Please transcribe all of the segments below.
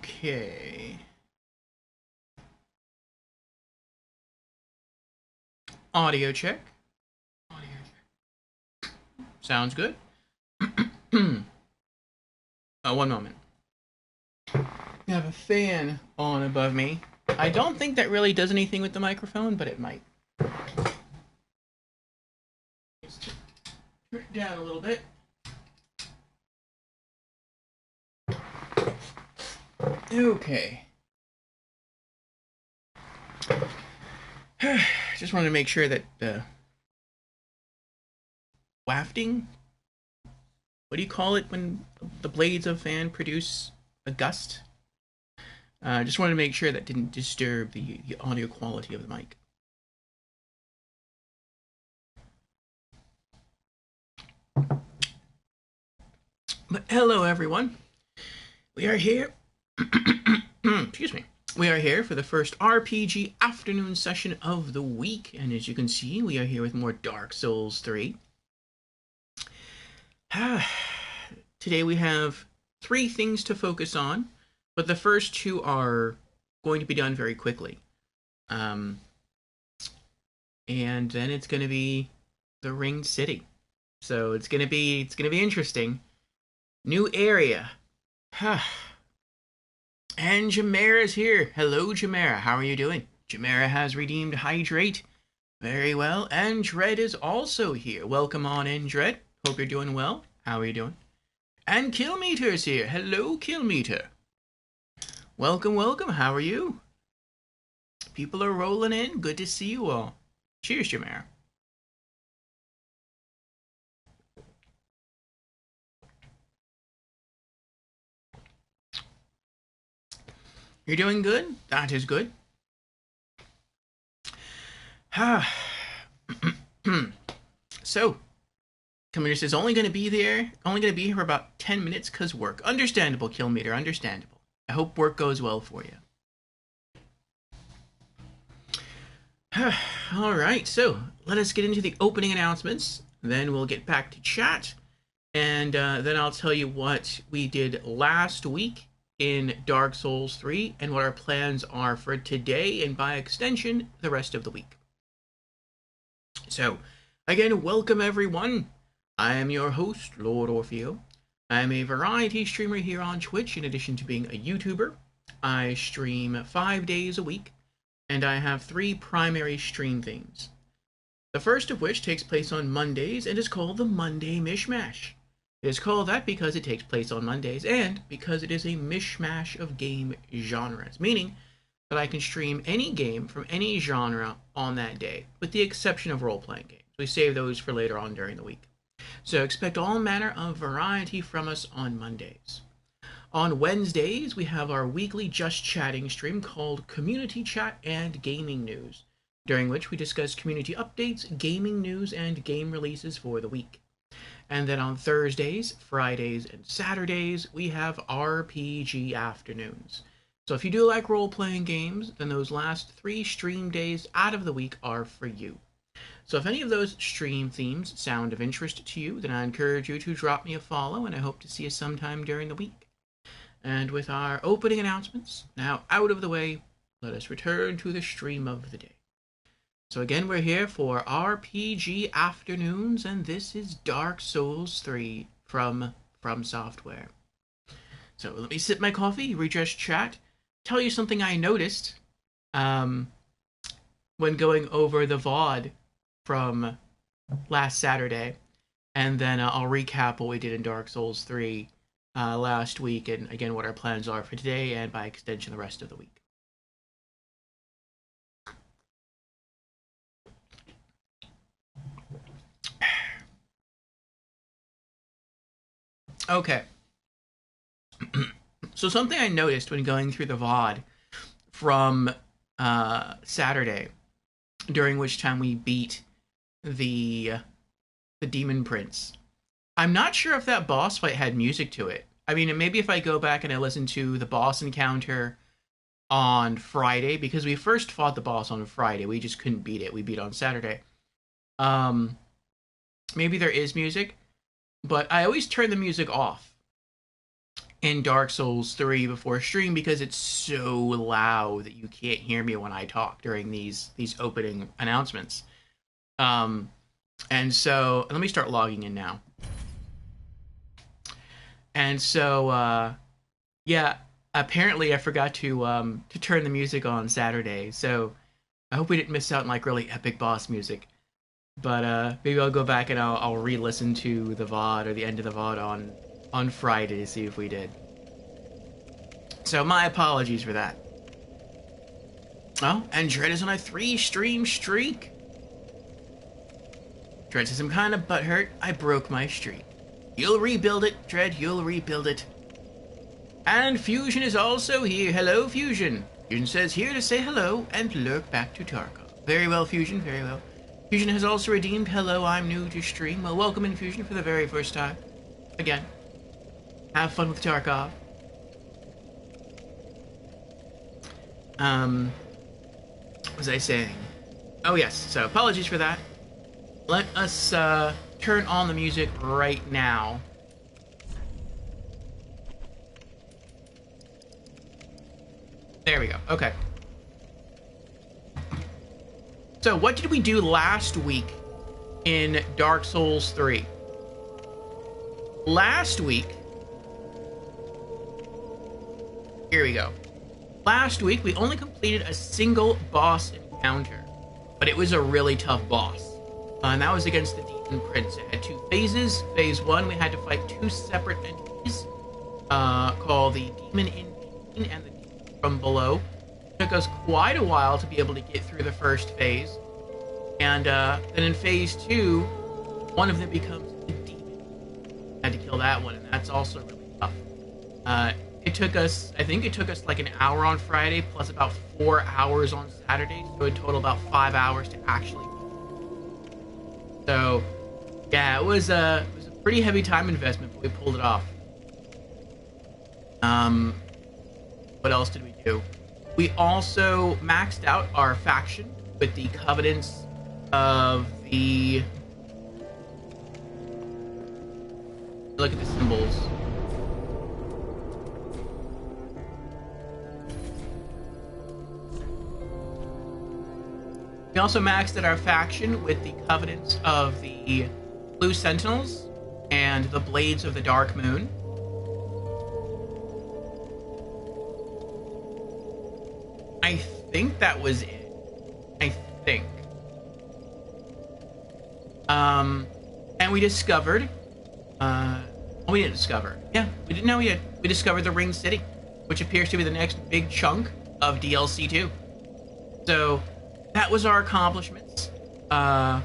Okay. Audio check. Sounds good. One moment. I have a fan on above me. I don't think that really does anything with the microphone, but it might. Let's turn it down a little bit. Okay. Just wanted to make sure that the wafting, what do you call it when the blades of fan produce a gust? Just wanted to make sure that didn't disturb the audio quality of the mic. But hello, everyone. We are here. Excuse me. We are here for the first RPG afternoon session of the week, and as you can see, we are here with more Dark Souls 3. Today we have 3 things to focus on, but the first 2 are going to be done very quickly. And then it's going to be the Ringed City. So it's going to be interesting. New area. And Jamera's here. Hello, Jamera. How are you doing? Jamera has redeemed Hydrate. Very well. And Dread is also here. Welcome on in, Dread. Hope you're doing well. How are you doing? And Killmeter's here. Hello, Killmeter. Welcome, welcome. How are you? People are rolling in. Good to see you all. Cheers, Jamera. You're doing good? That is good. So, Killmeter says only going to be here for about 10 minutes because work. Understandable, Killmeter, understandable. I hope work goes well for you. Alright, so let us get into the opening announcements. Then we'll get back to chat. And then I'll tell you what we did last week in Dark Souls 3 and what our plans are for today and by extension the rest of the week. So, again, welcome everyone. I am your host, Lord Orfeo. I am a variety streamer here on Twitch in addition to being a YouTuber. I stream 5 days a week and I have 3 primary stream themes. The first of which takes place on Mondays and is called the Monday Mishmash. It is called that because it takes place on Mondays and because it is a mishmash of game genres, meaning that I can stream any game from any genre on that day, with the exception of role-playing games. We save those for later on during the week. So expect all manner of variety from us on Mondays. On Wednesdays, we have our weekly Just Chatting stream called Community Chat and Gaming News, during which we discuss community updates, gaming news, and game releases for the week. And then on Thursdays, Fridays, and Saturdays, we have RPG afternoons. So if you do like role-playing games, then those last 3 stream days out of the week are for you. So if any of those stream themes sound of interest to you, then I encourage you to drop me a follow, and I hope to see you sometime during the week. And with our opening announcements now out of the way, let us return to the stream of the day. So again, we're here for RPG Afternoons, and this is Dark Souls 3 from Software. So let me sip my coffee, redress chat, tell you something I noticed when going over the VOD from last Saturday, and then I'll recap what we did in Dark Souls 3 last week, and again what our plans are for today, and by extension the rest of the week. Okay. So something I noticed when going through the VOD from Saturday, during which time we beat the Demon Prince. I'm not sure if that boss fight had music to it. I mean, maybe if I go back and I listen to the boss encounter on Friday, because we first fought the boss on Friday, we just couldn't beat it. We beat it on Saturday. Maybe there is music, but I always turn the music off. in Dark Souls 3 before stream because it's so loud that you can't hear me when I talk during these opening announcements. And so let me start logging in now. And so yeah, apparently I forgot to turn the music on Saturday. So I hope we didn't miss out on like really epic boss music. But maybe I'll go back and I'll re-listen to the VOD or the end of the VOD on Friday to see if we did. So my apologies for that. Oh, and Dread is on a 3-stream streak. Dread says, I'm kind of butthurt. I broke my streak. You'll rebuild it, Dread. You'll rebuild it. And Fusion is also here. Hello, Fusion. Fusion says, here to say hello and lurk back to Tarkov. Very well, Fusion. Very well. Fusion has also redeemed, hello, I'm new to stream. Well, welcome in, Fusion, for the very first time. Again, have fun with Tarkov. What was I saying? Oh, yes, so apologies for that. Let us turn on the music right now. There we go, okay. So, what did we do last week in Dark Souls 3? Last week... Here we go. Last week, we only completed a single boss encounter. But it was a really tough boss. And that was against the Demon Prince. It had 2 phases. Phase 1, we had to fight 2 separate entities. Called the Demon in Between and the Demon from Below. Took us quite a while to be able to get through the first phase. And then in phase 2, one of them becomes a demon. Had to kill that one, and that's also really tough. It took us, I think it took us like an hour on Friday, plus about 4 hours on Saturday, so in total about 5 hours to actually. So, yeah, it was a pretty heavy time investment, but we pulled it off. What else did we do? We also maxed out our faction with the covenants of the... Look at the symbols. We also maxed out our faction with the covenants of the Blue Sentinels and the Blades of the Dark Moon. I think that was it. I think. And we discovered... we didn't discover. Yeah, we didn't know we did. We discovered the Ring City, which appears to be the next big chunk of DLC2. So, that was our accomplishments. Actually,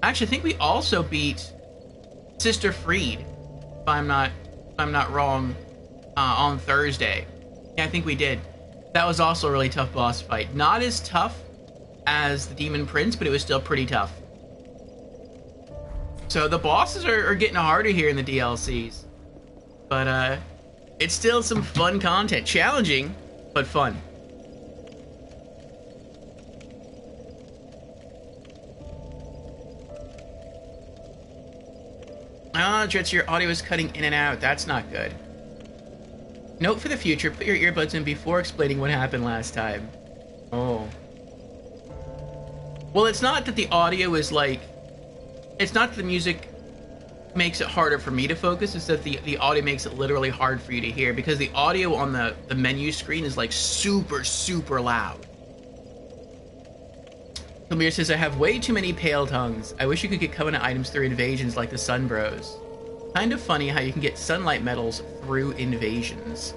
I think we also beat Sister Freed, if I'm not wrong, on Thursday. Yeah, I think we did. That was also a really tough boss fight. Not as tough as the Demon Prince, but it was still pretty tough. So the bosses are getting harder here in the DLCs. But it's still some fun content. Challenging, but fun. Ah, Dritz, your audio is cutting in and out. That's not good. Note for the future, put your earbuds in before explaining what happened last time. Oh. Well, it's not that the audio is like... It's not that the music makes it harder for me to focus, it's that the audio makes it literally hard for you to hear, because the audio on the menu screen is like super, super loud. Kamir says, I have way too many pale tongues. I wish you could get Covenant items through invasions like the Sun Bros. Kind of funny how you can get sunlight medals through invasions.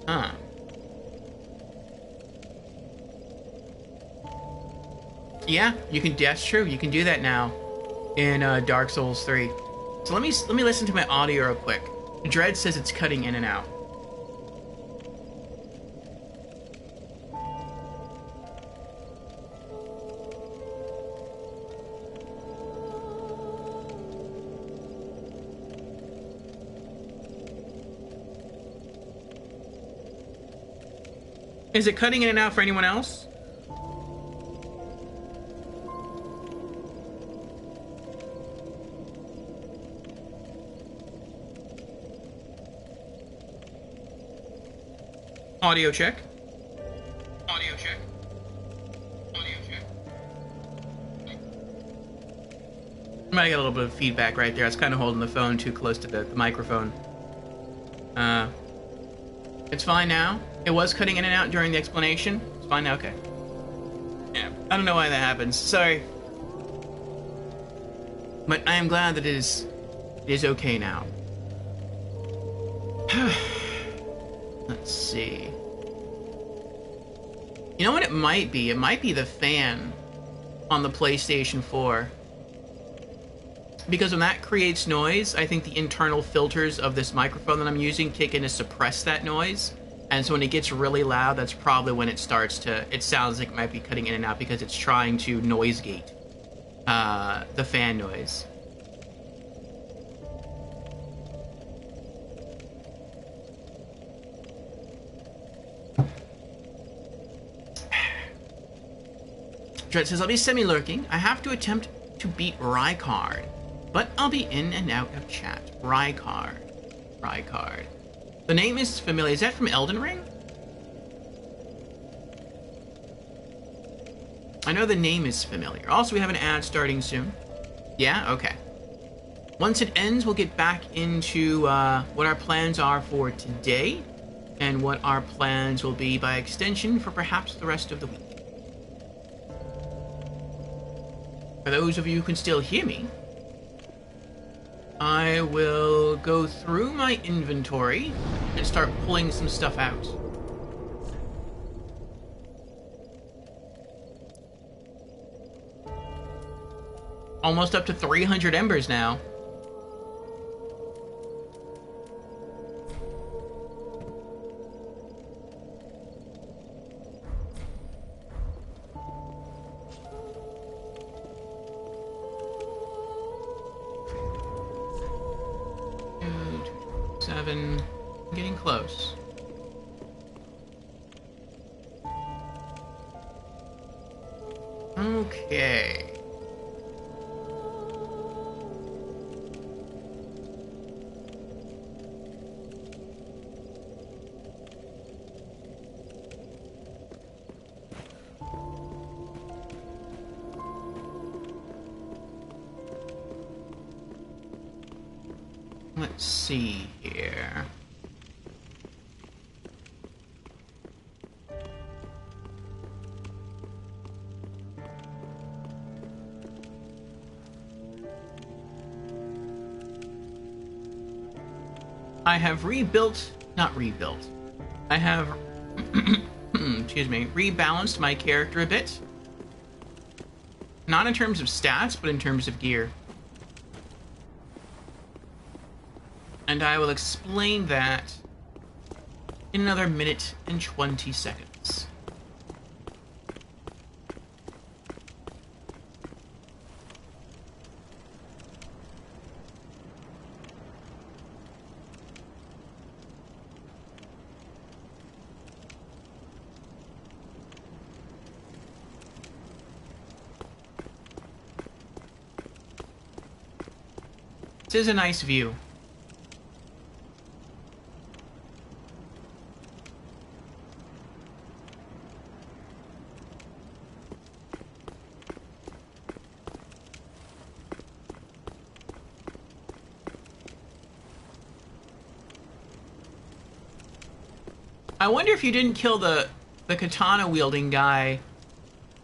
Huh. Yeah, you can. That's true. You can do that now in Dark Souls 3. So let me listen to my audio real quick. Dread says it's cutting in and out. Is it cutting in and out for anyone else? Audio check. Audio check. Audio check. I might get a little bit of feedback right there. I was kind of holding the phone too close to the microphone. It's fine now. It was cutting in and out during the explanation. It's fine now. Okay. Yeah. I don't know why that happens. Sorry. But I am glad that it is okay now. Let's see. You know what it might be? It might be the fan on the PlayStation 4. Because when that creates noise, I think the internal filters of this microphone that I'm using kick in to suppress that noise. And so when it gets really loud, that's probably when it starts to... It sounds like it might be cutting in and out because it's trying to noise gate the fan noise. Dread says, I'll be semi-lurking. I have to attempt to beat Rykard, but I'll be in and out of chat. Rykard. The name is familiar. Is that from Elden Ring? I know the name is familiar. Also, we have an ad starting soon. Yeah? Okay. Once it ends, we'll get back into what our plans are for today and what our plans will be by extension for perhaps the rest of the week. For those of you who can still hear me, I will go through my inventory and start pulling some stuff out. Almost up to 300 embers now. I'm getting close. Okay. Let's see here. I have not rebuilt. I have, excuse me, rebalanced my character a bit. Not in terms of stats, but in terms of gear. And I will explain that in another minute and 20 seconds. This is a nice view. I wonder if you didn't kill the katana wielding guy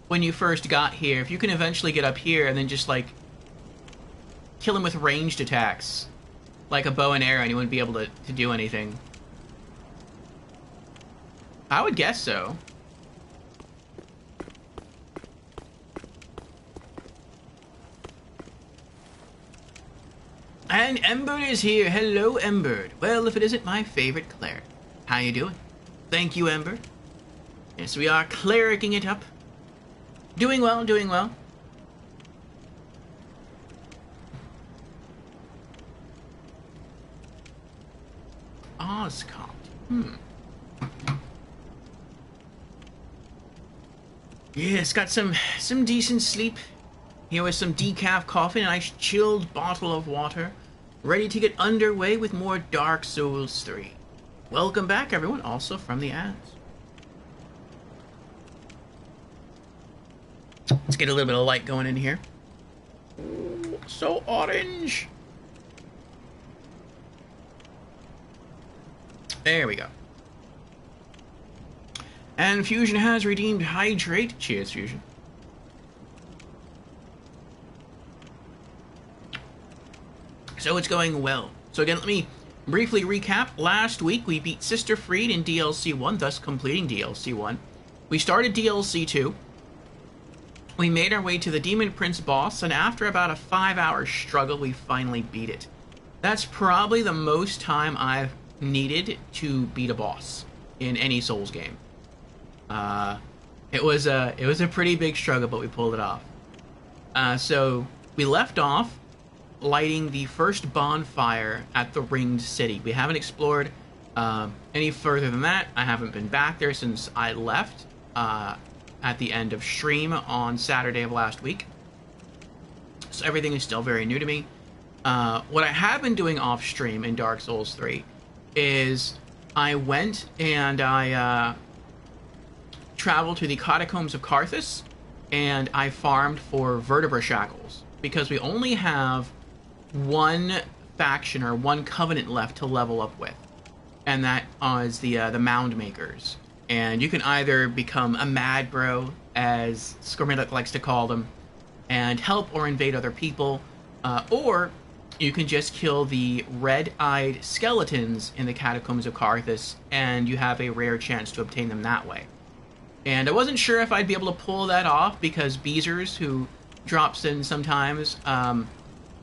when you first got here. If you can eventually get up here and then just like kill him with ranged attacks, like a bow and arrow, and he wouldn't be able to do anything. I would guess so. And Ember is here. Hello, Ember. Well, if it isn't my favorite cleric. How you doing? Thank you, Ember. Yes, we are clericing it up. Doing well, doing well. Oscott. Yes, got some decent sleep. Here with some decaf coffee and a nice chilled bottle of water. Ready to get underway with more Dark Souls 3. Welcome back, everyone, also from the ads. Let's get a little bit of light going in here. Ooh, so orange. There we go. And Fusion has redeemed Hydrate. Cheers, Fusion. So it's going well. So again, let me briefly recap. Last week, we beat Sister Freed in DLC 1, thus completing DLC 1. We started DLC 2. We made our way to the Demon Prince boss, and after about a 5-hour struggle, we finally beat it. That's probably the most time I've needed to beat a boss in any Souls game. It was a pretty big struggle, but we pulled it off. So we left off lighting the first bonfire at the Ringed City. We haven't explored any further than that. I haven't been back there since I left at the end of stream on Saturday of last week. So everything is still very new to me. What I have been doing off stream in Dark Souls 3 is I went and I traveled to the Catacombs of Carthus, and I farmed for vertebra shackles, because we only have one faction or one covenant left to level up with, and that is the Mound Makers. And you can either become a Mad Bro, as Skormillic likes to call them, and help or invade other people, or you can just kill the red-eyed skeletons in the Catacombs of Carthus, and you have a rare chance to obtain them that way. And I wasn't sure if I'd be able to pull that off, because Beezers, who drops in sometimes,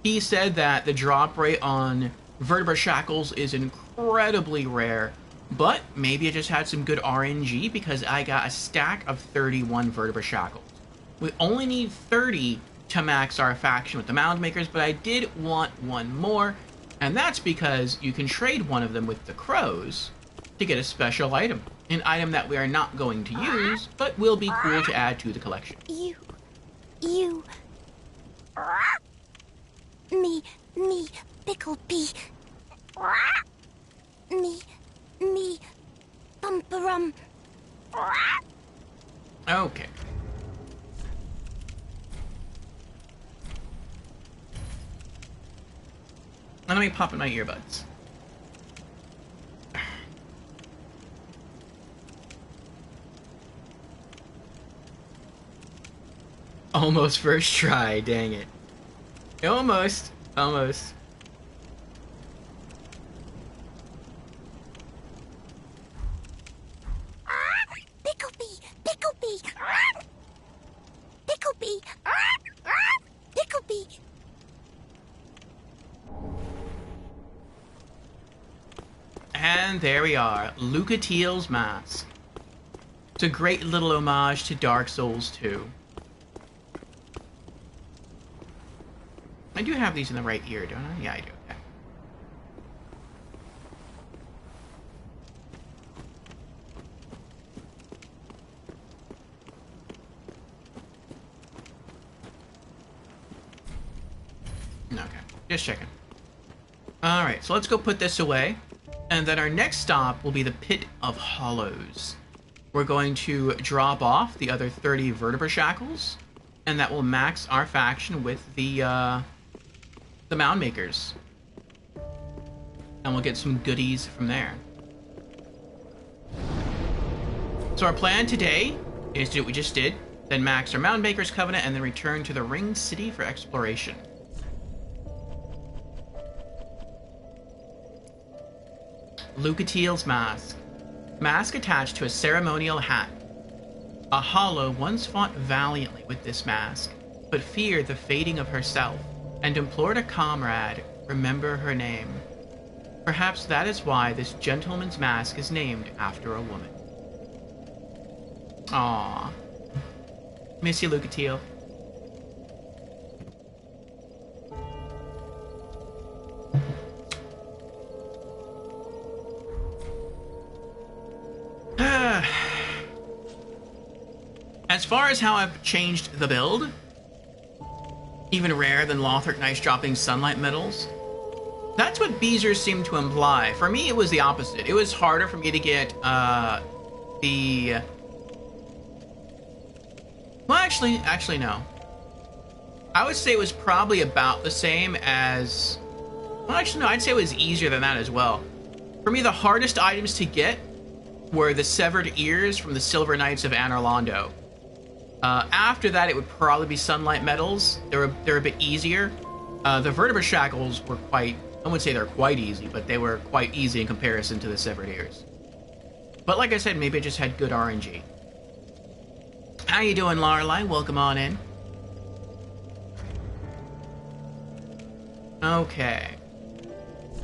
he said that the drop rate on vertebra shackles is incredibly rare, but maybe I just had some good RNG, because I got a stack of 31 vertebra shackles. We only need 30 to max our faction with the Mound Makers, but I did want one more, and that's because you can trade one of them with the crows to get a special item. An item that we are not going to use, but will be cool to add to the collection. Me, Picklebee. Me, Bumperum. Okay. Let me pop in my earbuds. Almost first try, dang it. Almost. Picklebee. And there we are, Lucatiel's Mask. It's a great little homage to Dark Souls 2. I do have these in the right ear, don't I? Yeah, I do. Okay. Okay, just checking. Alright, so let's go put this away. And then our next stop will be the Pit of Hollows. We're going to drop off the other 30 vertebra shackles, and that will max our faction with the Mound Makers. And we'll get some goodies from there. So our plan today is to do what we just did, then max our Mound Makers Covenant, and then return to the Ringed City for exploration. Lucatiel's Mask. Mask attached to a ceremonial hat. A hollow once fought valiantly with this mask, but feared the fading of herself, and implored a comrade remember her name. Perhaps that is why this gentleman's mask is named after a woman. Aww. Miss you, Lucatiel. As far as how I've changed the build, even rarer than Lothric Nice dropping sunlight metals, that That's what Beezer seemed to imply. For me, it was the opposite. It was harder for me to get the... Well, actually, no. I would say it was probably about the same as... Well, actually, no, I'd say it was easier than that as well. For me, the hardest items to get were the severed ears from the Silver Knights of Anor Londo. After that, it would probably be Sunlight Metals. They're a bit easier. The Vertebra Shackles were quite... I wouldn't say they're quite easy, but they were quite easy in comparison to the severed ears. But like I said, maybe I just had good RNG. How you doing, Lorelei? Welcome on in. Okay.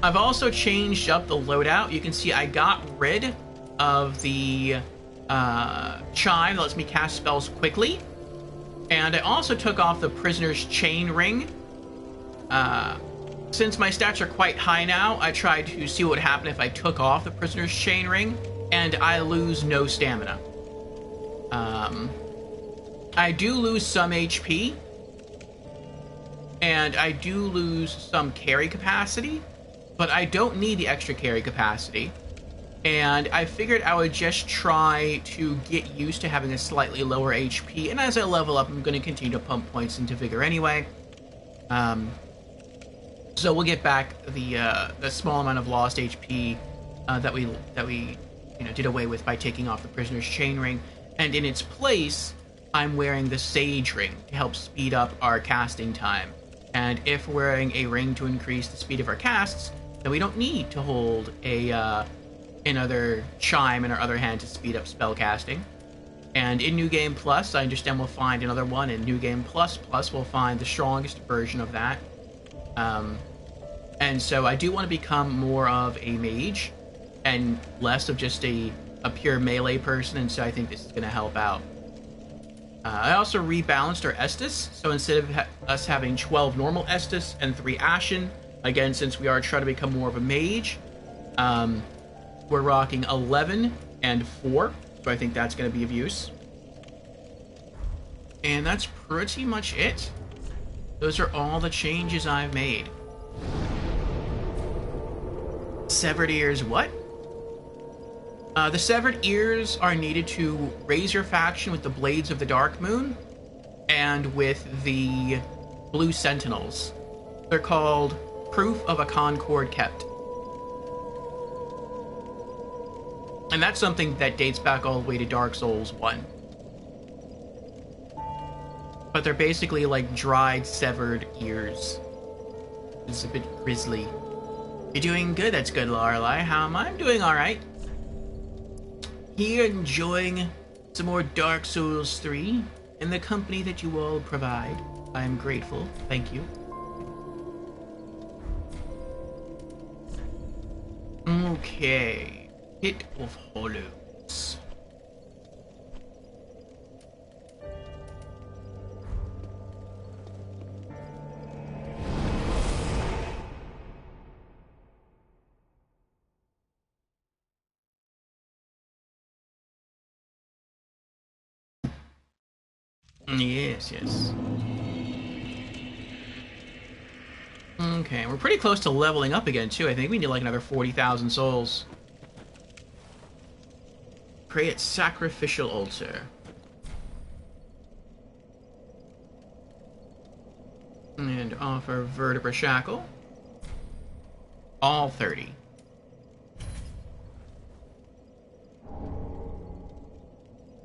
I've also changed up the loadout. You can see I got rid of the chime that lets me cast spells quickly. And I also took off the Prisoner's Chain Ring. Since my stats are quite high now, I tried to see what would happen if I took off the Prisoner's Chain Ring, and I lose no stamina. I do lose some HP, and I do lose some carry capacity, but I don't need the extra carry capacity. And I figured I would just try to get used to having a slightly lower HP, and as I level up, I'm going to continue to pump points into Vigor anyway. So we'll get back the small amount of lost HP that we did away with by taking off the Prisoner's Chain Ring, and in its place, I'm wearing the Sage Ring to help speed up our casting time. And if we're wearing a ring to increase the speed of our casts, then we don't need to hold another chime in our other hand to speed up spell casting. And in New Game Plus, I understand we'll find another one. In New Game Plus, we'll find the strongest version of that. And so I do want to become more of a mage and less of just a pure melee person, and so I think this is going to help out. I also rebalanced our Estus, so instead of us having 12 normal Estus and 3 Ashen, again, since we are trying to become more of a mage, we're rocking 11 and 4, so I think that's going to be of use. And that's pretty much it. Those are all the changes I've made. Severed ears, what? The severed ears are needed to raise your faction with the Blades of the Dark Moon and with the Blue Sentinels. They're called Proof of a Concord Kept. And that's something that dates back all the way to Dark Souls 1. But they're basically like dried, severed ears. It's a bit grisly. You're doing good, that's good, Lorelei. How am I? I'm doing alright. Here enjoying some more Dark Souls 3 in the company that you all provide. I am grateful. Thank you. Okay. Pit of Hollows. Yes. Okay, we're pretty close to leveling up again, too. I think we need like another 40,000 souls. Create sacrificial altar. And offer vertebra shackle. All 30.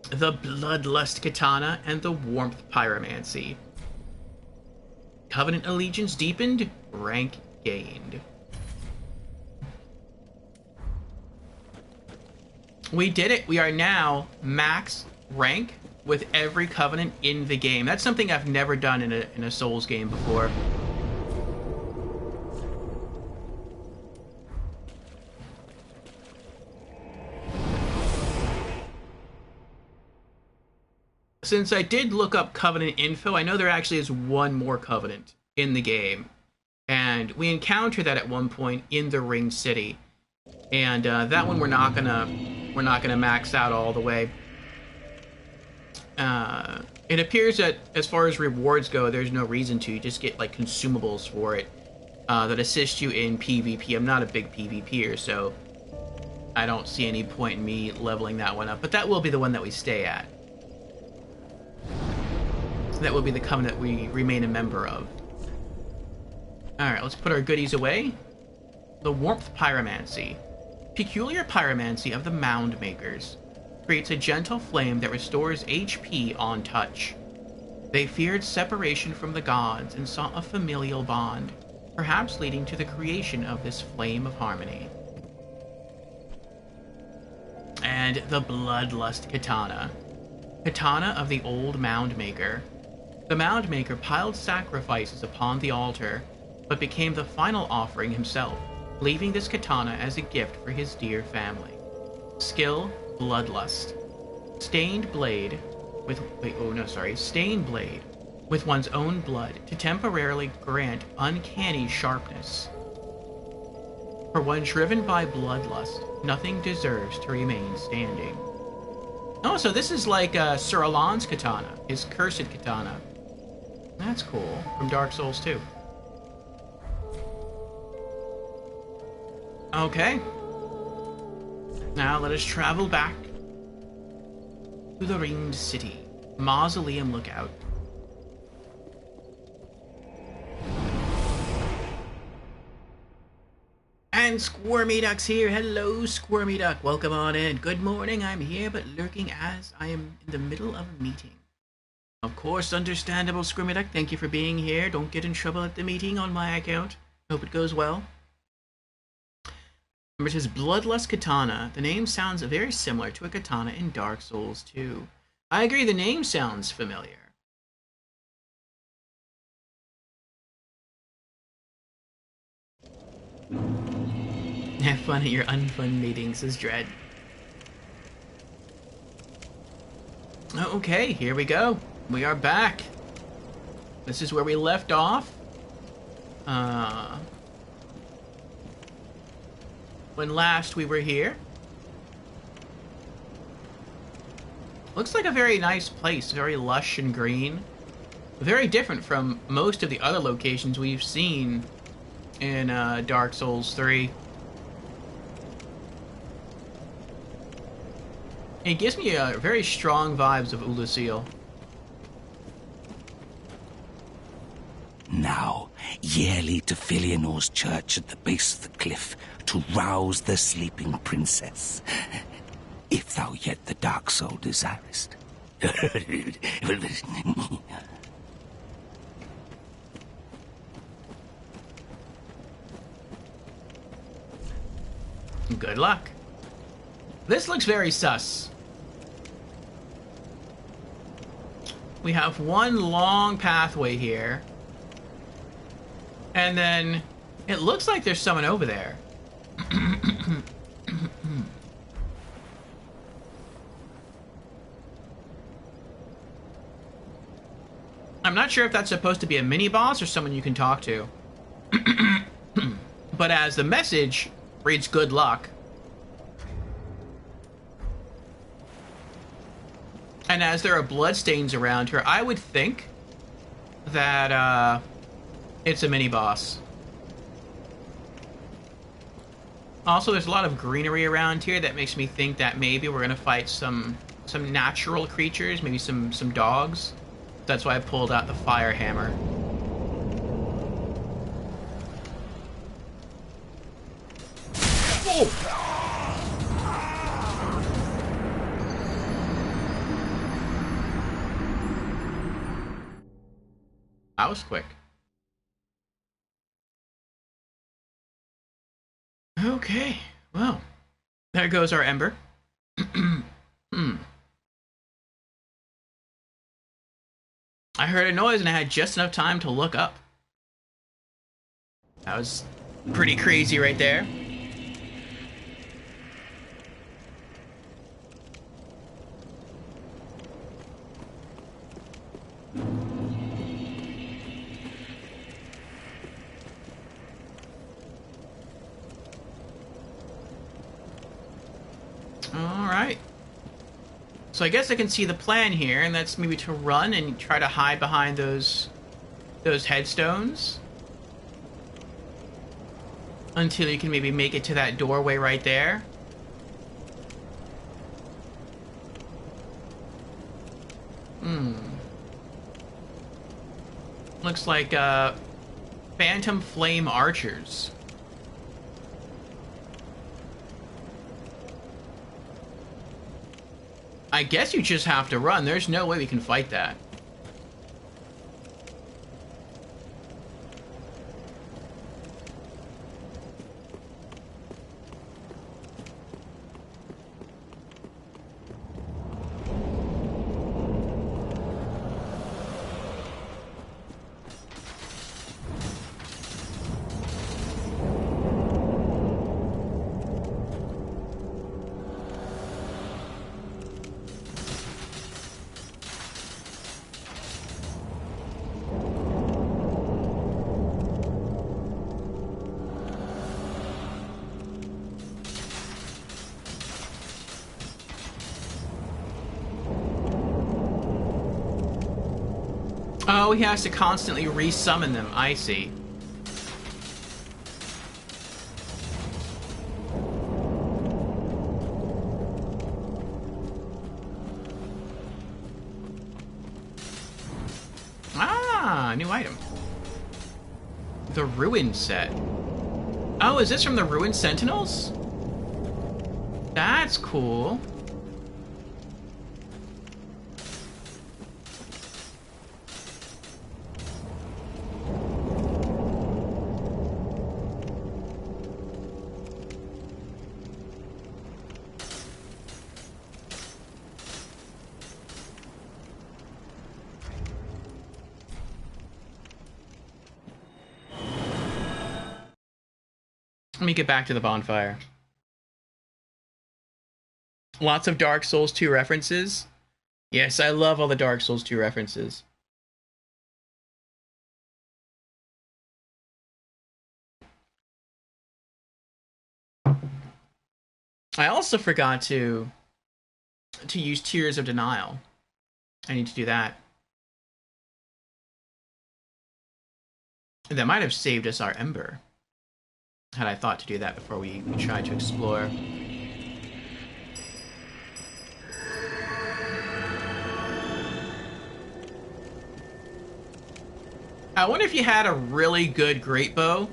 The Bloodlust Katana, and the Warmth Pyromancy. Covenant allegiance deepened, rank gained. We did it. We are now max rank with every Covenant in the game. That's something I've never done in a Souls game before. Since I did look up Covenant info, I know there actually is one more Covenant in the game. And we encounter that at one point in the Ring City. And that one we're not gonna max out all the way. It appears that as far as rewards go, there's no reason to. You just get like consumables for it. that assist you in PvP. I'm not a big PvPer, so I don't see any point in me leveling that one up. But that will be the one that we stay at. So that will be the covenant we remain a member of. Alright, let's put our goodies away. The Warmth Pyromancy. Peculiar pyromancy of the Mound Makers. Creates a gentle flame that restores HP on touch. They feared separation from the gods and sought a familial bond, perhaps leading to the creation of this flame of harmony. And the Bloodlust Katana. Katana of the Old Mound Maker. The Mound Maker piled sacrifices upon the altar, but became the final offering himself, leaving this katana as a gift for his dear family. Skill, Bloodlust. Stained blade with stained blade with one's own blood to temporarily grant uncanny sharpness. For one driven by bloodlust, nothing deserves to remain standing. Oh, so this is like Sir Alan's katana, his cursed katana. That's cool, from Dark Souls 2. Okay. Now let us travel back to the Ringed City. Mausoleum Lookout. And Squirmy Duck's here. Hello, Squirmy Duck. Welcome on in. Good morning. I'm here, but lurking as I am in the middle of a meeting. Of course, understandable, Squirmy Duck. Thank you for being here. Don't get in trouble at the meeting on my account. Hope it goes well. Remember, it says Bloodlust Katana. The name sounds very similar to a katana in Dark Souls 2. I agree, the name sounds familiar. Have fun at your unfun meetings, says Dread. Okay, here we go. We are back. This is where we left off. When last we were here. Looks like a very nice place, very lush and green. Very different from most of the other locations we've seen in Dark Souls 3. It gives me very strong vibes of Ulusil. Now, yearly to Filianor's church at the base of the cliff to rouse the sleeping princess. If thou yet the dark soul desirest. Good luck. This looks very sus. We have one long pathway here. And then it looks like there's someone over there. I'm not sure if that's supposed to be a mini-boss or someone you can talk to. But as the message reads, good luck. And as there are bloodstains around her, I would think that it's a mini-boss. Also, there's a lot of greenery around here that makes me think that maybe we're gonna fight some natural creatures, maybe some dogs. That's why I pulled out the fire hammer. Oh! That was quick. Okay, well, there goes our ember. I heard a noise and I had just enough time to look up. That was pretty crazy right there. Alright. So I guess I can see the plan here, and that's maybe to run and try to hide behind those headstones. until you can maybe make it to that doorway right there. Looks like phantom flame archers. I guess you just have to run. There's no way we can fight that. Oh, he has to constantly resummon them. I see. Ah, new item. The Ruin set. Oh, is this from the Ruin Sentinels? That's cool. Let me get back to the bonfire. Lots of Dark Souls 2 references. Yes, I love all the Dark Souls 2 references. I also forgot to use Tears of Denial. I need to do that. That might have saved us our Ember, had I thought to do that before we tried to explore. I wonder if you had a really good great bow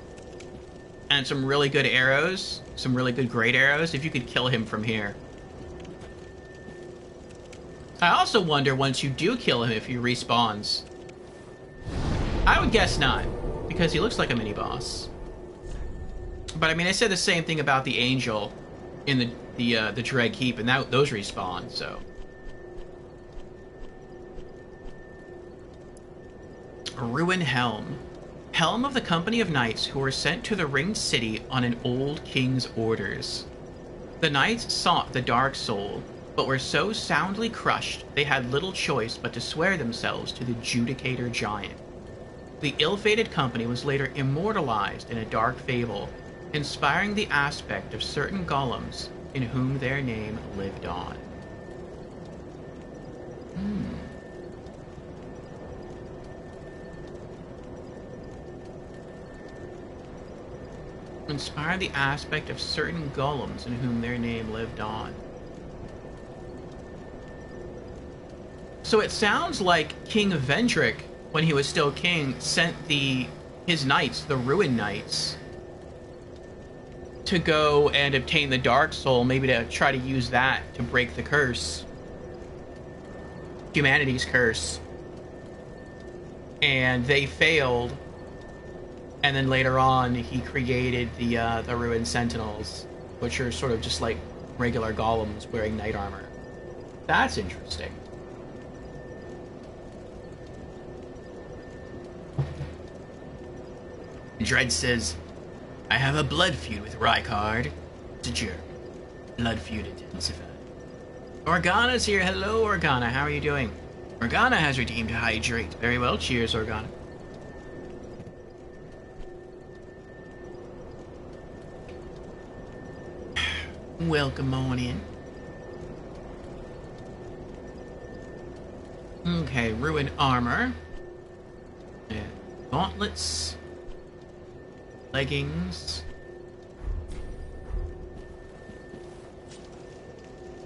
and some really good arrows, some really good great arrows, if you could kill him from here. I also wonder once you do kill him if he respawns. I would guess not, because he looks like a mini-boss. But I mean, I said the same thing about the Angel in the Dread Keep, and those respawn, so. Ruin Helm. Helm of the company of knights who were sent to the Ringed City on an old king's orders. The knights sought the Dark Soul, but were so soundly crushed they had little choice but to swear themselves to the Judicator Giant. The ill-fated company was later immortalized in a dark fable, inspiring the aspect of certain golems in whom their name lived on. Inspire the aspect of certain golems in whom their name lived on. So it sounds like King Vendrick, when he was still king, sent his knights, the Ruin Knights, to go and obtain the Dark Soul, maybe to try to use that to break the curse. Humanity's curse. And they failed. And then later on, he created the Ruin Sentinels, which are sort of just like regular golems wearing knight armor. That's interesting. Dread says, I have a blood feud with Rykard. It's a jerk. Blood feud intensified. Organa's here. Hello, Organa. How are you doing? Organa has redeemed Hydrate. Very well. Cheers, Organa. Welcome on in. Okay, Ruin Armor. And gauntlets. Leggings.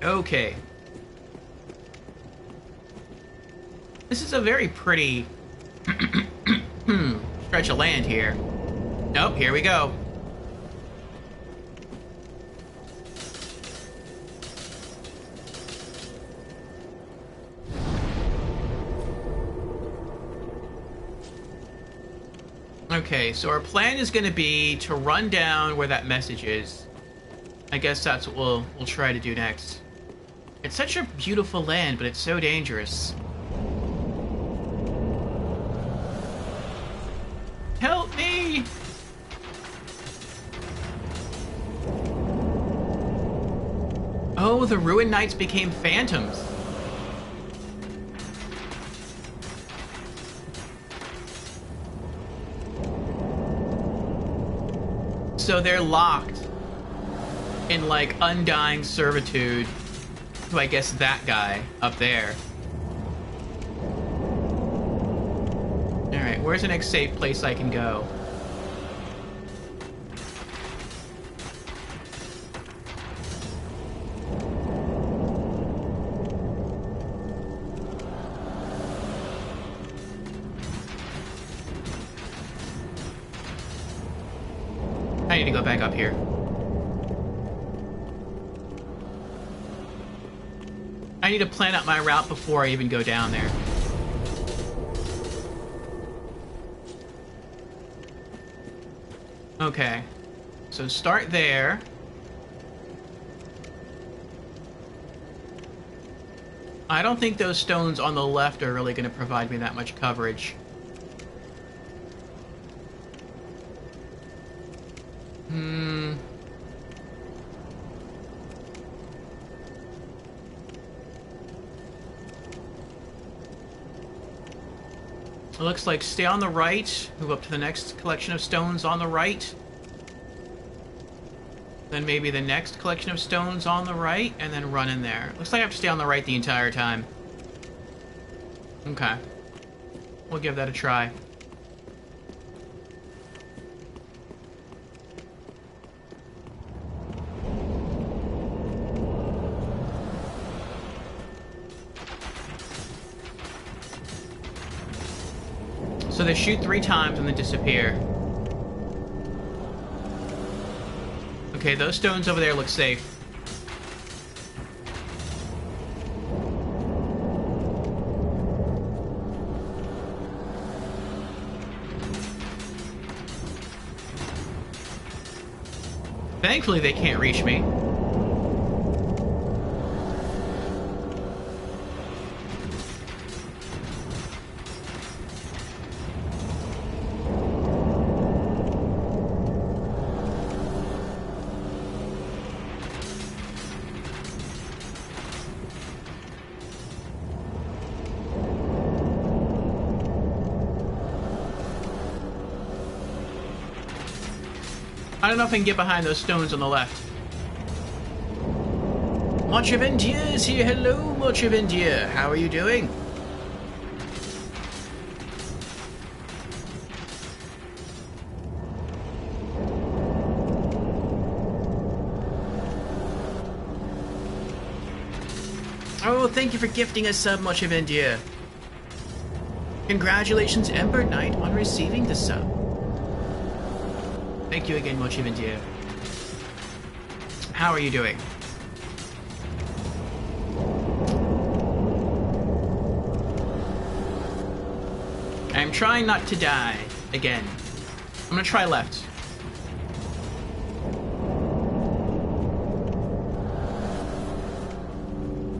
Okay. This is a very pretty stretch of land here. Nope, here we go. Okay, so our plan is going to be to run down where that message is. I guess that's what we'll try to do next. It's such a beautiful land, but it's so dangerous. Help me! Oh, the Ruined Knights became phantoms. So they're locked in, like, undying servitude to, I guess, that guy up there. Alright, where's the next safe place I can go? I need to go back up here. I need to plan out my route before I even go down there. Okay. So start there. I don't think those stones on the left are really going to provide me that much coverage. It looks like stay on the right, move up to the next collection of stones on the right. Then maybe the next collection of stones on the right, and then run in there. Looks like I have to stay on the right the entire time. Okay. We'll give that a try. So they shoot 3 times and then disappear. Okay, those stones over there look safe. Thankfully, they can't reach me. I don't know if I can get behind those stones on the left. Much of India is here. Hello, Much of India. How are you doing? Oh, thank you for gifting a sub, Much of India. Congratulations, Ember Knight, on receiving the sub. Thank you again, Much of India. How are you doing? I'm trying not to die again. I'm gonna try left.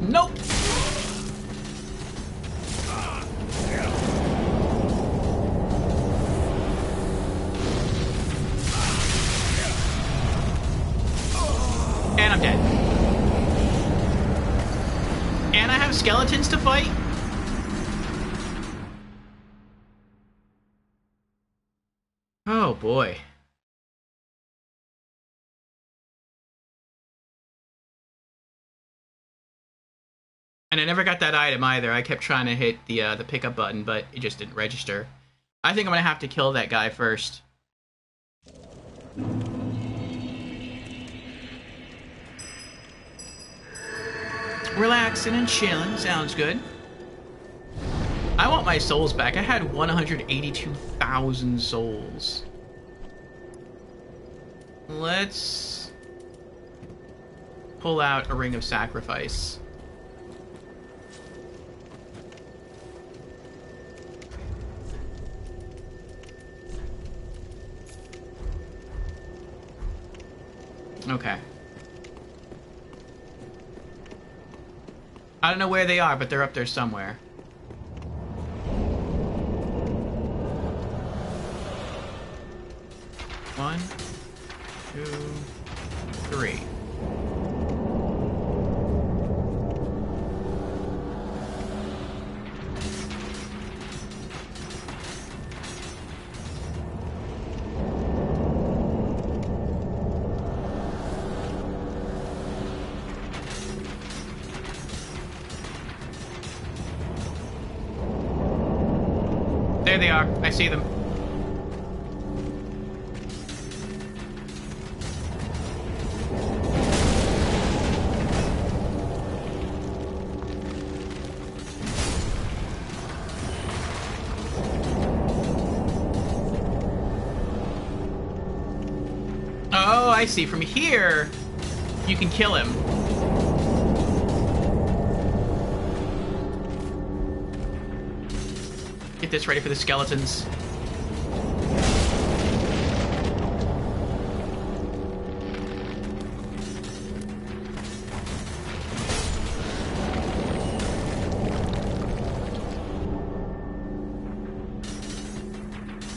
Nope! And I'm dead. And I have skeletons to fight? Oh boy. And I never got that item either. I kept trying to hit the pickup button, but it just didn't register. I think I'm gonna have to kill that guy first. Relaxing and chilling. Sounds good. I want my souls back. I had 182,000 souls. Let's pull out a ring of sacrifice. Okay. I don't know where they are, but they're up there somewhere. One, two, three. There they are. I see them. Oh, I see. From here, you can kill him. Get this ready for the skeletons.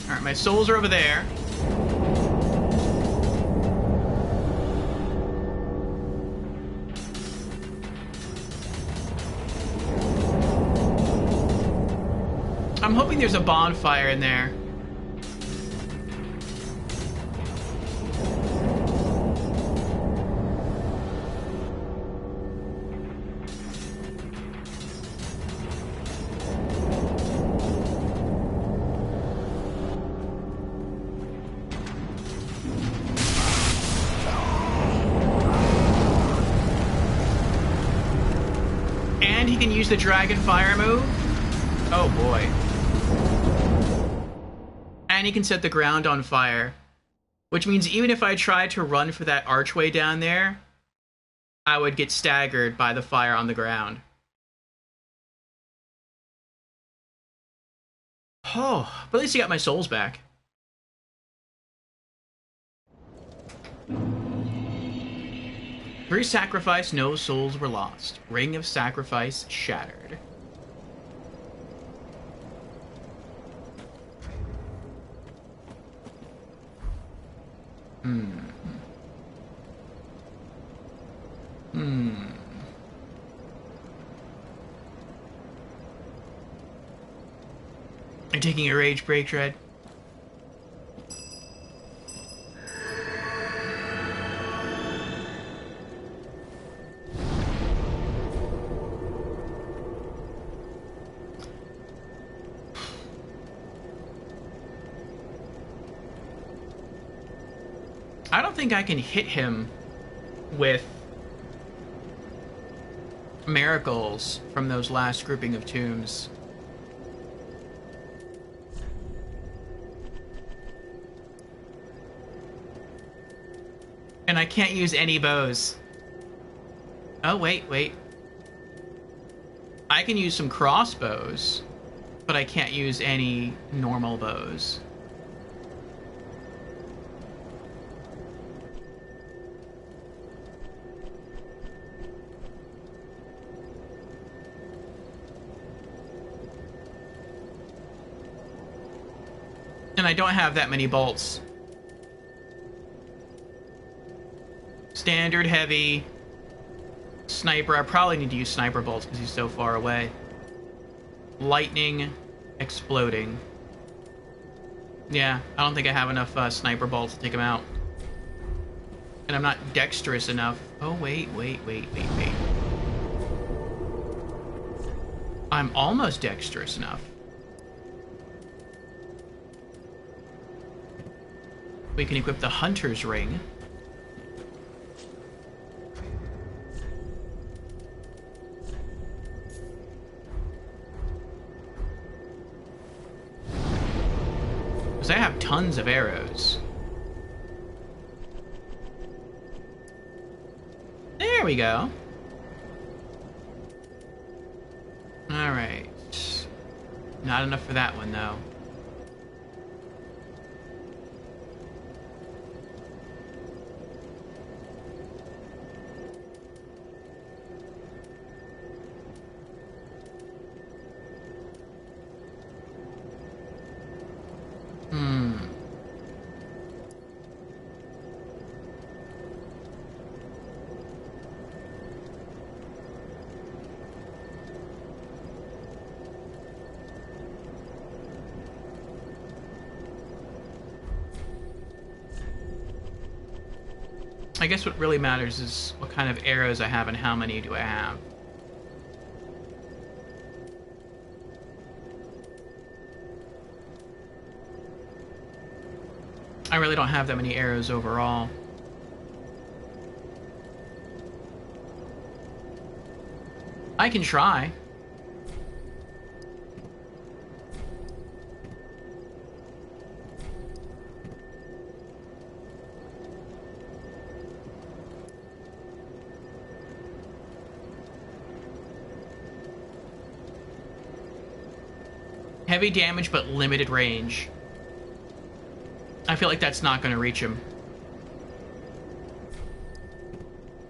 Alright, my souls are over there. I'm hoping there's a bonfire in there. And he can use the dragon fire move. Oh boy. And he can set the ground on fire, which means even if I tried to run for that archway down there, I would get staggered by the fire on the ground. Oh, but at least I got my souls back. Through sacrifice, no souls were lost. Ring of sacrifice shattered. I'm taking a rage break, Dread. I don't think I can hit him with miracles from those last grouping of tombs. And I can't use any bows. Oh, wait. I can use some crossbows, but I can't use any normal bows. And I don't have that many bolts. Standard, heavy, sniper. I probably need to use sniper bolts because he's so far away. Lightning, exploding. Yeah, I don't think I have enough sniper bolts to take him out. And I'm not dexterous enough. Oh, wait. I'm almost dexterous enough. We can equip the Hunter's Ring. I have tons of arrows. There we go. Alright. Not enough for that one, though. I guess what really matters is what kind of arrows I have and how many do I have. I really don't have that many arrows overall. I can try. Heavy damage, but limited range. I feel like that's not going to reach him.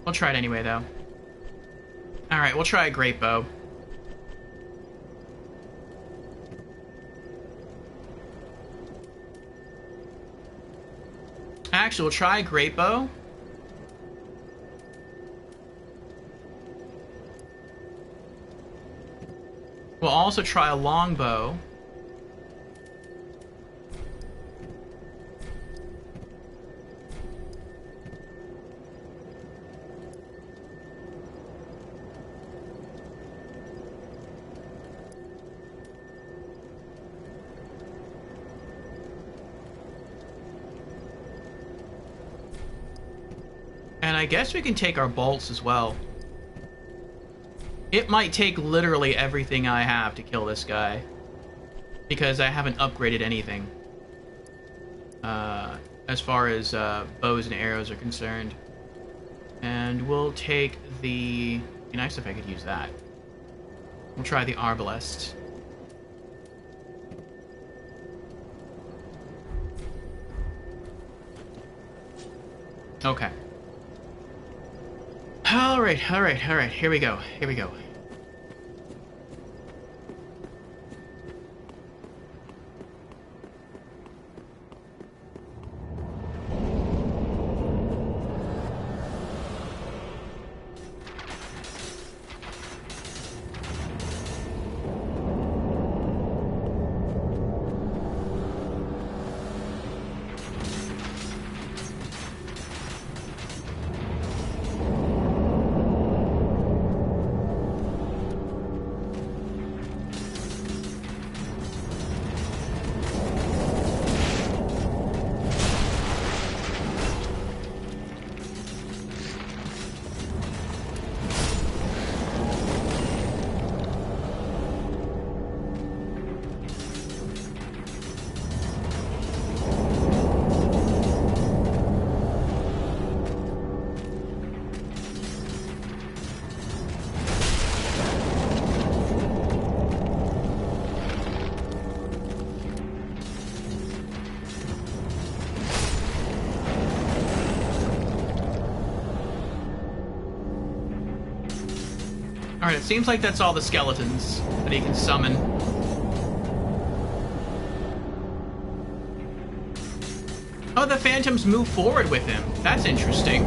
We'll try it anyway, though. Alright, we'll try a great bow. Actually, we'll try a great bow. We'll also try a longbow. And I guess we can take our bolts as well. It might take literally everything I have to kill this guy, because I haven't upgraded anything as far as bows and arrows are concerned. And we'll take the... It'd be nice if I could use that. We'll try the arbalest. Okay. Alright, here we go, Alright, it seems like that's all the skeletons that he can summon. Oh, the phantoms move forward with him. That's interesting.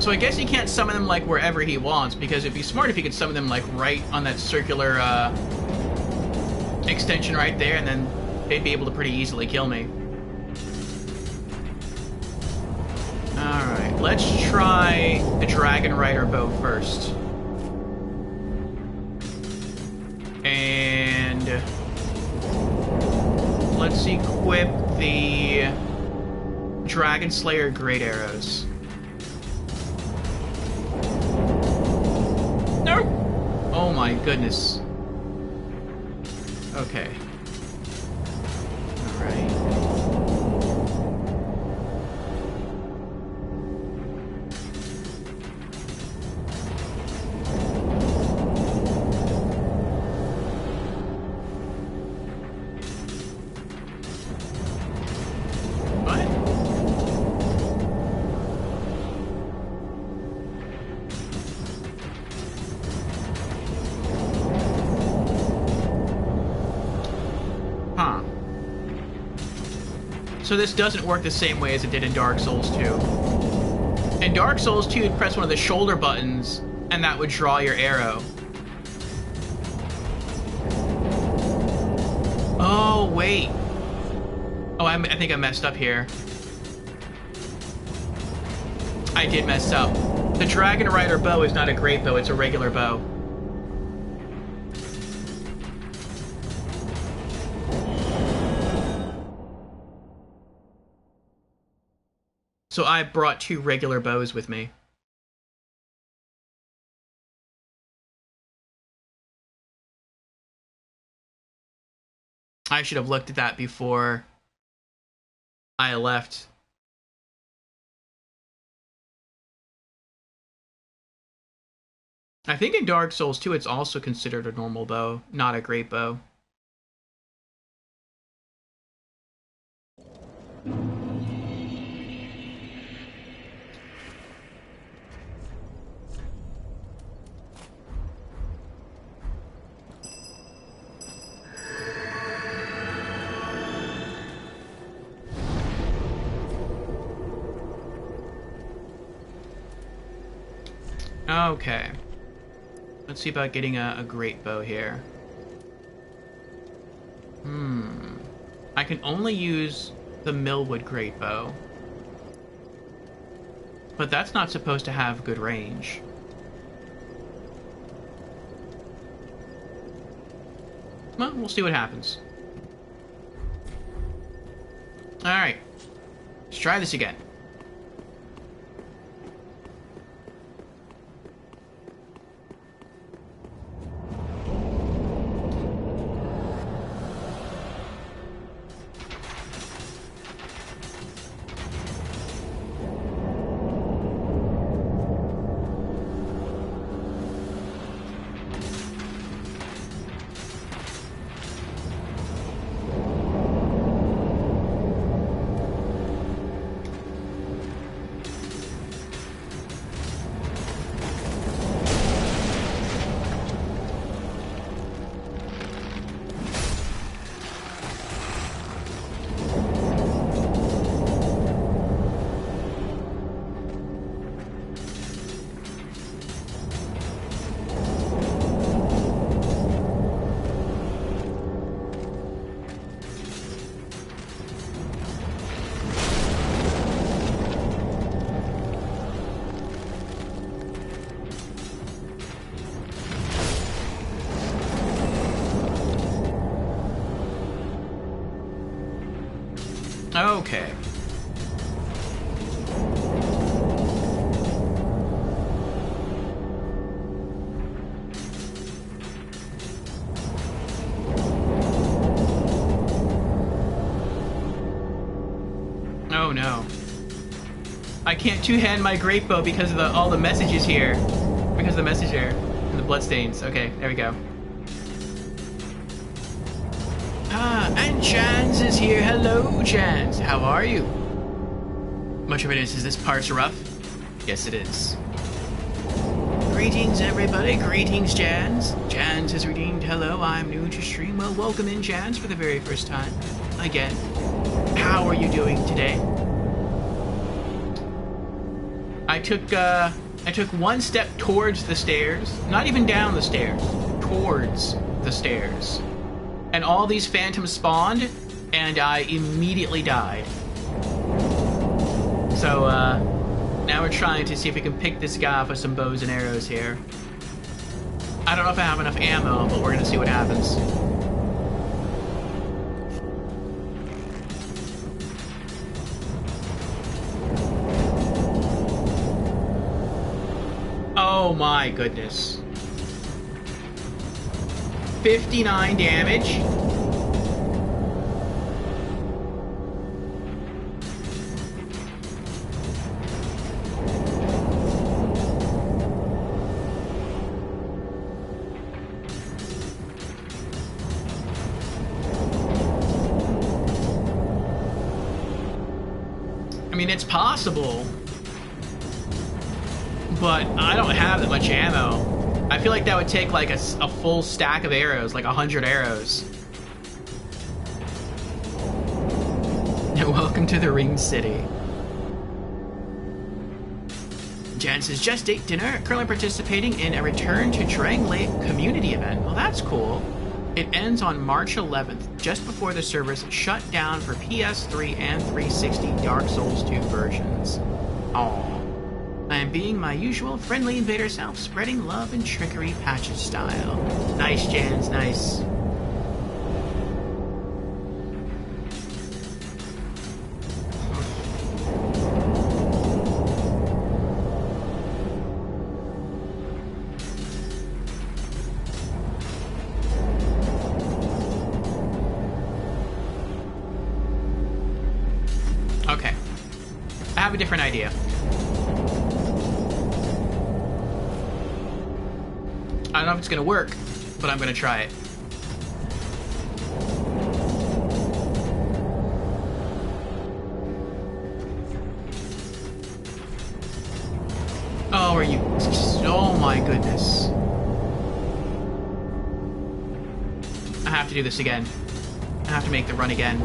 So I guess he can't summon them, like, wherever he wants, because it'd be smart if he could summon them, like, right on that circular, extension right there, and then they'd be able to pretty easily kill me. Alright, let's try the Dragon Rider bow first. And let's equip the Dragon Slayer Great Arrows. No! Oh my goodness. Okay. right. What? Huh. So this doesn't work the same way as it did in Dark Souls 2. In Dark Souls 2, you'd press one of the shoulder buttons, and that would draw your arrow. Oh, wait. Oh, I think I messed up here. I did mess up. The Dragon Rider bow is not a great bow, it's a regular bow. So I brought 2 regular bows with me. I should have looked at that before I left. I think in Dark Souls 2 it's also considered a normal bow, not a great bow. Okay. Let's see about getting a great bow here. I can only use the Millwood great bow. But that's not supposed to have good range. Well, we'll see what happens. Alright. Let's try this again. Okay. Oh no. I can't two-hand my great bow because of all the messages here. Because of the message here. And the bloodstains. Okay, there we go. Ah, and Jans is here. Hello, Jans. How are you? Much of it is this part's rough? Yes, it is. Greetings, everybody. Greetings, Jans. Jans is redeemed. Hello, I'm new to stream. Well, welcome in, Jans, for the very first time. Again. How are you doing today? I took one step towards the stairs. Not even down the stairs. Towards the stairs. And all these phantoms spawned, and I immediately died. So, now we're trying to see if we can pick this guy off with some bows and arrows here. I don't know if I have enough ammo, but we're gonna see what happens. Oh my goodness. 59 damage. mean, it's possible, but I don't have that much ammo. I feel like that would take like a full stack of arrows, like 100 arrows. Welcome to the Ring City. Jan says, just ate dinner, currently participating in a Return to Drangleic community event. Well, that's cool. It ends on March 11th, just before the servers shut down for PS3 and 360 Dark Souls 2 versions. Aww. I am being my usual friendly invader self, spreading love and trickery patches style. Nice, Jans, nice. Okay. I have a different idea. I don't know if it's gonna work, but I'm gonna try it. Oh, are you... Oh my goodness. I have to do this again. I have to make the run again.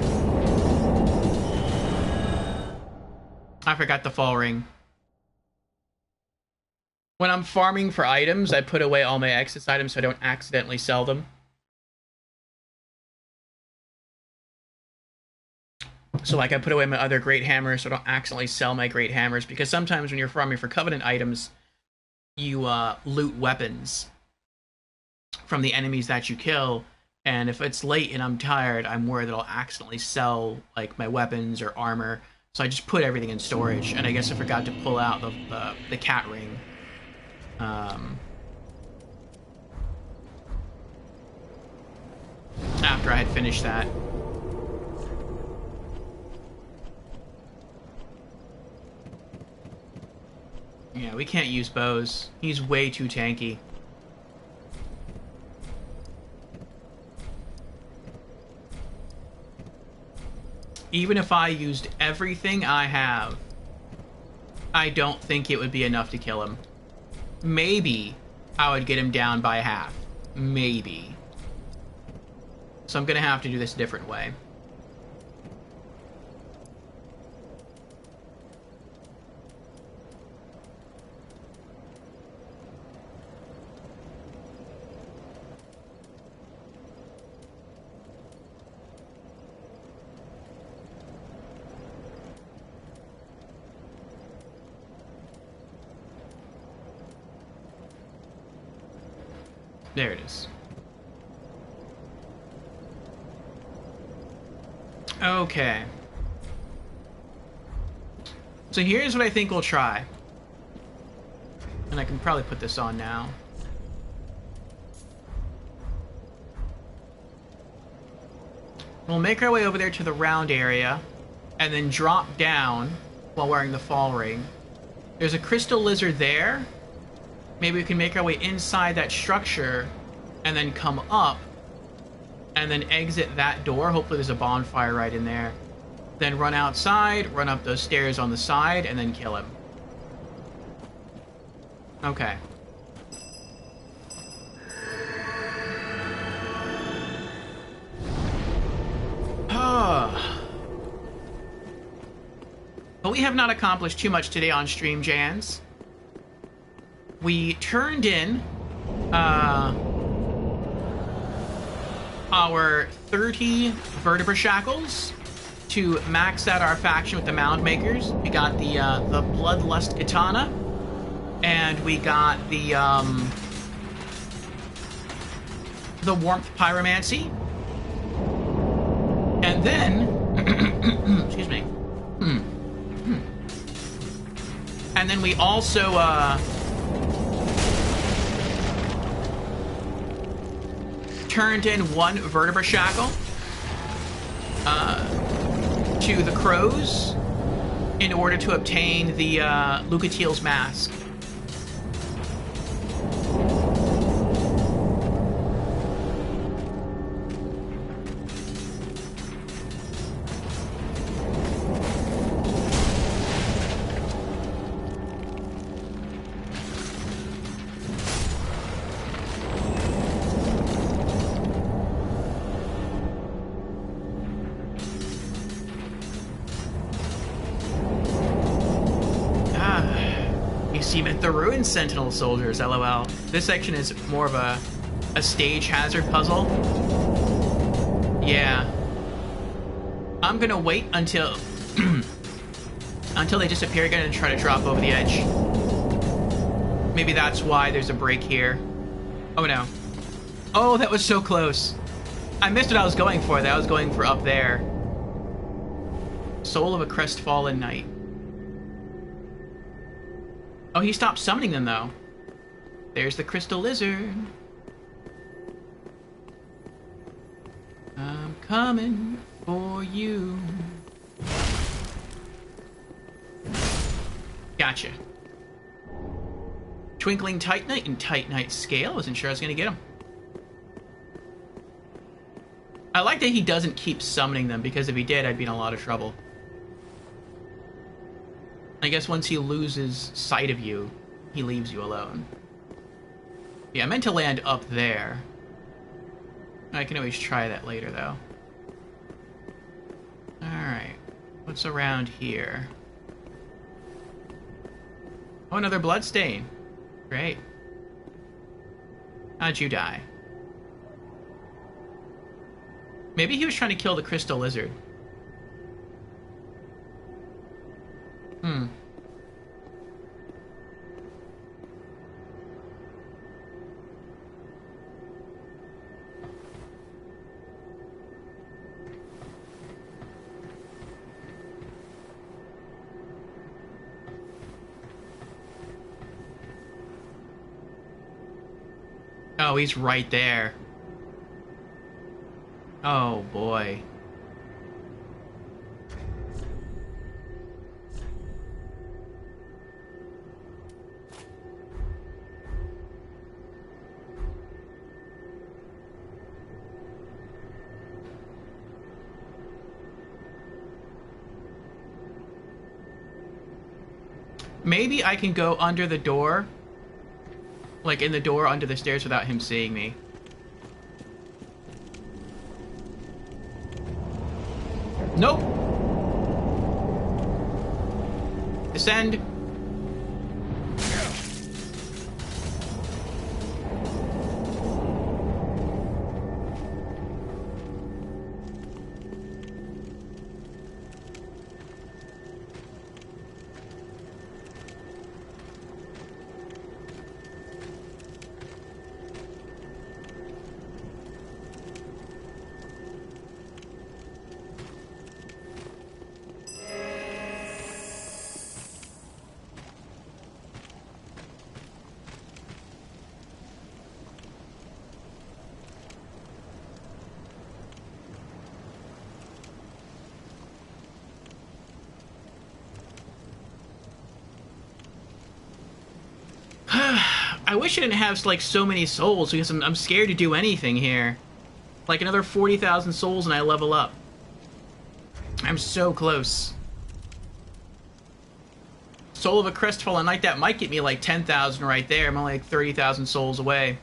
I forgot the fall ring. When I'm farming for items, I put away all my excess items so I don't accidentally sell them. So like I put away my other great hammers so I don't accidentally sell my great hammers, because sometimes when you're farming for covenant items, you loot weapons from the enemies that you kill, and if it's late and I'm tired, I'm worried that I'll accidentally sell like my weapons or armor. So I just put everything in storage, and I guess I forgot to pull out the cat ring. After I had finished that. Yeah, we can't use bows. He's way too tanky. Even if I used everything I have, I don't think it would be enough to kill him. Maybe I would get him down by half. Maybe. So I'm gonna have to do this a different way. There it is. Okay. So here's what I think we'll try. And I can probably put this on now. We'll make our way over there to the round area, and then drop down while wearing the fall ring. There's a crystal lizard there. Maybe we can make our way inside that structure and then come up and then exit that door. Hopefully there's a bonfire right in there. Then run outside, run up those stairs on the side, and then kill him. Okay. But we have not accomplished too much today on stream, Jans. We turned in our 30 vertebra shackles to max out our faction with the mound makers. We got the bloodlust katana, and we got the warmth pyromancy, and then excuse me, and then we also turned in one vertebra shackle to the crows in order to obtain the Lucatiel's mask. You see him at the Ruin Sentinel soldiers, lol. This section is more of a stage hazard puzzle. Yeah. I'm gonna wait until until they disappear again and try to drop over the edge. Maybe that's why there's a break here. Oh no. Oh, that was so close. I missed what I was going for. That I was going for up there. Soul of a Crestfallen Knight. Oh, he stopped summoning them, though. There's the Crystal Lizard. I'm coming for you. Gotcha. Twinkling Titanite and Titanite Scale. Wasn't sure I was going to get him. I like that he doesn't keep summoning them, because if he did, I'd be in a lot of trouble. I guess once he loses sight of you, he leaves you alone. Yeah, I meant to land up there. I can always try that later, though. Alright. What's around here? Oh, another bloodstain. Great. How'd you die? Maybe he was trying to kill the Crystal Lizard. Oh, he's right there. Oh, boy. Maybe I can go under the door. Like, in the door under the stairs without him seeing me. Nope. Descend. I wish I didn't have, like, so many souls, because I'm scared to do anything here. Like, another 40,000 souls and I level up. I'm so close. Soul of a Crestfallen Knight, that might get me, like, 10,000 right there. I'm only, like, 30,000 souls away.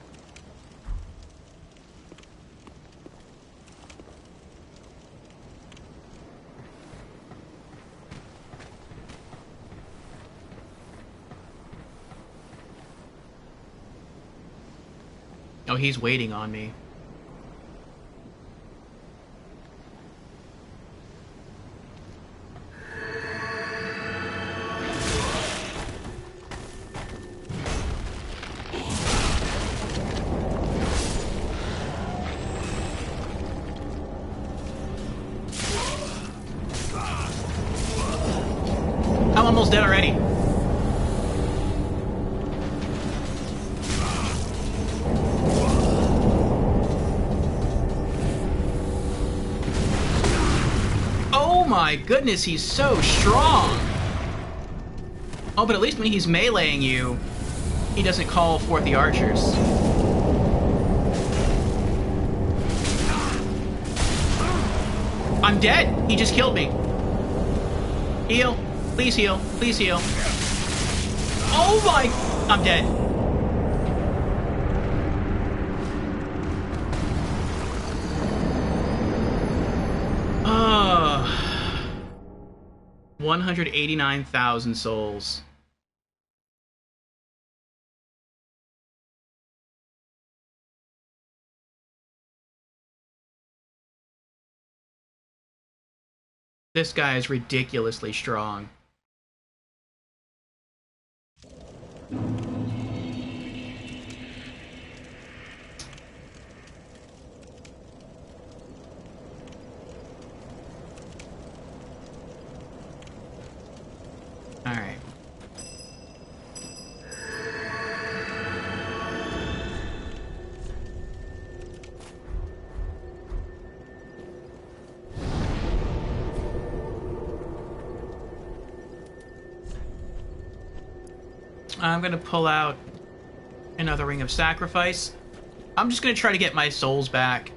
Oh, he's waiting on me. I'm almost dead already. Oh my goodness, he's so strong! Oh, but at least when he's meleeing you, he doesn't call forth the archers. I'm dead! He just killed me. Heal. Please heal. Please heal. Oh my... I'm dead. Ah. 189,000 souls. This guy is ridiculously strong. All right. I'm going to pull out another Ring of Sacrifice. I'm just going to try to get my souls back,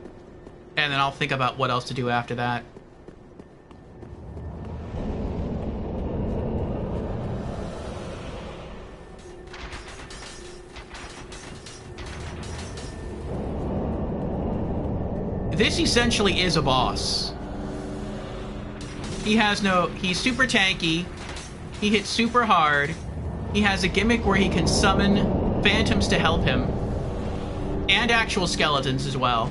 and then I'll think about what else to do after that. This essentially is a boss. He's super tanky. He hits super hard. He has a gimmick where he can summon phantoms to help him. And actual skeletons as well.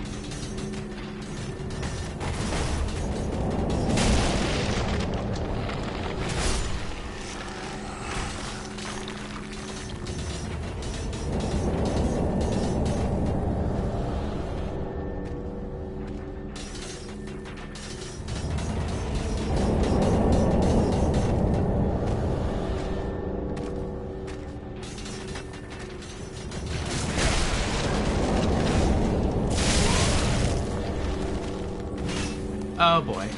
Oh boy.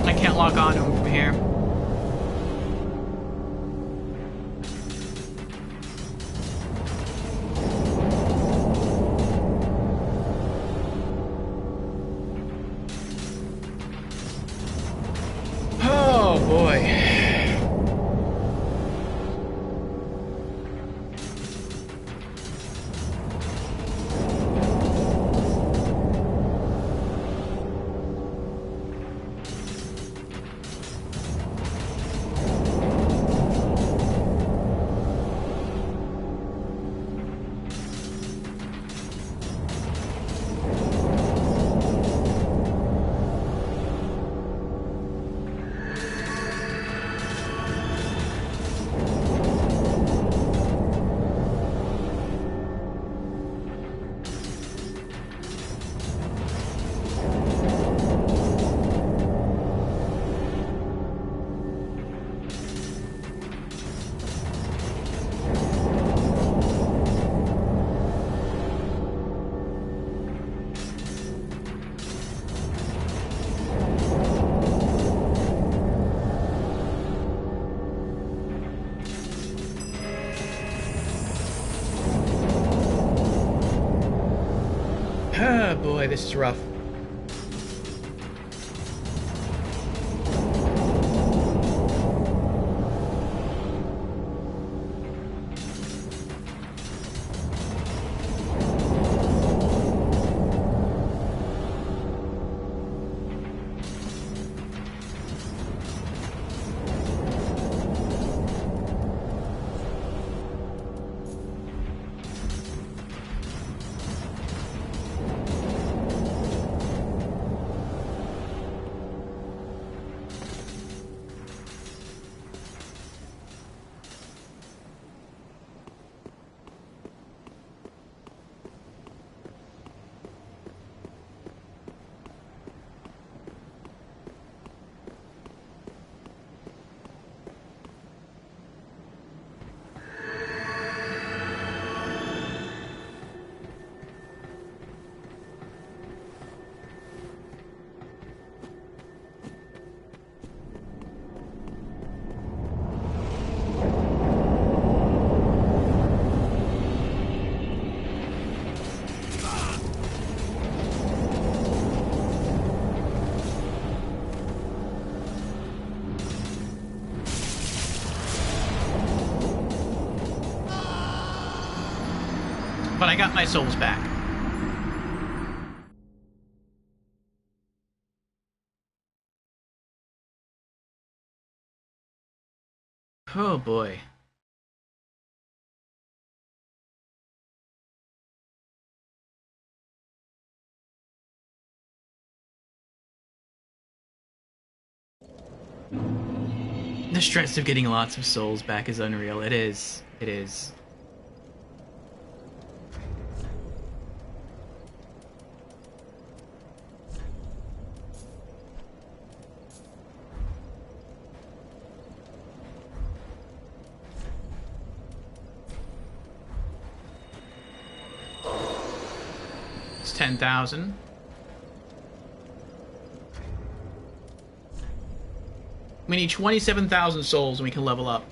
I can't lock onto him from here. Oh boy. Oh boy, this is rough. But I got my souls back. Oh boy. The stress of getting lots of souls back is unreal. It is. It is. It's 10,000. We need 27,000 souls and we can level up.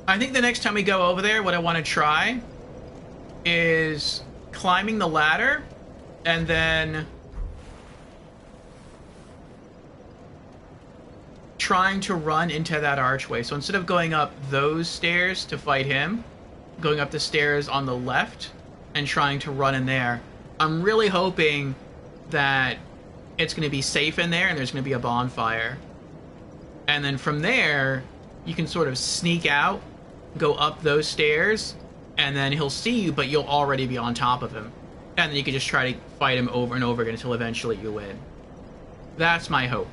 I think the next time we go over there, what I want to try is climbing the ladder and then trying to run into that archway. So instead of going up those stairs to fight him, going up the stairs on the left and trying to run in there. I'm really hoping that it's going to be safe in there and there's going to be a bonfire. And then from there, you can sort of sneak out, go up those stairs, and then he'll see you, but you'll already be on top of him. And then you can just try to fight him over and over again until eventually you win. That's my hope.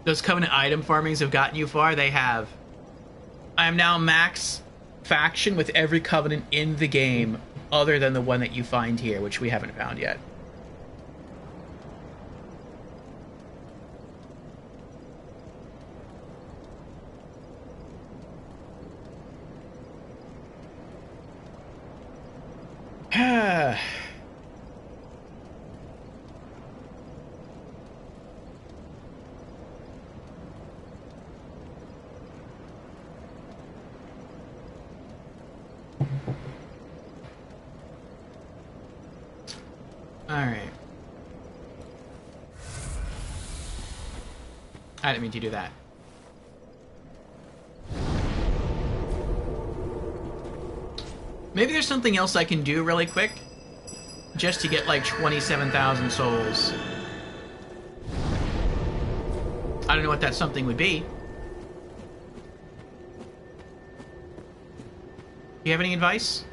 Those Covenant item farmings have gotten you far? They have. I am now max faction with every Covenant in the game, other than the one that you find here, which we haven't found yet. Alright. I didn't mean to do that. Maybe there's something else I can do really quick, just to get like 27,000 souls. I don't know what that something would be. Do you have any advice?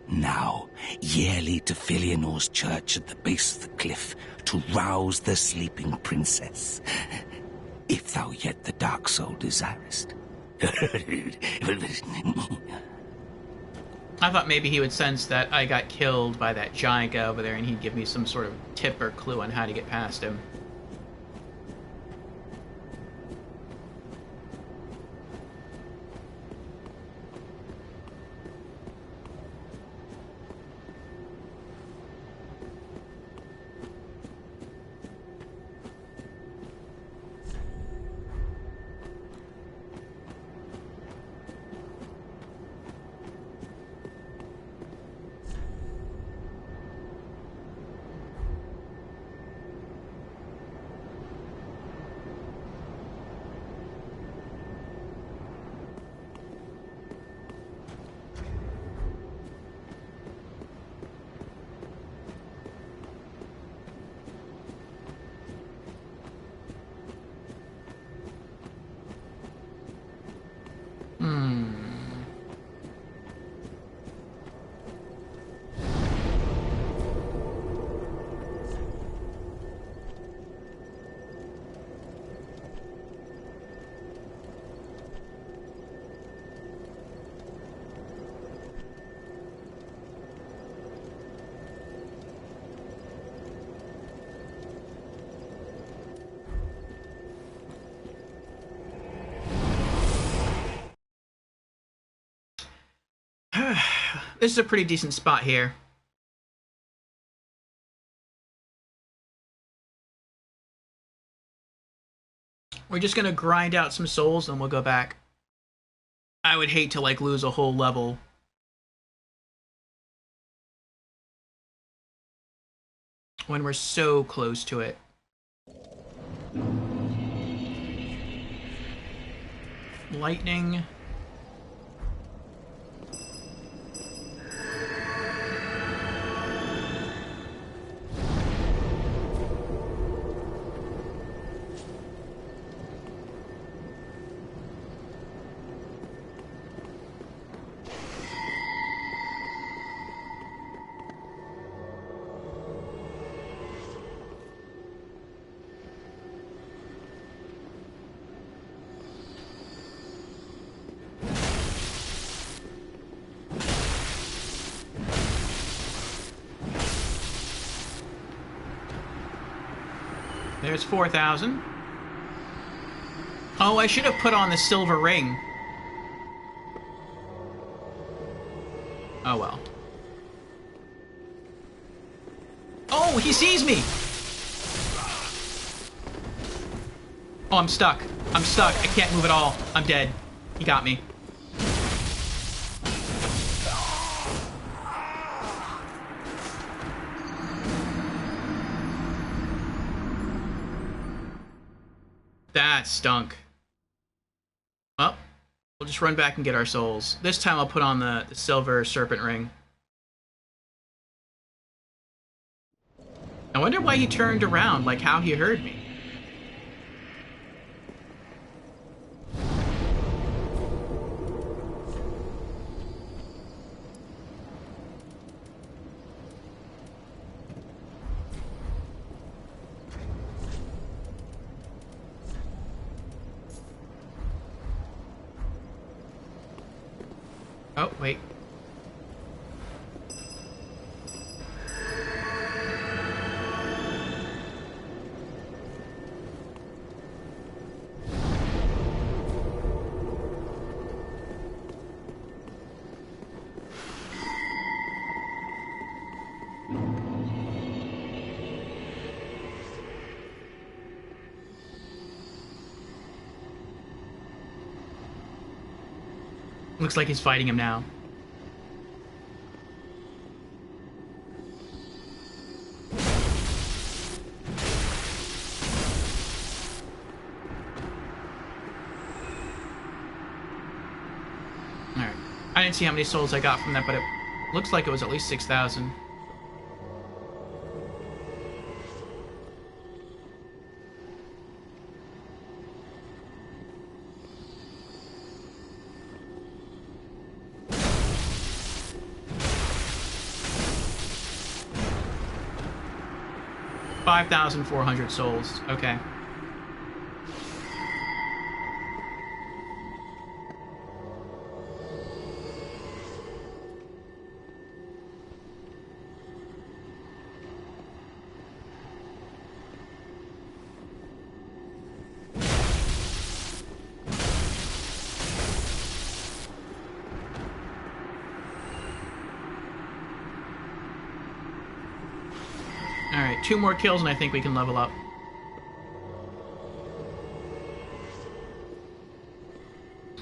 Now, yearly to Filianor's church at the base of the cliff to rouse the sleeping princess, if thou yet the dark soul desirest. I thought maybe he would sense that I got killed by that giant guy over there and he'd give me some sort of tip or clue on how to get past him. This is a pretty decent spot here. We're just gonna grind out some souls and we'll go back. I would hate to like lose a whole level when we're so close to it. Lightning. there's 4,000. Oh, I should have put on the silver ring. Oh, well. Oh, he sees me! Oh, I'm stuck. I'm stuck. I can't move at all. I'm dead. He got me. That stunk. Well, we'll just run back and get our souls. This time I'll put on the silver serpent ring. I wonder why he turned around, like how he heard me. Oh, wait. Looks like he's fighting him now. Alright. I didn't see how many souls I got from that, but it looks like it was at least 6,000. $5,400 souls. Okay. Alright, 2 more kills and I think we can level up.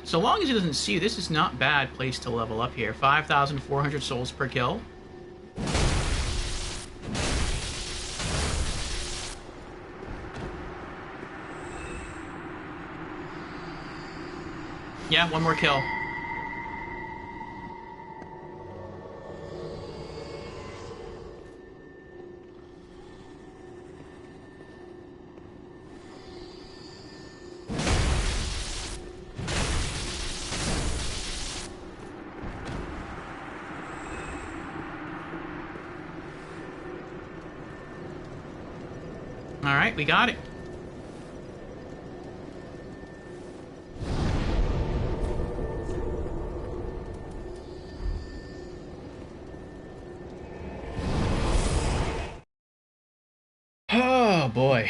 So long as he doesn't see you, this is not a bad place to level up here. 5,400 souls per kill. Yeah, 1 more kill. Alright, we got it. Oh boy.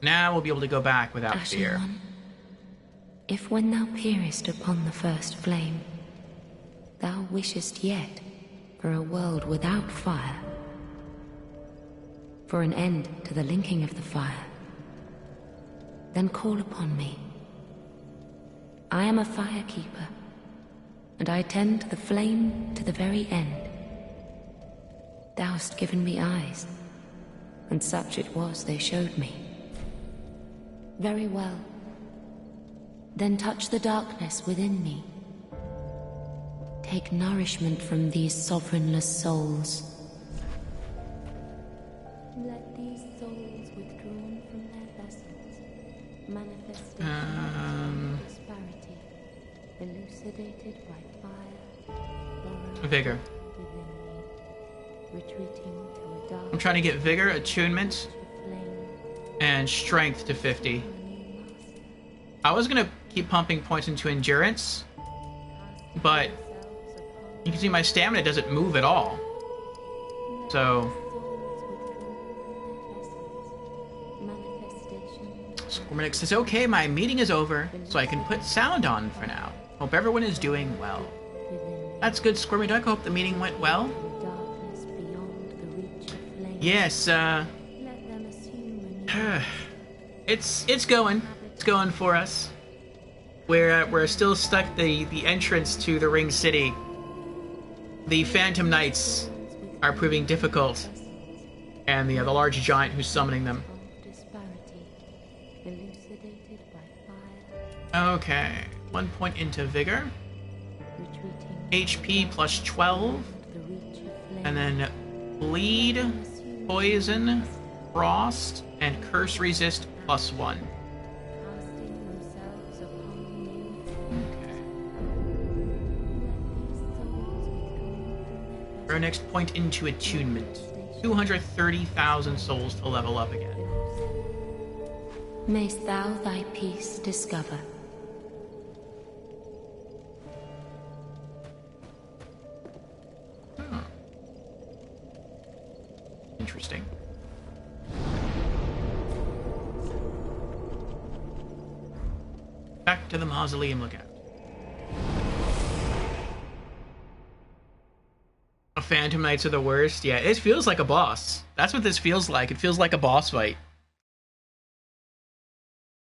Now we'll be able to go back without Ashen fear. One, if when thou peerest upon the first flame, thou wishest yet for a world without fire, for an end to the linking of the fire, then call upon me. I am a firekeeper, and I tend the flame to the very end. Thou hast given me eyes, and such it was they showed me. Very well. Then touch the darkness within me. Take nourishment from these sovereignless souls. Let these souls withdrawn from their vessels manifest prosperity, elucidated by fire, Vigor. within me, retreating to a dark I'm trying to get vigor, attunement. flame, and strength to 50. I was gonna keep pumping points into endurance, but you can see my stamina doesn't move at all. So Squirminic says, okay, my meeting is over, so I can put sound on for now. Hope everyone is doing well. That's good, Squirmy Duck. I hope the meeting went well. Yes, it's going. It's going for us. We're still stuck the entrance to the Ring City. The Phantom Knights are proving difficult, and the large giant who's summoning them. Okay, 1 point into vigor, HP plus 12, and then bleed, poison, frost, and curse resist plus 1. Okay. Our next point into attunement. 230,000 souls to level up again. Mayst thou thy peace discover. Oh. Interesting. Back to the mausoleum lookout. Phantom Knights are the worst. Yeah, it feels like a boss. That's what this feels like. It feels like a boss fight.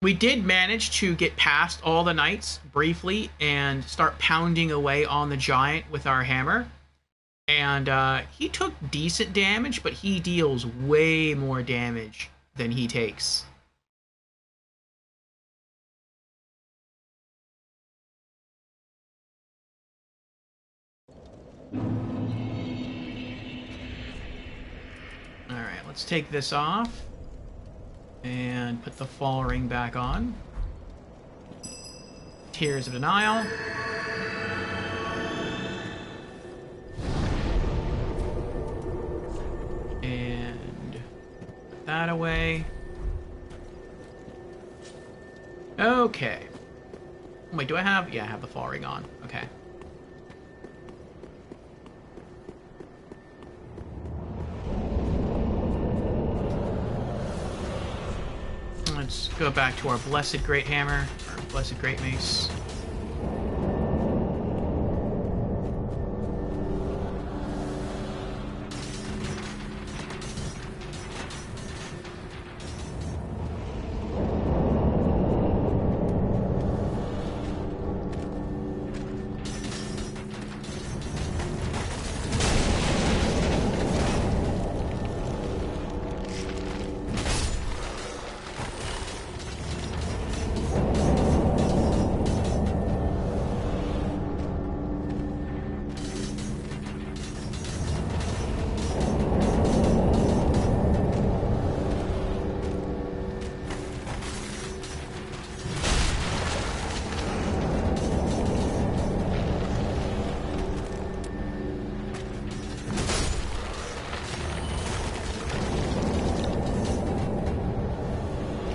We did manage to get past all the knights briefly and start pounding away on the giant with our hammer. And he took decent damage, but he deals way more damage than he takes. Alright, let's take this off. And put the fall ring back on. Tears of Denial. And put that away. Okay. Wait, do I have... Yeah, I have the fall ring on. Okay. Let's go back to our Blessed Great Hammer, or Blessed Great Mace.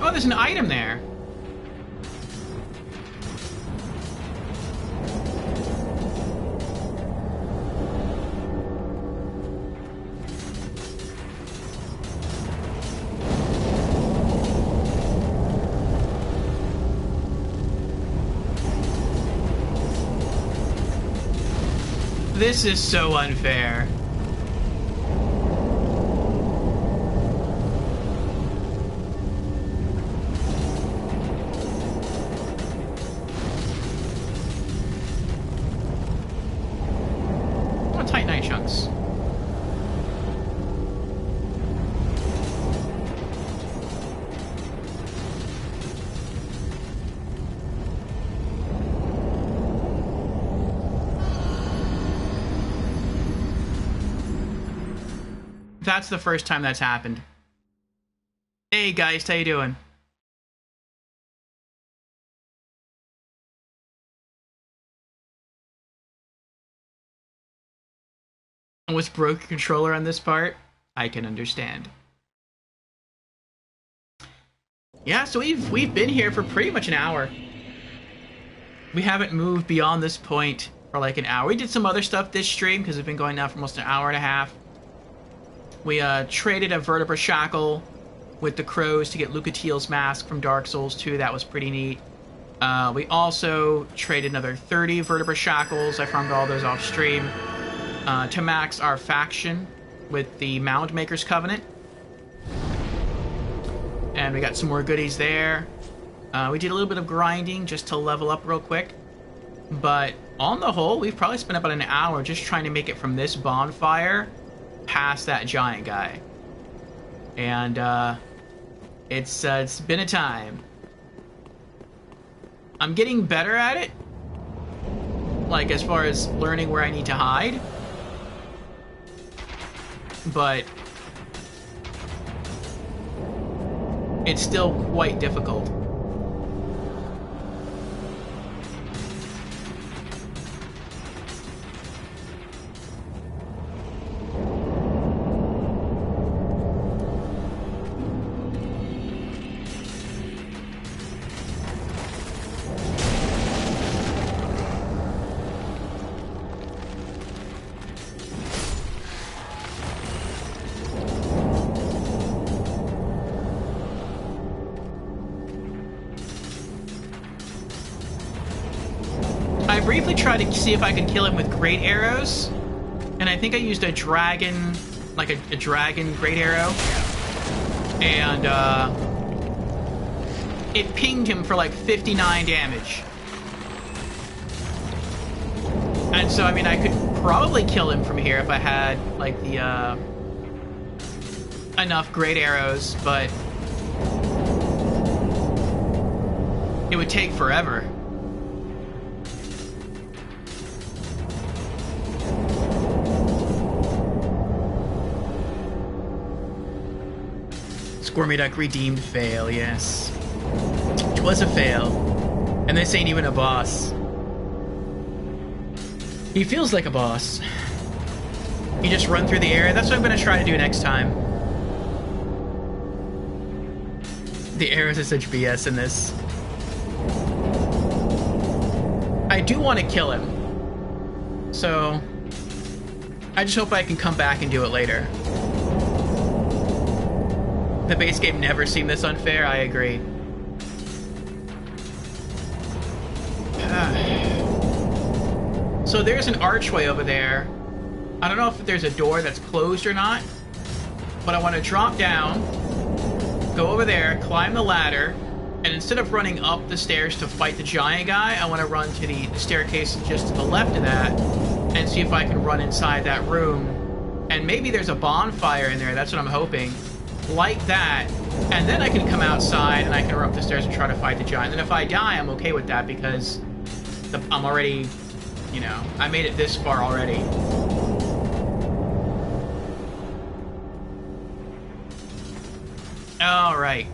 Oh, there's an item there. This is so unfair. Oh, Titanite chunks. That's the first time that's happened. Hey guys, how you doing? What's broke controller on this part? I can understand. Yeah, so we've been here for pretty much an hour. We haven't moved beyond this point for like an hour. We did some other stuff this stream because we've been going now for almost an hour and a half. We traded a vertebra shackle with the crows to get Lucatiel's mask from Dark Souls 2. That was pretty neat. We also traded another 30 vertebra shackles. I farmed all those off stream to max our faction with the Mound Maker's Covenant. And we got some more goodies there. We did a little bit of grinding just to level up real quick. But on the whole, we've probably spent about an hour just trying to make it from this bonfire past that giant guy. And it's been a time. I'm getting better at it. Like, as far as learning where I need to hide. But it's still quite difficult. I briefly tried to see if I could kill him with great arrows, and I think I used a dragon, like a dragon great arrow, and it pinged him for like 59 damage. And so, I mean, I could probably kill him from here if I had like the enough great arrows, but it would take forever. Squirmy Duck redeemed fail, yes. It was a fail. And this ain't even a boss. He feels like a boss. You just run through the area. That's what I'm going to try to do next time. The arrows are such BS in this. I do want to kill him. So I just hope I can come back and do it later. The base game never seemed this unfair, I agree. So there's an archway over there. I don't know if there's a door that's closed or not, but I want to drop down, go over there, climb the ladder, and instead of running up the stairs to fight the giant guy, I want to run to the staircase just to the left of that and see if I can run inside that room. And maybe there's a bonfire in there, that's what I'm hoping. Like that, and then I can come outside and I can run up the stairs and try to fight the giant. And if I die, I'm okay with that because I'm already, you know, I made it this far already. All right.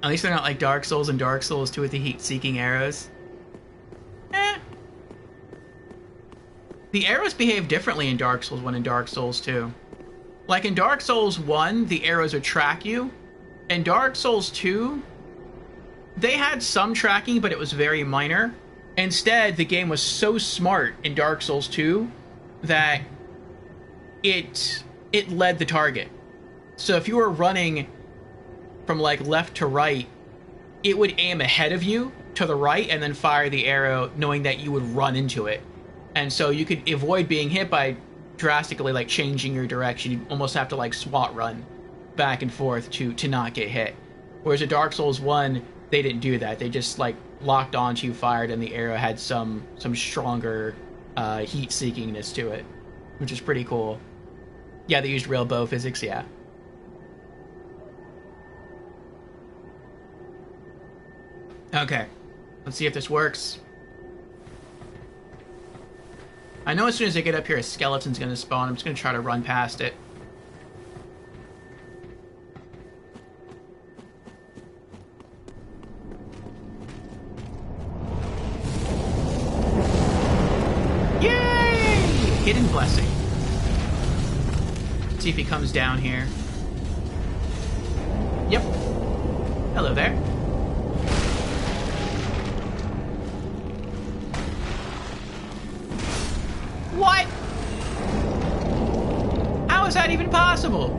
At least they're not like Dark Souls and Dark Souls 2 with the heat-seeking arrows. The arrows behave differently in Dark Souls 1 and Dark Souls 2. Like in Dark Souls 1, the arrows would track you. In Dark Souls 2, they had some tracking, but it was very minor. Instead, the game was so smart in Dark Souls 2 that it led the target. So if you were running from like left to right, it would aim ahead of you to the right and then fire the arrow knowing that you would run into it. And so you could avoid being hit by drastically like changing your direction. You almost have to like SWAT run back and forth to not get hit. Whereas in Dark Souls 1, they didn't do that. They just like locked onto you, fired, and the arrow had some stronger heat-seekingness to it, which is pretty cool. Yeah, they used real bow physics, yeah. Okay, let's see if this works. I know as soon as I get up here, a skeleton's gonna spawn. I'm just gonna try to run past it. hidden blessing. Let's see if he comes down here. Yep. Hello there. What? How is that even possible?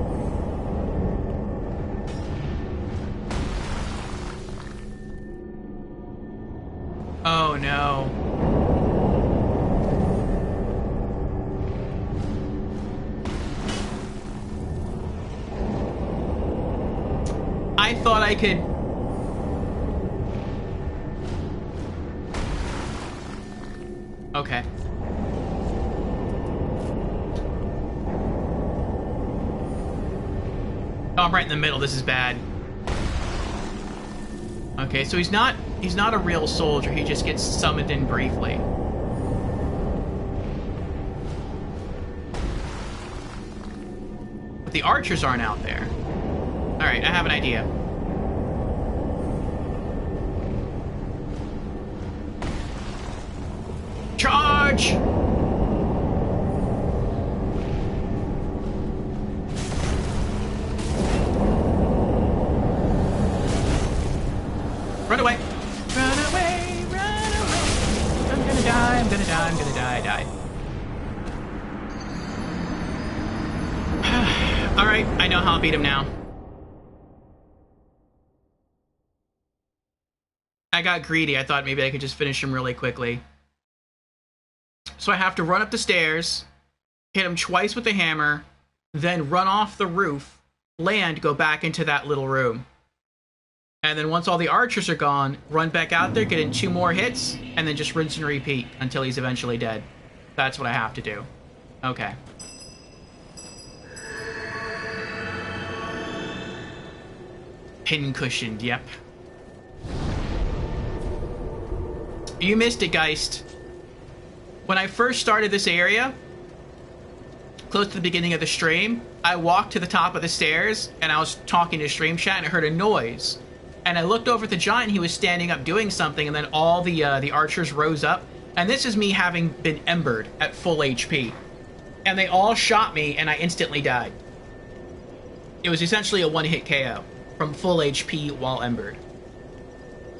Oh no. I thought I could... Okay. Oh, I'm right in the middle. This is bad. Okay, so he's not a real soldier. He just gets summoned in briefly. But the archers aren't out there. Alright, I have an idea. Charge! Run away! Run away! Run away! I'm gonna die, I'm gonna die, I'm gonna die, Alright, I know how I'll beat him now. I got greedy. I thought maybe I could just finish him really quickly. So I have to run up the stairs, hit him twice with the hammer, then run off the roof, land, go back into that little room. And then once all the archers are gone, run back out there, get in 2 more hits, and then just rinse and repeat until he's eventually dead. That's what I have to do. Okay. Pin-cushioned, yep. You missed it, Geist. When I first started this area, close to the beginning of the stream, I walked to the top of the stairs, and I was talking to stream chat, and I heard a noise. And I looked over at the giant, he was standing up doing something, and then all the archers rose up. And this is me having been embered at full HP. And they all shot me, and I instantly died. It was essentially a one-hit KO from full HP while embered.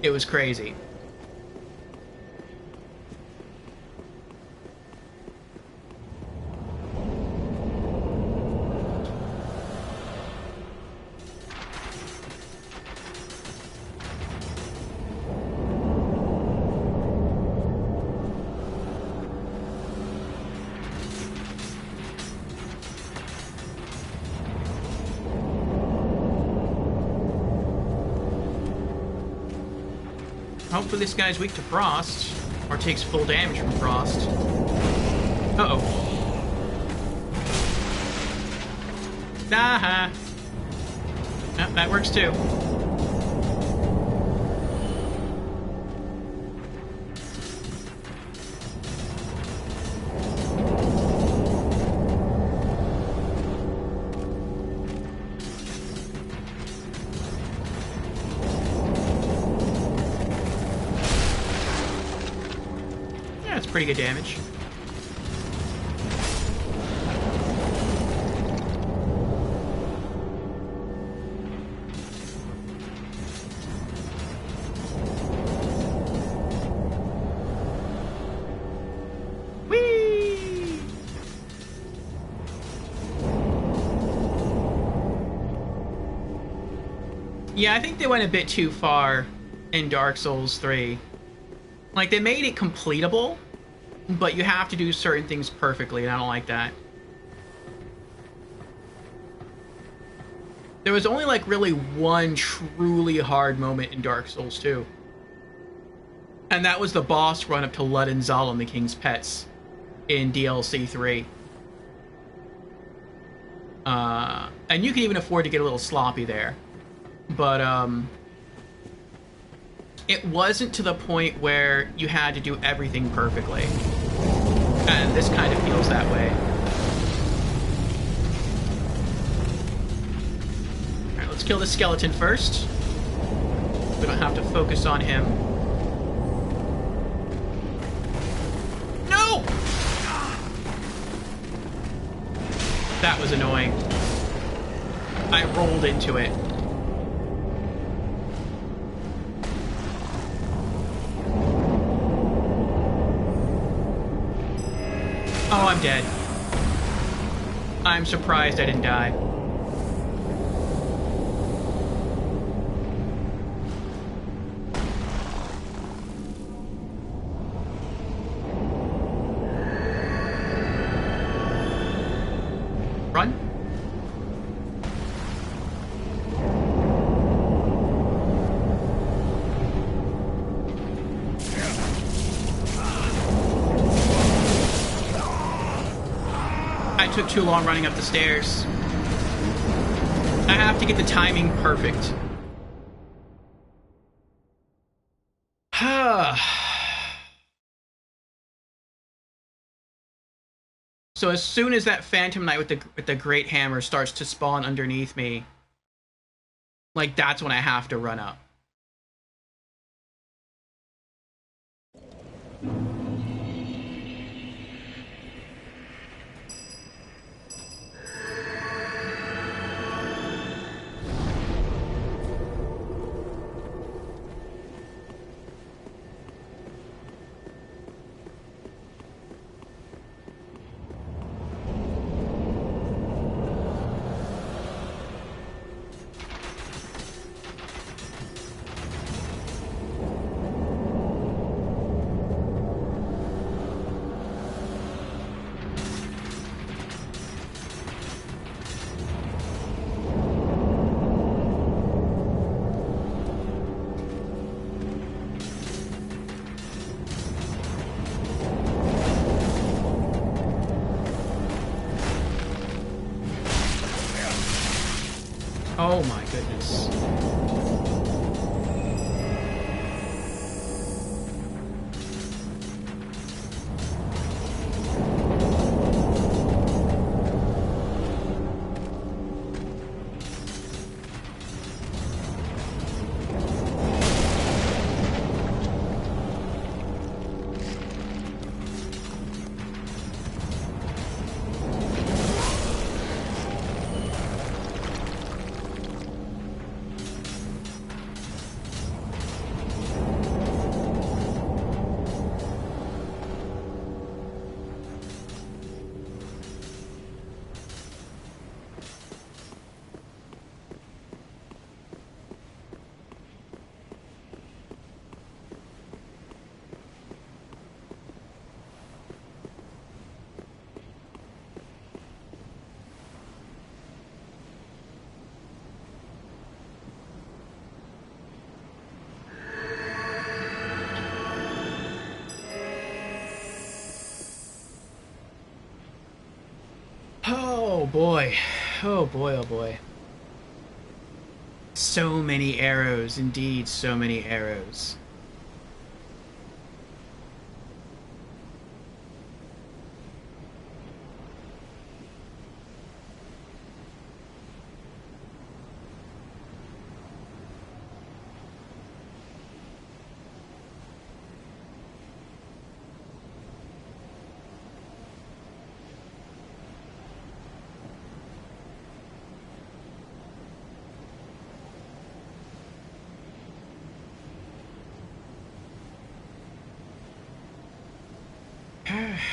It was crazy. Hopefully this guy's weak to frost, or takes full damage from frost. Uh-oh. Aha! Oh, that works too. Pretty good damage. Whee! Yeah, I think they went a bit too far in Dark Souls 3. Like, they made it completable, but you have to do certain things perfectly, and I don't like that. There was only, like, really one truly hard moment in Dark Souls 2. And that was the boss run up to Lud and Zalem, the King's Pets, in DLC 3. And you can even afford to get a little sloppy there. But, it wasn't to the point where you had to do everything perfectly. And this kind of feels that way. Alright, let's kill the skeleton first. We don't have to focus on him. No! That was annoying. I rolled into it. Oh, I'm dead. I'm surprised I didn't die. Run. I took too long running up the stairs. I have to get the timing perfect. So as soon as that Phantom Knight with the Great Hammer starts to spawn underneath me, like that's when I have to run up. Oh my goodness. Oh boy. Oh boy, oh boy. So many arrows, indeed, so many arrows.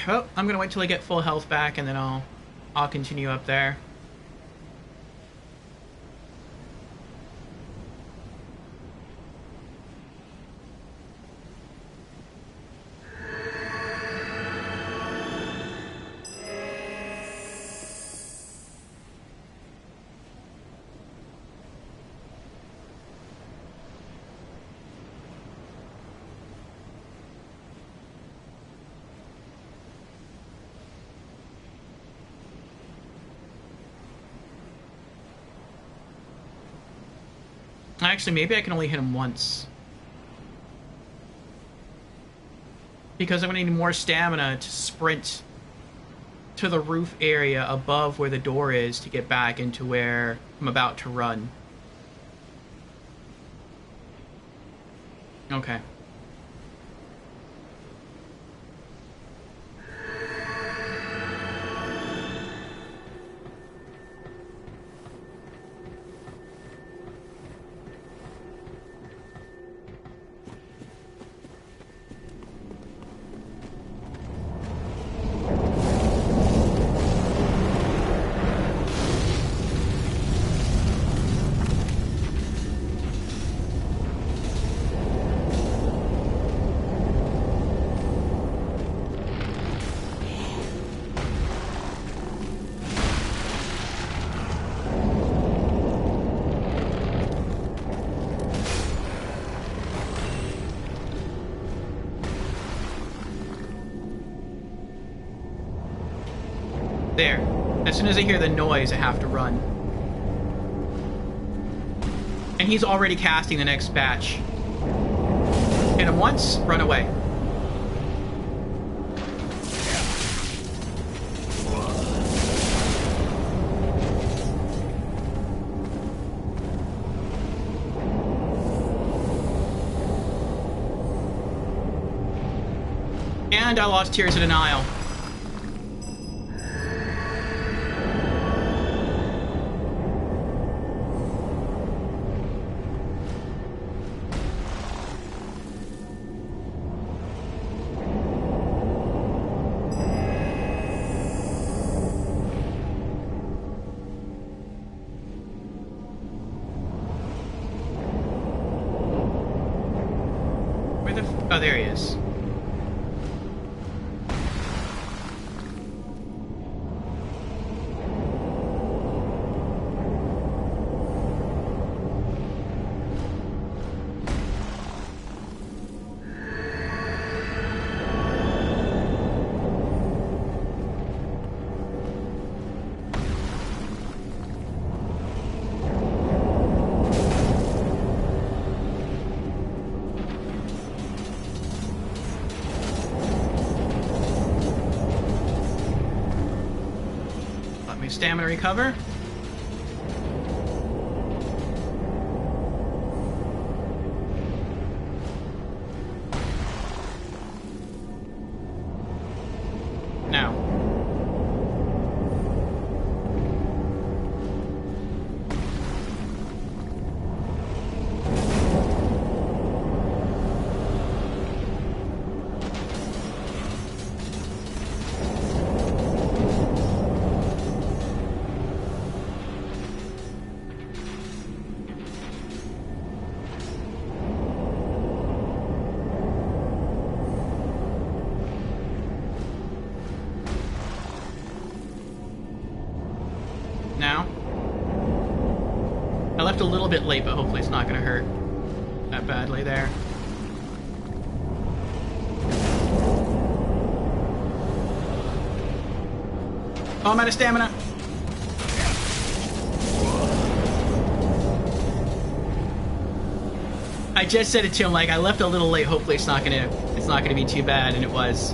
Well, I'm gonna wait till I get full health back, and then I'll continue up there. Actually, maybe I can only hit him once. Because I'm gonna need more stamina to sprint to the roof area above where the door is to get back into where I'm about to run. Okay. There. As soon as I hear the noise, I have to run. And he's already casting the next batch. Hit him once, run away. And I lost Tears of Denial. Where the oh, there he is. Stamina recover. Now. Now. I left a little bit late, but hopefully it's not going to hurt that badly there. Oh, I'm out of stamina. I just said it to him, like, I left a little late, hopefully it's not gonna be too bad, and it was.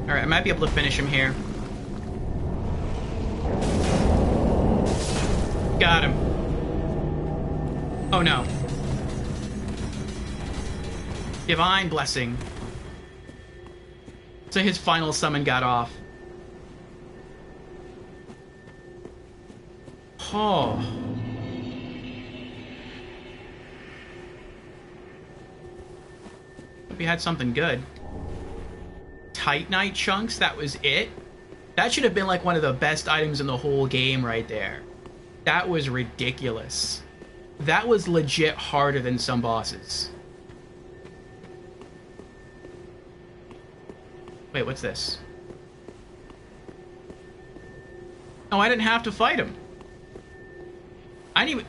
Alright, I might be able to finish him here. Got him. Oh no. Divine Blessing. So his final summon got off. Oh. Hope he had something good. Titanite chunks, that was it? That should have been like one of the best items in the whole game right there. That was ridiculous. That was legit harder than some bosses. Wait, what's this? Oh, I didn't have to fight him.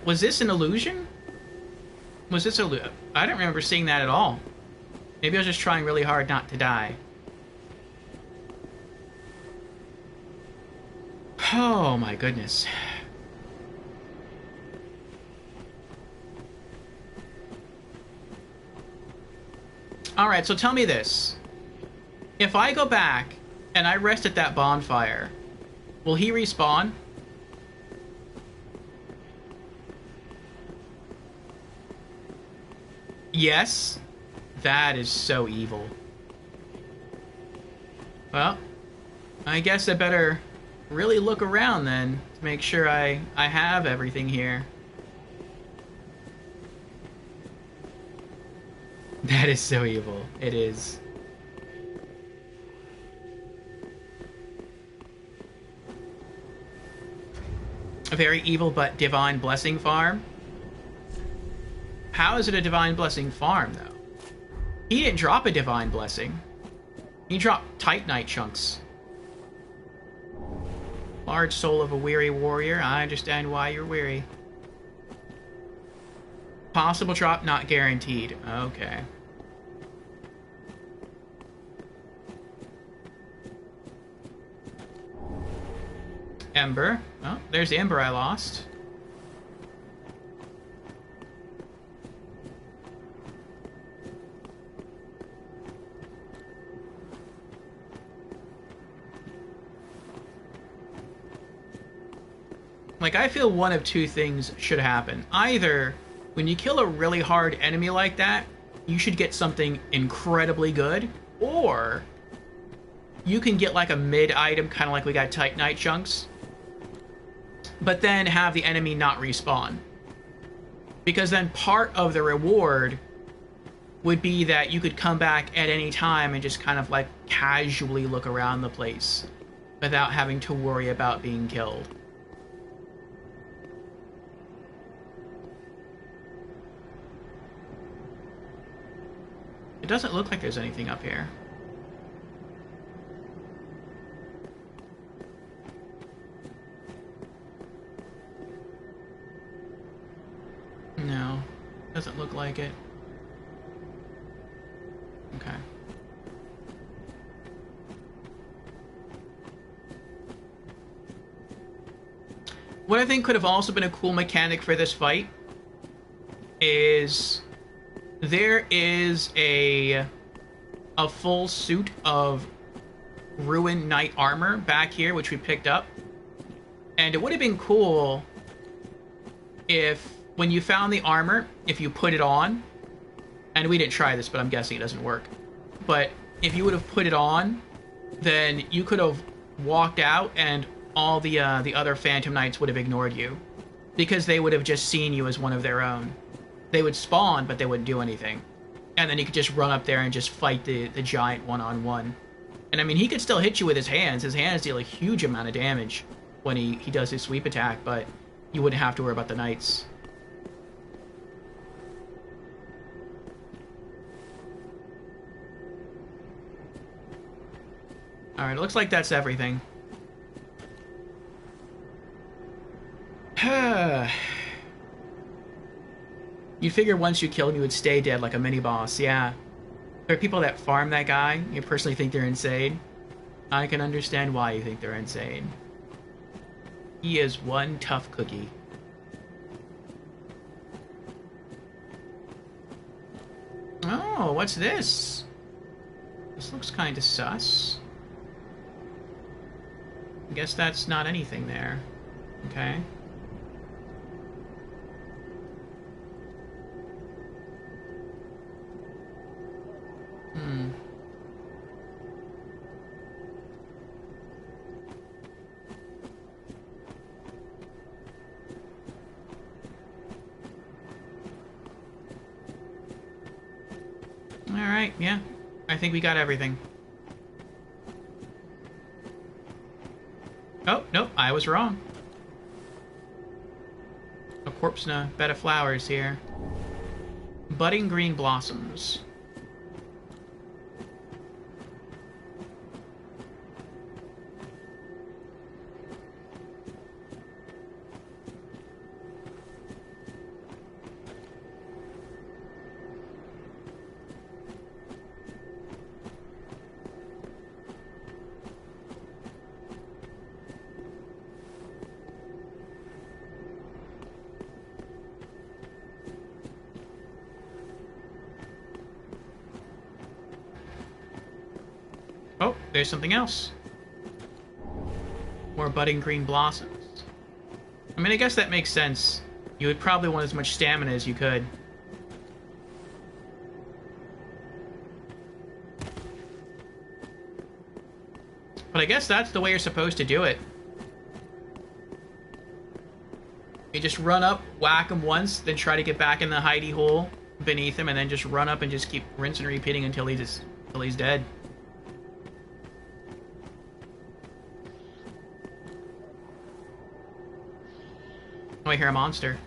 Was this an illusion? Was this a... I don't remember seeing that at all. Maybe I was just trying really hard not to die. Oh my goodness. Alright, so tell me this. If I go back and I rest at that bonfire, will he respawn? Yes? That is so evil. Well, I guess I better really look around then to make sure I have everything here. That is so evil. It is. A very evil but divine blessing farm? How is it a divine blessing farm, though? He didn't drop a divine blessing. He dropped Titanite chunks. Large soul of a weary warrior. I understand why you're weary. Possible drop, not guaranteed. Okay. Ember. Oh, there's the ember I lost. Like, I feel one of two things should happen. Either, when you kill a really hard enemy like that, you should get something incredibly good, or you can get like a mid item, kind of like we got Titanite chunks, but then have the enemy not respawn. Because then part of the reward would be that you could come back at any time and just kind of like casually look around the place without having to worry about being killed. It doesn't look like there's anything up here. No, doesn't look like it. Okay. What I think could have also been a cool mechanic for this fight is there is a full suit of Ruined Knight armor back here, which we picked up. And it would have been cool if, when you found the armor, if you put it on, and we didn't try this, but I'm guessing it doesn't work, but if you would have put it on, then you could have walked out and all the other Phantom Knights would have ignored you, because they would have just seen you as one of their own. They would spawn, but they wouldn't do anything. And then you could just run up there and just fight the giant one-on-one. And I mean, he could still hit you with his hands. His hands deal a huge amount of damage when he does his sweep attack, but you wouldn't have to worry about the knights. Alright, it looks like that's everything. You'd figure once you kill him, you would stay dead like a mini-boss, yeah. There are people that farm that guy. You personally think they're insane. I can understand why you think they're insane. He is one tough cookie. Oh, what's this? This looks kind of sus. I guess that's not anything there. Okay. Alright, yeah. I think we got everything. Oh, nope, I was wrong. A corpse and a bed of flowers here. Budding green blossoms. Oh, there's something else. More budding green blossoms. I mean, I guess that makes sense. You would probably want as much stamina as you could. But I guess that's the way you're supposed to do it. You just run up, whack him once, then try to get back in the hidey hole beneath him, and then just run up and just keep rinsing and repeating until he's dead. Oh, I hear a monster.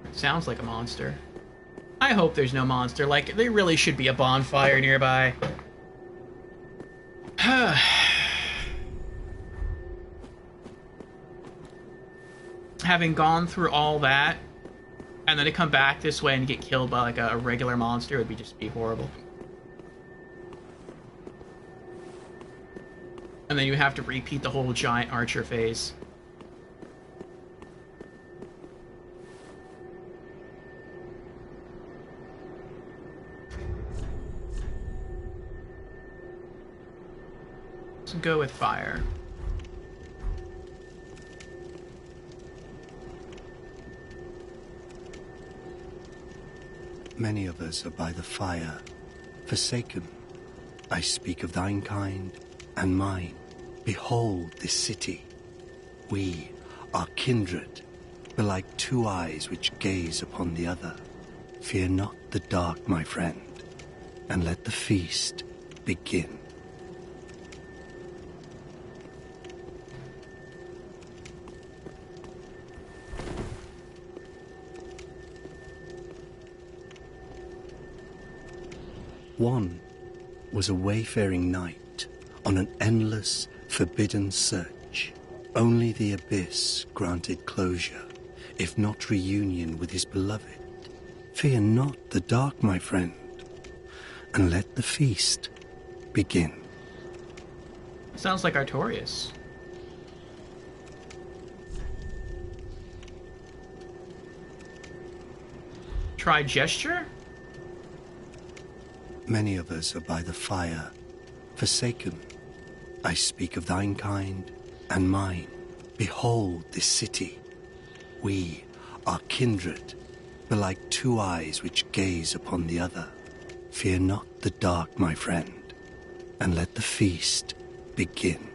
It sounds like a monster. I hope there's no monster. Like, there really should be a bonfire nearby. having gone through all that, and then to come back this way and get killed by like a regular monster would just be horrible. And then you have to repeat the whole giant archer phase. Let's go with fire. Many of us are by the fire, forsaken. I speak of thine kind and mine. Behold this city. We are kindred, but like two eyes which gaze upon the other. Fear not the dark, my friend, and let the feast begin. One was a wayfaring knight on an endless, forbidden search. Only the abyss granted closure, if not reunion with his beloved. Fear not the dark, my friend, and let the feast begin. Sounds like Artorias. Try gesture? Many of us are by the fire, forsaken. I speak of thine kind and mine. Behold this city. We are kindred, but like two eyes which gaze upon the other. Fear not the dark, my friend, and let the feast begin.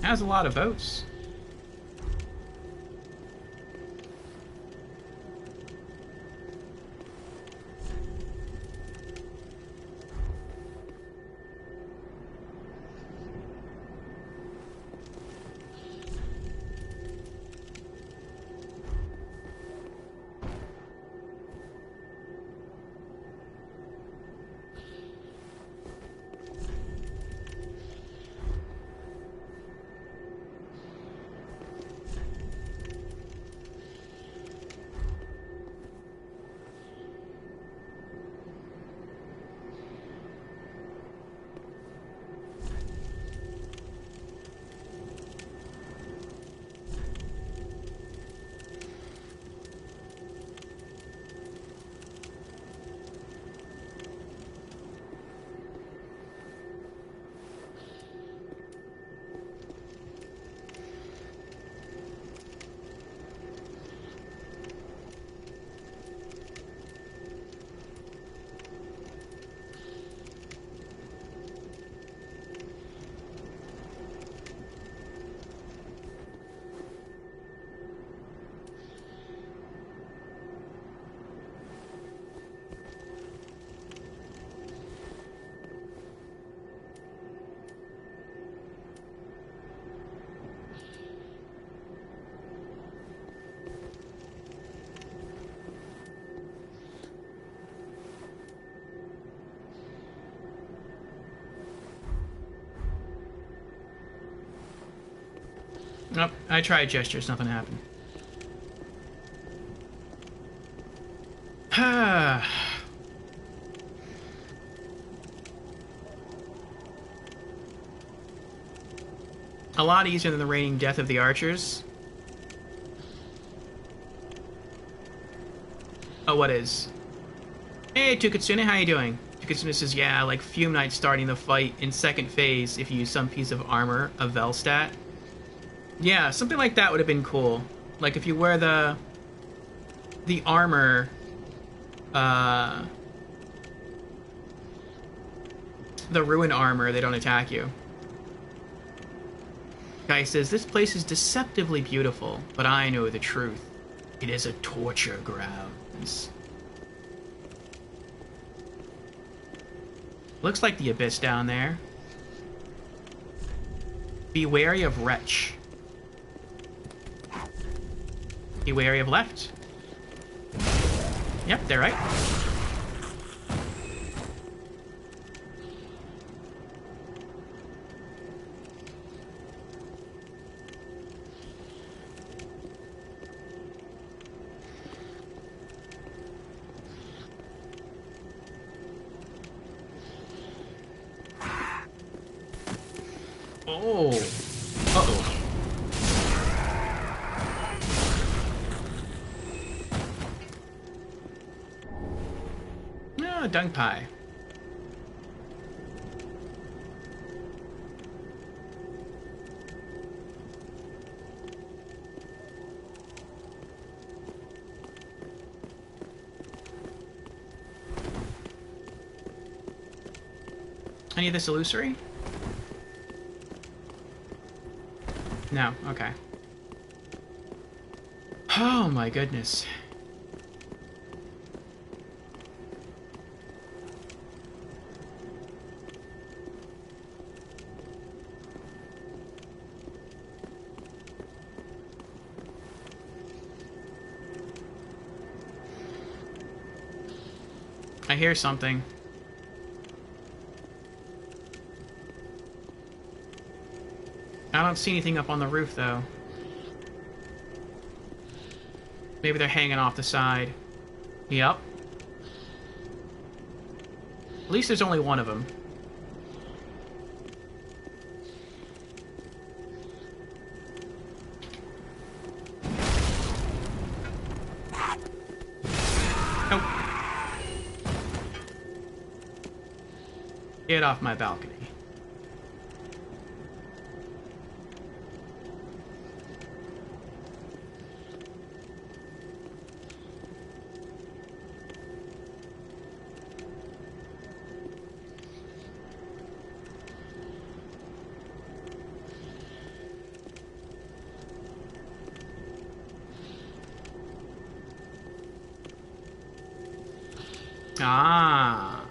Has a lot of votes. Nope, I tried gestures, nothing happened. A lot easier than the reigning death of the archers. Oh, what is? Hey, Tukatsune, how you doing? Tukatsune says, yeah, like Fume Knight starting the fight in second phase if you use some piece of armor, a Velstat. Yeah, something like that would have been cool. Like if you wear the armor, the ruin armor, they don't attack you. Guy says, this place is deceptively beautiful, but I know the truth. It is a torture grounds. Looks like the abyss down there. Be wary of wretch. Be wary of left. Yep, they're right. Oh. Uh-oh. Oh, dung pie. Any of this illusory? No, okay. Oh my goodness. I hear something. I don't see anything up on the roof, though. Maybe they're hanging off the side. Yep. At least there's only one of them. Nope. Get off my balcony. Ah.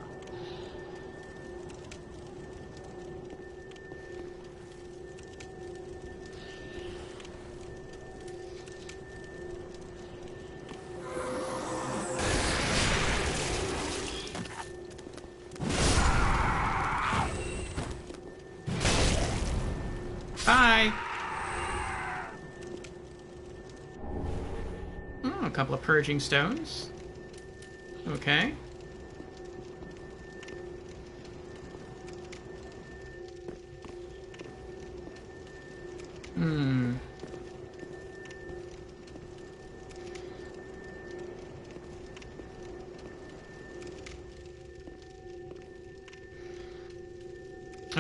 Bye. Oh, a couple of purging stones. Okay.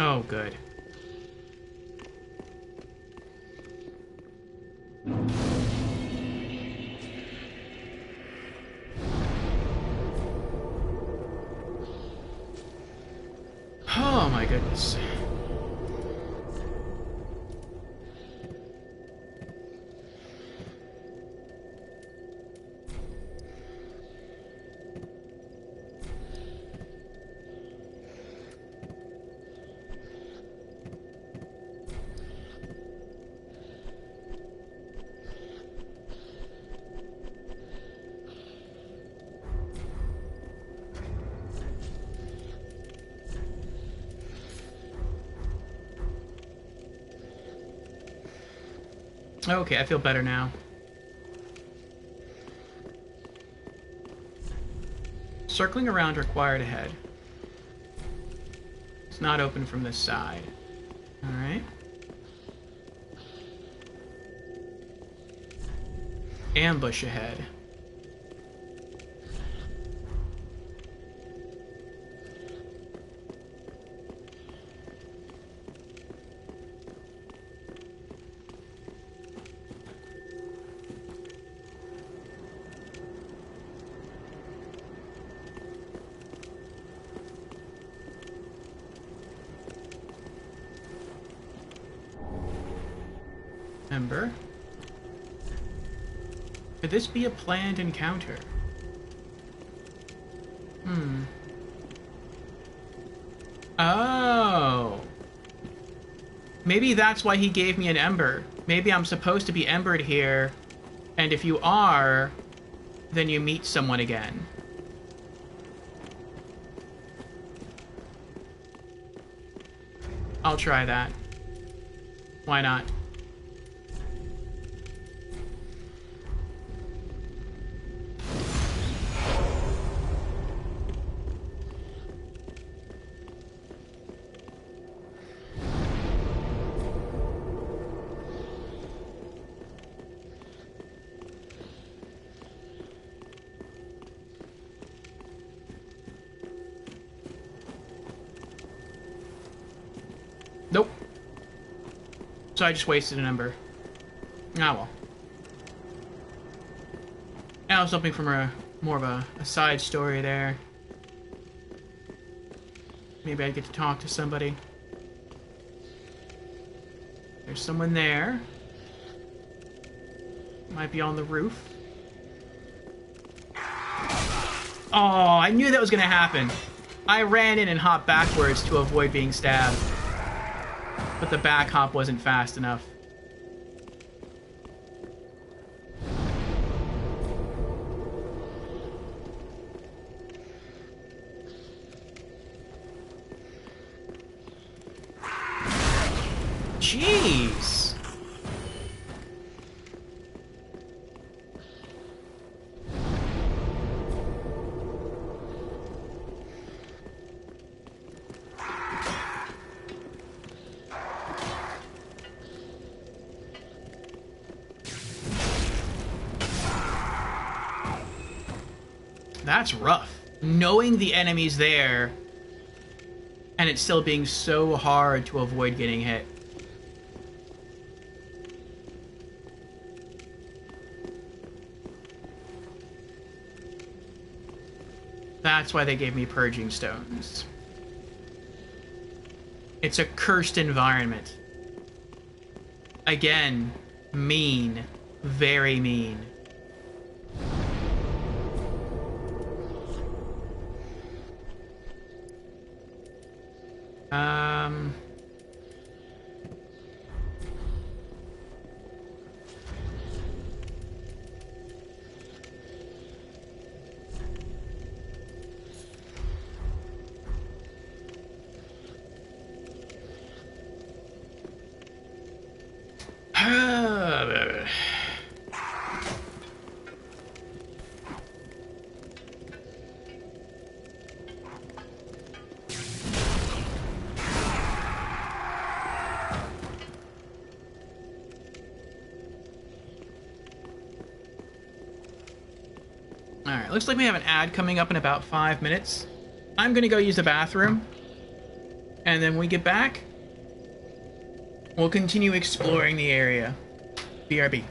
Oh, good. Oh my goodness. Okay, I feel better now. Circling around required ahead. It's not open from this side. Alright. Ambush ahead. ember. Could this be a planned encounter? Oh. Maybe that's why he gave me an ember. Maybe I'm supposed to be embered here, and if you are, then you meet someone again. I'll try that. Why not? Nope. So I just wasted an ember. Ah, well. Now something from more of a side story there. Maybe I'd get to talk to somebody. There's someone there. Might be on the roof. Oh, I knew that was gonna happen. I ran in and hopped backwards to avoid being stabbed. But the back hop wasn't fast enough. Jeez. That's rough. Knowing the enemy's there, and it still being so hard to avoid getting hit. That's why they gave me purging stones. It's a cursed environment. Again, mean. Very mean. Alright, looks like we have an ad coming up in about 5 minutes. I'm gonna go use the bathroom. And then when we get back, we'll continue exploring the area. BRB.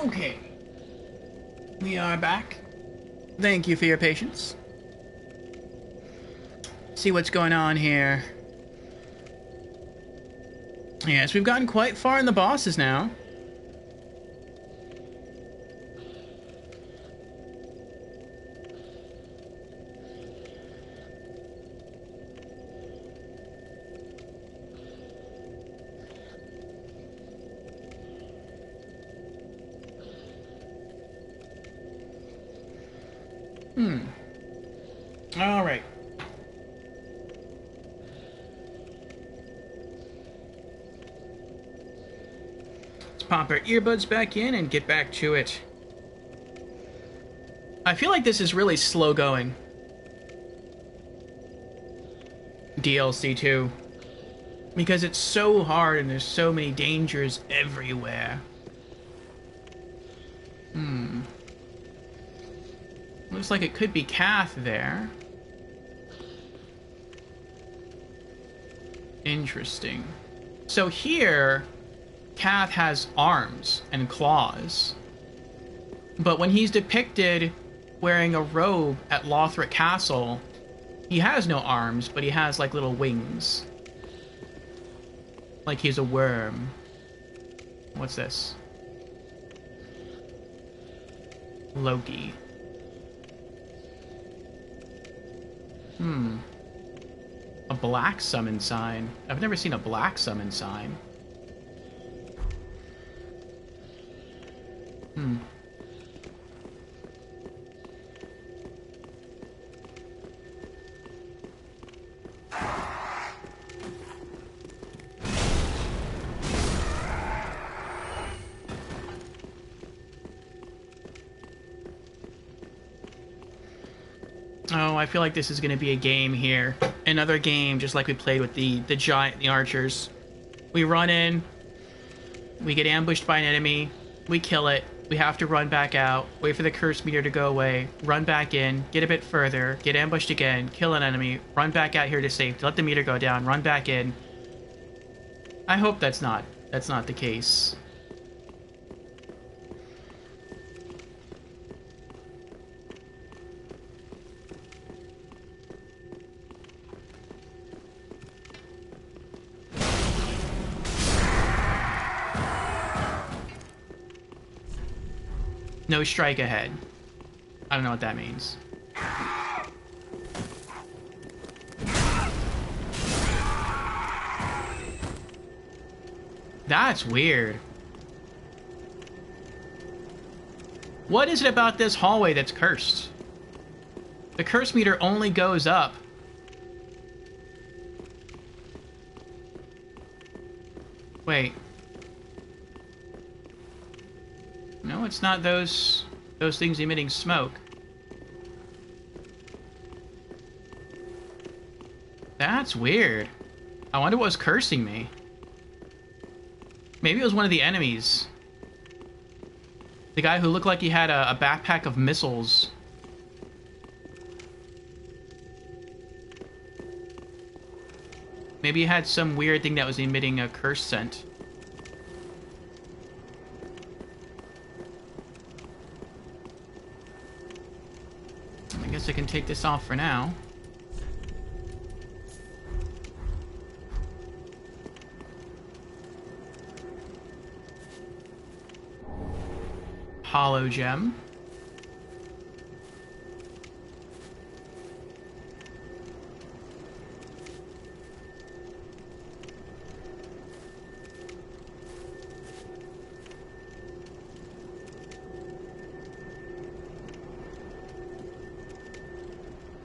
Okay. We are back. Thank you for your patience. See what's going on here. Yes, we've gotten quite far in the bosses now. All right. Let's pop our earbuds back in and get back to it. I feel like this is really slow going. DLC2. Because it's so hard and there's so many dangers everywhere. Looks like it could be Kath there. Interesting. So here, Kath has arms and claws. But when he's depicted wearing a robe at Lothric Castle, he has no arms, but he has like little wings. Like he's a worm. What's this? Loki. A black summon sign. I've never seen a black summon sign. Oh, I feel like this is going to be a game here. Another game, just like we played with the archers. We run in, we get ambushed by an enemy, we kill it, we have to run back out, wait for the curse meter to go away, run back in, get a bit further, get ambushed again, kill an enemy, run back out here to safety, let the meter go down, run back in. I hope that's not the case. No strike ahead. I don't know what that means. That's weird. What is it about this hallway that's cursed? The curse meter only goes up. Wait. No, it's not those things emitting smoke. That's weird. I wonder what was cursing me. Maybe it was one of the enemies. The guy who looked like he had a backpack of missiles. Maybe he had some weird thing that was emitting a curse scent. I guess I can take this off for now. Hollow gem.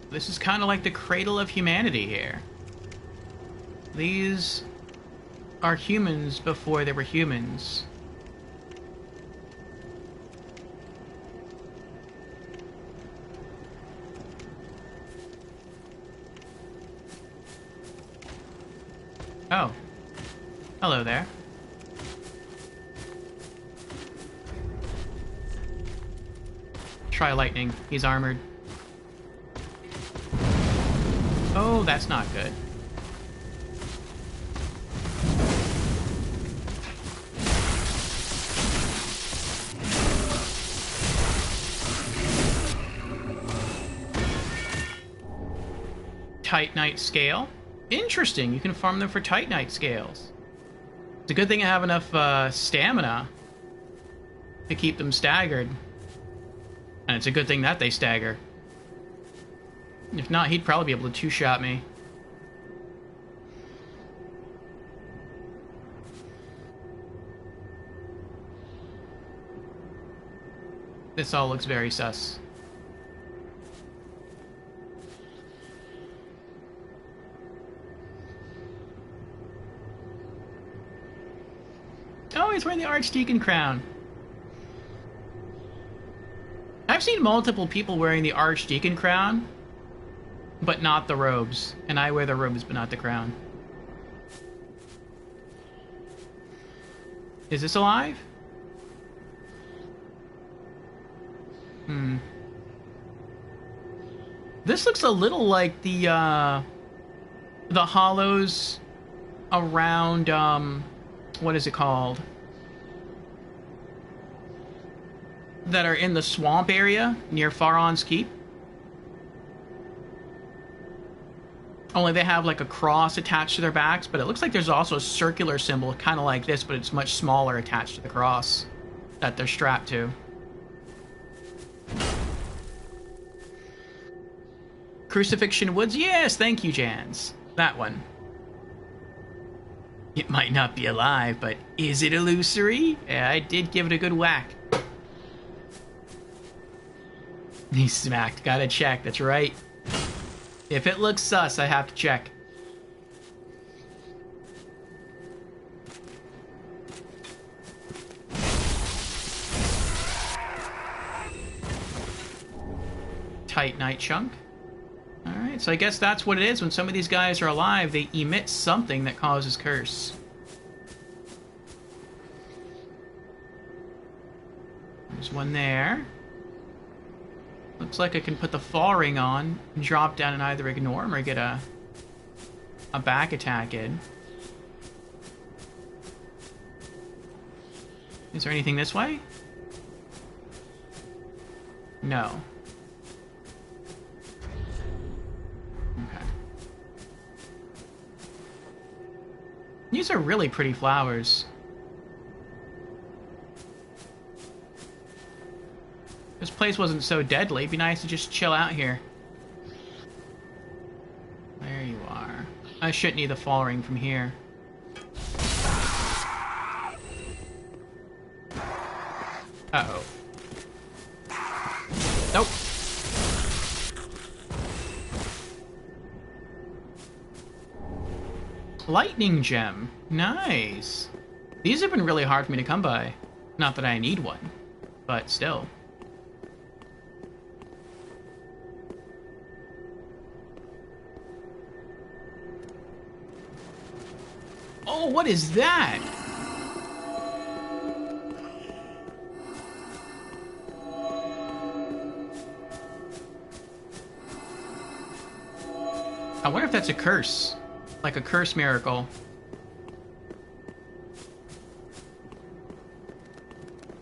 This is kind of like the cradle of humanity here. These are humans before they were humans. Oh. Hello there. Try lightning. He's armored. Oh, that's not good. Titanite scale. Interesting, you can farm them for Titanite scales. It's a good thing I have enough stamina to keep them staggered. And it's a good thing that they stagger. If not, he'd probably be able to two-shot me. This all looks very sus. Oh, he's wearing the Archdeacon crown. I've seen multiple people wearing the Archdeacon crown, but not the robes. And I wear the robes, but not the crown. Is this alive? This looks a little like the hollows around, what is it called? That are in the swamp area near Faron's Keep. Only they have like a cross attached to their backs, but it looks like there's also a circular symbol, kind of like this, but it's much smaller attached to the cross that they're strapped to. Crucifixion Woods? Yes, thank you, Jans. That one. It might not be alive, but is it illusory? Yeah, I did give it a good whack. He smacked. Gotta check, that's right. If it looks sus, I have to check. Titanite chunk. Alright, so I guess that's what it is. When some of these guys are alive, they emit something that causes curse. There's one there. Looks like I can put the fall ring on and drop down and either ignore him or get a back attack in. Is there anything this way? No. Okay. These are really pretty flowers. This place wasn't so deadly. It'd be nice to just chill out here. There you are. I shouldn't need the fall ring from here. Uh-oh. Nope. Lightning gem. Nice. These have been really hard for me to come by. Not that I need one, but still. Oh, what is that? I wonder if that's a curse. Like a curse miracle.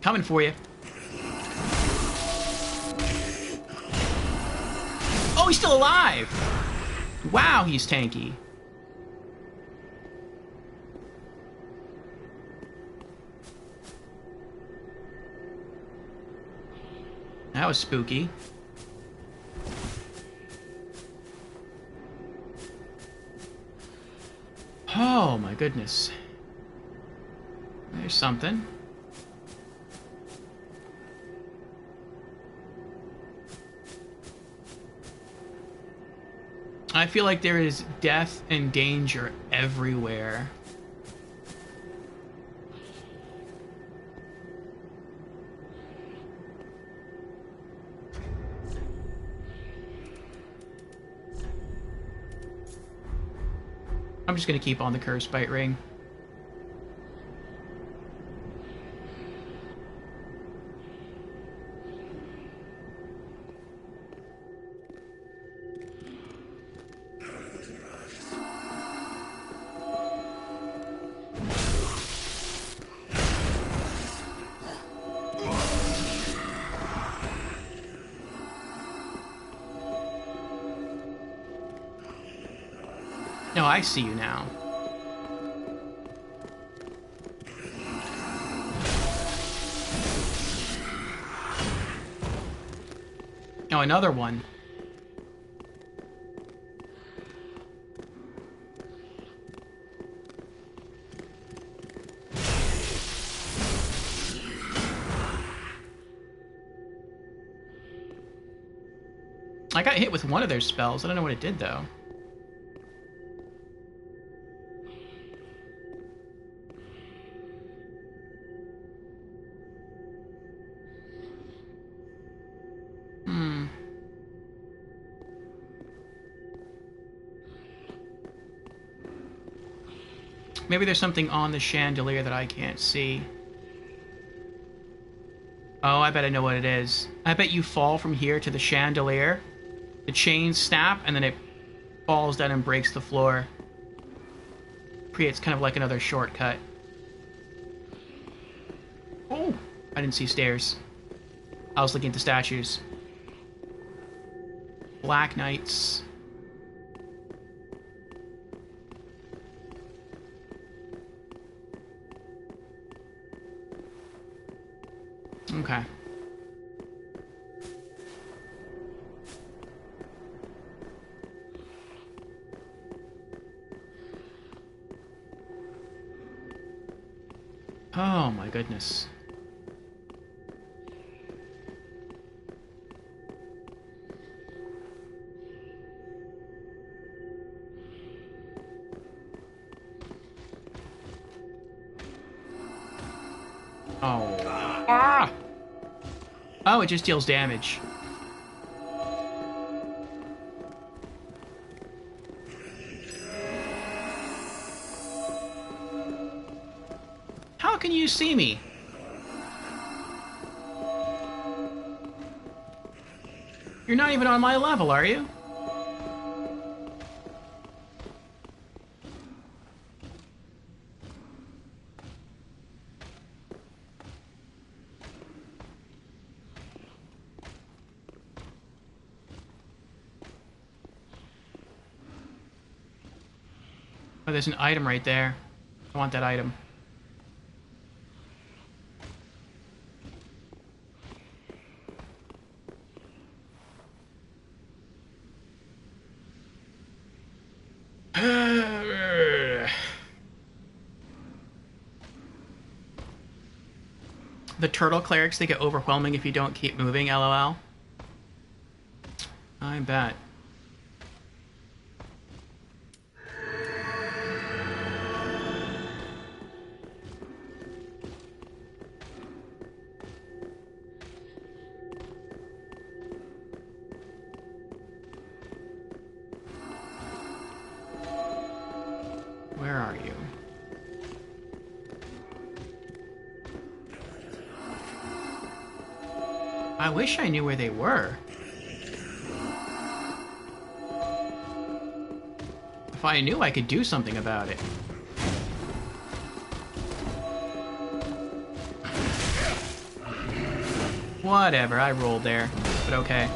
Coming for you. Oh, he's still alive! Wow, he's tanky. That was spooky. Oh my goodness. There's something. I feel like there is death and danger everywhere. I'm just gonna keep on the curse bite ring. I see you now. Oh, another one. I got hit with one of their spells. I don't know what it did, though. Maybe there's something on the chandelier that I can't see. Oh, I bet I know what it is. I bet you fall from here to the chandelier, the chains snap, and then it falls down and breaks the floor. Creates kind of like another shortcut. Oh! I didn't see stairs. I was looking at the statues. Black Knights. Okay. Oh my goodness. Oh. Ah! Oh, it just deals damage. How can you see me? You're not even on my level, are you? Oh, there's an item right there. I want that item. The turtle clerics, they get overwhelming if you don't keep moving, lol. I bet. Where are you? I wish I knew where they were. If I knew, I could do something about it. Whatever, I rolled there, but okay.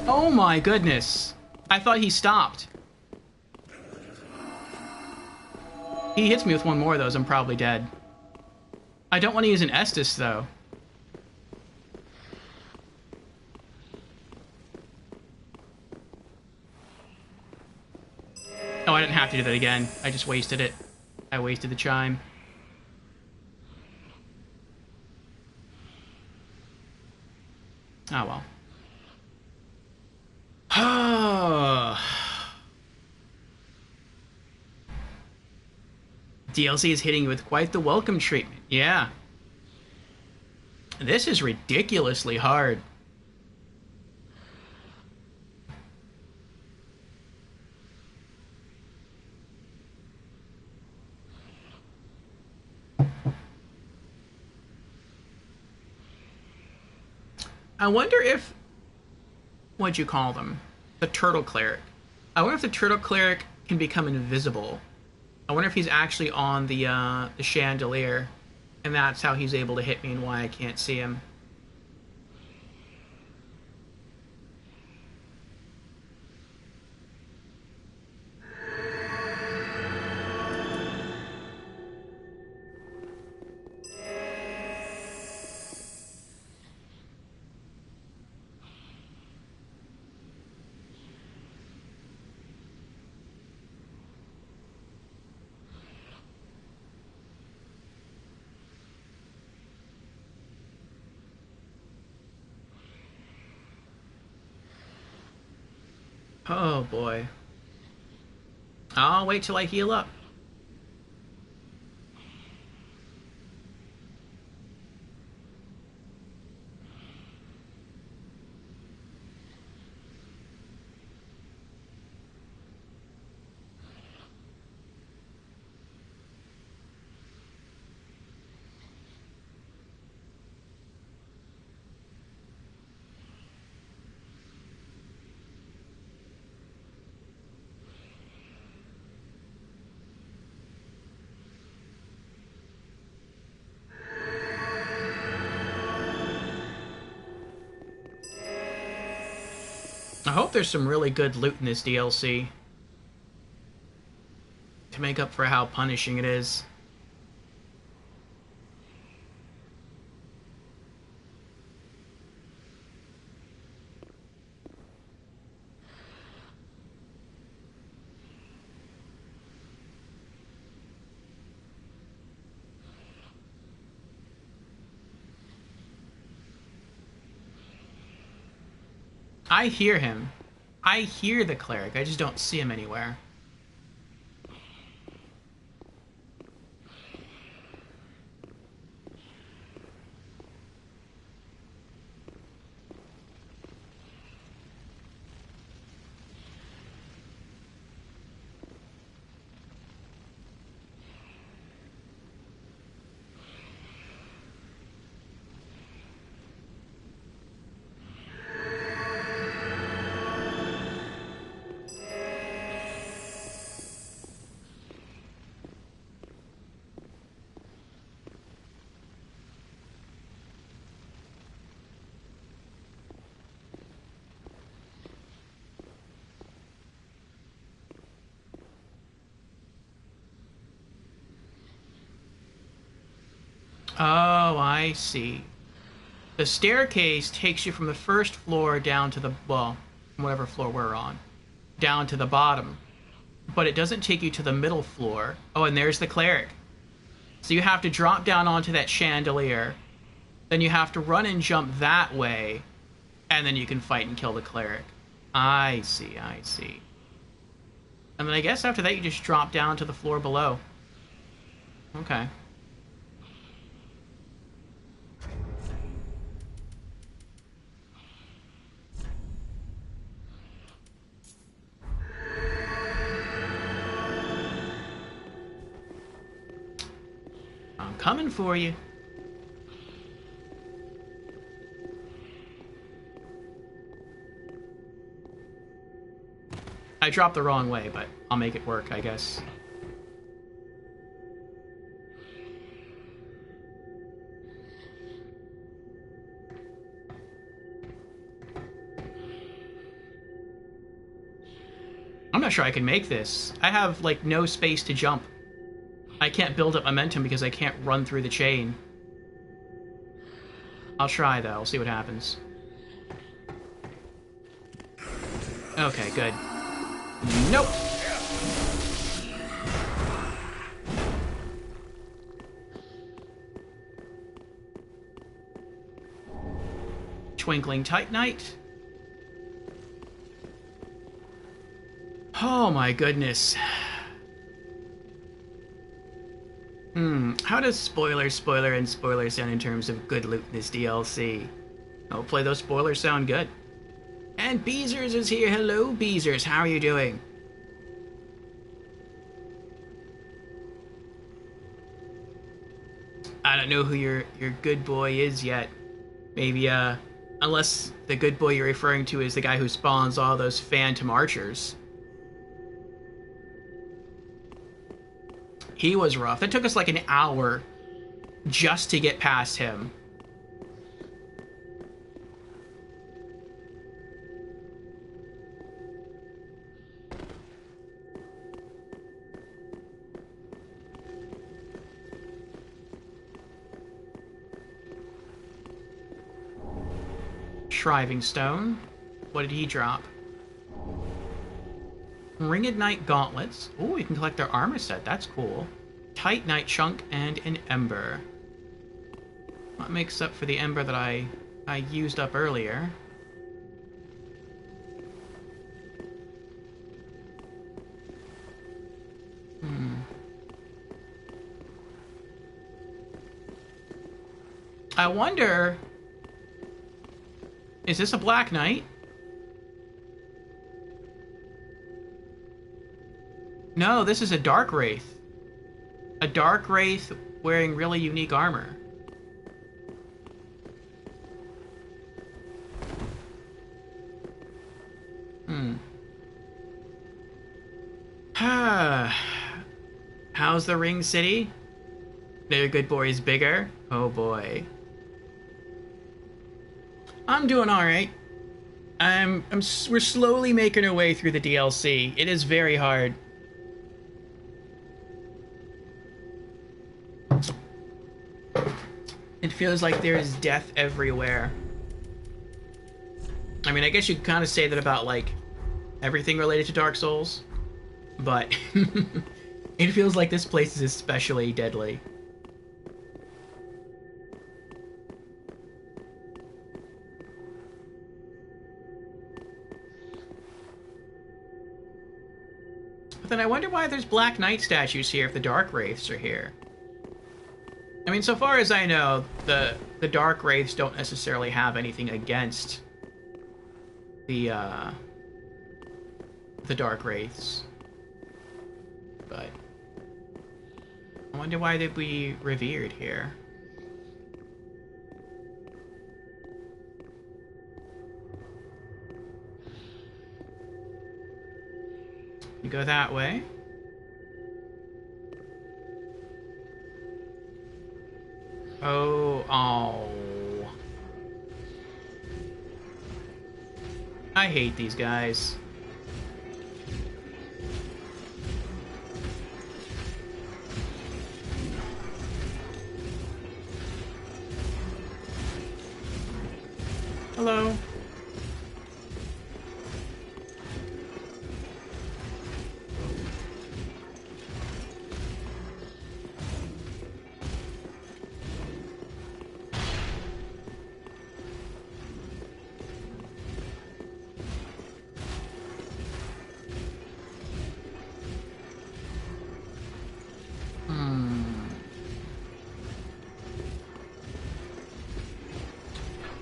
Oh my goodness. I thought he stopped. He hits me with one more of those, I'm probably dead. I don't want to use an Estus, though. Oh, I didn't have to do that again. I just wasted it. I wasted the chime. Oh, well. DLC is hitting you with quite the welcome treatment. Yeah. This is ridiculously hard. I wonder if... What'd you call them? The turtle cleric. I wonder if the turtle cleric can become invisible. I wonder if he's actually on the chandelier, and that's how he's able to hit me and why I can't see him. Oh boy. I'll wait till I heal up. I hope there's some really good loot in this DLC to make up for how punishing it is. I hear him. I hear the cleric. I just don't see him anywhere. Oh, I see. The staircase takes you from the first floor down to the, well, whatever floor we're on, down to the bottom. But it doesn't take you to the middle floor. Oh, and there's the cleric. So you have to drop down onto that chandelier. Then you have to run and jump that way. And then you can fight and kill the cleric. I see, I see. And then I guess after that you just drop down to the floor below. Okay. I'm coming for you. I dropped the wrong way, but I'll make it work, I guess. I'm not sure I can make this. I have, like, no space to jump. I can't build up momentum because I can't run through the chain. I'll try, though. I'll see what happens. Okay, good. Nope! Twinkling Titanite. Oh my goodness. How does spoiler, and spoiler sound in terms of good loot in this DLC? Hopefully those spoilers sound good. And Beezers is here. Hello, Beezers. How are you doing? I don't know who your good boy is yet. Maybe Unless the good boy you're referring to is the guy who spawns all those phantom archers. He was rough. It took us like an hour just to get past him. Shriving Stone. What did he drop? Ringed Knight Gauntlets. Ooh, you can collect their armor set. That's cool. Tight Knight Chunk and an Ember. That makes up for the Ember that I used up earlier. I wonder... Is this a Black Knight? No, this is a Dark Wraith. A Dark Wraith wearing really unique armor. How's the Ring City? Their good boy is bigger? Oh boy. I'm doing alright. We're slowly making our way through the DLC. It is very hard. It feels like there is death everywhere. I mean, I guess you could kind of say that about, like, everything related to Dark Souls. But it feels like this place is especially deadly. But then I wonder why there's Black Knight statues here if the Dark Wraiths are here. I mean, so far as I know, the Dark Wraiths don't necessarily have anything against the Dark Wraiths. But I wonder why they'd be revered here. You go that way. Oh. I hate these guys. Hello.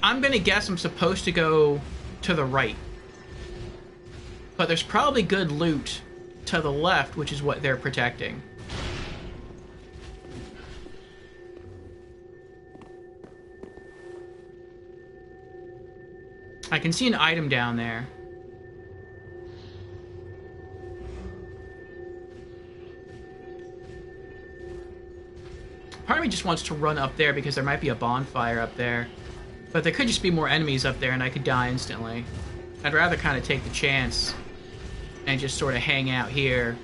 I'm gonna guess I'm supposed to go to the right. But there's probably good loot to the left, which is what they're protecting. I can see an item down there. Part of me just wants to run up there because there might be a bonfire up there. But there could just be more enemies up there and I could die instantly. I'd rather kind of take the chance and just sort of hang out here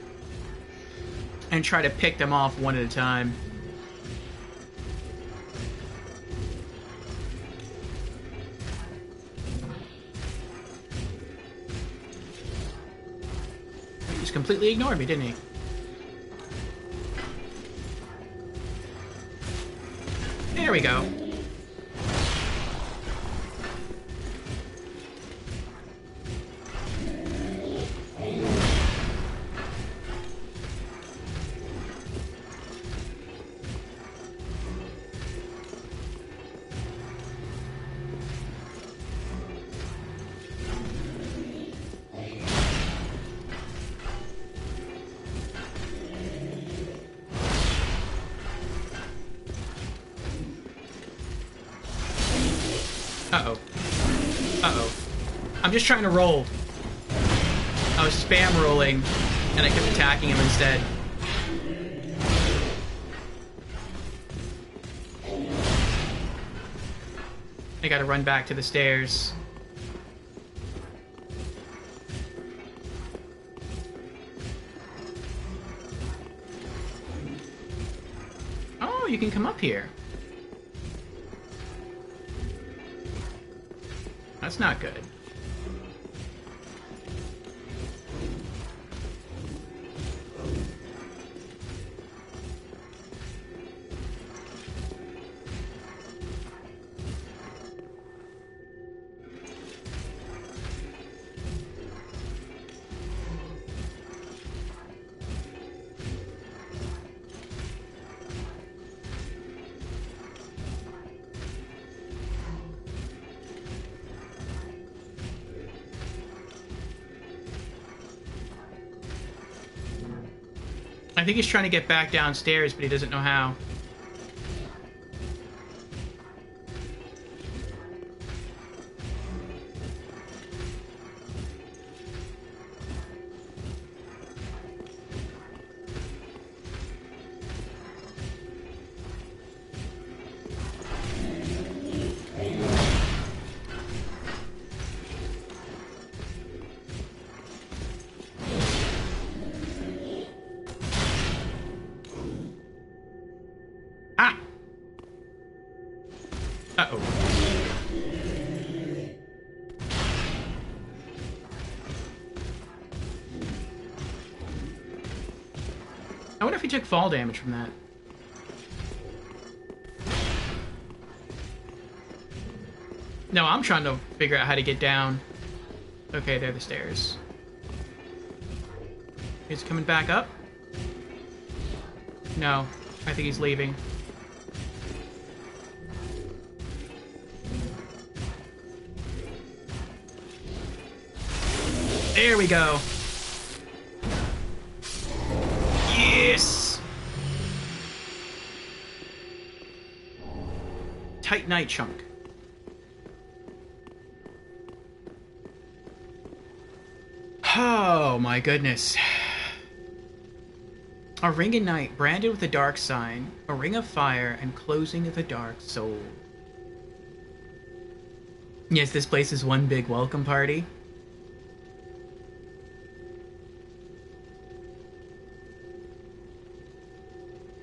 and try to pick them off one at a time. He just completely ignored me, didn't he? There we go. Uh-oh. I'm just trying to roll. I was spam rolling, and I kept attacking him instead. I gotta run back to the stairs. Oh, you can come up here. That's not good. I think he's trying to get back downstairs, but he doesn't know how. Uh-oh. I wonder if he took fall damage from that. No, I'm trying to figure out how to get down. Okay, there are the stairs. He's coming back up? No, I think he's leaving. There we go. Yes! Titanite chunk. Oh my goodness. A ring of night branded with a dark sign, a ring of fire, and closing of the dark soul. Yes, this place is one big welcome party.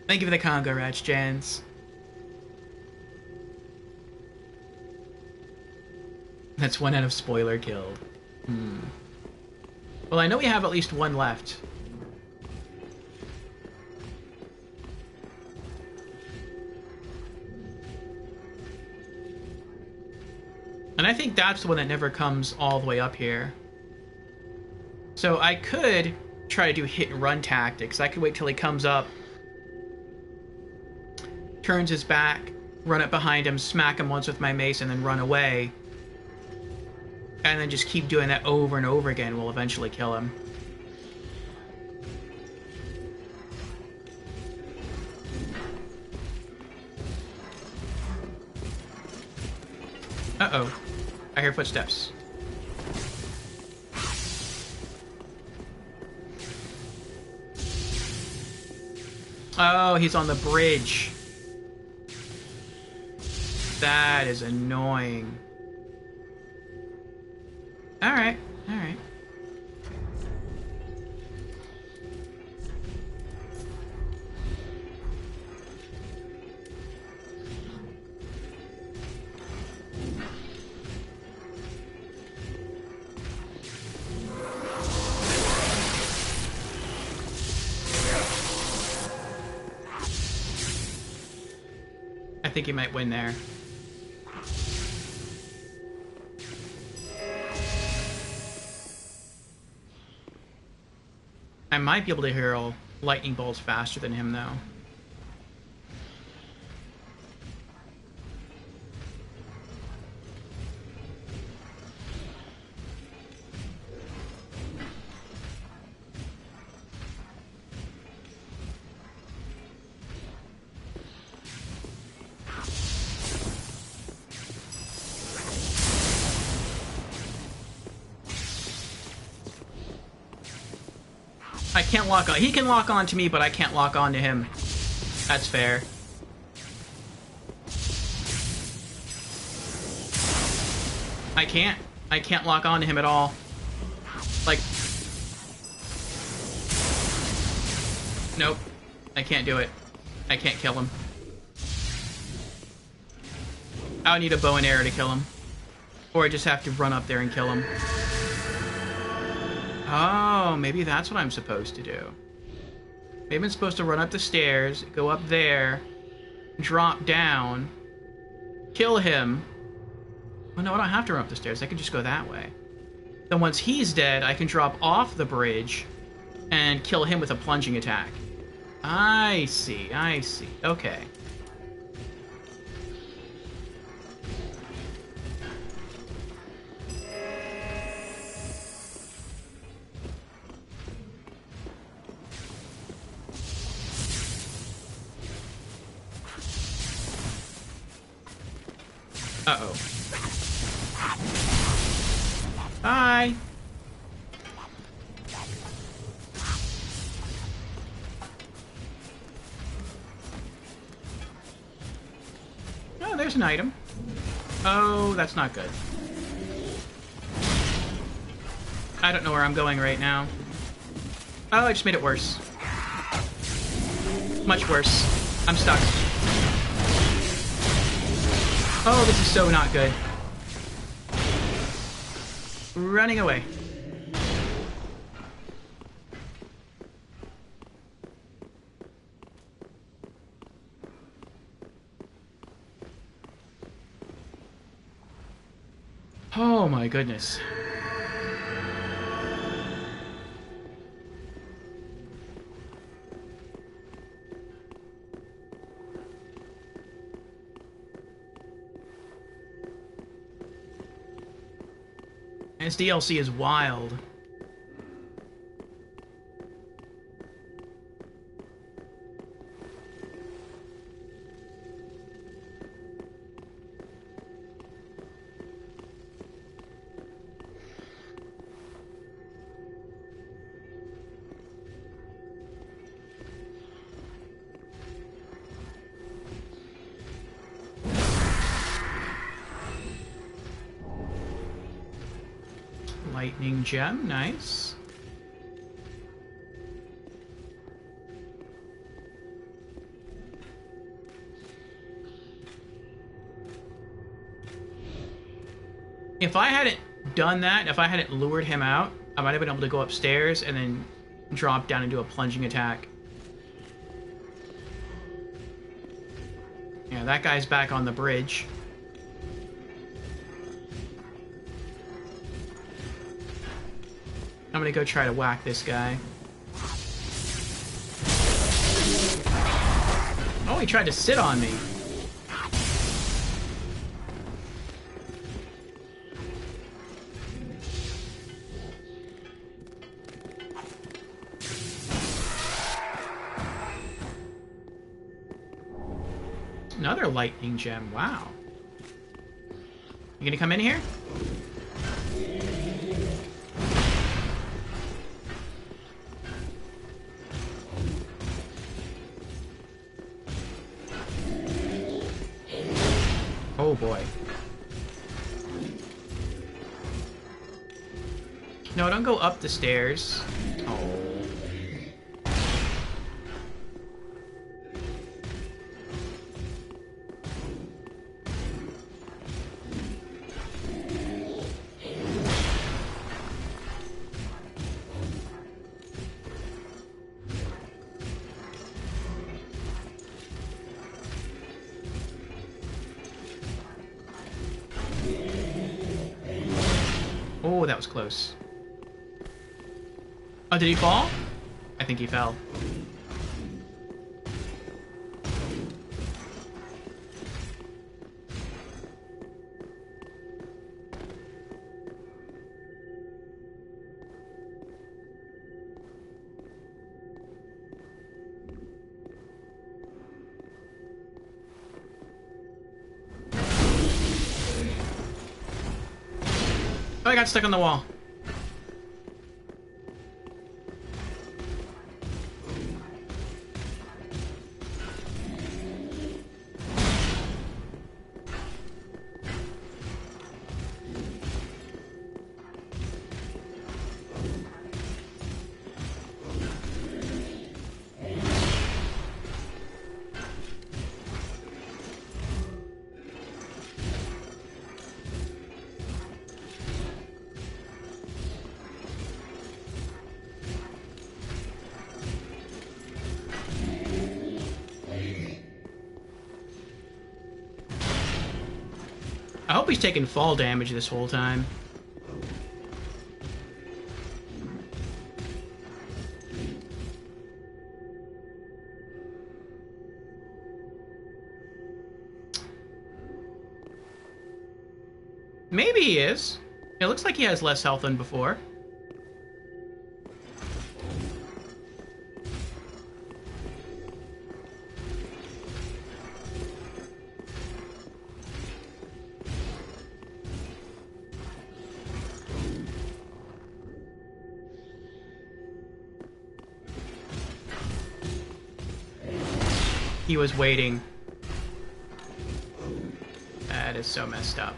Thank you for the Congo Rats, Jans. That's one out of spoiler killed. Well, I know we have at least one left. And I think that's the one that never comes all the way up here. So I could try to do hit and run tactics. I could wait till he comes up, turns his back, run up behind him, smack him once with my mace, and then run away. And then just keep doing that over and over again. We'll eventually kill him. Uh-oh. I hear footsteps. Oh, he's on the bridge. That is annoying. Alright, alright. I think he might win there. I might be able to hurl lightning bolts faster than him, though. I can't lock on. He can lock on to me, but I can't lock on to him. That's fair. I can't. I can't lock on to him at all. Like... Nope. I can't do it. I can't kill him. I would need a bow and arrow to kill him. Or I just have to run up there and kill him. Oh, maybe that's what I'm supposed to do. Maybe I'm supposed to run up the stairs, go up there, drop down, kill him. Oh no, I don't have to run up the stairs. I can just go that way. Then once he's dead, I can drop off the bridge and kill him with a plunging attack. I see, I see. Okay. Uh-oh. Hi. Oh, there's an item. Oh, that's not good. I don't know where I'm going right now. Oh, I just made it worse. Much worse. I'm stuck. Oh, this is so not good. Running away. Oh my goodness. This DLC is wild. Lightning gem, nice. If I hadn't done that, if I hadn't lured him out, I might have been able to go upstairs and then drop down and do a plunging attack. Yeah, that guy's back on the bridge. I'm gonna go try to whack this guy. Oh, he tried to sit on me. Another lightning gem, wow. You gonna come in here? Oh boy. No, don't go up the stairs. Oh. Oh, that was close. Oh, did he fall? I think he fell. Oh, I got stuck on the wall. I hope he's taking fall damage this whole time. Maybe he is. It looks like he has less health than before. He was waiting. That is so messed up.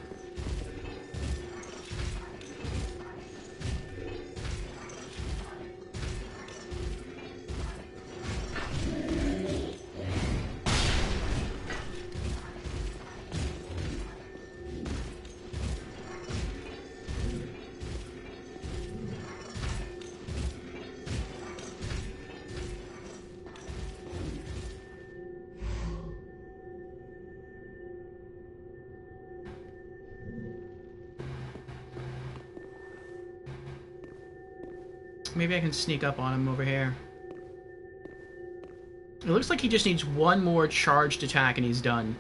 Maybe I can sneak up on him over here. It looks like he just needs one more charged attack and he's done.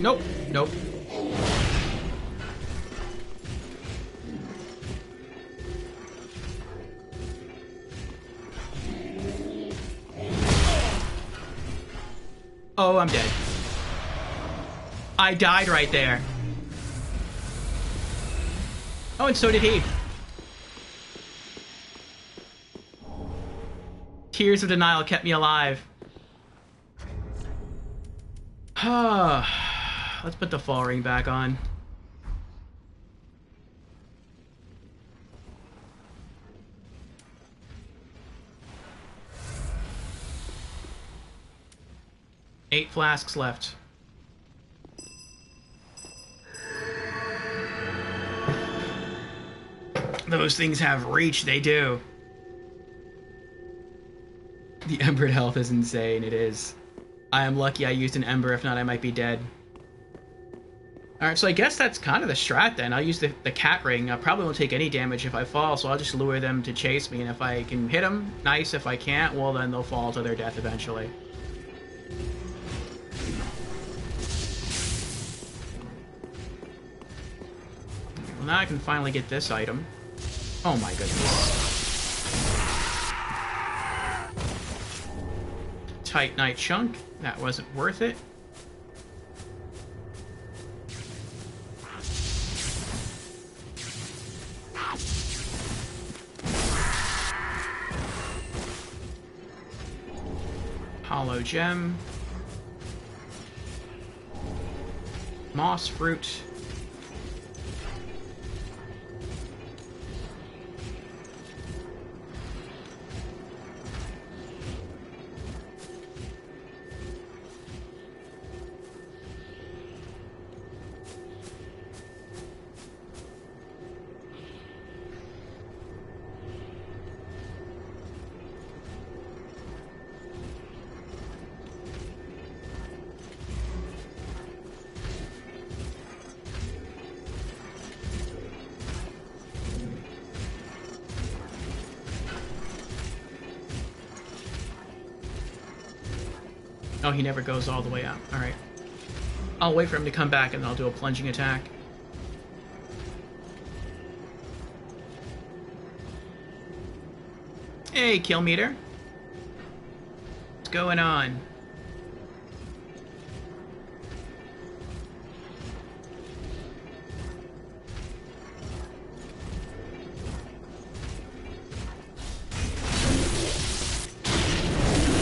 Nope. Nope. Oh, I'm dead. I died right there. Oh, and so did he. Tears of denial kept me alive. Let's put the fall ring back on. Eight flasks left. Those things have reach, they do. The embered health is insane, it is. I am lucky I used an ember, if not I might be dead. Alright, so I guess that's kind of the strat then. I'll use the cat ring. I probably won't take any damage if I fall, so I'll just lure them to chase me, and if I can hit them, nice. If I can't, well then they'll fall to their death eventually. Well, now I can finally get this item. Oh my goodness. Tight Night Chunk. That wasn't worth it. Hollow Gem. Moss Fruit. Oh, he never goes all the way out. Alright. I'll wait for him to come back and then I'll do a plunging attack. Hey, kill meter. What's going on?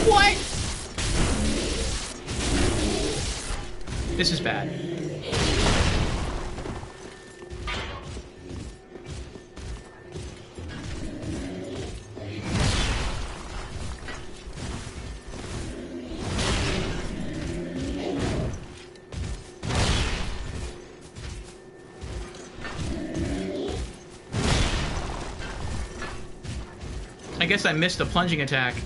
What? This is bad. I guess I missed the plunging attack.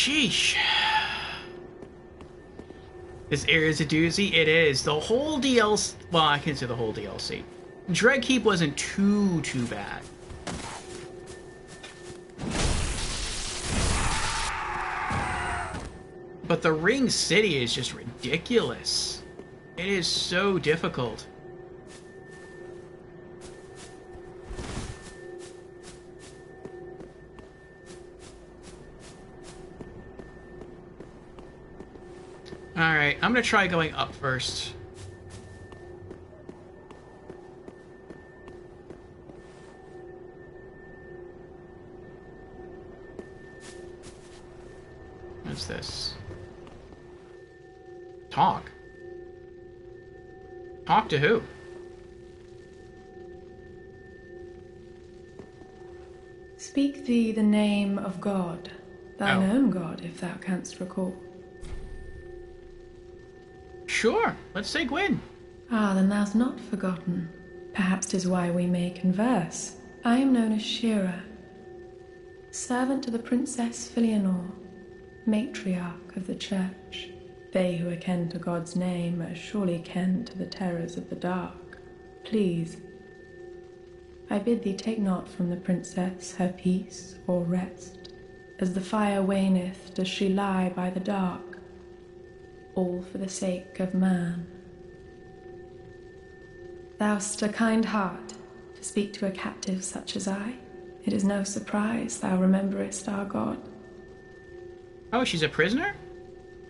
Sheesh. This area is a doozy. It is. The whole DLC... Well, I can't say the whole DLC. Dreadkeep wasn't too bad. But the Ring City is just ridiculous. It is so difficult. Alright, I'm gonna try going up first. What's this? Talk? Talk to who? Speak thee the name of God, thine own God, if thou canst recall. Sure, let's say Gwyn. Ah, then thou'st not forgotten. Perhaps 'tis why we may converse. I am known as Shira, servant to the Princess Filianor, matriarch of the Church. They who are ken to God's name are surely ken to the terrors of the dark. Please, I bid thee take not from the princess her peace or rest. As the fire waneth, does she lie by the dark, all for the sake of man. Thou'st a kind heart to speak to a captive such as I. It is no surprise thou rememberest our God. Oh, she's a prisoner?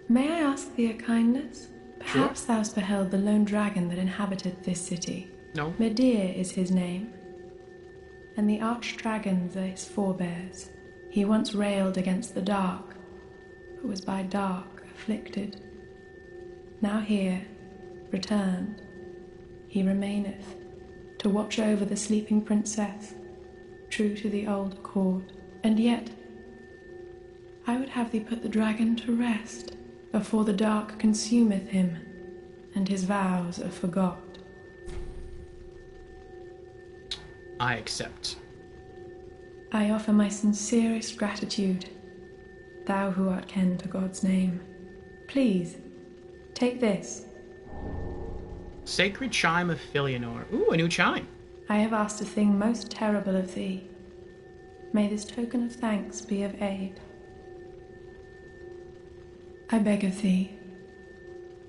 May I ask thee a kindness? Perhaps thou'st beheld the lone dragon that inhabited this city. No. Medir is his name, and the archdragons are his forebears. He once railed against the dark, but was by dark afflicted. Now here, returned, he remaineth, to watch over the sleeping princess, true to the old accord. And yet, I would have thee put the dragon to rest, before the dark consumeth him, and his vows are forgot. I accept. I offer my sincerest gratitude, thou who art ken to God's name. Please, take this. Sacred Chime of Filianor. Ooh, a new chime. I have asked a thing most terrible of thee. May this token of thanks be of aid. I beg of thee,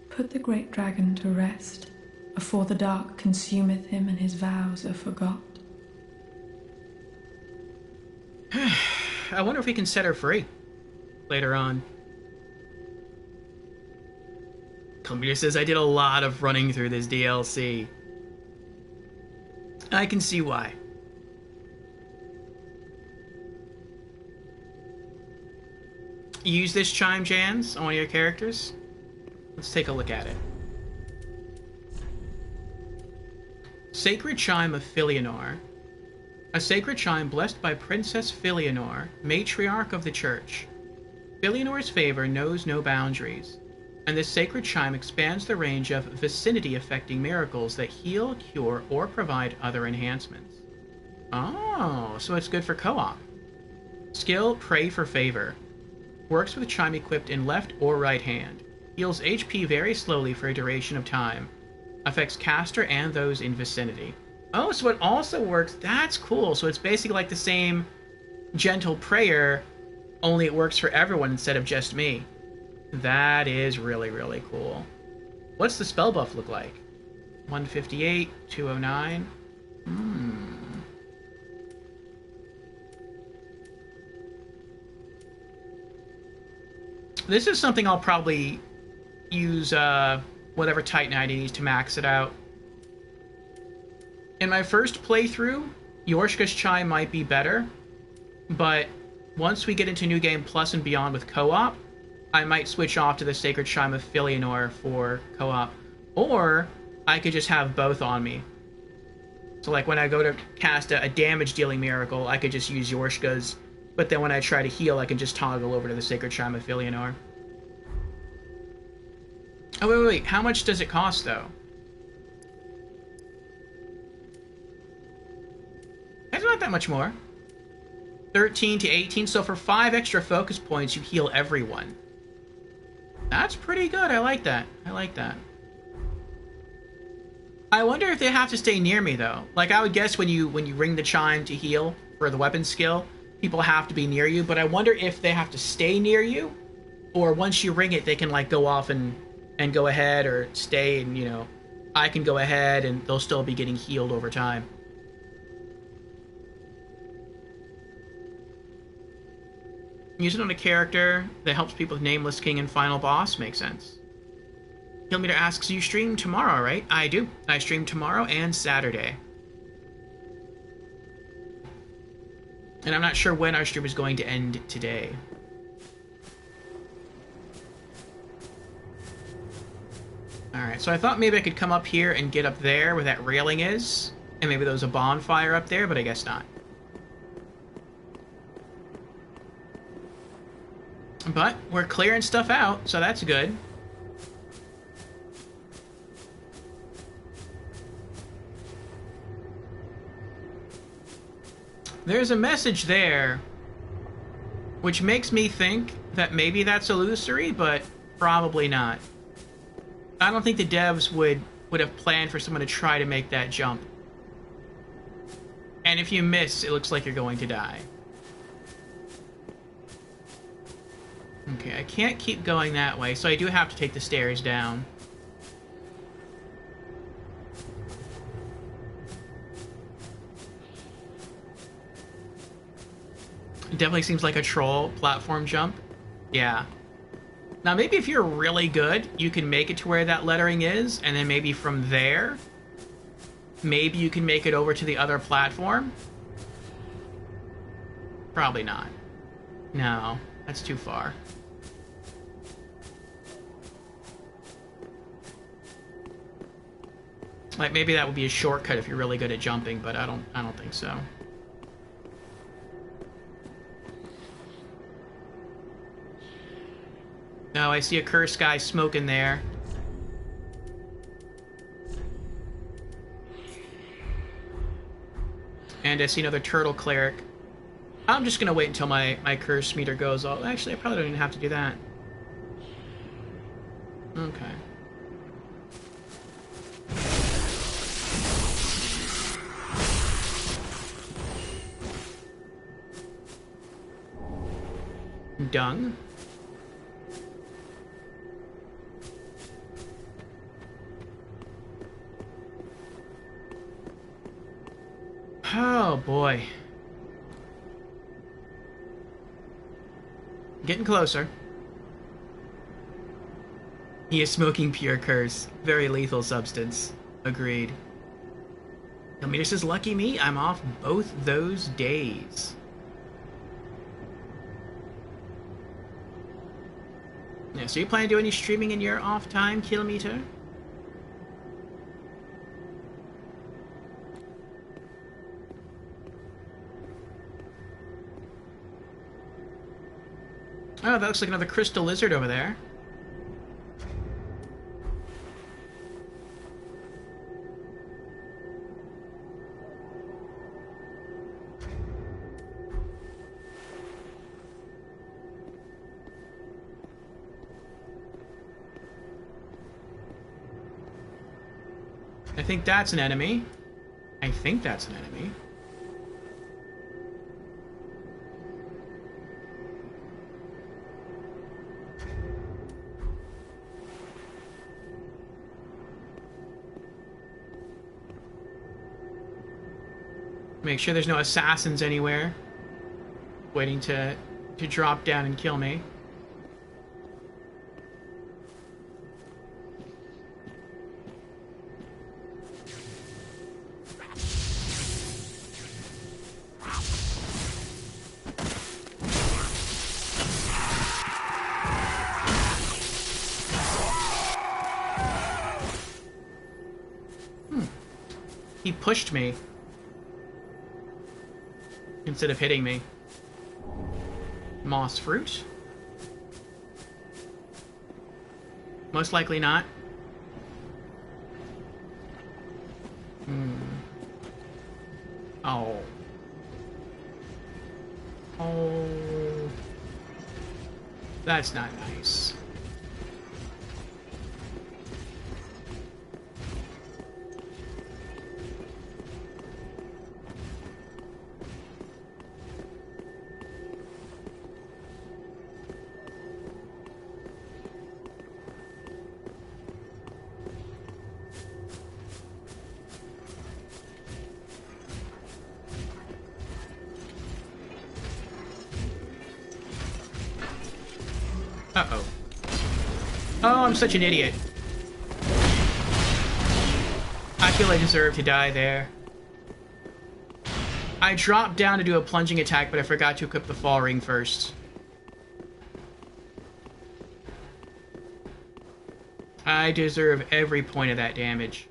put the great dragon to rest, afore the dark consumeth him and his vows are forgot. I wonder if we can set her free later on. Computer says I did a lot of running through this DLC. I can see why. Use this chime, Jans, on one of your characters? Let's take a look at it. Sacred Chime of Filianor. A sacred chime blessed by Princess Filianor, matriarch of the Church. Filianor's favor knows no boundaries, and this sacred chime expands the range of vicinity-affecting miracles that heal, cure, or provide other enhancements. Oh, so it's good for co-op. Skill, Pray for Favor. Works with chime equipped in left or right hand. Heals HP very slowly for a duration of time. Affects caster and those in vicinity. Oh, so it also works. That's cool. So it's basically like the same gentle prayer, only it works for everyone instead of just me. That is really, really cool. What's the spell buff look like? 158, 209. This is something I'll probably use whatever Titan ID needs to max it out. In my first playthrough, Yorshka's Chime might be better, but once we get into New Game Plus and beyond with co-op, I might switch off to the Sacred Chime of Filianor for co-op. Or I could just have both on me. So like when I go to cast a damage-dealing miracle, I could just use Yorshka's, but then when I try to heal, I can just toggle over to the Sacred Chime of Filianor. Oh, wait. How much does it cost, though? It's not that much more. 13 to 18. So for 5 extra focus points, you heal everyone. That's pretty good. I like that. I like that. I wonder if they have to stay near me, though. Like, I would guess when you ring the chime to heal for the weapon skill, people have to be near you. But I wonder if they have to stay near you, or once you ring it, they can, like, go off and go ahead, or stay and, you know, I can go ahead and they'll still be getting healed over time. Use it on a character that helps people with Nameless King and Final Boss. Makes sense. Killmeter asks, you stream tomorrow, right? I do. I stream tomorrow and Saturday. And I'm not sure when our stream is going to end today. Alright, so I thought maybe I could come up here and get up there where that railing is. And maybe there was a bonfire up there, but I guess not. But we're clearing stuff out, so that's good. There's a message there, which makes me think that maybe that's illusory, but probably not. I don't think the devs would have planned for someone to try to make that jump. And if you miss, it looks like you're going to die. Okay, I can't keep going that way, so I do have to take the stairs down. It definitely seems like a troll platform jump. Yeah. Now, maybe if you're really good, you can make it to where that lettering is, and then maybe from there, maybe you can make it over to the other platform. Probably not. No, that's too far. Like, maybe that would be a shortcut if you're really good at jumping, but I don't think so. Oh, I see a cursed guy smoking there. And I see another turtle cleric. I'm just gonna wait until my curse meter goes off. Actually, I probably don't even have to do that. Okay. Dung. Oh boy. Getting closer. He is smoking pure curse. Very lethal substance. Agreed. Elmira says, lucky me, I'm off both those days. Yeah, so you plan to do any streaming in your off time, Kilometer? Oh, that looks like another crystal lizard over there. I think that's an enemy. I think that's an enemy. Make sure there's no assassins anywhere waiting to drop down and kill me. He pushed me instead of hitting me. Moss fruit? Most likely not. Oh. Oh, that's not nice. Uh-oh. Oh, I'm such an idiot. I feel I deserve to die there. I dropped down to do a plunging attack, but I forgot to equip the fall ring first. I deserve every point of that damage.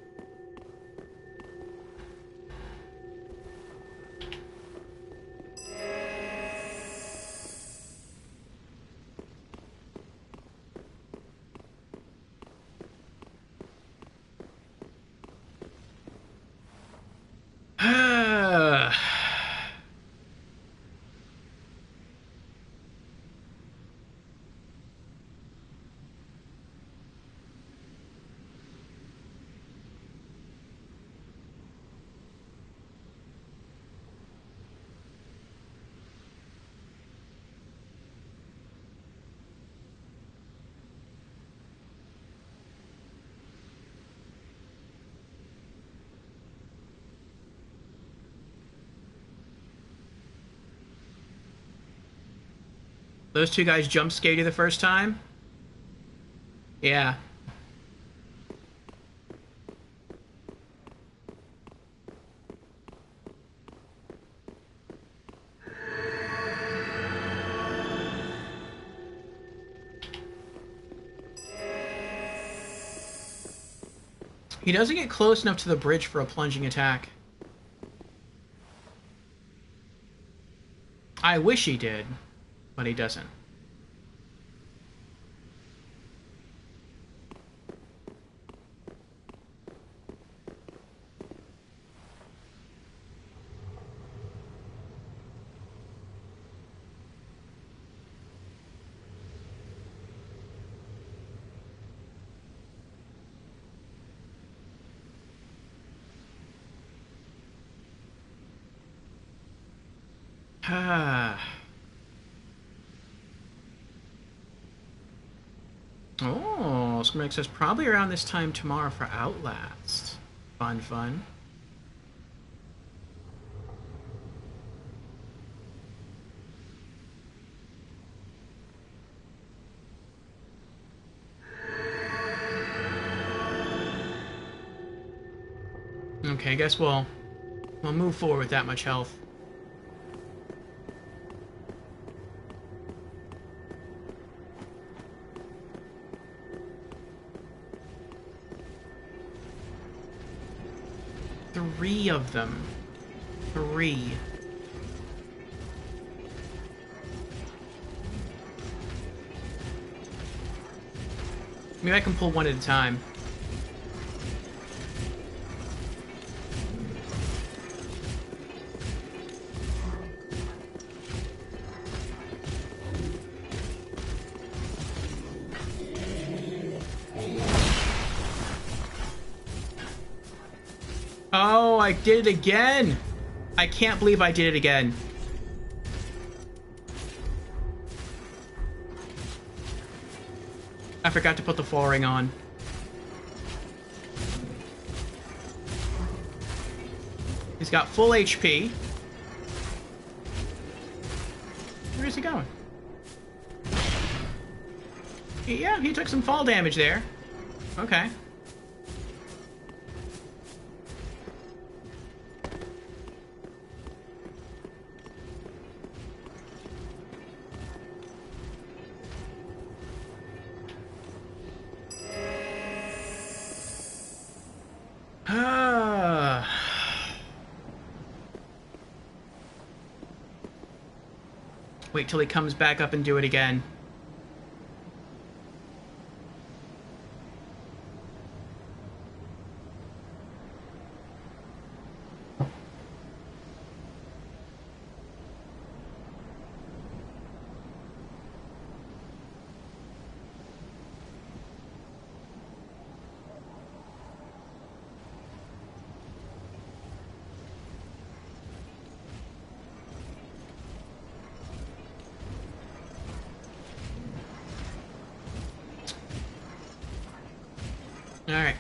Those two guys jump scared you the first time? Yeah. He doesn't get close enough to the bridge for a plunging attack. I wish he did, but he doesn't. Ah. Oh, Scrimmage says probably around this time tomorrow for Outlast. Fun, fun. Okay, I guess we'll move forward with that much health. Three of them. Three. Maybe I can pull one at a time. Oh, I did it again! I can't believe I did it again. I forgot to put the fall ring on. He's got full HP. Where's he going? Yeah, he took some fall damage there. Okay. Wait till he comes back up and do it again. Alright.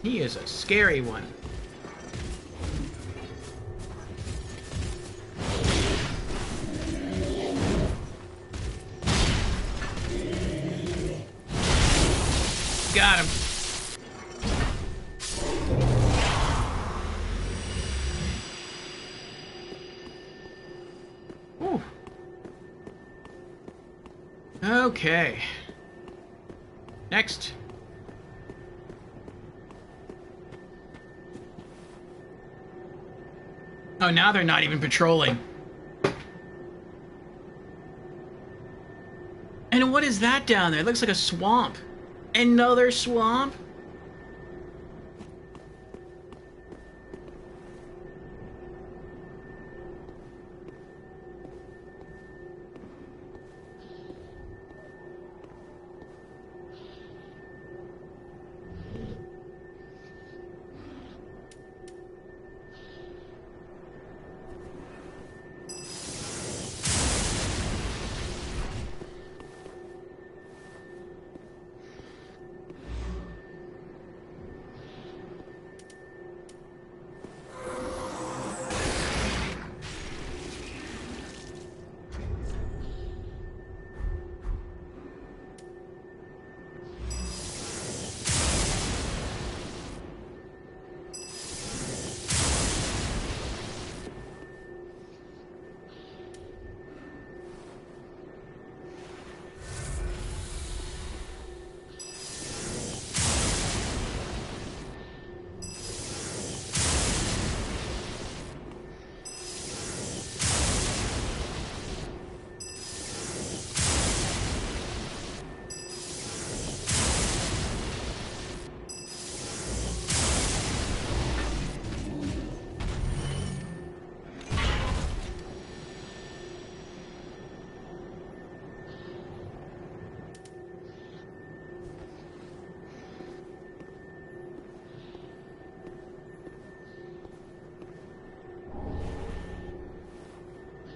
He is a scary one. Got him. Whew. Okay. Next. Oh, now they're not even patrolling. And what is that down there? It looks like a swamp. Another swamp?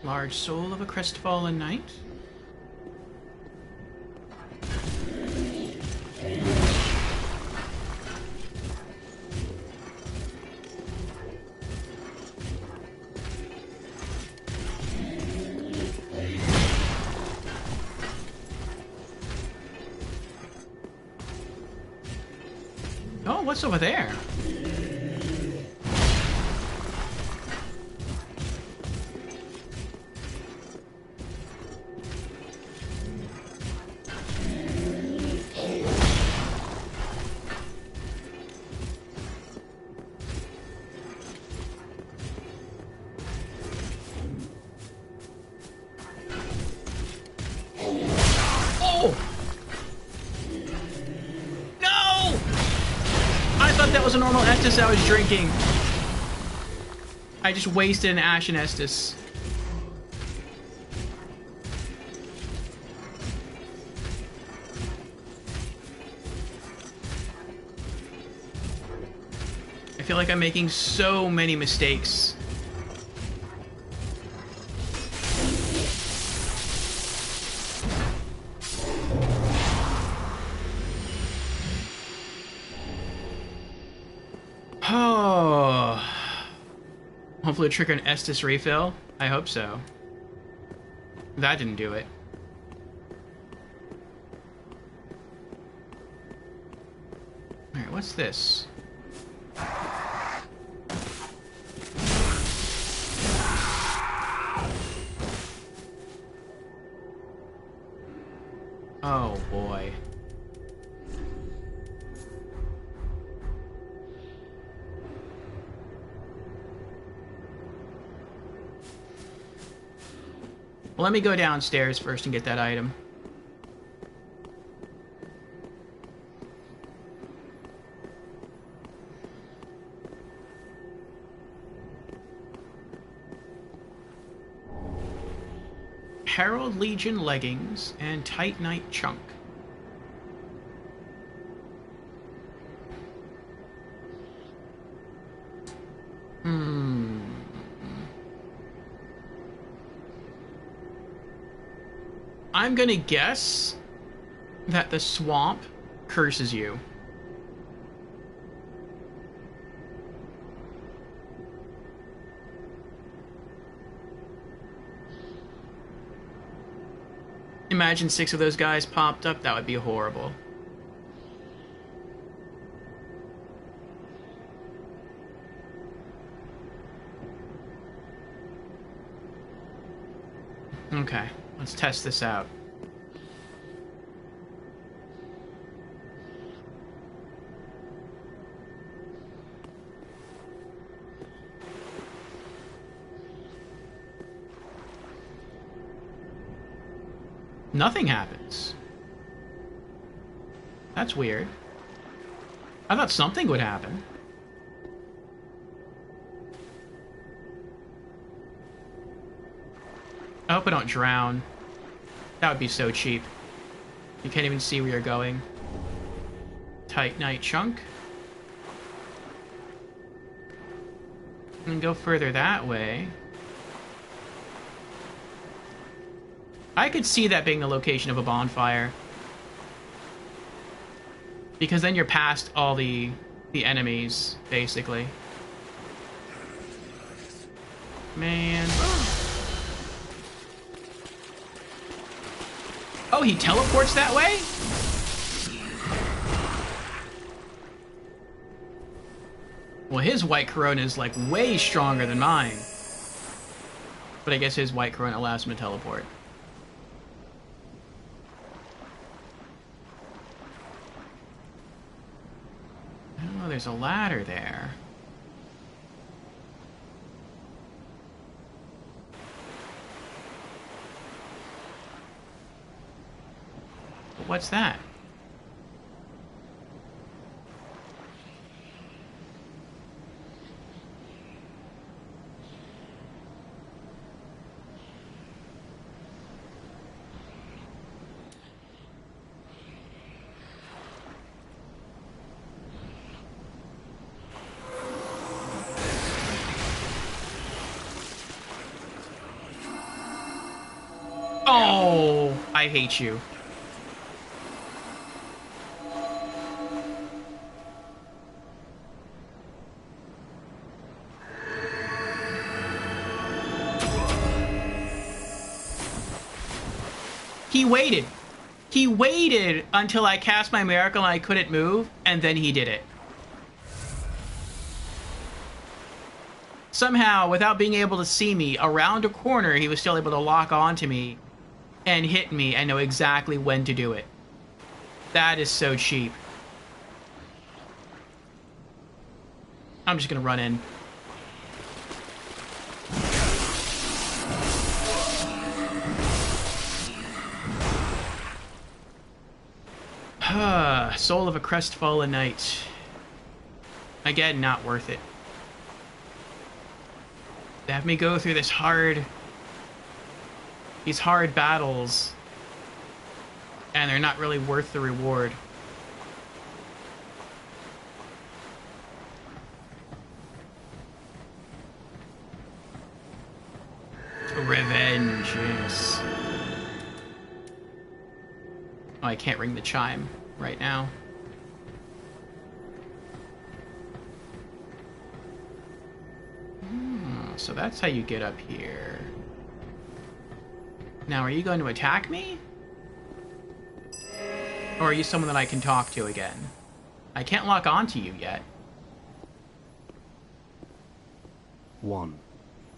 Large soul of a crestfallen knight. Oh, what's over there? That was a normal Estus I was drinking. I just wasted an Ashen Estus. I feel like I'm making so many mistakes. Oh. Hopefully trigger an Estus refill. I hope so. That didn't do it. Alright, what's this? Oh boy. Well, let me go downstairs first and get that item. Herald Legion leggings and Tight Night chunk. I'm gonna guess that the swamp curses you. Imagine 6 of those guys popped up, that would be horrible. Okay, let's test this out. Nothing happens. That's weird. I thought something would happen. I hope I don't drown. That would be so cheap. You can't even see where you're going. Tight Night chunk. And go further that way. I could see that being the location of a bonfire. Because then you're past all the enemies, basically. Man. Oh, he teleports that way? Well, his white corona is like way stronger than mine. But I guess his white corona allows him to teleport. Oh, there's a ladder there. But what's that? Oh, I hate you. He waited. He waited until I cast my miracle and I couldn't move, and then he did it. Somehow, without being able to see me, around a corner, he was still able to lock onto me and hit me and know exactly when to do it. That is so cheap. I'm just gonna run in. Soul of a crestfallen knight. Again, not worth it. They have me go through these hard battles, and they're not really worth the reward. Revenge, yes. Oh, I can't ring the chime right now. So that's how you get up here. Now, are you going to attack me? Or are you someone that I can talk to again? I can't lock onto you yet. 1.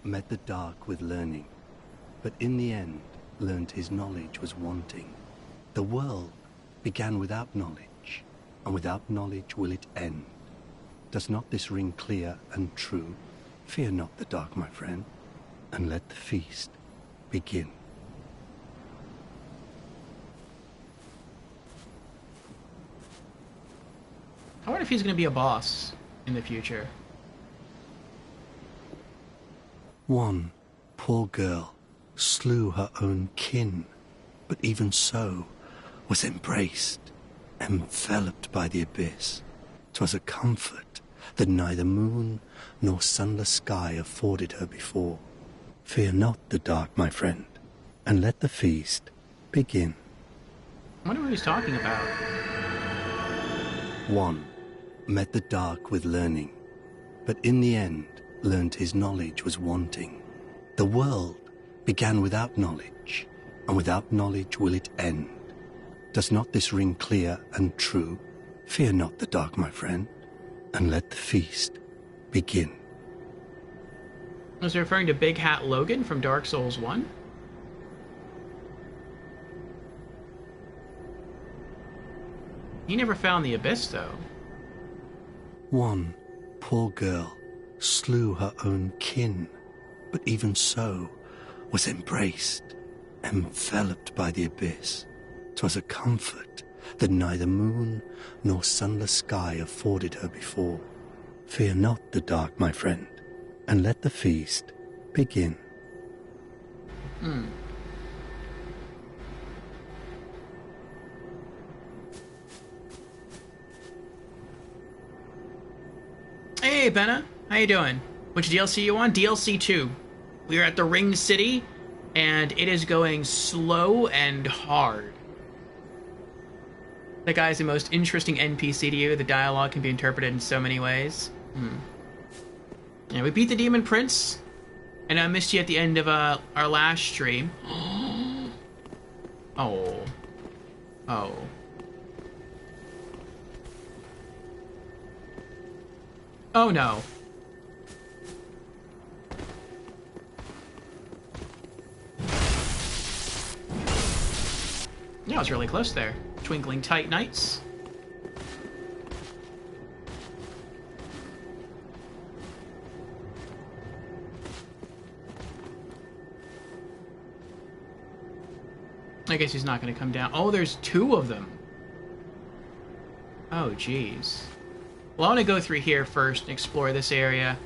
Met the dark with learning, but in the end learned his knowledge was wanting. The world began without knowledge, and without knowledge will it end. Does not this ring clear and true? Fear not the dark, my friend, and let the feast begin. I wonder if he's going to be a boss in the future. 1. Poor girl, slew her own kin, but even so was embraced, enveloped by the abyss. 'Twas a comfort that neither moon nor sunless sky afforded her before. Fear not the dark, my friend, and let the feast begin. I wonder what he's talking about. One met the dark with learning, but in the end learned his knowledge was wanting. The world began without knowledge, and without knowledge will it end. Does not this ring clear and true? Fear not the dark, my friend, and let the feast begin. Was he referring to Big Hat Logan from Dark Souls 1? He never found the abyss, though. One poor girl slew her own kin, but even so was embraced, enveloped by the abyss. 'Twas a comfort that neither moon nor sunless sky afforded her before. Fear not the dark, my friend, and let the feast begin. Hey, Benna. How you doing? Which DLC you on? DLC2. We are at the Ring City, and it is going slow and hard. That guy is the most interesting NPC to you. The dialogue can be interpreted in so many ways. Yeah, we beat the Demon Prince, and I missed you at the end of our last stream. Oh. Oh. Oh no. Yeah, I was really close there. Twinkling Tight Knights. I guess he's not going to come down. Oh, there's two of them. Oh, jeez. Well, I want to go through here first and explore this area,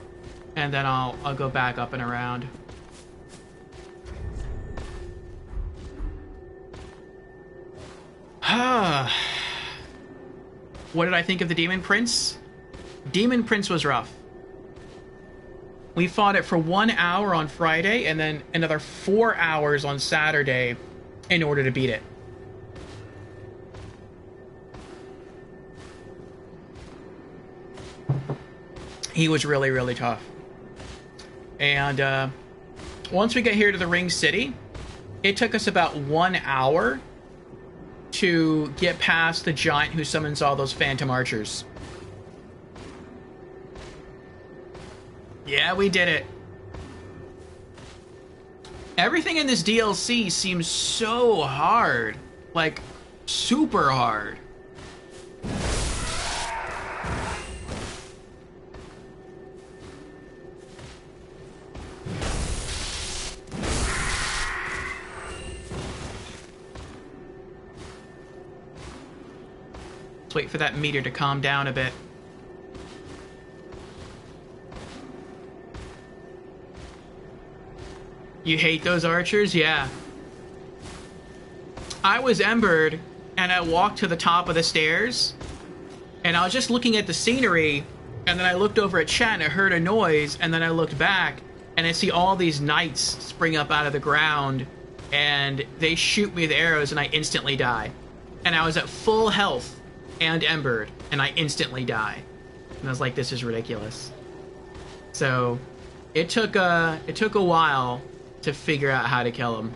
and then I'll go back up and around. What did I think of the Demon Prince? Demon Prince was rough. We fought it for 1 hour on Friday, and then another 4 hours on Saturday in order to beat it. He was really, really tough. And once we get here to the Ring City, it took us about 1 hour to get past the giant who summons all those phantom archers. Yeah, we did it. Everything in this DLC seems so hard. Like, super hard. Let's wait for that meter to calm down a bit. You hate those archers? Yeah. I was embered, and I walked to the top of the stairs, and I was just looking at the scenery, and then I looked over at chat, and I heard a noise, and then I looked back, and I see all these knights spring up out of the ground, and they shoot me with arrows, and I instantly die. And I was at full health and embered, and I instantly die. And I was like, this is ridiculous. So it took a while to figure out how to kill him,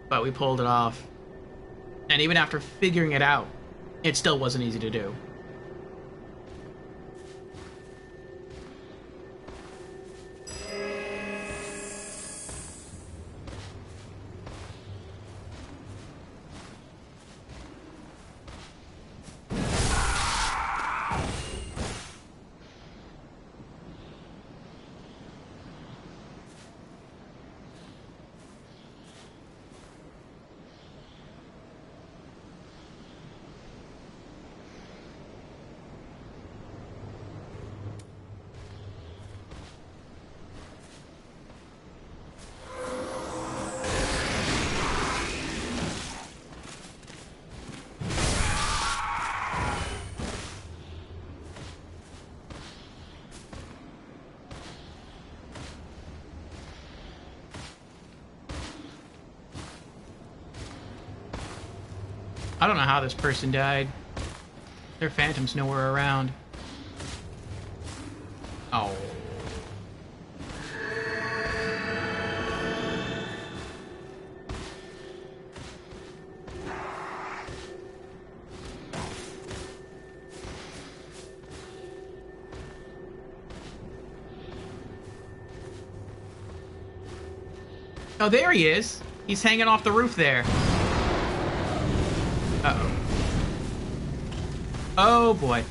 but we pulled it off. And even after figuring it out, it still wasn't easy to do. I don't know how this person died. Their phantom's nowhere around. Oh. Oh, there he is. He's hanging off the roof there. Uh-oh. Oh, boy.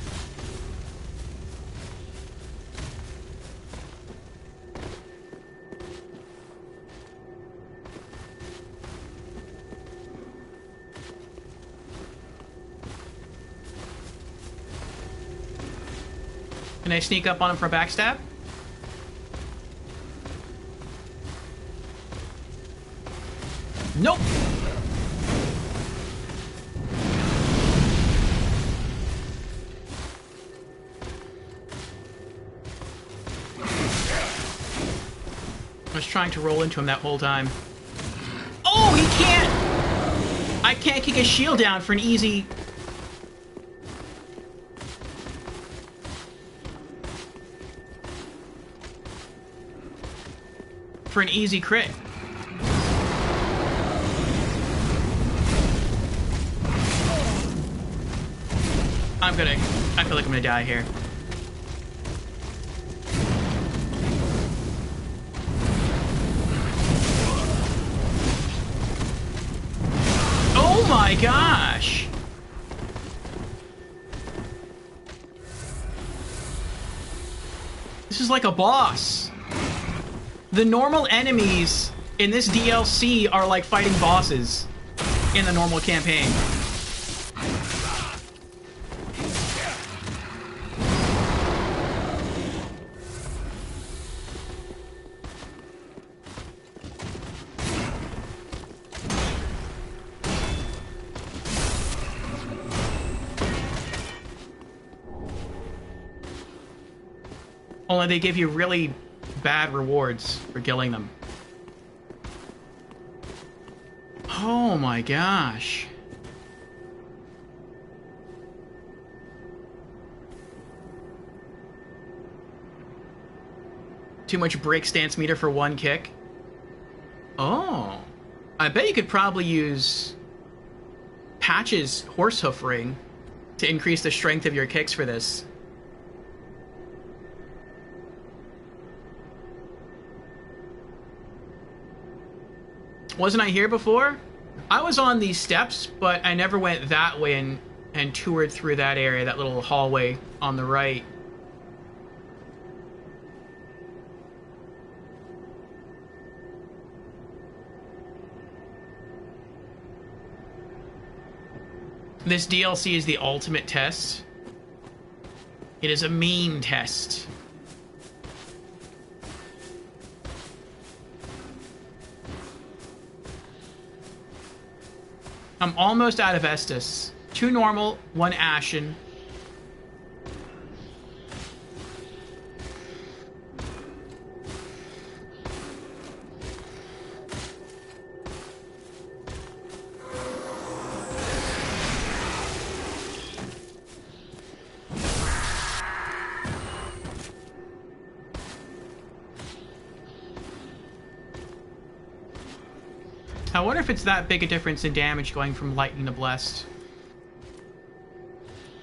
Can I sneak up on him for a backstab? Nope. I was trying to roll into him that whole time. Oh, he can't! I can't kick his shield down for an easy... For an easy crit. I feel like I'm gonna die here. Oh my gosh! This is like a boss. The normal enemies in this DLC are like fighting bosses in the normal campaign. Only they give you really bad rewards for killing them. Oh my gosh. Too much break stance meter for one kick. Oh. I bet you could probably use Patch's horse hoof ring to increase the strength of your kicks for this. Wasn't I here before? I was on these steps, but I never went that way and toured through that area, that little hallway on the right. This DLC is the ultimate test. It is a mean test. I'm almost out of Estus. 2 normal, 1 Ashen. I wonder if it's that big a difference in damage going from Lightning to Blessed.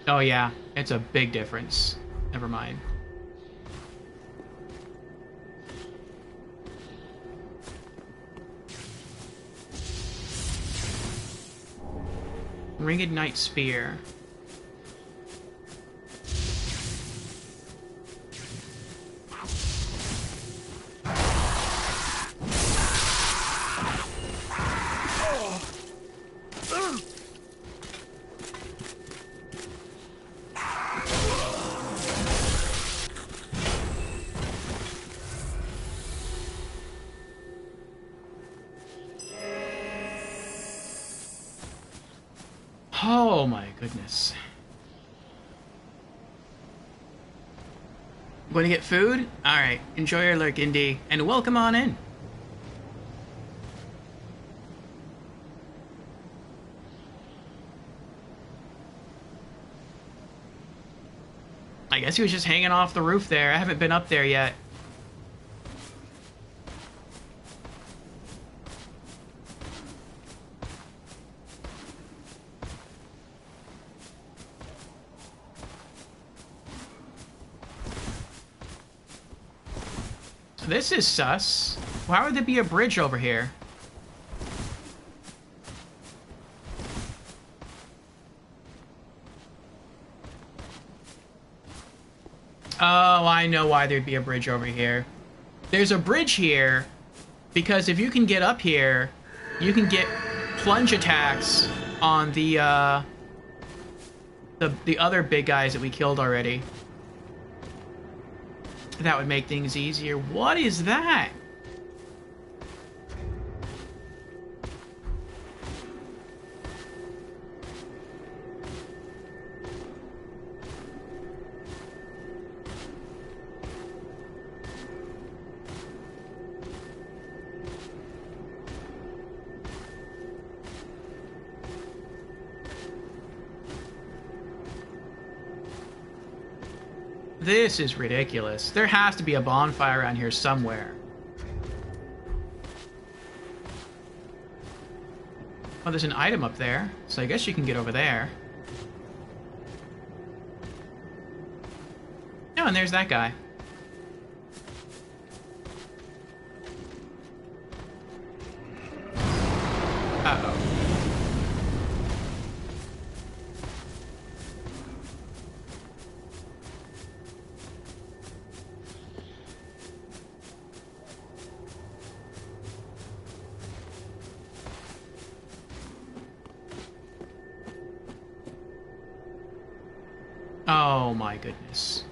Oh yeah, it's a big difference. Never mind. Ringed Knight Spear. Oh my goodness. Going to get food? Alright, enjoy your lurk, Indy, and welcome on in. I guess he was just hanging off the roof there. I haven't been up there yet. This is sus. Why would there be a bridge over here? Oh, I know why there'd be a bridge over here. There's a bridge here because if you can get up here, you can get plunge attacks on the other big guys that we killed already. That would make things easier. What is that? This is ridiculous. There has to be a bonfire around here somewhere. Oh, there's an item up there, so I guess you can get over there. Oh, and there's that guy. Uh-oh. Oh my goodness.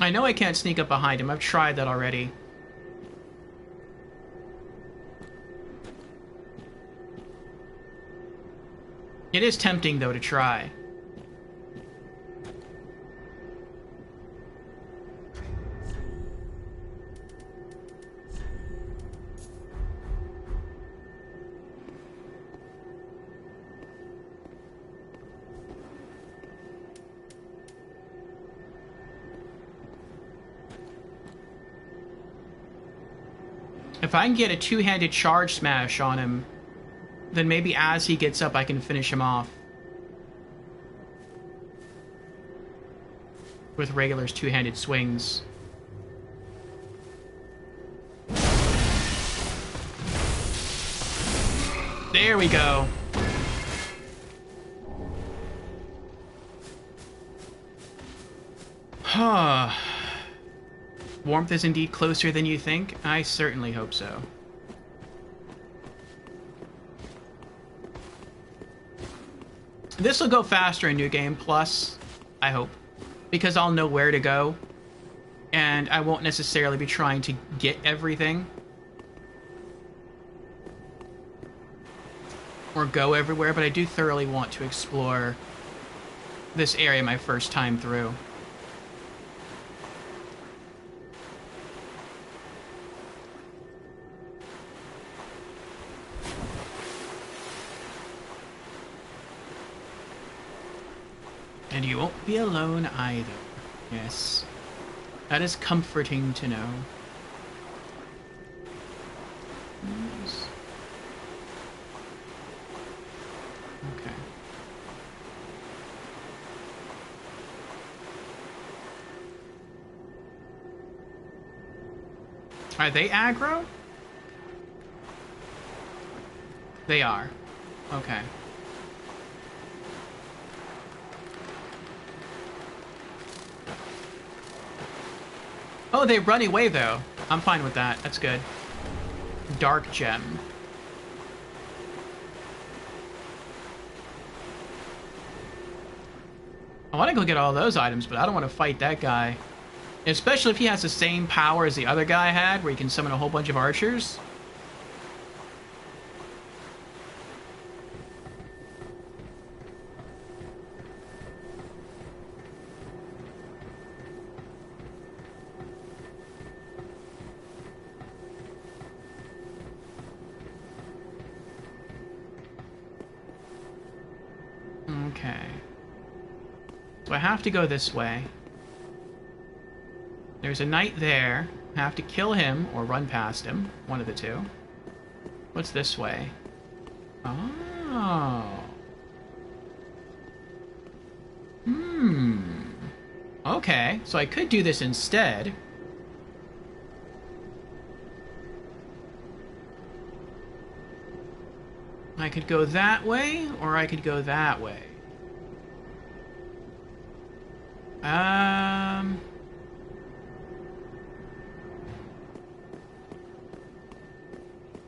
I know I can't sneak up behind him. I've tried that already. It is tempting, though, to try. If I can get a two-handed charge smash on him, then maybe as he gets up I can finish him off. With regular's two-handed swings. There we go. Huh. Warmth is indeed closer than you think? I certainly hope so. This will go faster in New Game Plus, I hope, because I'll know where to go, and I won't necessarily be trying to get everything. Or go everywhere, but I do thoroughly want to explore this area my first time through. And you won't be alone either. Yes. That is comforting to know. Yes. Okay. Are they aggro? They are. Okay. Oh, they run away, though. I'm fine with that. That's good. Dark gem. I want to go get all those items, but I don't want to fight that guy. Especially if he has the same power as the other guy had, where he can summon a whole bunch of archers. Okay. So I have to go this way. There's a knight there. I have to kill him or run past him. One of the two. What's this way? Oh. Okay, so I could do this instead. I could go that way, or I could go that way.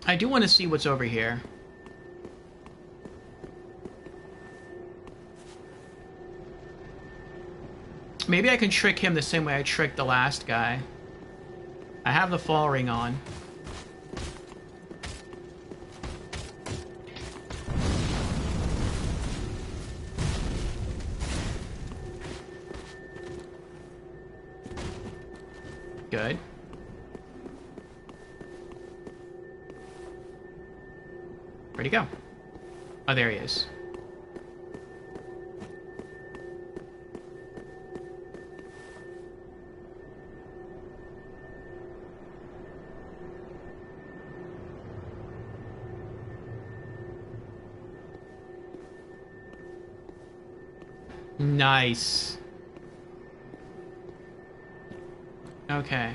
I do want to see what's over here. Maybe I can trick him the same way I tricked the last guy. I have the fall ring on. Good. Where'd he go? Oh, there he is. Nice. Okay.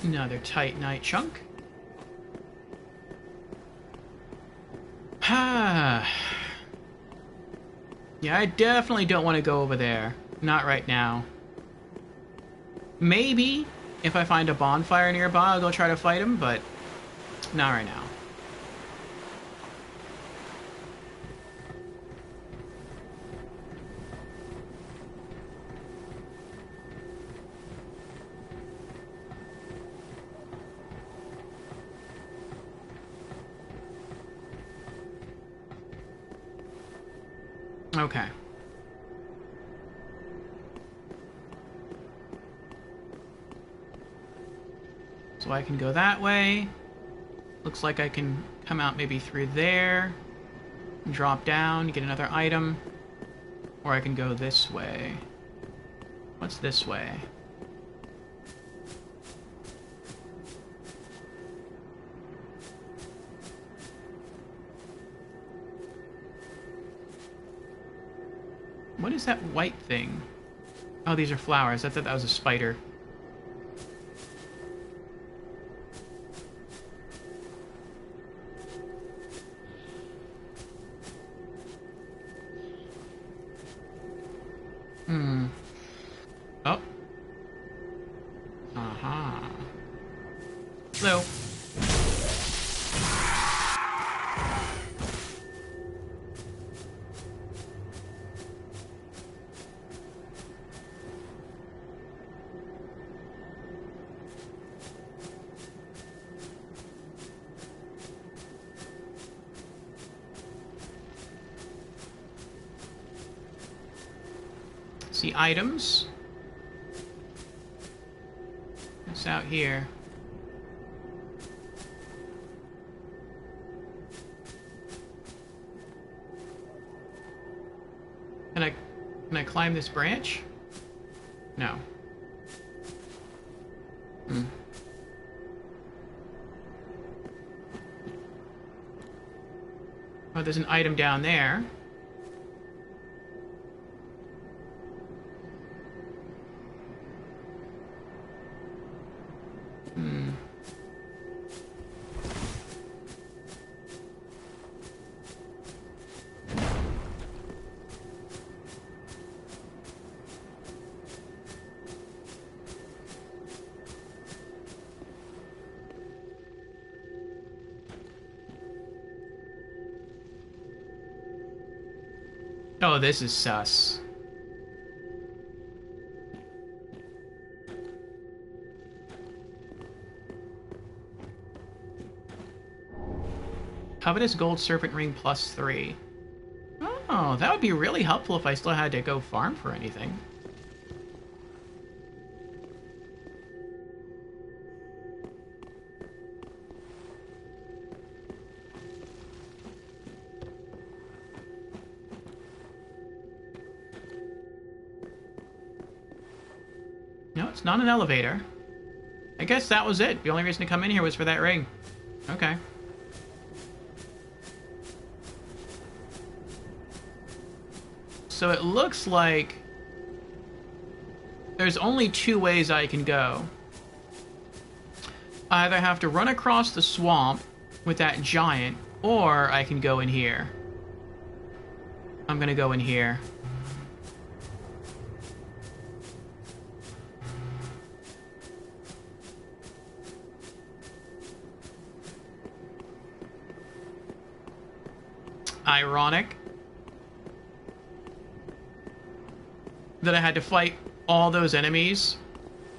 Another titanite chunk. Ah. Yeah, I definitely don't want to go over there. Not right now. Maybe if I find a bonfire nearby, I'll go try to fight him, but not right now. Okay. So I can go that way. Looks like I can come out maybe through there. Drop down, get another item. Or I can go this way. What's this way? What is that white thing? Oh, these are flowers. I thought that was a spider. Oh. Aha. Hello. See items. It's out here. Can I climb this branch? No. Oh, there's an item down there. Oh, this is sus. Covetous Gold Serpent Ring +3. Oh, that would be really helpful if I still had to go farm for anything. No, it's not an elevator. I guess that was it. The only reason to come in here was for that ring. Okay. So it looks like there's only two ways I can go. I either have to run across the swamp with that giant, or I can go in here. I'm gonna go in here. Ironic that I had to fight all those enemies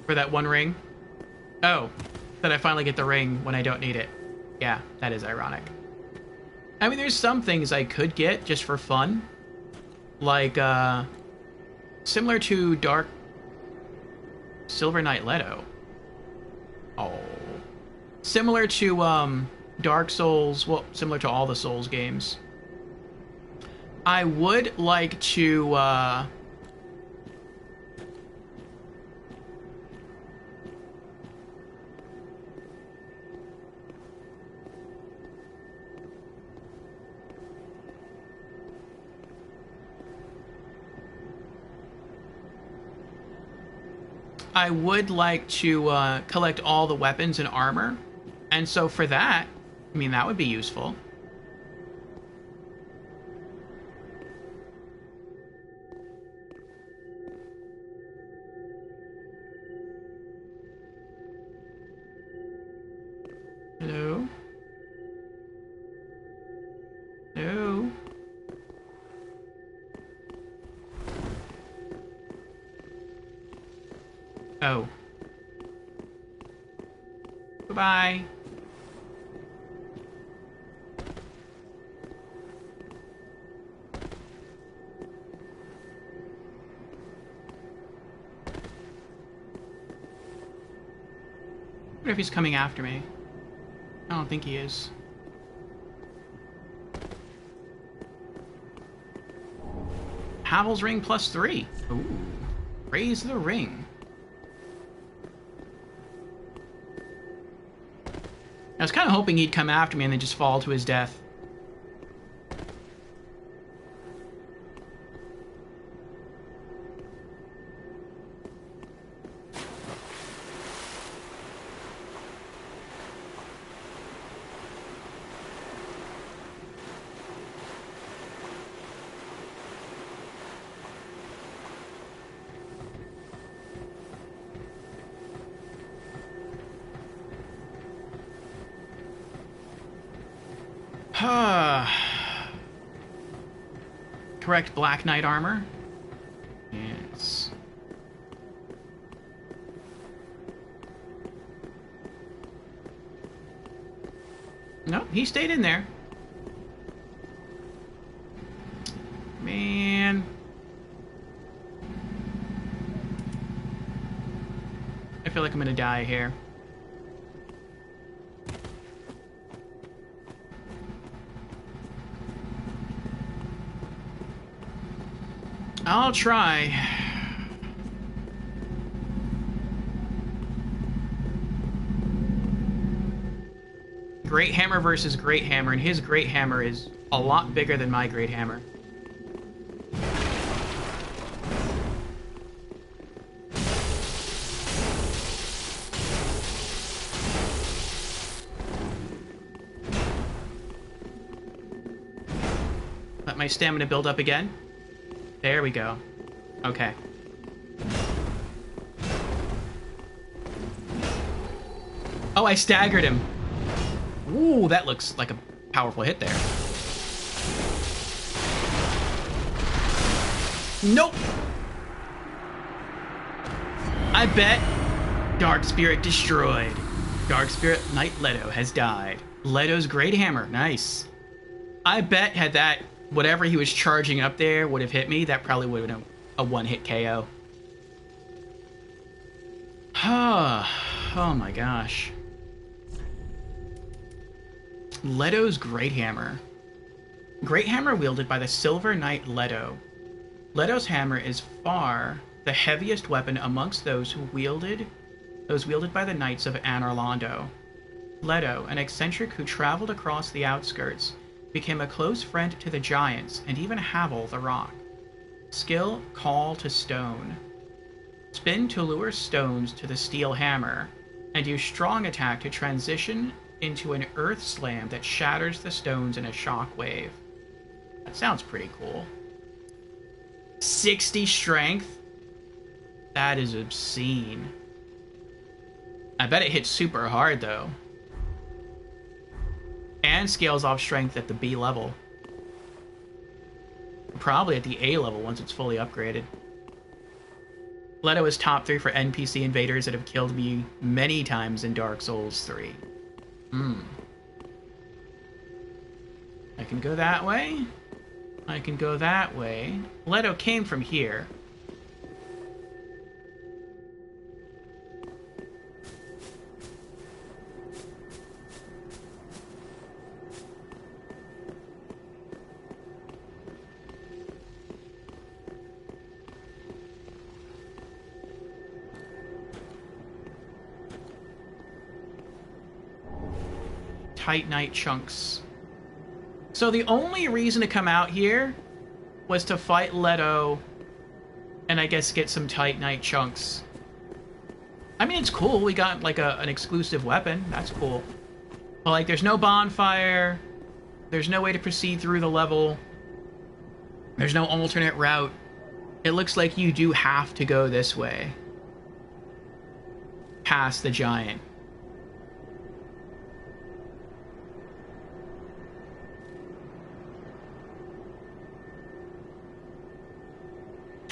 for that one ring. Oh, that I finally get the ring when I don't need it. Yeah, that is ironic. I mean, there's some things I could get just for fun. Like, similar to Dark Silver Knight Leto. Oh. Similar to, Dark Souls, well, similar to all the Souls games. I would like to, collect all the weapons and armor. And so for that, I mean, that would be useful. Hello? Hello? Oh. Goodbye. I wonder if he's coming after me. I don't think he is. Havel's Ring +3. Ooh. Raise the ring. I was kind of hoping he'd come after me and then just fall to his death. Correct Black Knight armor. Yes. Nope, he stayed in there. Man. I feel like I'm gonna die here. I'll try. Great Hammer versus Great Hammer, and his Great Hammer is a lot bigger than my great hammer. Let my stamina build up again. There we go. Okay. Oh, I staggered him. Ooh, that looks like a powerful hit there. Nope. I bet Dark Spirit destroyed. Dark Spirit Knight Leto has died. Leto's great hammer. Nice. I bet had that, whatever he was charging up there would have hit me, that probably would have been a one-hit KO. Oh my gosh. Leto's Great Hammer. Great Hammer wielded by the Silver Knight Leto. Leto's hammer is far the heaviest weapon amongst those wielded by the Knights of Anor Londo. Leto, an eccentric who traveled across the outskirts, became a close friend to the Giants and even Havel the Rock. Skill, Call to Stone. Spin to lure stones to the steel hammer, and use strong attack to transition into an earth slam that shatters the stones in a shock wave. That sounds pretty cool. 60 strength? That is obscene. I bet it hits super hard, though. And scales off strength at the B level. Probably at the A level once it's fully upgraded. Leto is top 3 for NPC invaders that have killed me many times in Dark Souls 3. I can go that way. I can go that way. Leto came from here. Titanite chunks. So the only reason to come out here was to fight Leto and I guess get some Titanite chunks. I mean, it's cool. We got like an exclusive weapon. That's cool. But like, there's no bonfire. There's no way to proceed through the level. There's no alternate route. It looks like you do have to go this way. Past the giant.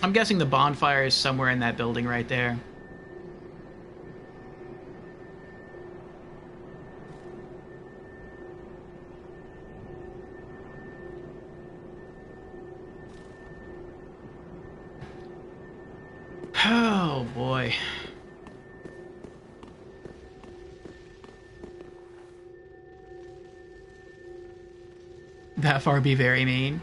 I'm guessing the bonfire is somewhere in that building right there. Oh boy. That far be very mean.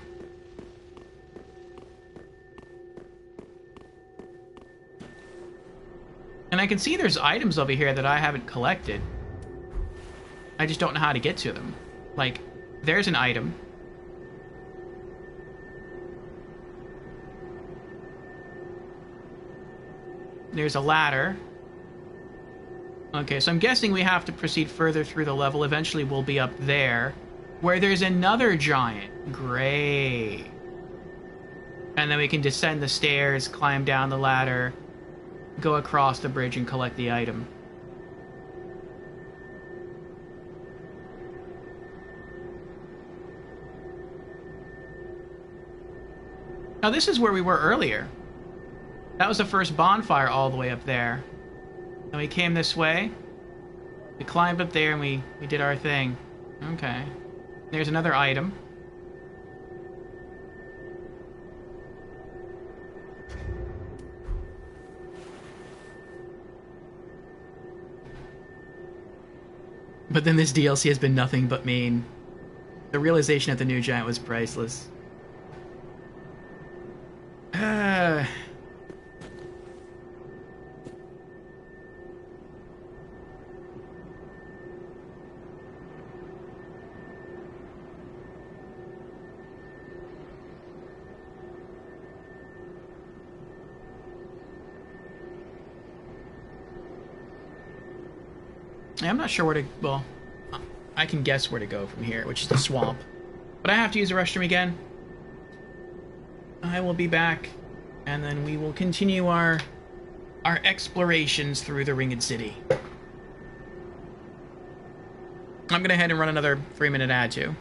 And I can see there's items over here that I haven't collected. I just don't know how to get to them. Like, there's an item. There's a ladder. Okay, so I'm guessing we have to proceed further through the level. Eventually we'll be up there, where there's another giant. Great. And then we can descend the stairs, climb down the ladder, go across the bridge and collect the item. Now this is where we were earlier. That was the first bonfire all the way up there. Then we came this way. We climbed up there and we did our thing. Okay. There's another item. But then this DLC has been nothing but mean. The realization of the new giant was priceless. I'm not sure where to... Well, I can guess where to go from here, which is the swamp. But I have to use the restroom again. I will be back, and then we will continue our explorations through the Ringed City. I'm going to head and run another 3-minute ad, too.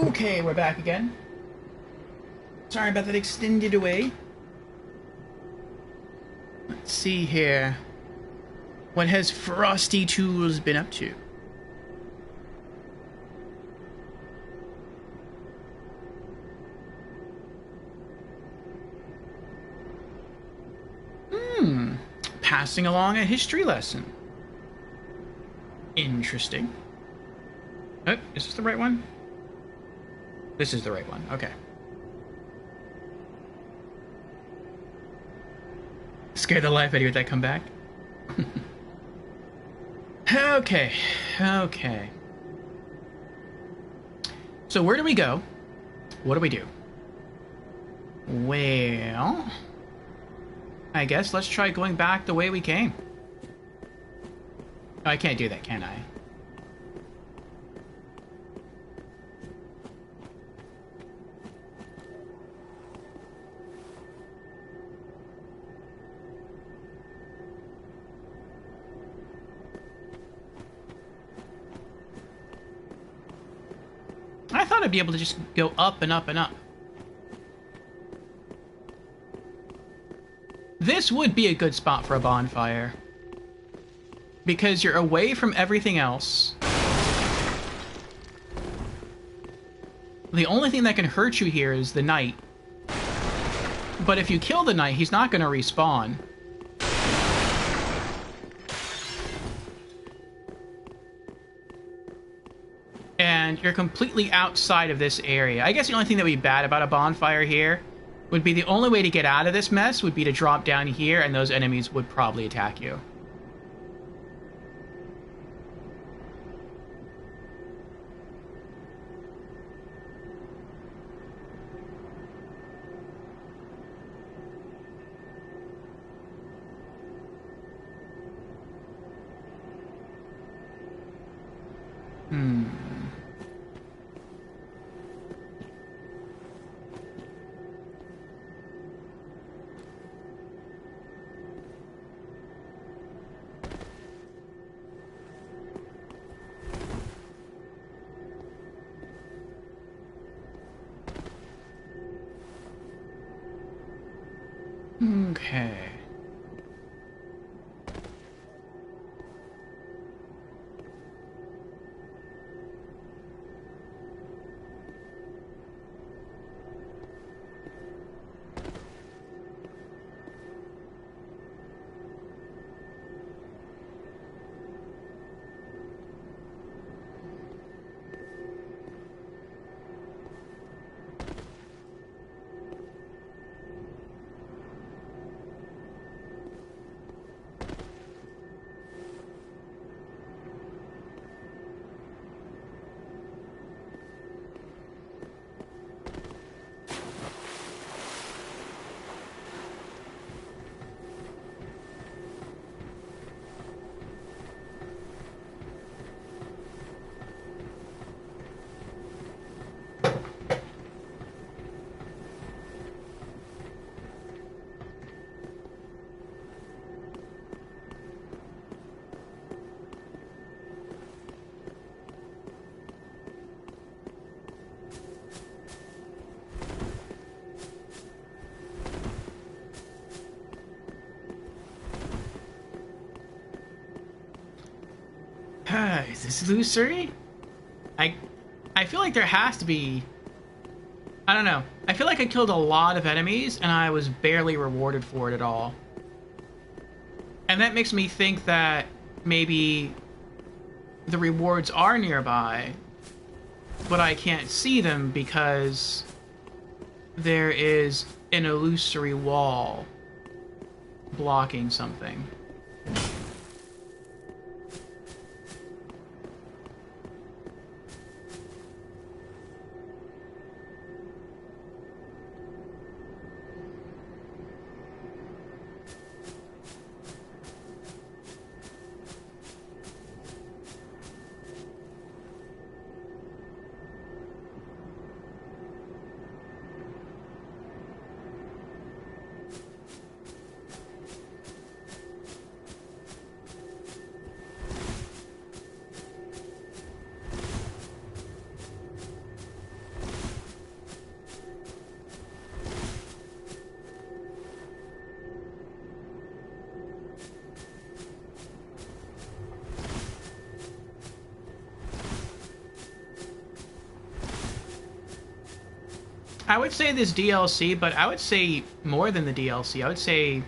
Okay, we're back again. Sorry about that extended away. Let's see here. What has Frosty Tools been up to? Passing along a history lesson. Interesting. Oh, is this the right one? This is the right one. Okay. Scared the life out of you with that comeback. Okay. Okay. So where do we go? What do we do? Well, I guess let's try going back the way we came. Oh, I can't do that, can I? I thought I'd be able to just go up and up and up. This would be a good spot for a bonfire. Because you're away from everything else. The only thing that can hurt you here is the knight. But if you kill the knight, he's not going to respawn. And you're completely outside of this area. I guess the only thing that would be bad about a bonfire here would be the only way to get out of this mess would be to drop down here, and those enemies would probably attack you. Okay. Is this illusory? I feel like there has to be... I don't know. I feel like I killed a lot of enemies and I was barely rewarded for it at all. And that makes me think that maybe the rewards are nearby, but I can't see them because there is an illusory wall blocking something. I would say this DLC, but I would say more than the DLC. I would say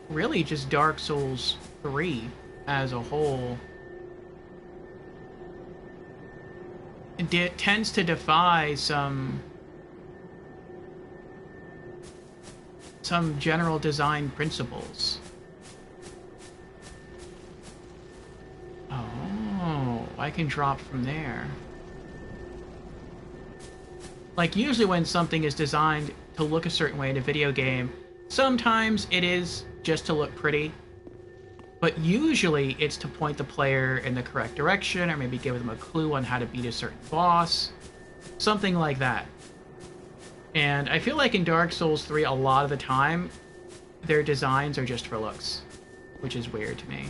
really just Dark Souls 3 as a whole. It tends to defy some general design principles. Oh, I can drop from there. Like, usually when something is designed to look a certain way in a video game, sometimes it is just to look pretty, but usually it's to point the player in the correct direction, or maybe give them a clue on how to beat a certain boss. Something like that. And I feel like in Dark Souls 3, a lot of the time, their designs are just for looks, which is weird to me.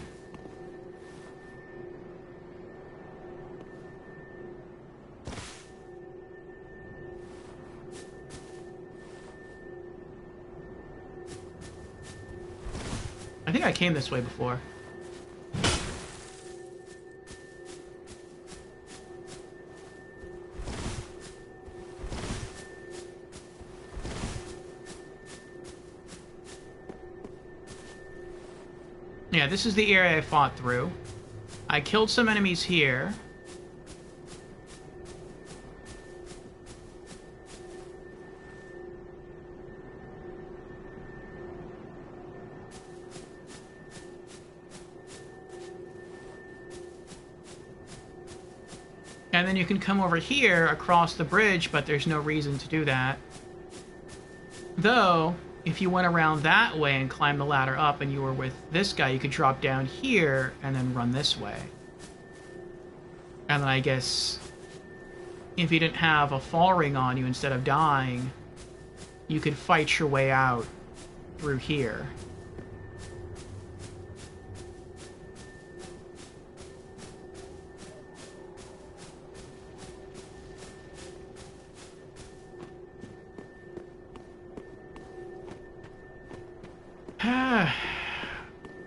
I think I came this way before. Yeah, this is the area I fought through. I killed some enemies here. And then you can come over here across the bridge, but there's no reason to do that. Though, if you went around that way and climbed the ladder up and you were with this guy, you could drop down here and then run this way. And then I guess if you didn't have a fall ring on you instead of dying, you could fight your way out through here.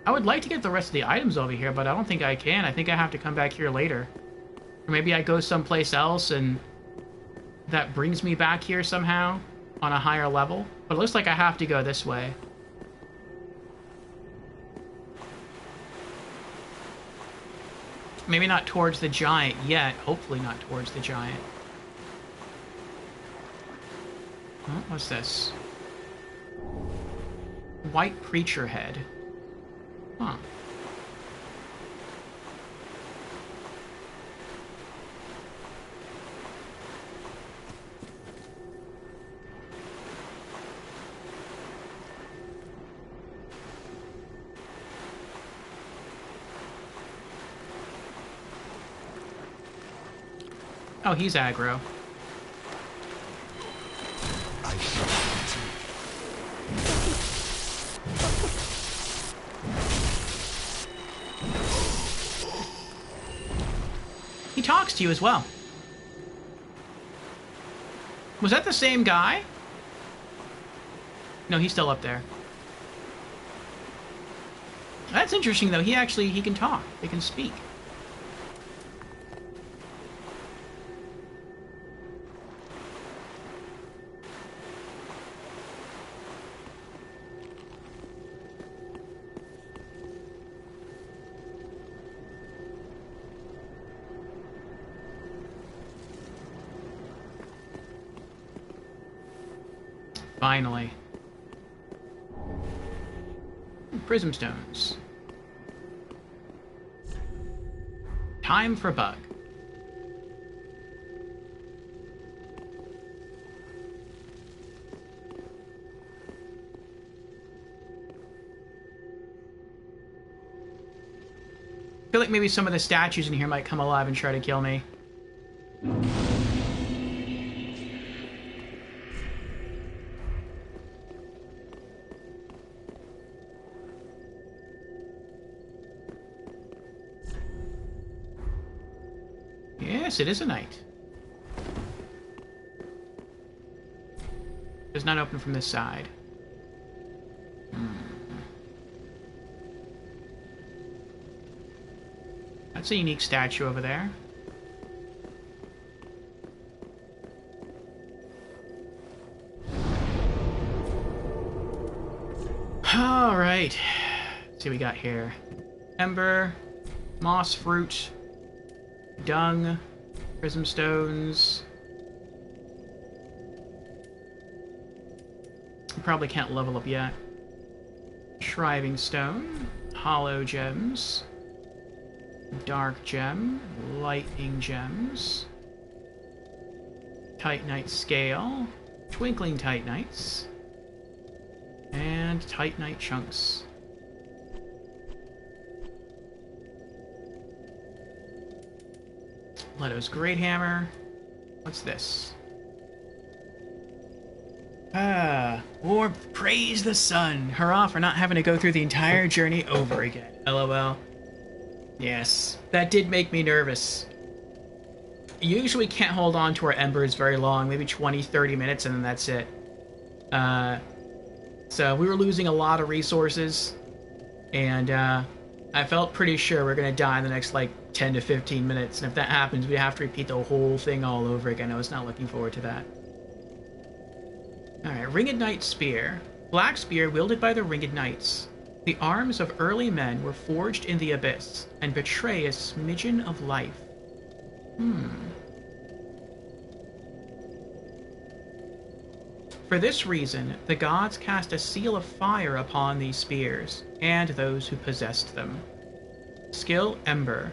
I would like to get the rest of the items over here, but I don't think I can. I think I have to come back here later. Or maybe I go someplace else and that brings me back here somehow on a higher level. But it looks like I have to go this way. Maybe not towards the giant yet. Hopefully not towards the giant. Oh, what's this? White preacher head. Huh. Oh, he's aggro. He talks to you as well. Was that the same guy? No, he's still up there. That's interesting, though. He can talk. He can speak. Finally. Prism stones. Time for bug. I feel like maybe some of the statues in here might come alive and try to kill me. Yes, it is a night. Does not open from this side. That's a unique statue over there. see what we got here. Ember, moss fruit, dung, prism stones. Probably can't level up yet. Shriving stone, hollow gems, dark gem, lightning gems, titanite scale, twinkling titanites, and titanite chunks. Leto's great hammer. What's this? Or praise the sun. Hurrah for not having to go through the entire journey over again. LOL. Yes, that did make me nervous. Usually can't hold on to our embers very long, maybe 20-30 minutes, and then that's it. So we were losing a lot of resources, and I felt pretty sure we're gonna die in the next like 10 to 15 minutes, and if that happens, we have to repeat the whole thing all over again. I was not looking forward to that. Alright, Ringed Knight Spear. Black spear wielded by the Ringed Knights. The arms of early men were forged in the abyss, and betray a smidgen of life. For this reason, the gods cast a seal of fire upon these spears, and those who possessed them. Skill Ember.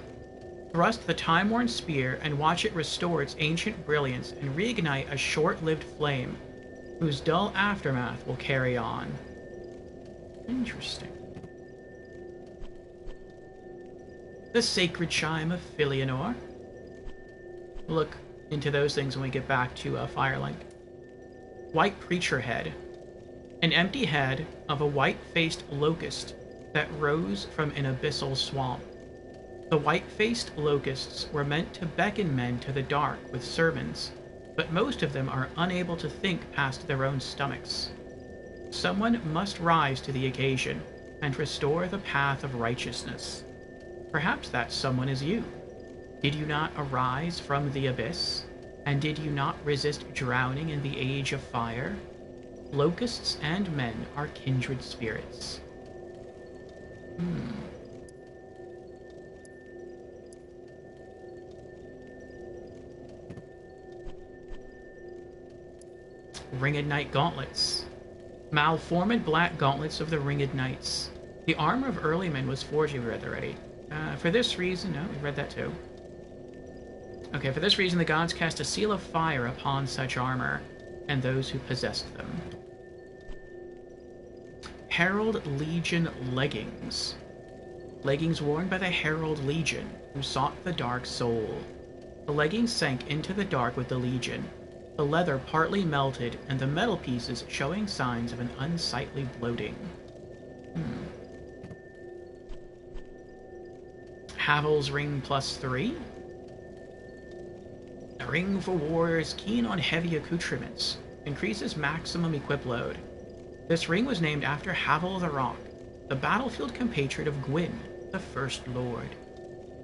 Thrust the time-worn spear and watch it restore its ancient brilliance and reignite a short-lived flame, whose dull aftermath will carry on. Interesting. The Sacred Chime of Filianor. We'll look into those things when we get back to Firelink. White Preacher Head. An empty head of a white-faced locust that rose from an abyssal swamp. The white-faced locusts were meant to beckon men to the dark with sermons, but most of them are unable to think past their own stomachs. Someone must rise to the occasion and restore the path of righteousness. Perhaps that someone is you. Did you not arise from the abyss? And did you not resist drowning in the age of fire? Locusts and men are kindred spirits. Ringed Knight Gauntlets. Malformed black gauntlets of the Ringed Knights. The armor of early men was forged. We read that already. For this reason, no, we read that too. Okay, for this reason, the gods cast a seal of fire upon such armor, and those who possessed them. Herald Legion Leggings. Leggings worn by the Herald Legion, who sought the Dark Soul. The leggings sank into the dark with the Legion, the leather partly melted, and the metal pieces showing signs of an unsightly bloating. Havel's Ring +3. A ring for warriors keen on heavy accoutrements. Increases maximum equip load. This ring was named after Havel the Rock, the battlefield compatriot of Gwyn, the First Lord.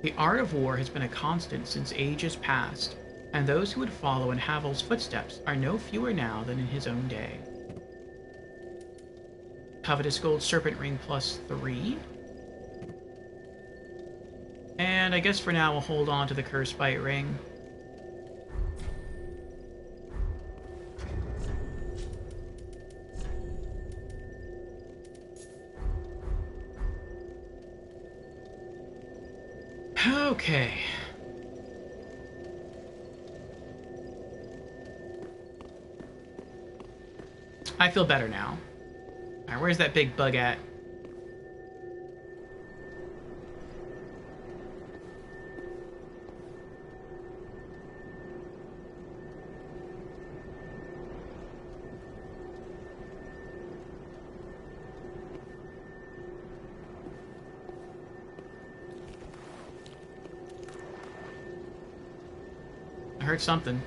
The art of war has been a constant since ages past, and those who would follow in Havel's footsteps are no fewer now than in his own day. Covetous Gold Serpent Ring +3. And I guess for now we'll hold on to the Curse Bite Ring. Okay. I feel better now. Alright, where's that big bug at? I heard something.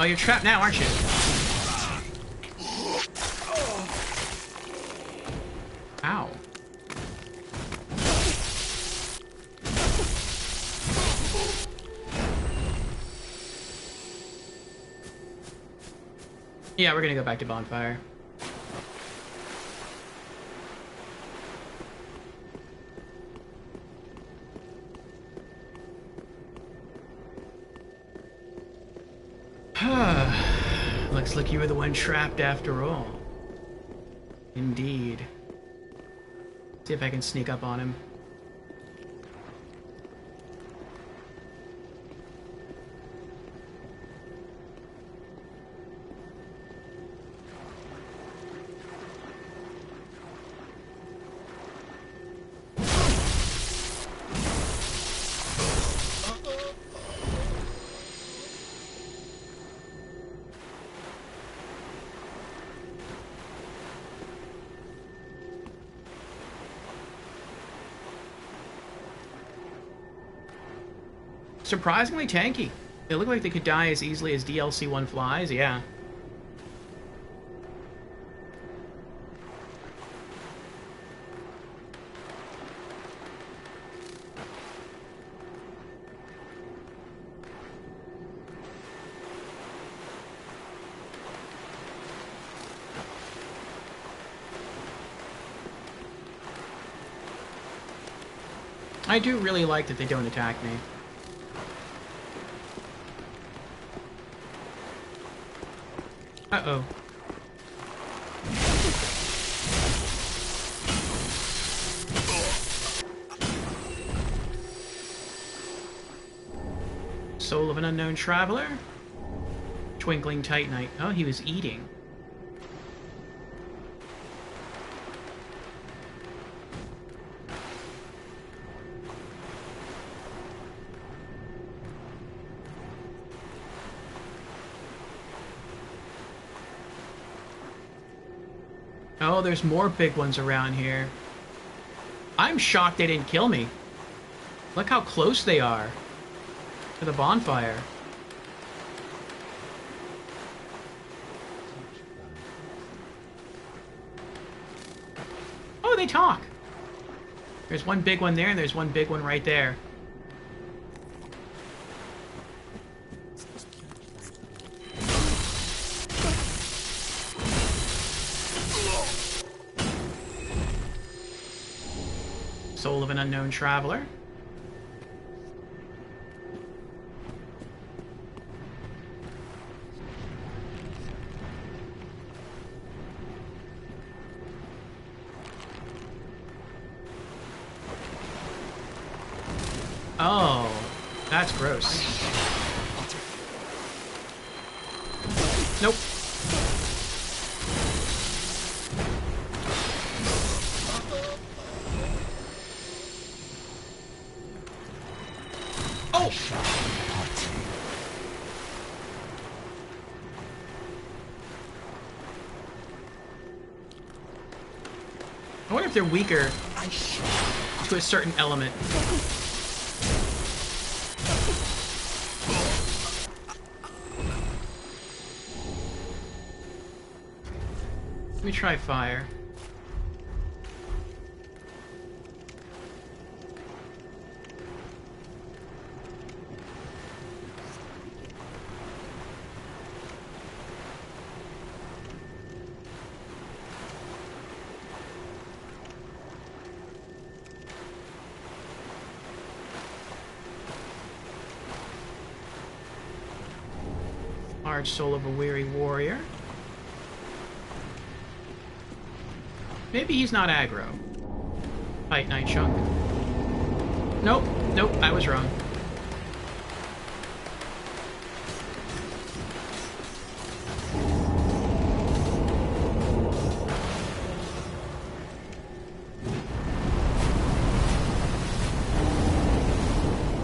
Oh, you're trapped now, aren't you? Ow. Yeah, we're gonna go back to bonfire. Looks like you were the one trapped after all. Indeed. See if I can sneak up on him. Surprisingly tanky. They look like they could die as easily as DLC1 flies, yeah. I do really like that they don't attack me. Uh-oh. Soul of an unknown traveler? Twinkling Titanite. Oh, he was eating. Oh, there's more big ones around here. I'm shocked they didn't kill me. Look how close they are to the bonfire. Oh, they talk. There's one big one there, and there's one big one right there. Soul of an unknown traveler. Oh, that's gross. Nope. Oh! I wonder if they're weaker to a certain element. Let me try fire. Large soul of a weary warrior. Maybe he's not aggro. Titanite chunk. Nope, nope, I was wrong.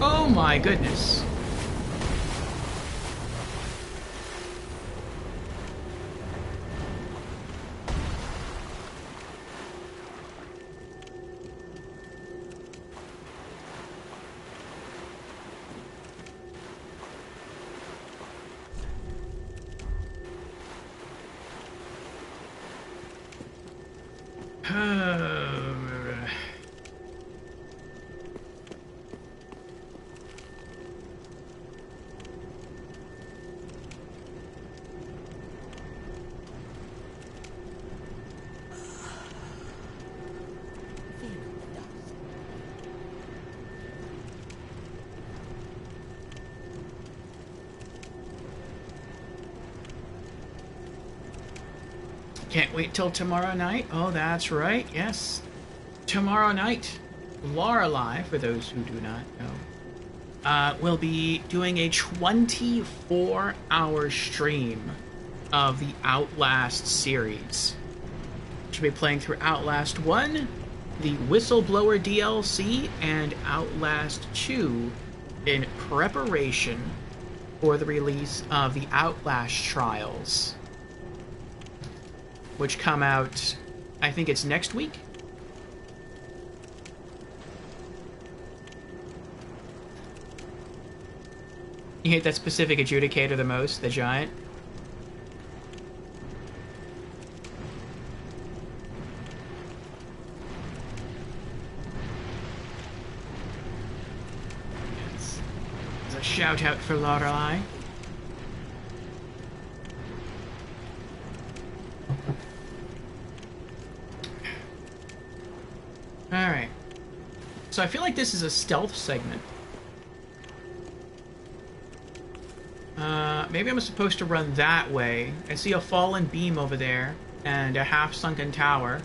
Oh my goodness. Can't wait till tomorrow night. Oh, that's right. Yes. Tomorrow night, Lorelei, for those who do not know, will be doing a 24-hour stream of the Outlast series. She'll be playing through Outlast 1, the Whistleblower DLC, and Outlast 2 in preparation for the release of the Outlast Trials, which come out, I think it's next week? You hate that specific adjudicator the most, the giant? Yes. There's a shout out for Lorelei. Alright. So I feel like this is a stealth segment. Maybe I'm supposed to run that way. I see a fallen beam over there, and a half-sunken tower.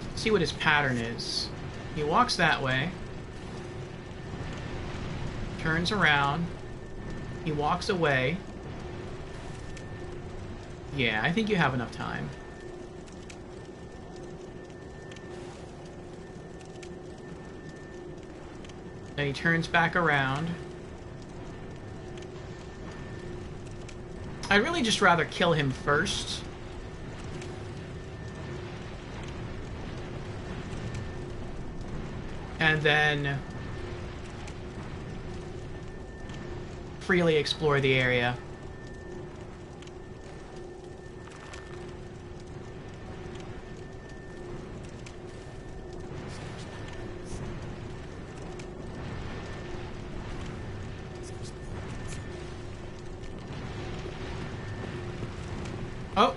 Let's see what his pattern is. He walks that way. Turns around. He walks away. Yeah, I think you have enough time. Then he turns back around. I'd really just rather kill him first. And then freely explore the area. Oh.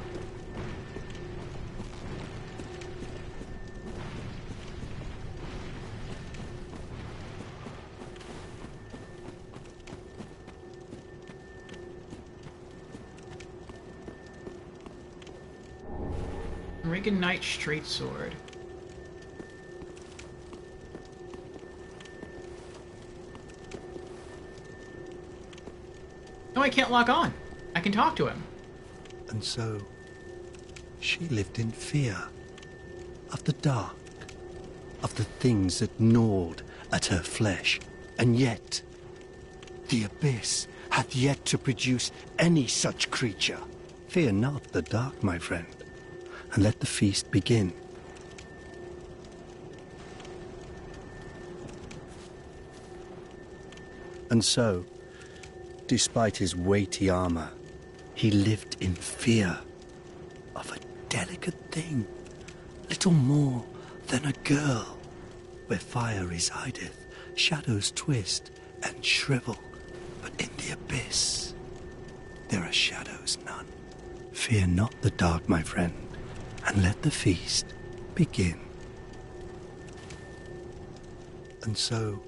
Regan Knight Straight Sword. No, I can't lock on. I can talk to him. And so, she lived in fear of the dark, of the things that gnawed at her flesh, and yet the abyss hath yet to produce any such creature. Fear not the dark, my friend, and let the feast begin. And so, despite his weighty armor, he lived in fear of a delicate thing, little more than a girl. Where fire resideth, shadows twist and shrivel, but in the abyss there are shadows none. Fear not the dark, my friend, and let the feast begin. And so,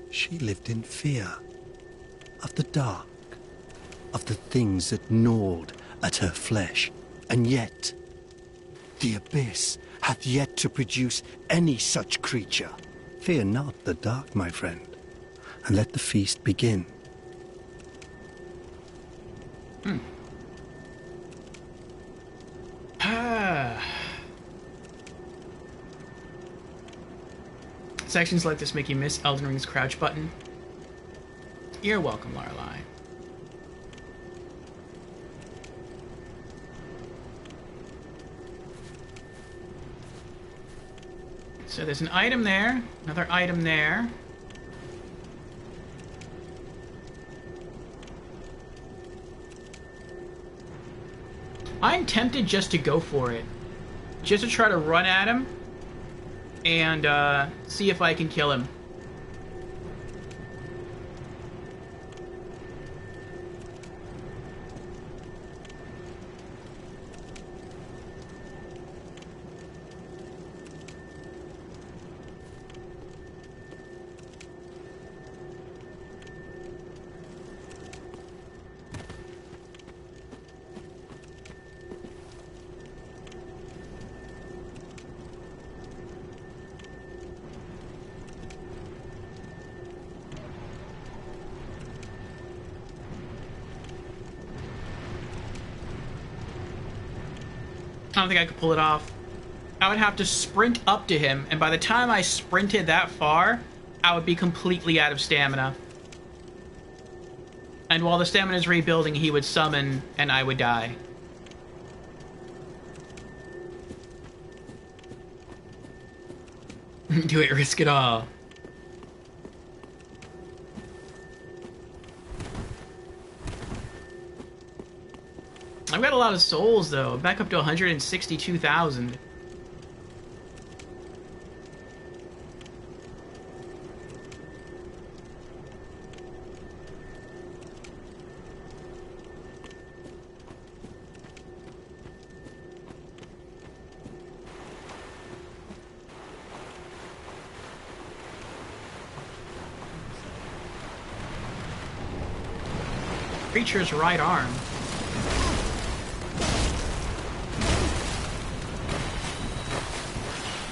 she lived in fear of the dark, of the things that gnawed at her flesh, and yet the abyss hath yet to produce any such creature. Fear not the dark, my friend, and let the feast begin. Sections like this make you miss Elden Ring's crouch button. You're welcome, Lorelei. So there's an item there, another item there. I'm tempted just to go for it. Just to try to run at him and see if I can kill him. I don't think I could pull it off. I would have to sprint up to him, and by the time I sprinted that far, I would be completely out of stamina. And while the stamina is rebuilding, he would summon, and I would die. Do it, risk it all. I've got a lot of souls, though. Back up to 162,000. Creature's right arm.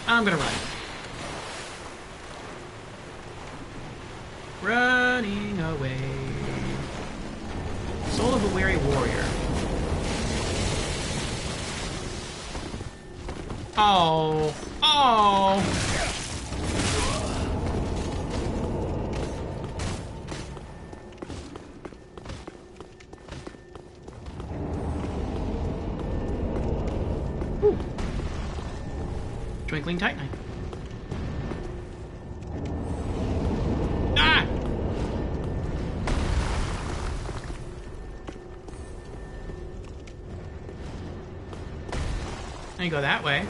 I'm gonna run. Running away. Soul of a Weary Warrior. Oh. Oh. Twinkling Titanite. Ah! Now you go that way.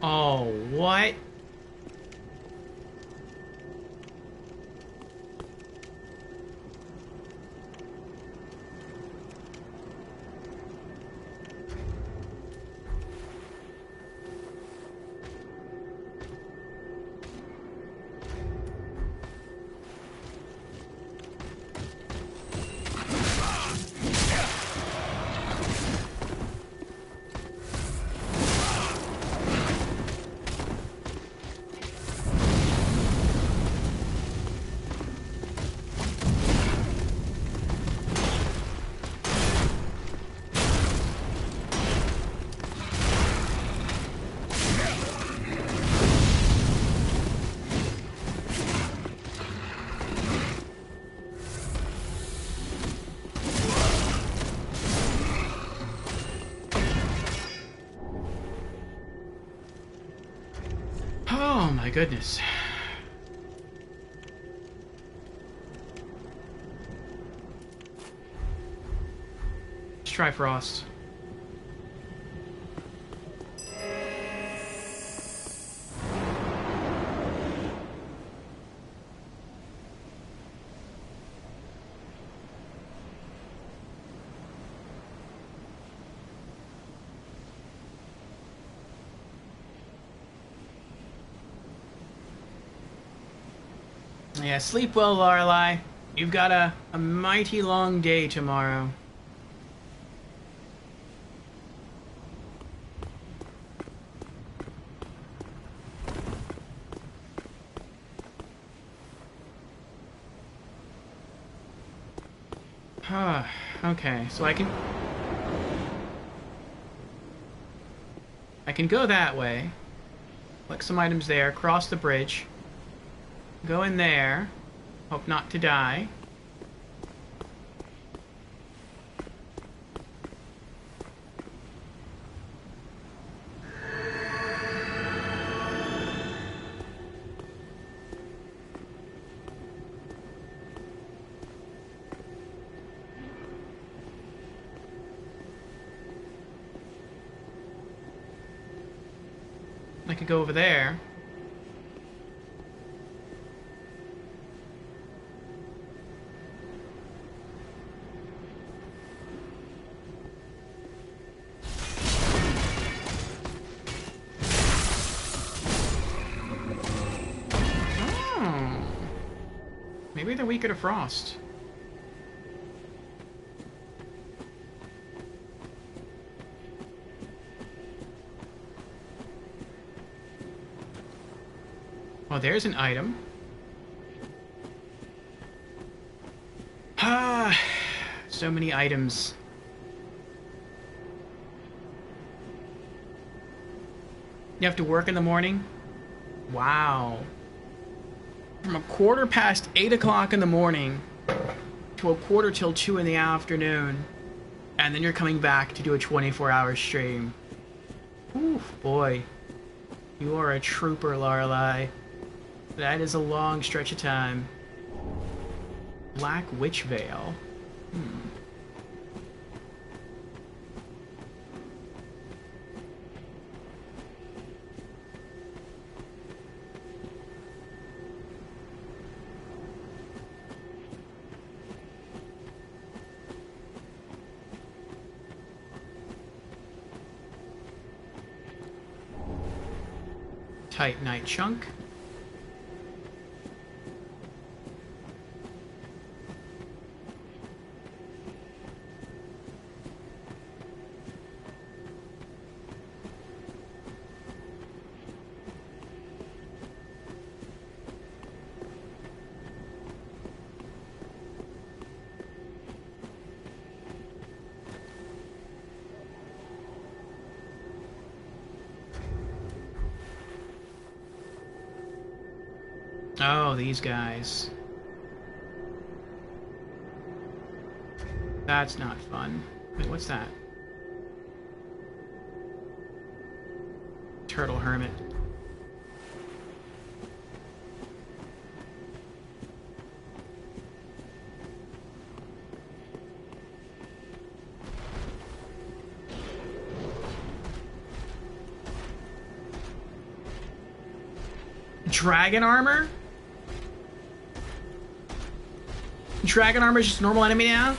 Oh, what? Oh my goodness. Let's try Frost. Yeah, sleep well, Lorelei. You've got a mighty long day tomorrow. Okay, so I can go that way. Collect some items there, cross the bridge. Go in there. Hope not to die. I could go over there. Maybe they're weaker to frost. Well, there's an item. So many items. You have to work in the morning? Wow. From a 8:15 o'clock in the morning to a quarter till 2 in the afternoon. And then you're coming back to do a 24-hour stream. Oof, boy. You are a trooper, Lorelei. That is a long stretch of time. Black Witch Veil. Tight Night Chunk. Oh, these guys. That's not fun. Wait, what's that? Turtle Hermit. Dragon armor? Dragon armor is just a normal enemy now?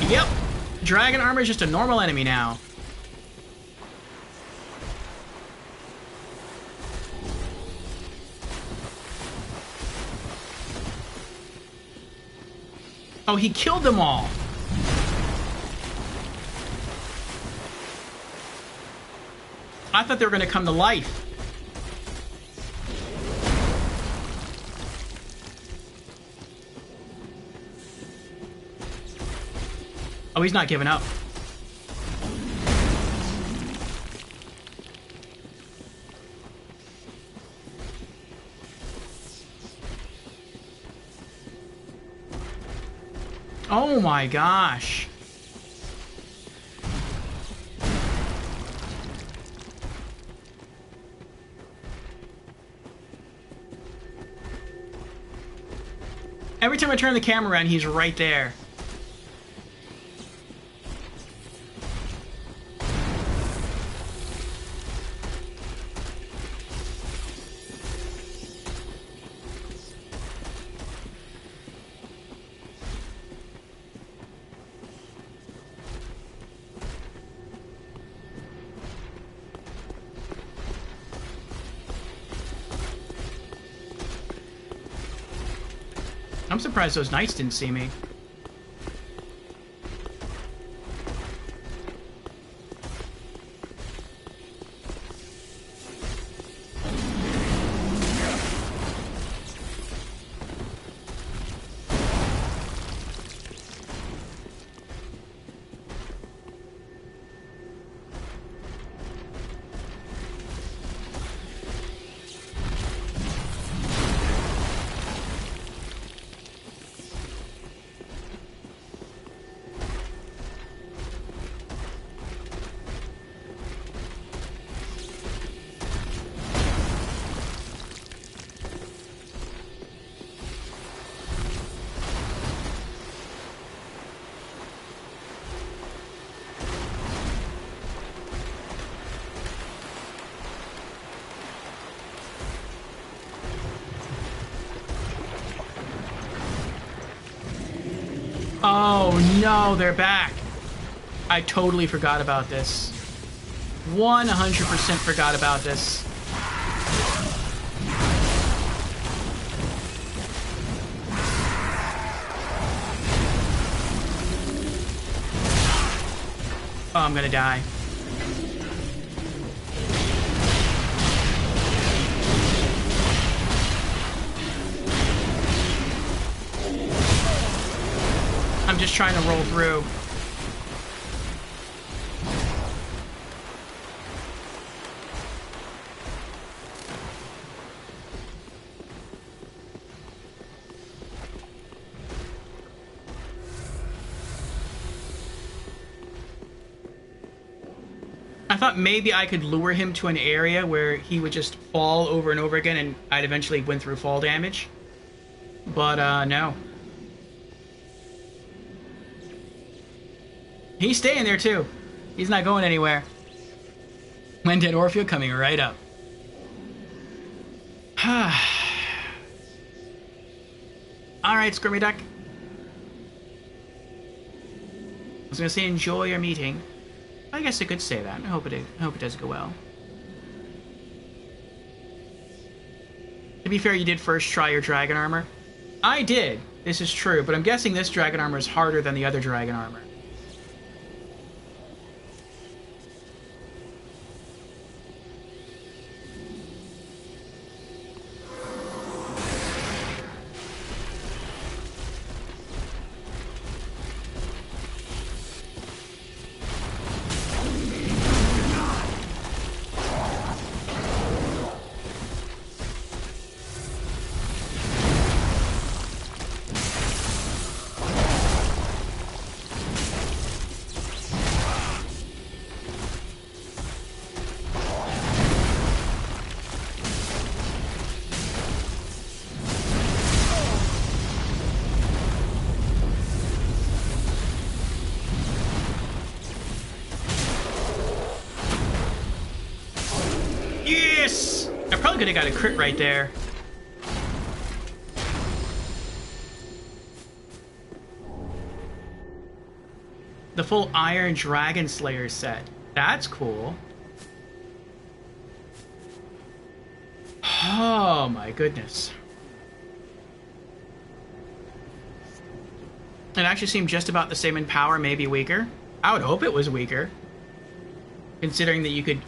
Yep. Dragon armor is just a normal enemy now. Oh, he killed them all. I thought they were going to come to life. Oh, he's not giving up. Oh my gosh. Every time I turn the camera around, he's right there. I'm surprised those knights didn't see me. Oh no, they're back. I totally forgot about this. 100% forgot about this. Oh, I'm gonna die. I'm just trying to roll through. I thought maybe I could lure him to an area where he would just fall over and over again and I'd eventually win through fall damage. But, no. He's staying there, too. He's not going anywhere. When dead Orpheus coming right up. Alright, Squirmy Duck. I was gonna say enjoy your meeting. I guess I could say that. I hope it does go well. To be fair, you did first try your dragon armor. I did. This is true, but I'm guessing this dragon armor is harder than the other dragon armor. Yes! I probably could have got a crit right there. The full Iron Dragon Slayer set. That's cool. Oh my goodness. It actually seemed just about the same in power, maybe weaker. I would hope it was weaker. Considering that you could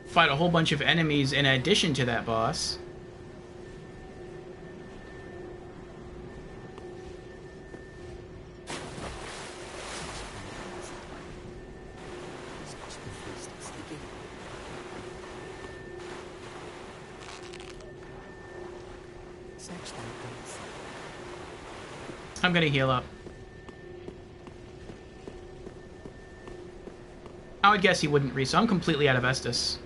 fight a whole bunch of enemies in addition to that boss. I'm gonna heal up. I would guess he wouldn't so I'm completely out of Estus.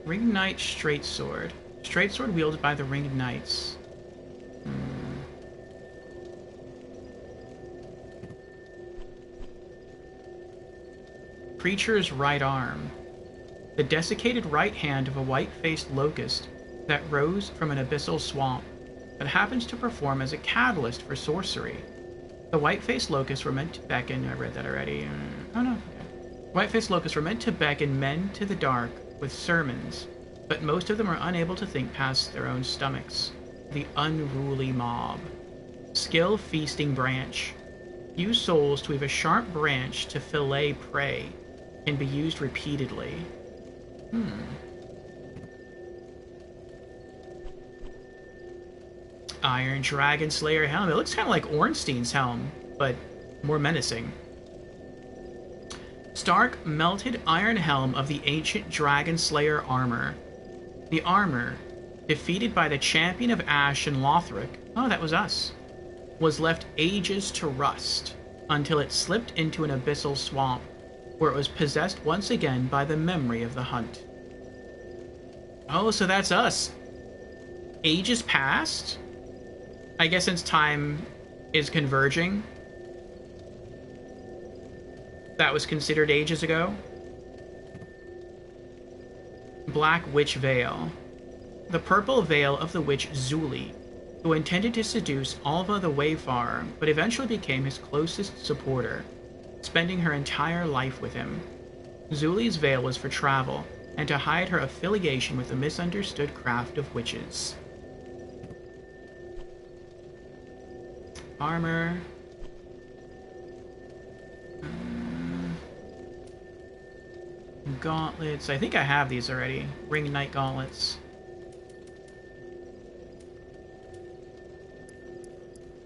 Ringed Knight Straight Sword. Straight Sword wielded by the Ringed Knights. Creature's right arm. The desiccated right hand of a white-faced locust that rose from an abyssal swamp that happens to perform as a catalyst for sorcery. The white-faced locusts were meant to beckon... I read that already. Oh no. Okay. White-faced locusts were meant to beckon men to the dark with sermons, but most of them are unable to think past their own stomachs. The unruly mob. Skill Feasting Branch. Use souls to weave a sharp branch to fillet prey. Can be used repeatedly. Iron Dragon Slayer helm. It looks kind of like Ornstein's helm, but more menacing. Stark melted iron helm of the ancient Dragon Slayer armor. The armor, defeated by the champion of Ash and Lothric, oh, that was us, was left ages to rust, until it slipped into an abyssal swamp, where it was possessed once again by the memory of the hunt. Oh, so that's us. Ages passed? I guess since time is converging, that was considered ages ago. Black Witch Veil. The purple veil of the witch Zuli, who intended to seduce Alva the Wayfarer, but eventually became his closest supporter, spending her entire life with him. Zuli's veil was for travel, and to hide her affiliation with the misunderstood craft of witches. Armor. Gauntlets. I think I have these already. Ring Knight gauntlets.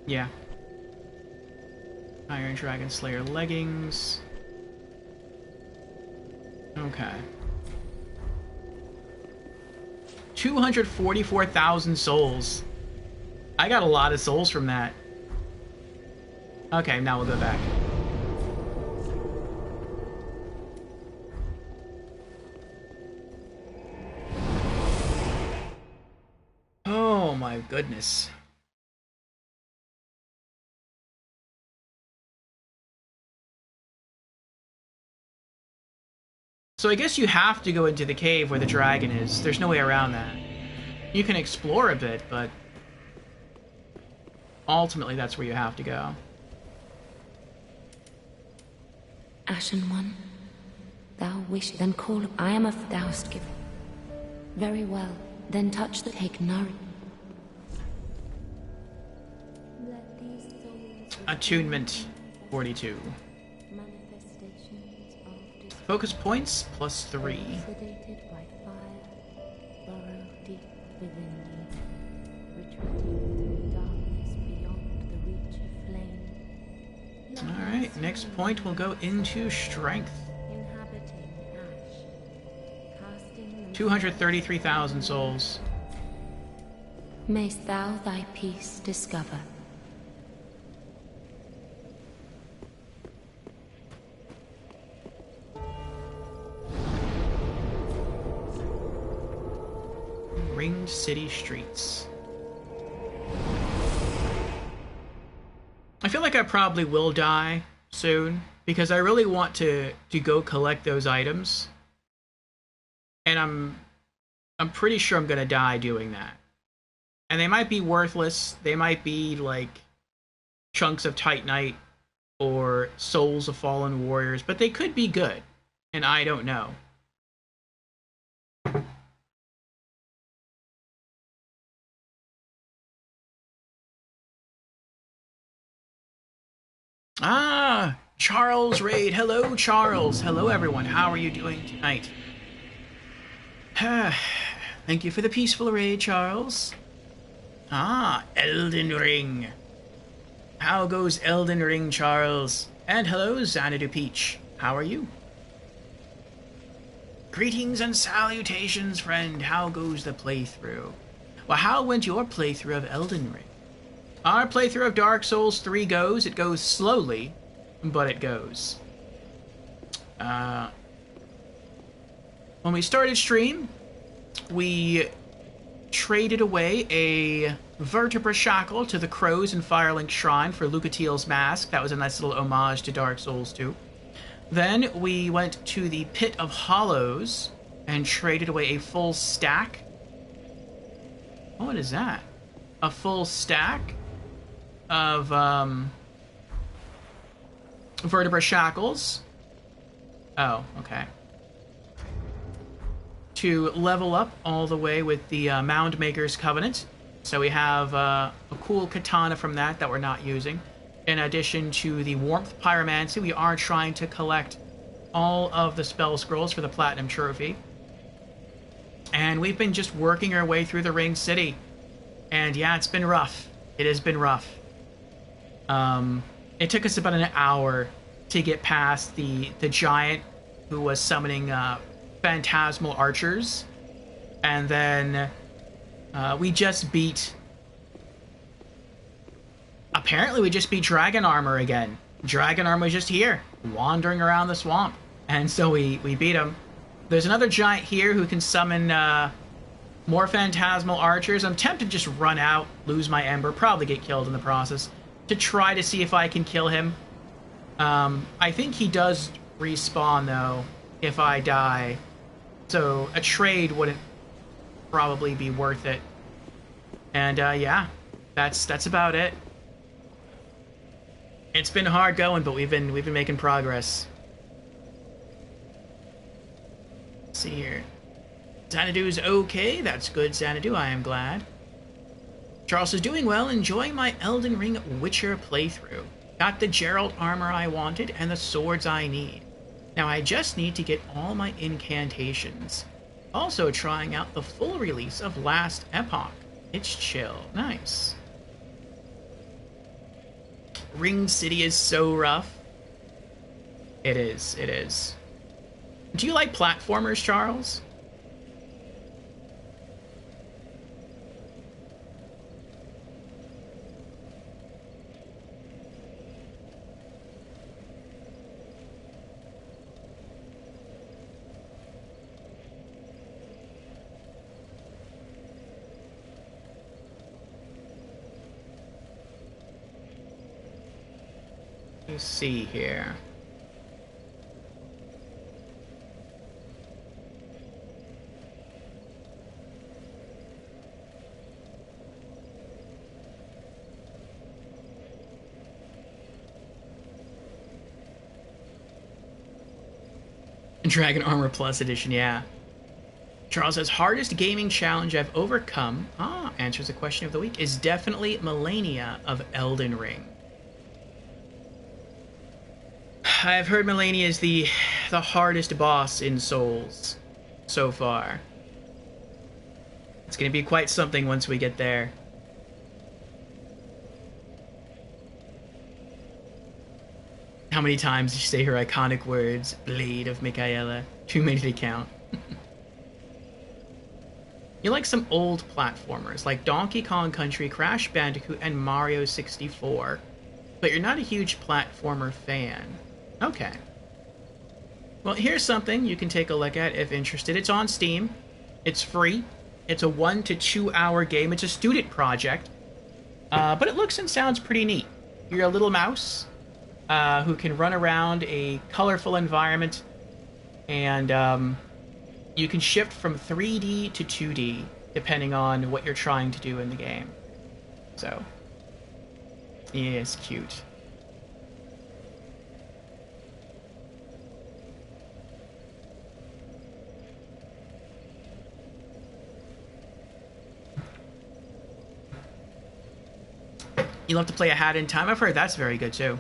Yeah. Iron Dragon Slayer leggings. Okay. 244,000 souls. I got a lot of souls from that. Okay, now we'll go back. Oh my goodness. So I guess you have to go into the cave where the dragon is. There's no way around that. You can explore a bit, but ultimately that's where you have to go. Ashen One, thou wish, then call. I am a thou'st given. Very well, then touch the take nourish. Attunement 42. Focus points +3. Sedated by fire, burrow deep within me, retreating through darkness beyond the reach of flame. Alright, next point will go into strength. Inhabiting ash, casting 233,000 souls. Mayst thou thy peace discover. Ringed city streets. I feel like I probably will die soon because I really want to go collect those items, and I'm pretty sure I'm gonna die doing that. And they might be worthless. They might be like chunks of Titanite or souls of fallen warriors, but they could be good, and I don't know. Ah, Charles Raid. Hello, Charles. Hello, everyone. How are you doing tonight? Thank you for the peaceful raid, Charles. Ah, Elden Ring. How goes Elden Ring, Charles? And hello, Xanadu Peach. How are you? Greetings and salutations, friend. How goes the playthrough? Well, how went your playthrough of Elden Ring? Our playthrough of Dark Souls 3 goes. It goes slowly, but it goes. When we started stream, we traded away a vertebra shackle to the crows in Firelink Shrine for Lucatiel's mask. That was a nice little homage to Dark Souls 2. Then we went to the Pit of Hollows and traded away a full stack. What is that? A full stack of vertebra shackles. Oh, okay. To level up all the way with the Mound Maker's Covenant. So we have a cool katana from that we're not using. In addition to the Warmth Pyromancy, we are trying to collect all of the spell scrolls for the Platinum Trophy. And we've been just working our way through the Ring City. And yeah, it's been rough. It has been rough. It took us about an hour to get past the giant who was summoning phantasmal archers. And then we just beat... Apparently we just beat Dragon Armor again. Dragon Armor was just here, wandering around the swamp. And so we beat him. There's another giant here who can summon more phantasmal archers. I'm tempted to just run out, lose my ember, probably get killed in the process, to try to see if I can kill him. I think he does respawn, though, if I die. So a trade wouldn't probably be worth it. And yeah, that's about it. It's been hard going, but we've been making progress. Let's see here. Xanadu's okay. That's good, Xanadu. I am glad. Charles is doing well, enjoying my Elden Ring Witcher playthrough. Got the Geralt armor I wanted and the swords I need. Now I just need to get all my incantations. Also trying out the full release of Last Epoch. It's chill. Nice. Ring City is so rough. It is, it is. Do you like platformers, Charles? Let's see here. Dragon Armor Plus Edition, yeah. Charles says, hardest gaming challenge I've overcome, answers the question of the week, is definitely Melania of Elden Ring. I've heard Melania is the hardest boss in Souls so far. It's going to be quite something once we get there. How many times did you say her iconic words? Blade of Michaela. Too many to count. You like some old platformers like Donkey Kong Country, Crash Bandicoot, and Mario 64, but you're not a huge platformer fan. Okay. Well, here's something you can take a look at if interested. It's on Steam. It's free. It's a 1 to 2 hour game. It's a student project. But it looks and sounds pretty neat. You're a little mouse who can run around a colorful environment, and you can shift from 3D to 2D depending on what you're trying to do in the game. So, yeah, it's cute. You love to play a hat in time. I've heard that's very good too.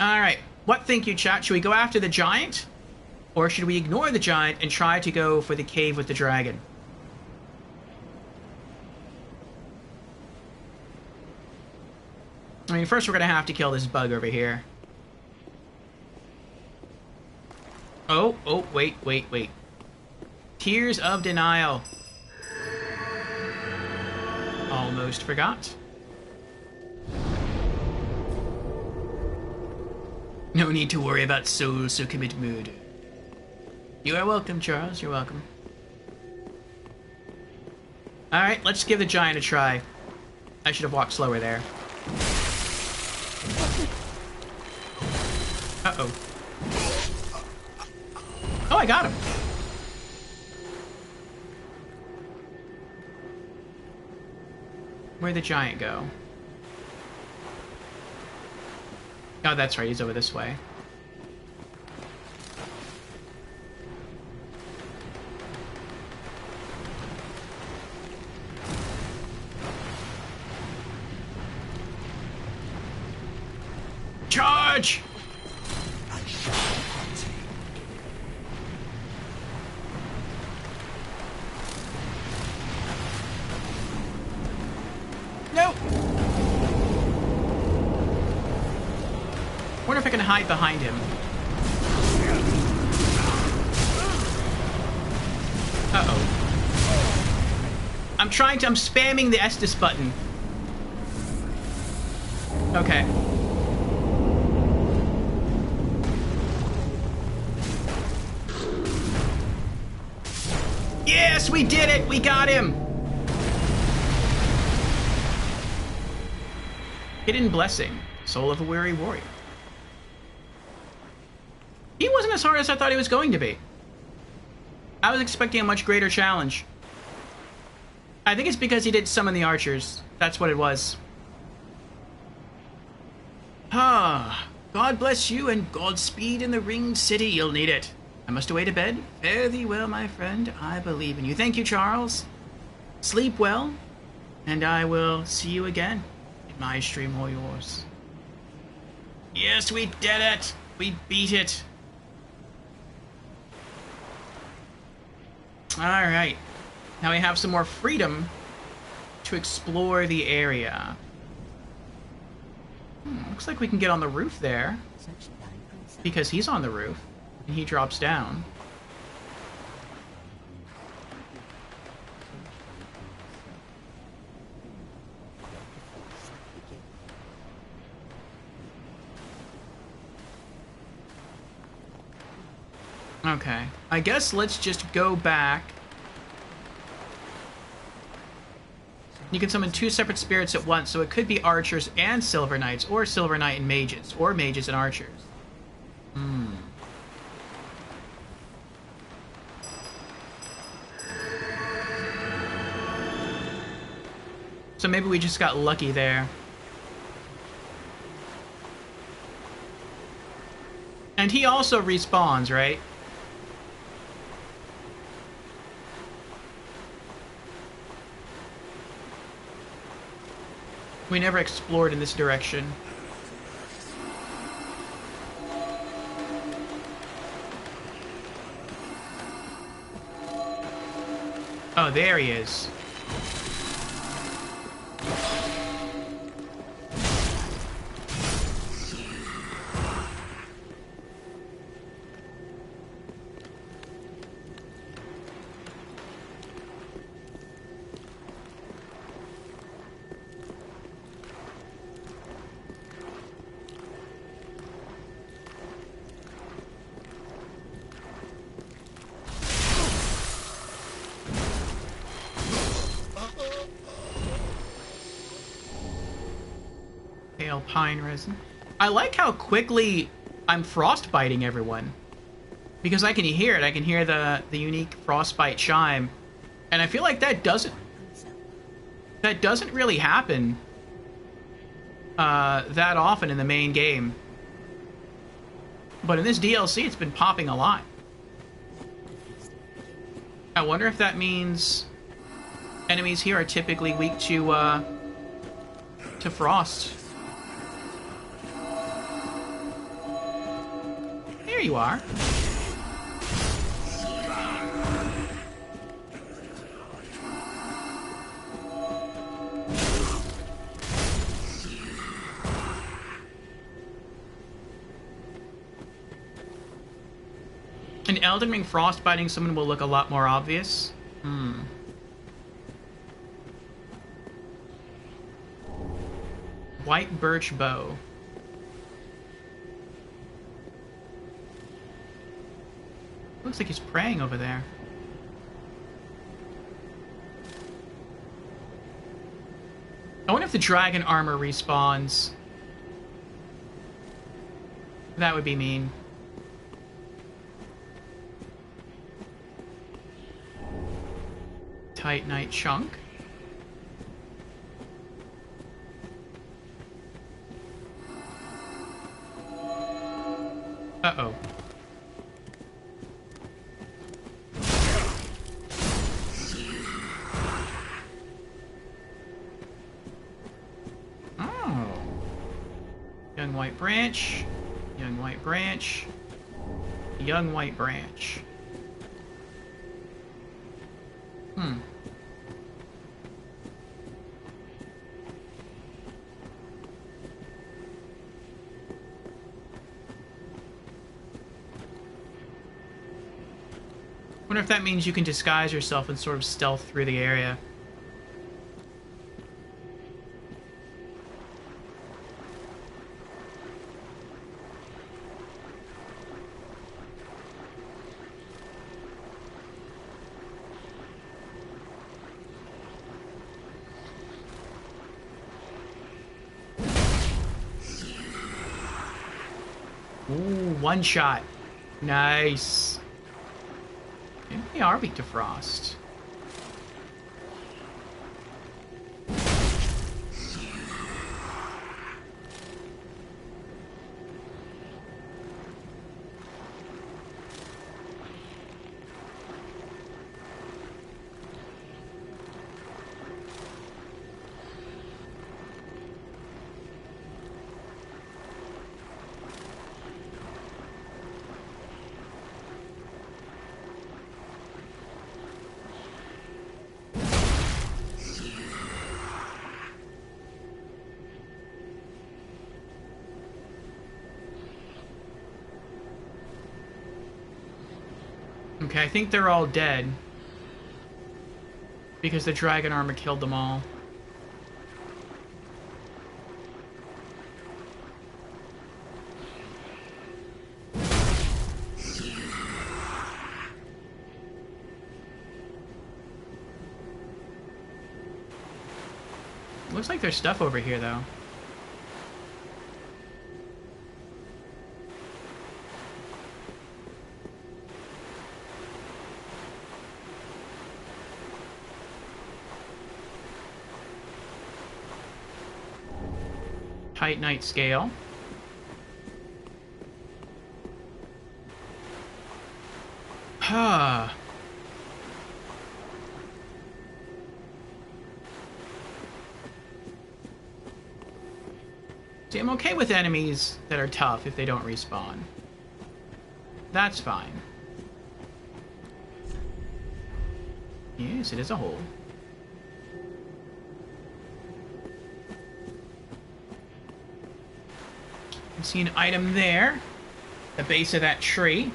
Alright, what think you, chat? Should we go after the giant? Or should we ignore the giant and try to go for the cave with the dragon? I mean, first we're gonna have to kill this bug over here. Oh, wait. Tears of Denial. Almost forgot. No need to worry about souls who commit murder. You are welcome, Charles. You're welcome. Alright, let's give the giant a try. I should have walked slower there. Uh-oh. Oh, I got him. Where'd the giant go? Oh, that's right, he's over this way. Charge! No! Wonder if I can hide behind him. Uh-oh. I'm spamming the Estus button. Okay. Yes, we did it! We got him! Hidden Blessing. Soul of a Weary Warrior. He wasn't as hard as I thought he was going to be. I was expecting a much greater challenge. I think it's because he did summon the archers. That's what it was. Ah, God bless you and Godspeed in the Ringed City. You'll need it. I must away to bed. Fare thee well, my friend. I believe in you. Thank you, Charles. Sleep well, and I will see you again in my stream or yours. Yes, we did it! We beat it! Alright. Now we have some more freedom to explore the area. Looks like we can get on the roof there. Because he's on the roof, and he drops down. Okay. I guess let's just go back. You can summon 2 separate spirits at once, so it could be archers and silver knights, or silver knight and mages, or mages and archers. So maybe we just got lucky there. And he also respawns, right? We never explored in this direction. Oh, there he is. Pale pine resin. I like how quickly I'm frostbiting everyone. Because I can hear it. I can hear the unique frostbite chime. And I feel like that doesn't really happen that often in the main game. But in this DLC, it's been popping a lot. I wonder if that means enemies here are typically weak to frost. There you are. An Elden Ring frostbiting someone will look a lot more obvious. White birch bow. Looks like he's praying over there. I wonder if the dragon armor respawns. That would be mean. Titanite chunk. Uh-oh. Oh. Young white branch. Young white branch. Young white branch. Wonder if that means you can disguise yourself and sort of stealth through the area. Ooh, one shot. Nice. Maybe they are weak to frost. Okay, I think they're all dead. Because the dragon armor killed them all. Looks like there's stuff over here, though. Titanite scale. Huh. See, I'm okay with enemies that are tough if they don't respawn. That's fine. Yes, it is a hole. I see an item there. The base of that tree.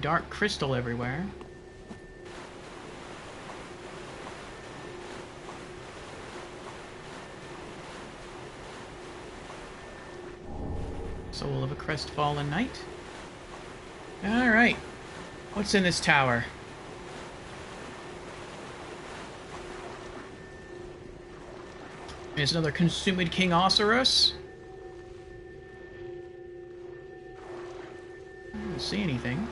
Dark crystal everywhere. Soul of a crestfallen knight. Alright. What's in this tower? There's another consumed King Osiris. I don't see anything.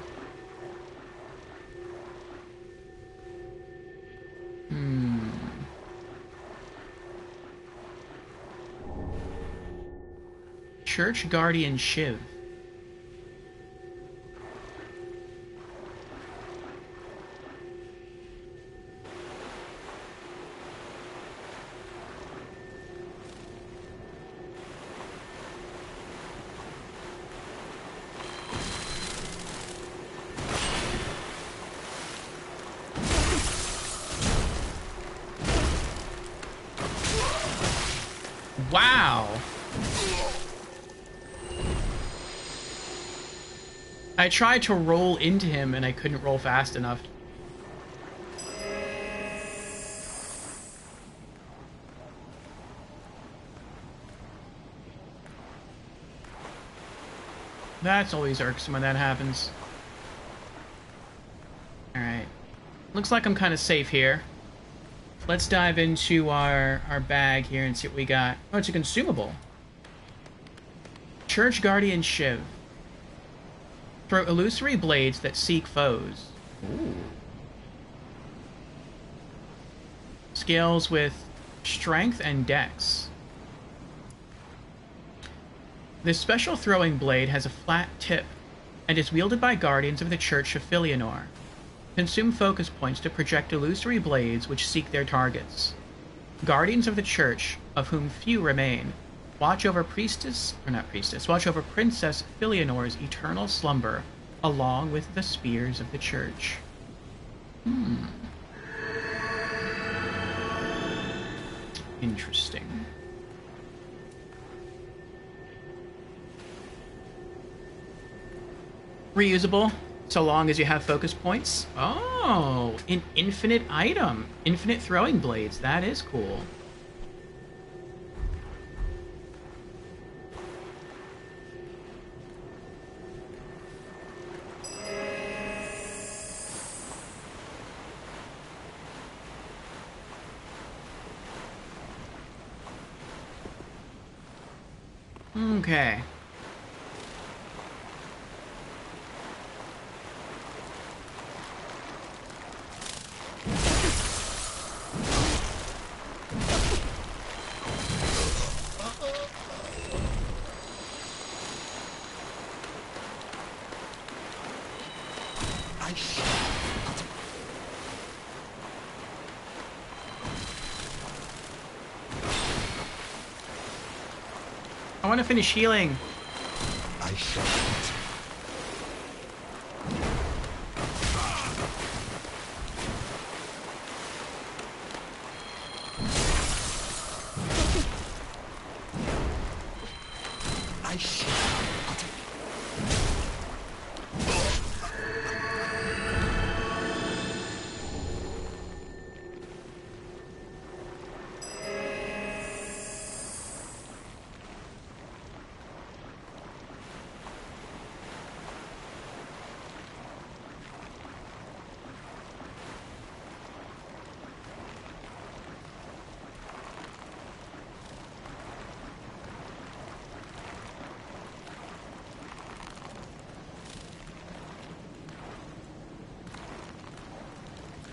Church Guardian Shiv. Wow. I tried to roll into him and I couldn't roll fast enough. That's always irksome when that happens. Alright. Looks like I'm kind of safe here. Let's dive into our bag here and see what we got. Oh, it's a consumable. Church Guardian Shiv. Throw illusory blades that seek foes. Ooh. Scales with strength and dex. This special throwing blade has a flat tip and is wielded by guardians of the Church of Filianor. Consume focus points to project illusory blades which seek their targets. Guardians of the Church, of whom few remain, watch over Princess Filianor's eternal slumber, along with the spears of the Church. Interesting. Reusable, so long as you have focus points. Oh, an infinite item. Infinite throwing blades. That is cool. Okay. I want to finish healing. I shall eat. I shall eat.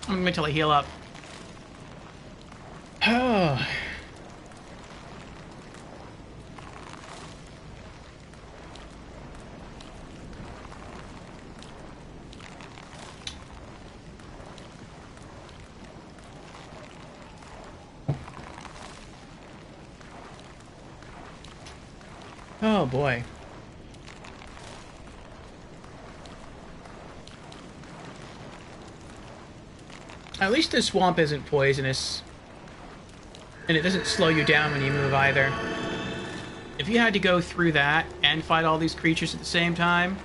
I'm gonna wait till I heal up. Oh. Oh boy. At least this swamp isn't poisonous. And it doesn't slow you down when you move either. If you had to go through that and fight all these creatures at the same time,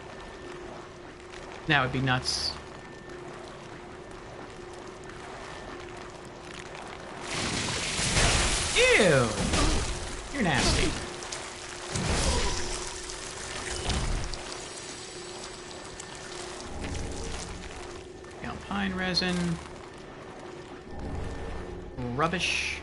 that would be nuts. Ew! You're nasty. Alpine resin. Rubbish.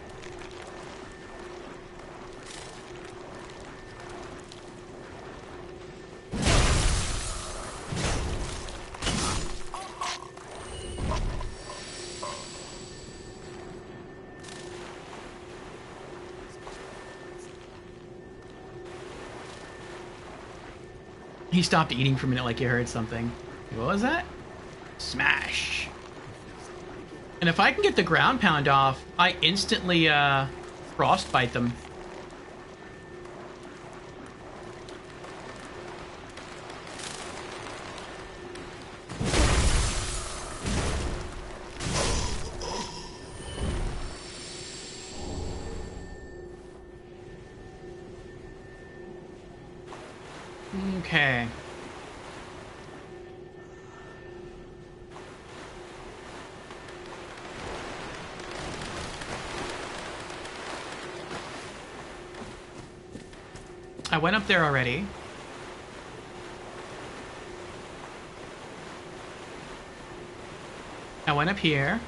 He stopped eating for a minute like he heard something. What was that? Smash. And if I can get the ground pound off, I instantly frostbite them. Okay. I went up there already. I went up here.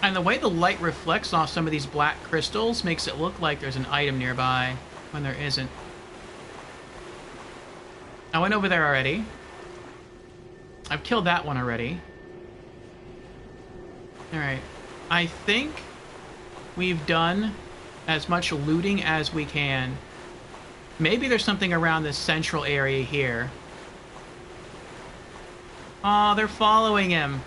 And the way the light reflects off some of these black crystals makes it look like there's an item nearby when there isn't. I went over there already. I've killed that one already. Alright. I think we've done as much looting as we can. Maybe there's something around this central area here. Oh, they're following him.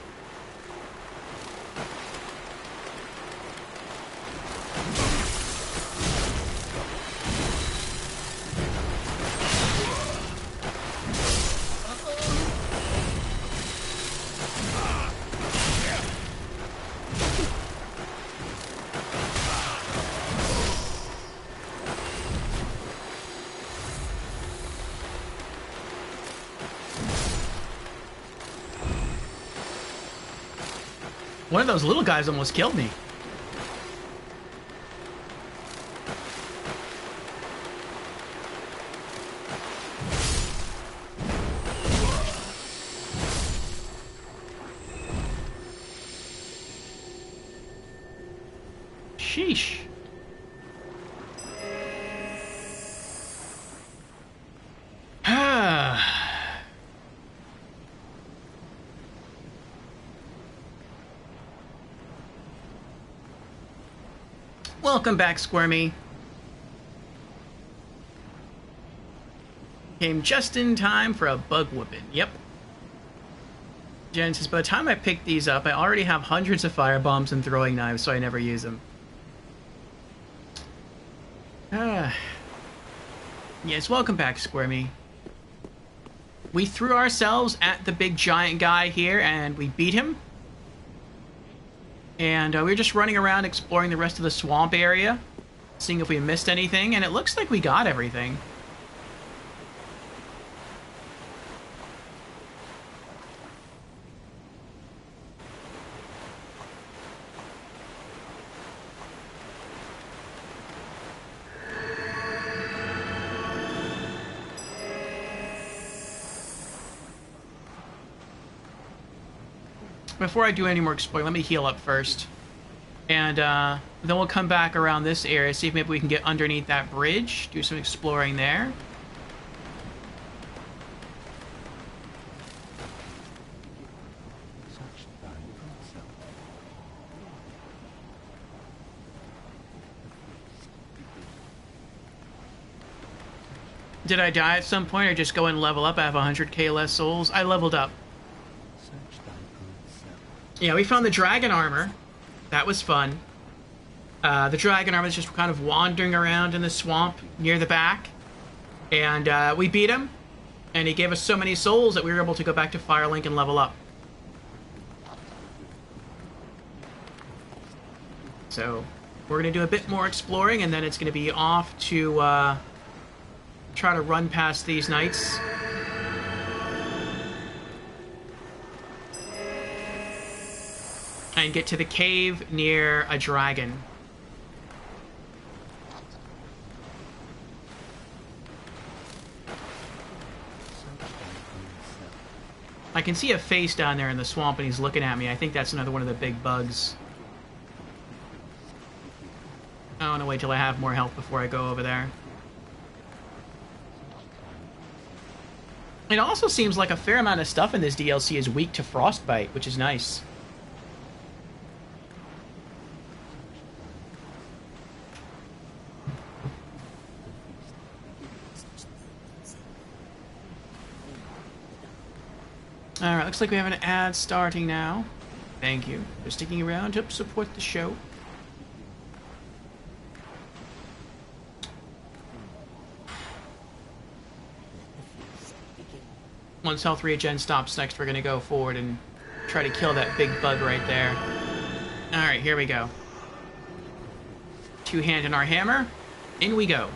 One of those little guys almost killed me. Sheesh. Welcome back, Squirmy. Came just in time for a bug whooping. Yep. Jen says, by the time I pick these up, I already have hundreds of fire bombs and throwing knives, so I never use them. Yes, welcome back, Squirmy. We threw ourselves at the big giant guy here, and we beat him. And we were just running around exploring the rest of the swamp area, seeing if we missed anything, and it looks like we got everything. Before I do any more exploring, let me heal up first. And then we'll come back around this area, see if maybe we can get underneath that bridge, do some exploring there. Did I die at some point or just go and level up? I have 100k less souls. I leveled up. Yeah, we found the dragon armor. That was fun. The dragon armor is just kind of wandering around in the swamp near the back. And we beat him. And he gave us so many souls that we were able to go back to Firelink and level up. So, we're going to do a bit more exploring, and then it's going to be off to try to run past these knights. And get to the cave near a dragon. I can see a face down there in the swamp and he's looking at me. I think that's another one of the big bugs. I want to wait till I have more health before I go over there. It also seems like a fair amount of stuff in this DLC is weak to frostbite, which is nice. Alright, looks like we have an ad starting now. Thank you for sticking around to help support the show. Once health regen stops next, we're going to go forward and try to kill that big bug right there. Alright, here we go. Two hand in our hammer. In we go.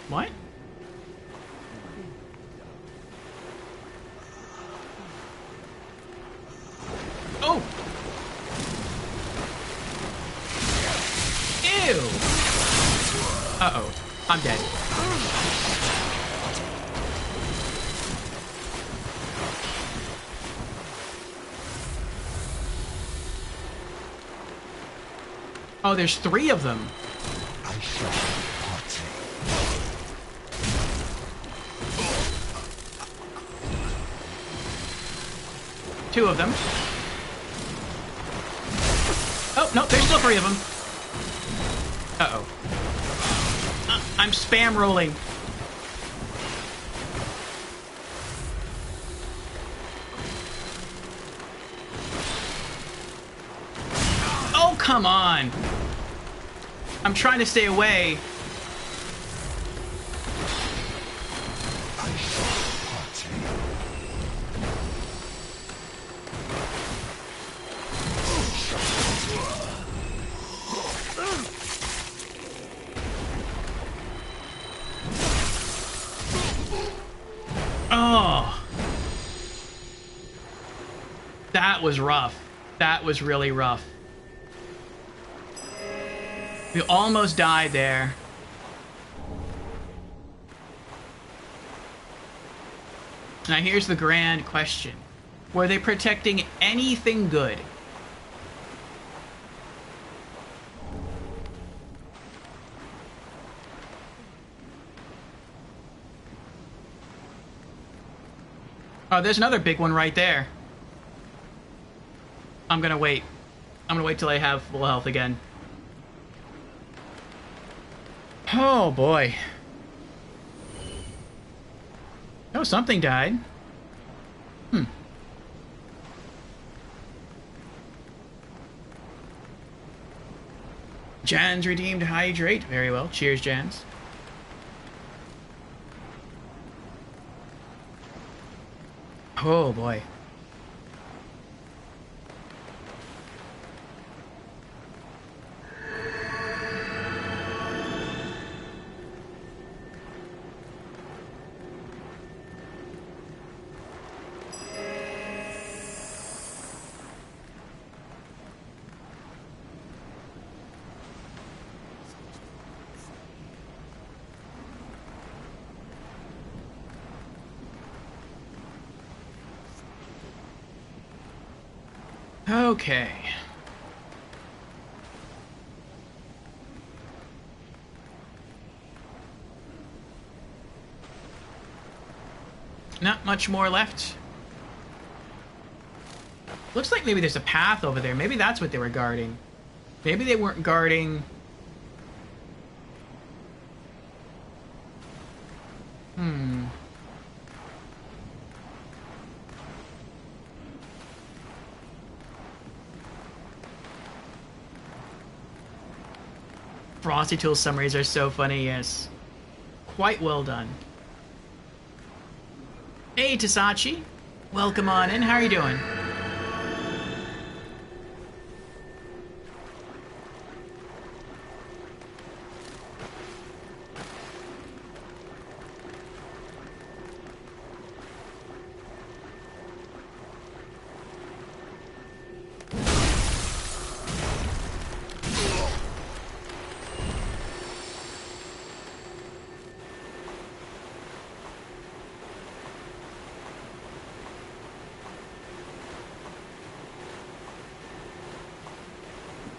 What? Oh! Ew! Uh-oh. I'm dead. Oh, there's 3 of them. I shall partake. Two of them. Oh, no, there's still 3 of them. Uh-oh. I'm spam rolling. Oh, come on. I'm trying to stay away. I shall partake. Oh. That was rough. That was really rough. We almost died there. Now here's the grand question. Were they protecting anything good? Oh, there's another big one right there. I'm gonna wait. I'm gonna wait till I have full health again. Oh boy. Oh, something died. Hmm. Jan's redeemed hydrate. Very well. Cheers, Jans. Oh, boy. Okay. Not much more left. Looks like maybe there's a path over there. Maybe that's what they were guarding. Maybe they weren't guarding... Frosty Tool summaries are so funny, yes. Quite well done. Hey, Tasachi. Welcome on in. How are you doing?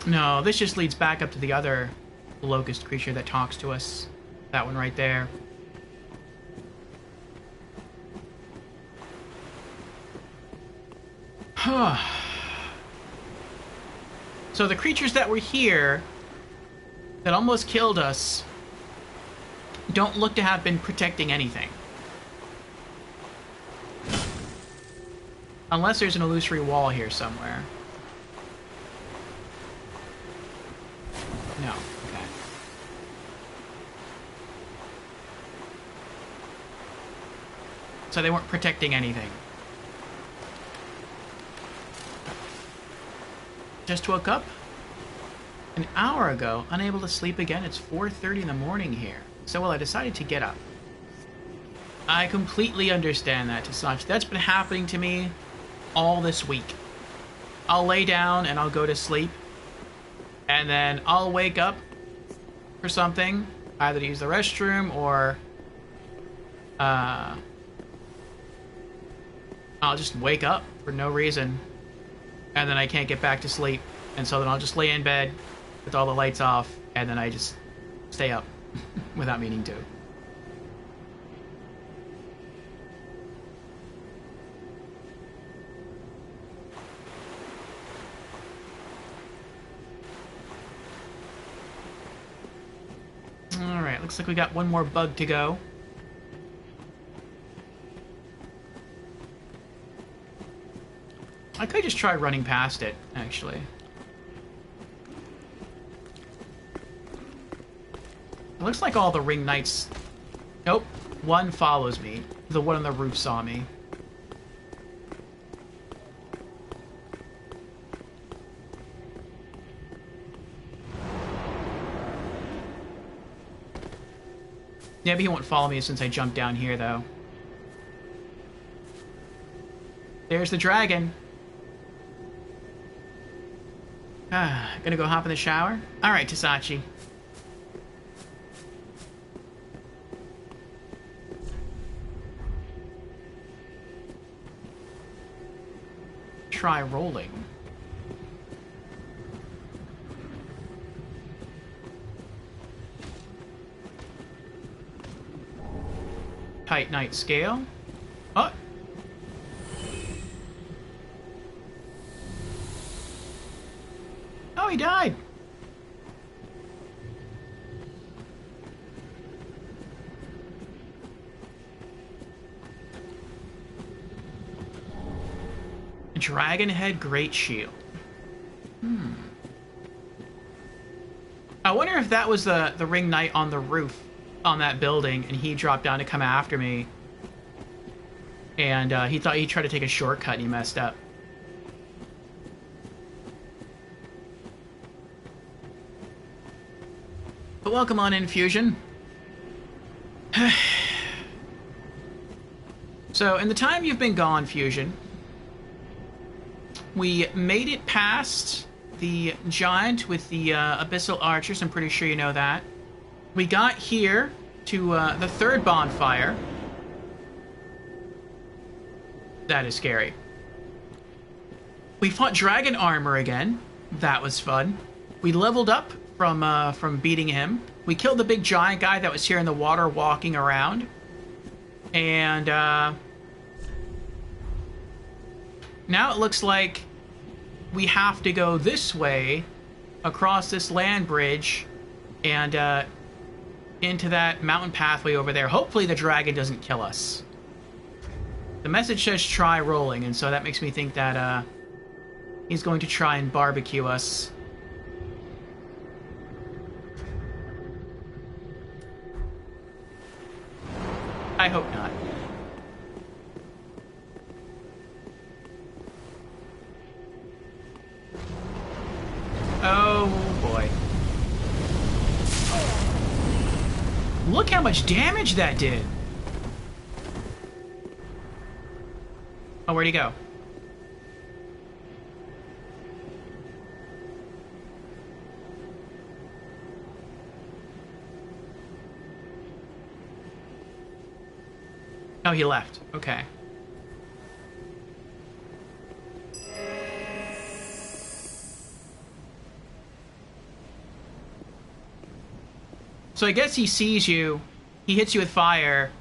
No, this just leads back up to the other locust creature that talks to us. That one right there. So the creatures that were here that almost killed us don't look to have been protecting anything. Unless there's an illusory wall here somewhere. No. Okay. So they weren't protecting anything. Just woke up an hour ago, unable to sleep again. It's 4:30 in the morning here. So, well, I decided to get up. I completely understand that, Tasachi. That's been happening to me all this week. I'll lay down and I'll go to sleep. And then I'll wake up for something, either to use the restroom or I'll just wake up for no reason. And then I can't get back to sleep. And so then I'll just lay in bed with all the lights off, and then I just stay up without meaning to. Alright, looks like we got one more bug to go. I could just try running past it, actually. It looks like all the ring knights... Nope, one follows me. The one on the roof saw me. Maybe he won't follow me since I jumped down here, though. There's the dragon. Gonna go hop in the shower? Alright, Tasachi. Try rolling. Tight night scale. Oh! Oh, he died! Dragon Head Great Shield. I wonder if that was the Ring Knight on the roof on that building, and he dropped down to come after me. And he thought he'd try to take a shortcut, and he messed up. But welcome on in, Fusion. So, in the time you've been gone, Fusion, we made it past the giant with the abyssal archers. I'm pretty sure you know that. We got here to the third bonfire. That is scary. We fought dragon armor again. That was fun. We leveled up from beating him. We killed the big giant guy that was here in the water walking around. And now it looks like we have to go this way across this land bridge and into that mountain pathway over there. Hopefully the dragon doesn't kill us. The message says try rolling, and so that makes me think that he's going to try and barbecue us. I hope not. Oh boy. Look how much damage that did. Oh, where'd he go? Oh, he left. Okay. So I guess he sees you, he hits you with fire,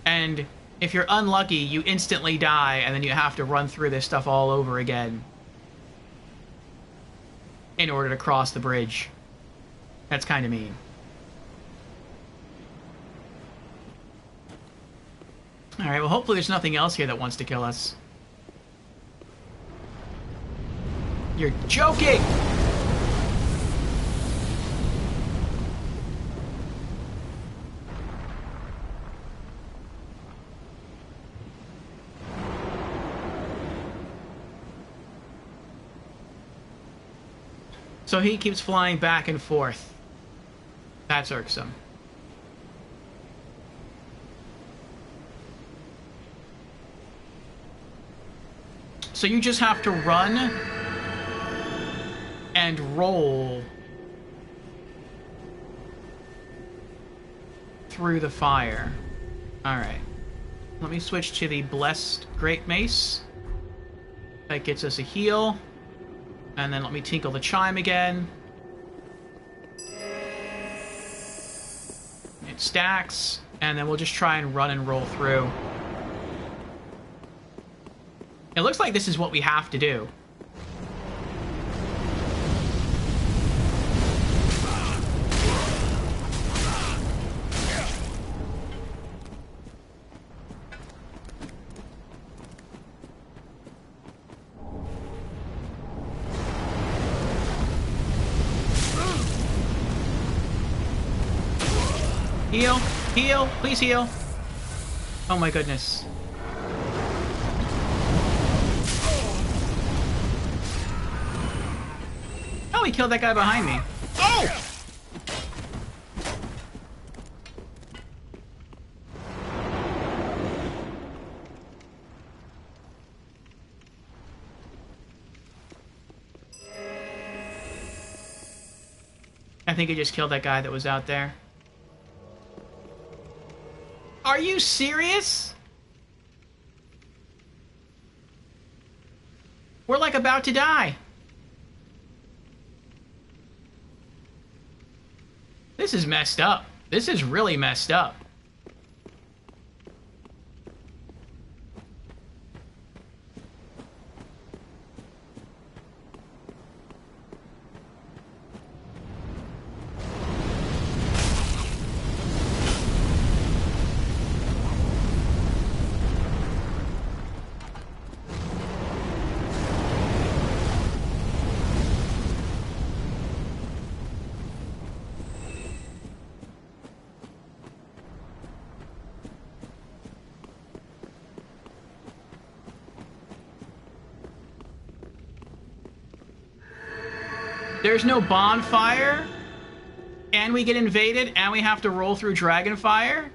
and if you're unlucky, you instantly die, and then you have to run through this stuff all over again in order to cross the bridge. That's kind of mean. Alright, well hopefully there's nothing else here that wants to kill us. You're joking! So he keeps flying back and forth. That's irksome. So you just have to run and roll through the fire. Alright. Let me switch to the Blessed Great Mace. That gets us a heal. And then let me tinkle the chime again. It stacks. And then we'll just try and run and roll through. It looks like this is what we have to do. Heal! Heal! Please heal! Oh my goodness. Oh, he killed that guy behind me. Oh! I think he just killed that guy that was out there. Are you serious? We're like about to die. This is messed up. This is really messed up. There's no bonfire, and we get invaded, and we have to roll through Dragonfire?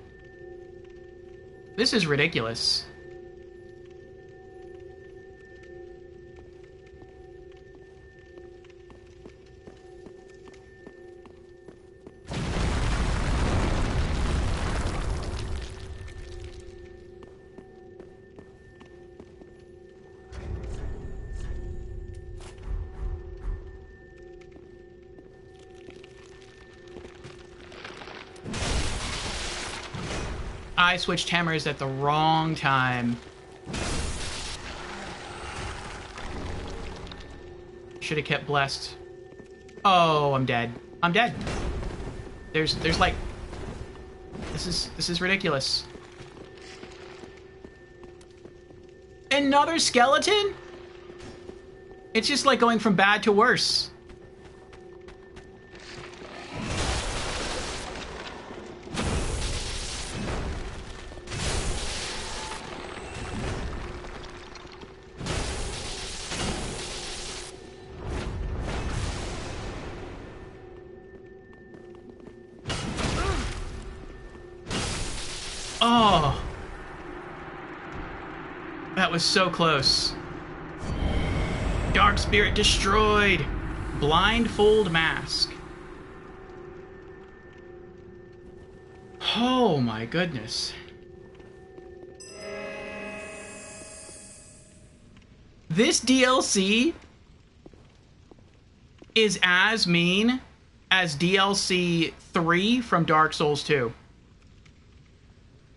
This is ridiculous. I switched hammers at the wrong time. Should have kept blessed. Oh, I'm dead. I'm dead. There's like... This is ridiculous. Another skeleton? It's just like going from bad to worse. Oh, that was so close. Dark Spirit destroyed. Blindfold Mask. Oh my goodness. This DLC is as mean as DLC 3 from Dark Souls 2.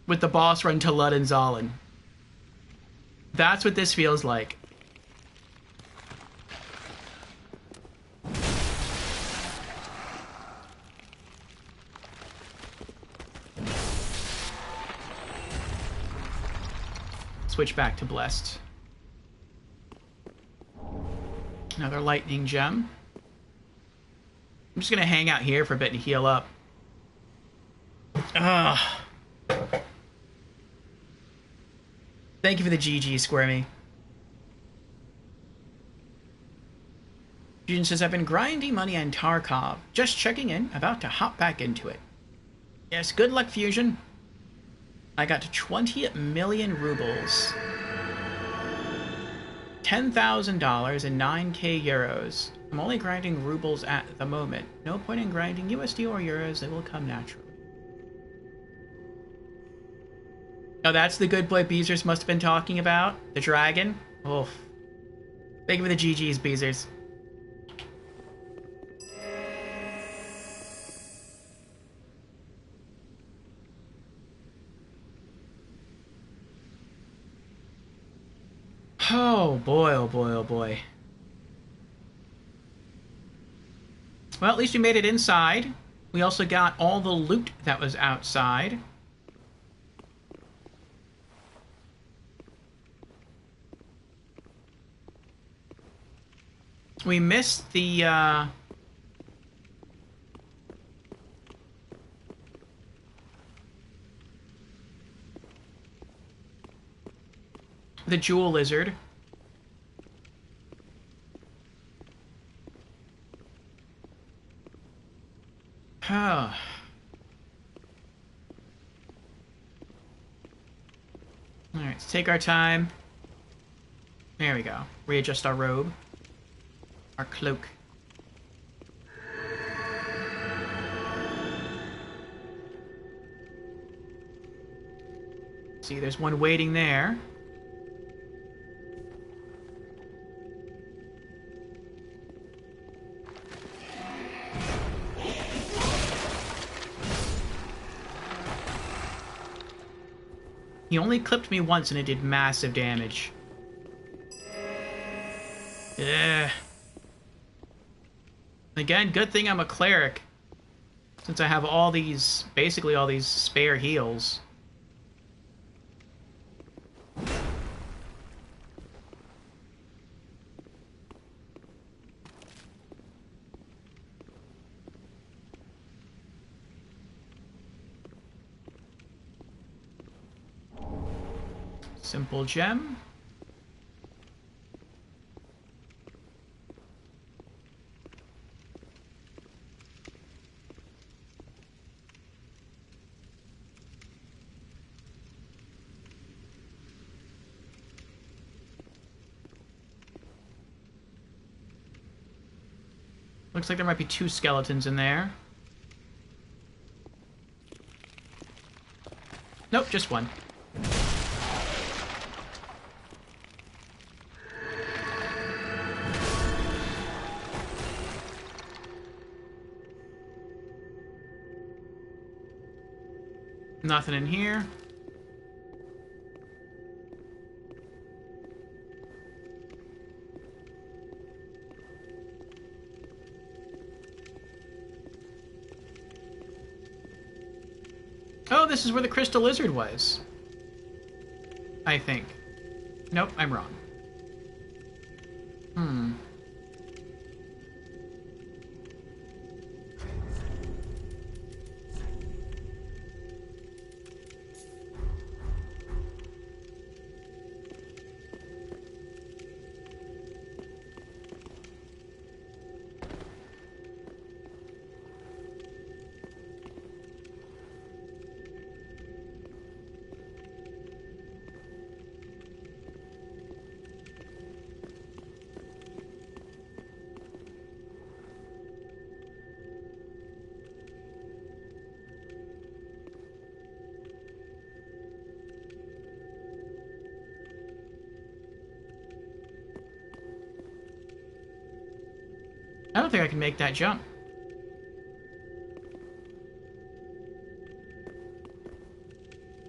With the boss run to Lud and Zalin. That's what this feels like. Switch back to Blessed. Another lightning gem. I'm just gonna hang out here for a bit and heal up. Ugh. Thank you for the GG, Squirmy. Fusion says, I've been grinding money on Tarkov. Just checking in, about to hop back into it. Yes, good luck, Fusion. I got to 20 million rubles. $10,000 and 9k euros. I'm only grinding rubles at the moment. No point in grinding USD or euros, they will come naturally. Oh, that's the good boy Beezers must have been talking about? The dragon? Oof. Thank you for the GGs, Beezers. Oh boy, oh boy, oh boy. Well, at least we made it inside. We also got all the loot that was outside. We missed the jewel lizard. Oh. Alright, let's take our time. There we go. Readjust our robe. Our cloak. See, there's one waiting there. He only clipped me once and it did massive damage. Yeah. Again, good thing I'm a cleric. Since I have all these, basically all these spare heals. Simple gem. Looks like there might be 2 skeletons in there. Nope, just one. Nothing in here. Oh, this is where the crystal lizard was. I think. Nope, I'm wrong. I don't think I can make that jump.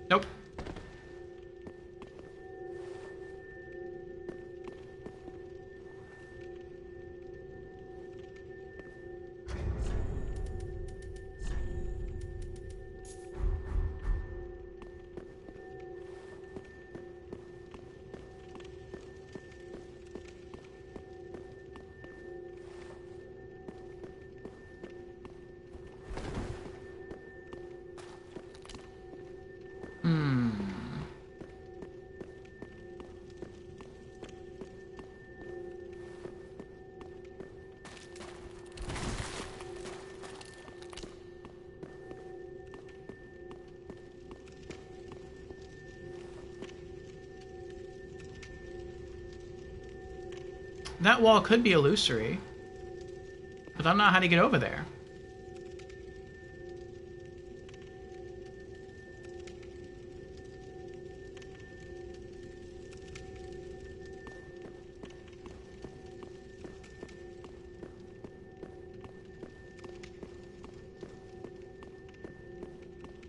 Nope. That wall could be illusory, but I don't know how to get over there.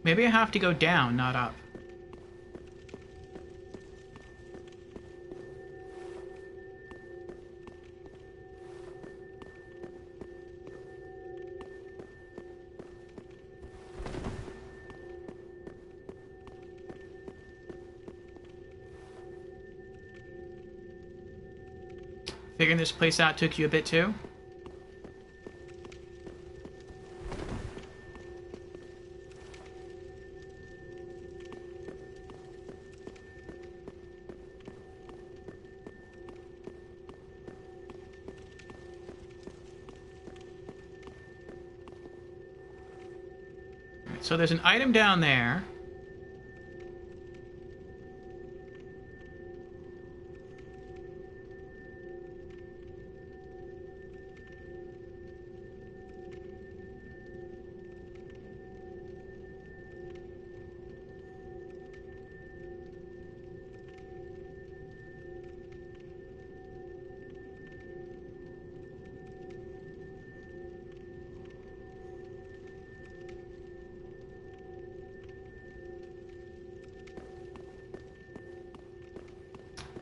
Maybe I have to go down, not up. Figuring this place out took you a bit too? So there's an item down there.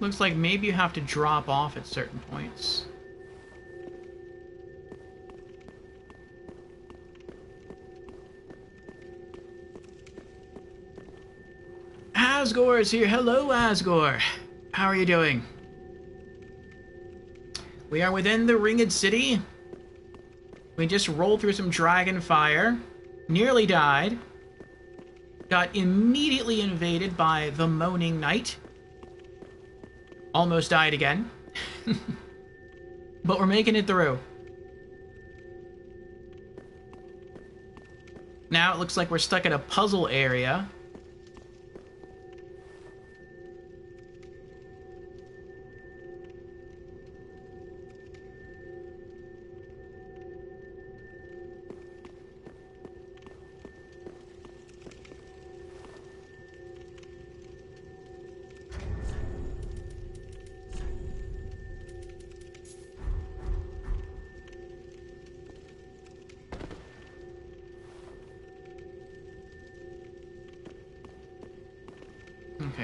Looks like maybe you have to drop off at certain points. Asgore is here. Hello, Asgore. How are you doing? We are within the Ringed City. We just rolled through some dragon fire. Nearly died. Got immediately invaded by the Moaning Knight. Almost died again. But we're making it through. Now it looks like we're stuck in a puzzle area.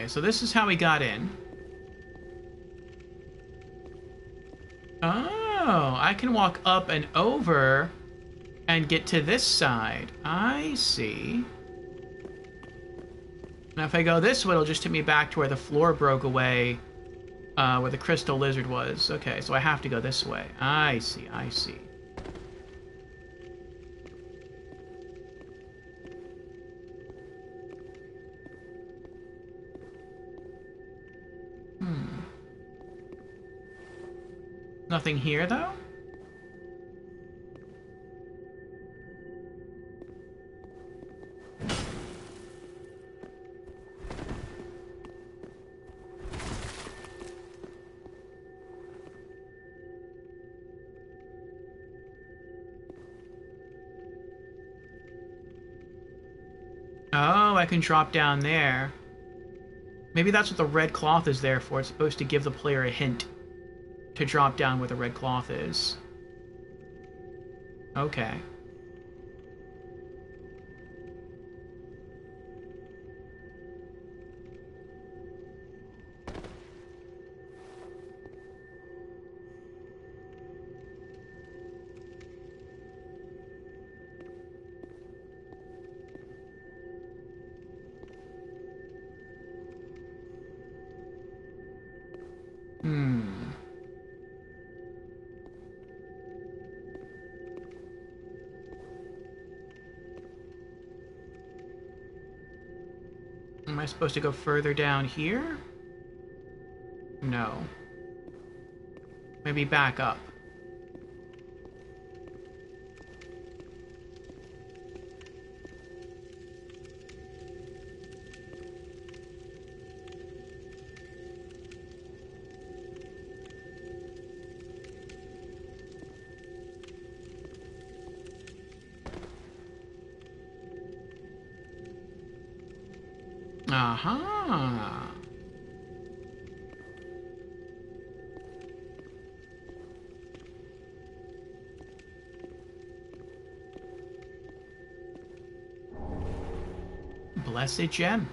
so this is how we got in. Oh, I can walk up and over and get to this side. I see. Now if I go this way, it'll just take me back to where the floor broke away, where the crystal lizard was. Okay, so I have to go this way. I see, I see. Nothing here, though? Oh, I can drop down there. Maybe that's what the red cloth is there for. It's supposed to give the player a hint to drop down where the red cloth is. Okay. Am I supposed to go further down here? No. Maybe back up. Aha. Blessed gem.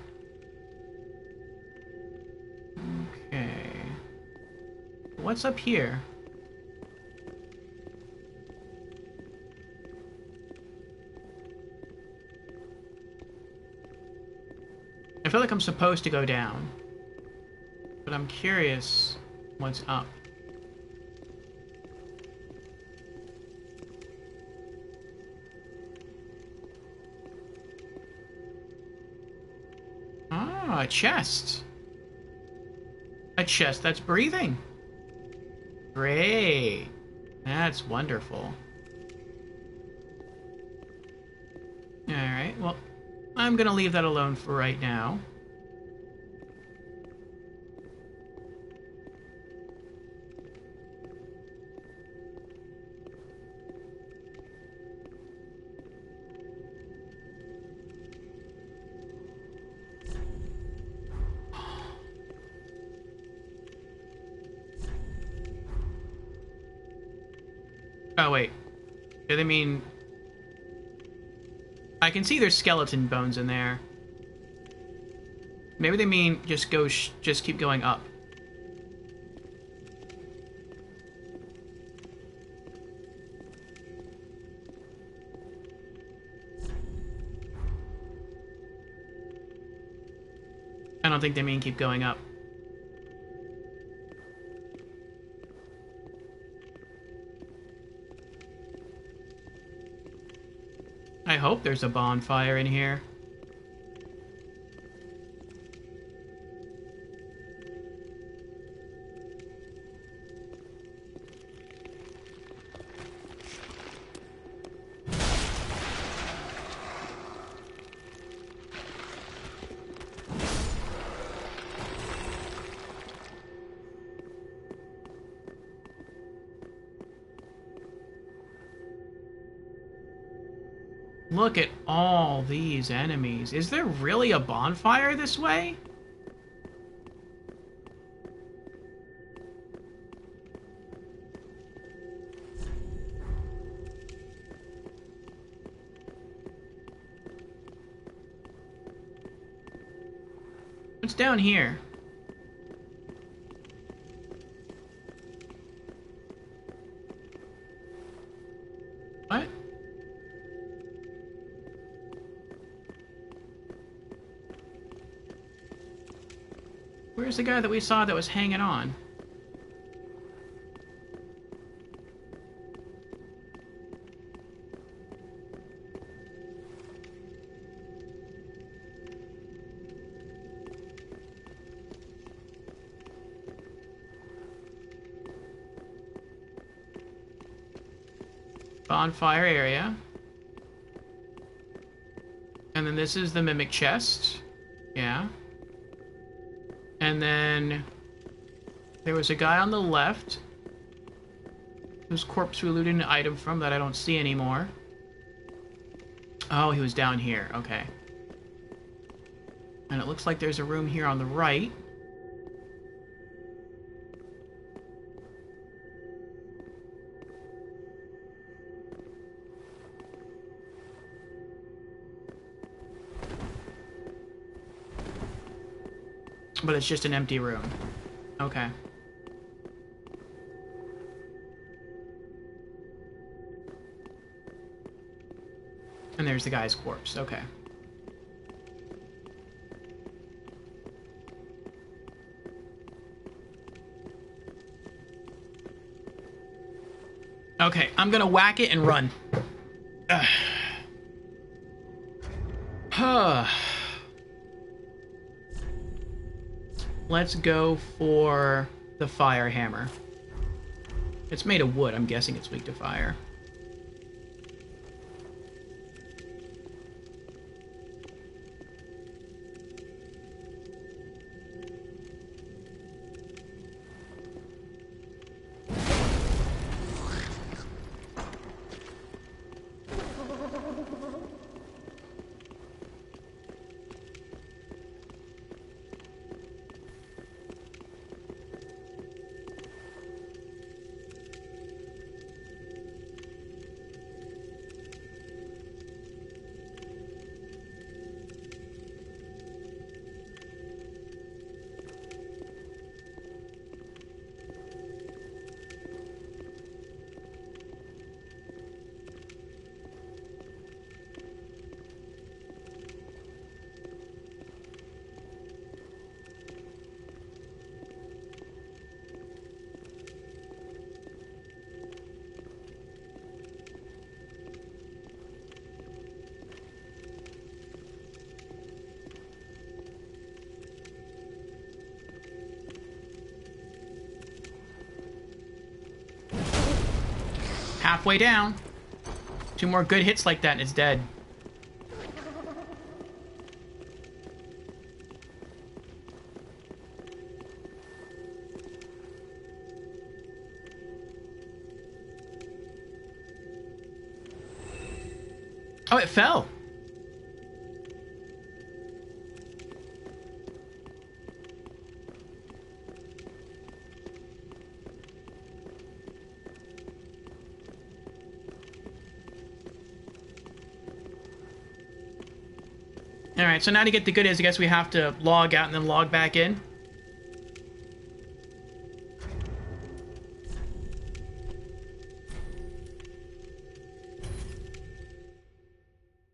Okay. What's up here? I feel like I'm supposed to go down, but I'm curious what's up. Ah, a chest. A chest that's breathing. Great. That's wonderful. Alright, well, I'm gonna leave that alone for right now. Oh, wait. Do they mean... I can see there's skeleton bones in there. Maybe they mean just go, just keep going up. I don't think they mean keep going up. I hope there's a bonfire in here. Look at all these enemies. Is there really a bonfire this way? down here? What? Where's the guy that we saw that was hanging on? Bonfire area. And then this is the mimic chest. Yeah. And then there was a guy on the left whose corpse we looted an item from that I don't see anymore. Oh, he was down here. Okay. And it looks like there's a room here on the right. But it's just an empty room. Okay. And there's the guy's corpse. Okay. Okay, I'm gonna whack it and run. Let's go for the fire hammer. It's made of wood. I'm guessing it's weak to fire. Halfway down. 2 more good hits like that and it's dead. Oh, it fell. Alright, so now to get the goodies, I guess we have to log out and then log back in.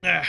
Ugh.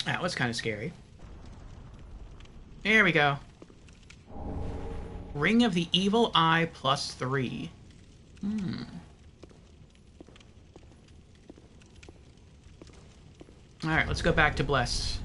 That was kind of scary. There we go. Ring of the Evil Eye +3. Alright, let's go back to Bless.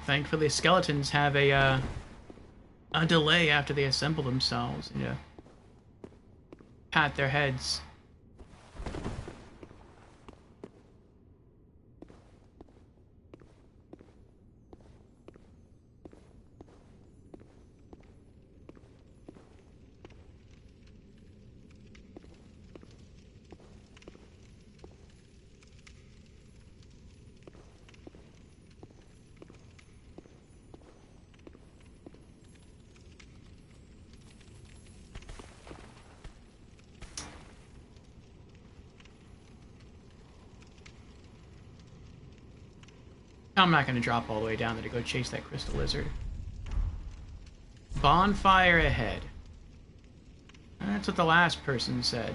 Thankfully, skeletons have a delay after they assemble themselves. You know, pat their heads. I'm not going to drop all the way down there to go chase that crystal lizard. Bonfire ahead. That's what the last person said.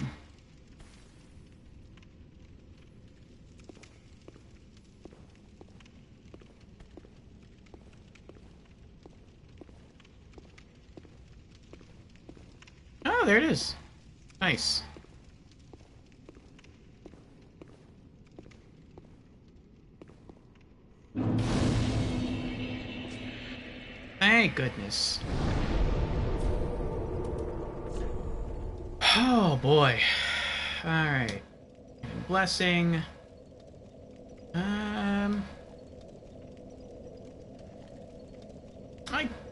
Oh, there it is. Nice. Thank goodness. Oh boy. Alright. Blessing. I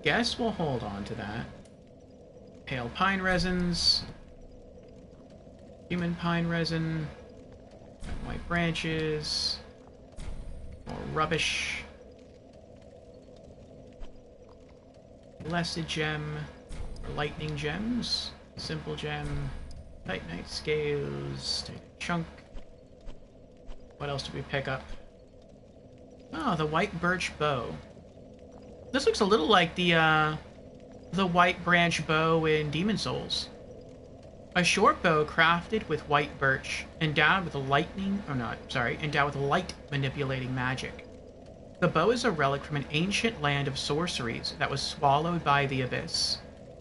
guess we'll hold on to that. Pale pine resins. Human pine resin. White branches. More rubbish. Blessed gem. Lightning gems. Simple gem. Titanite scales. Take a chunk. What else did we pick up? Oh, the white birch bow. This looks a little like the white branch bow in Demon Souls. A short bow crafted with white birch, endowed with endowed with light manipulating magic. The bow is a relic from an ancient land of sorceries that was swallowed by the abyss,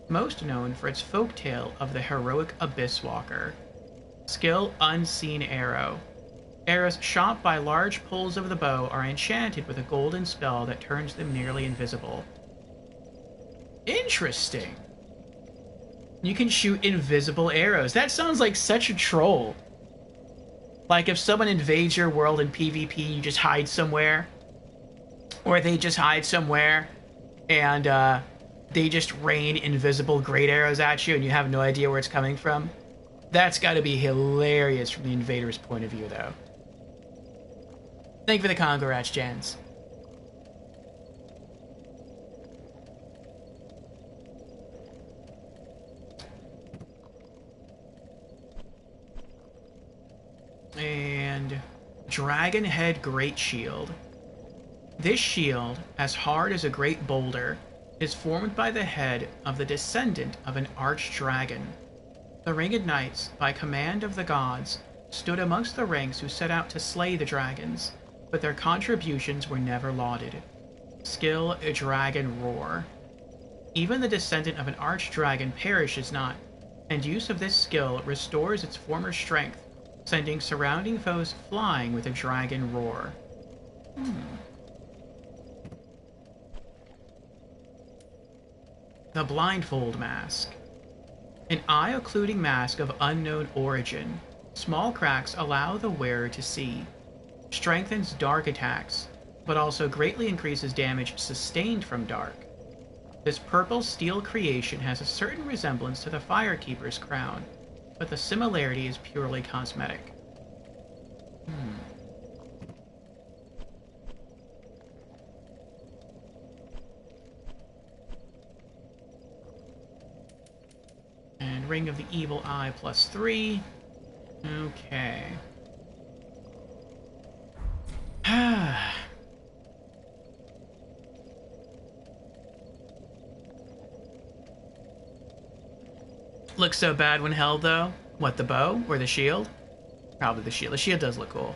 most known for its folktale of the heroic Abyss Walker. Skill Unseen Arrow. Arrows shot by large pulls of the bow are enchanted with a golden spell that turns them nearly invisible. Interesting. You can shoot invisible arrows. That sounds like such a troll. Like if someone invades your world in PvP, you just hide somewhere. Or they just hide somewhere and they just rain invisible great arrows at you and you have no idea where it's coming from. That's got to be hilarious from the invader's point of view, though. Thank you for the congrats, Jens. And Dragon Head Great Shield. This shield, as hard as a great boulder, is formed by the head of the descendant of an archdragon. The ringed knights, by command of the gods, stood amongst the ranks who set out to slay the dragons, but their contributions were never lauded. Skill Dragon Roar. Even the descendant of an archdragon perishes not, and use of this skill restores its former strength, sending surrounding foes flying with a dragon roar. The Blindfold Mask. An eye-occluding mask of unknown origin. Small cracks allow the wearer to see. Strengthens dark attacks, but also greatly increases damage sustained from dark. This purple steel creation has a certain resemblance to the Firekeeper's crown, but the similarity is purely cosmetic. And Ring of the Evil Eye +3. Okay. Looks so bad when held, though. What, the bow or the shield? Probably the shield. The shield does look cool.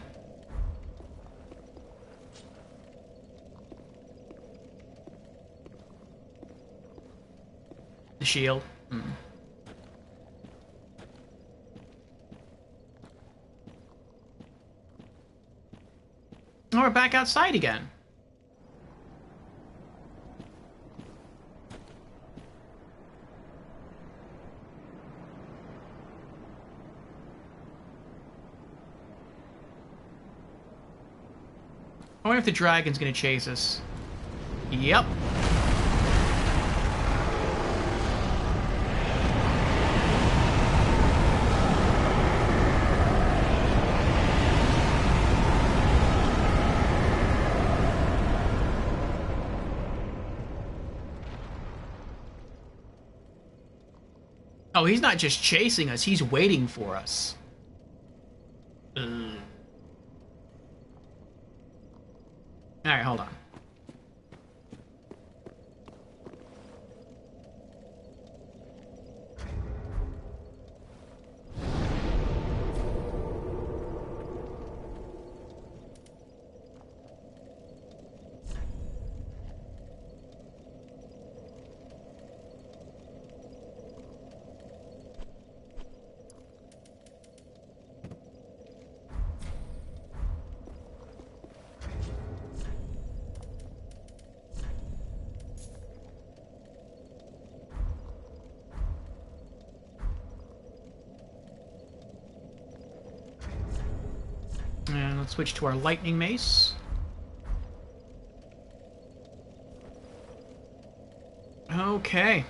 The shield. Oh, we're back outside again. I wonder if the dragon's gonna chase us. Yep. Oh, he's not just chasing us, he's waiting for us. Alright, hold on. And let's switch to our lightning mace. Okay.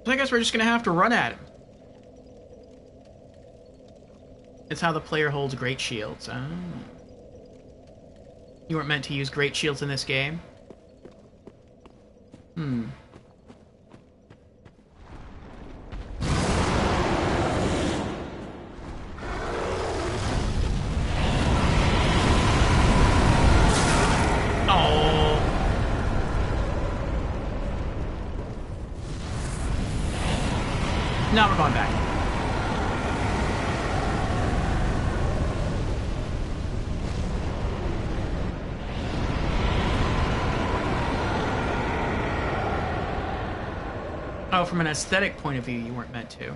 So I guess we're just gonna have to run at him. It's how the player holds great shields. Oh. You weren't meant to use great shields in this game? Now we're going back. Oh, from an aesthetic point of view, you weren't meant to.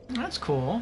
That's cool.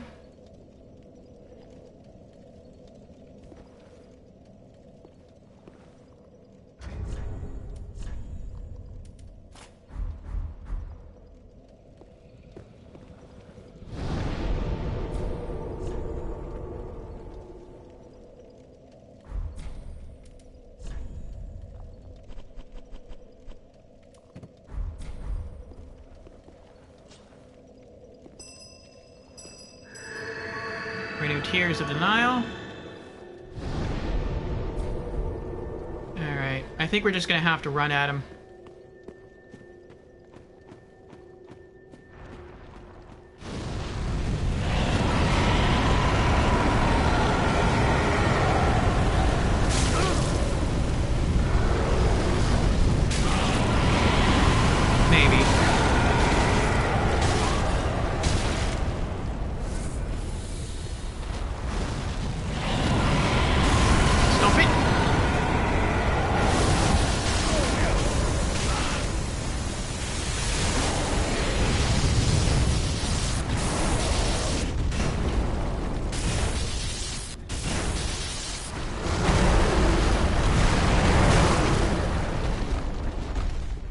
Renew Tears of Denial. Alright, I think we're just gonna have to run at him.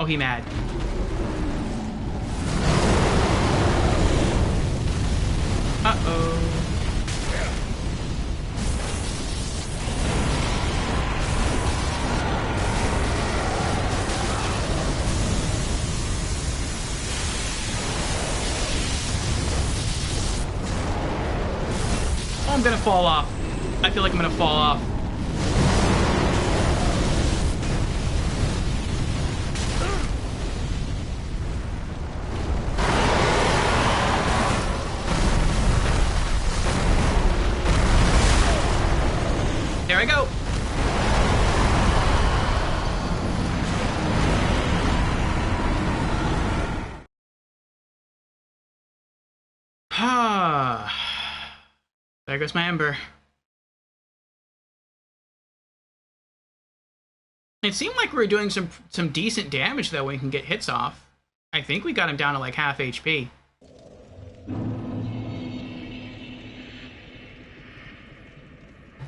Oh, he mad. Uh-oh. Oh, I'm gonna fall off. I feel like I'm gonna fall off. There I go. There goes my ember. It seemed like we were doing some decent damage though when we can get hits off. I think we got him down to like half HP.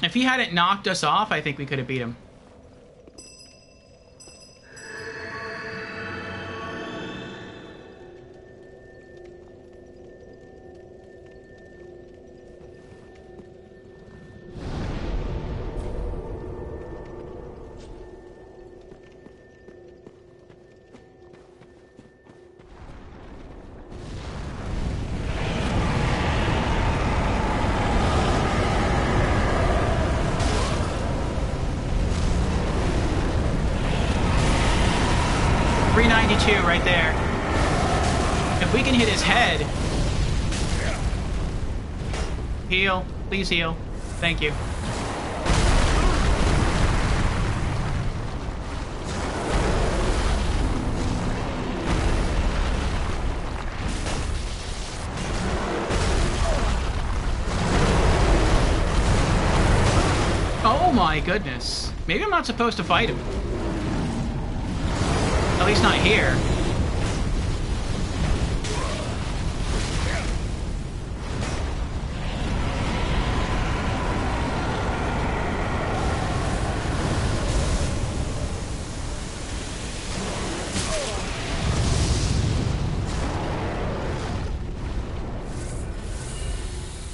If he hadn't knocked us off, I think we could have beat him. Right there. If we can hit his head. Heal. Please heal. Thank you. Oh my goodness. Maybe I'm not supposed to fight him. At least not here.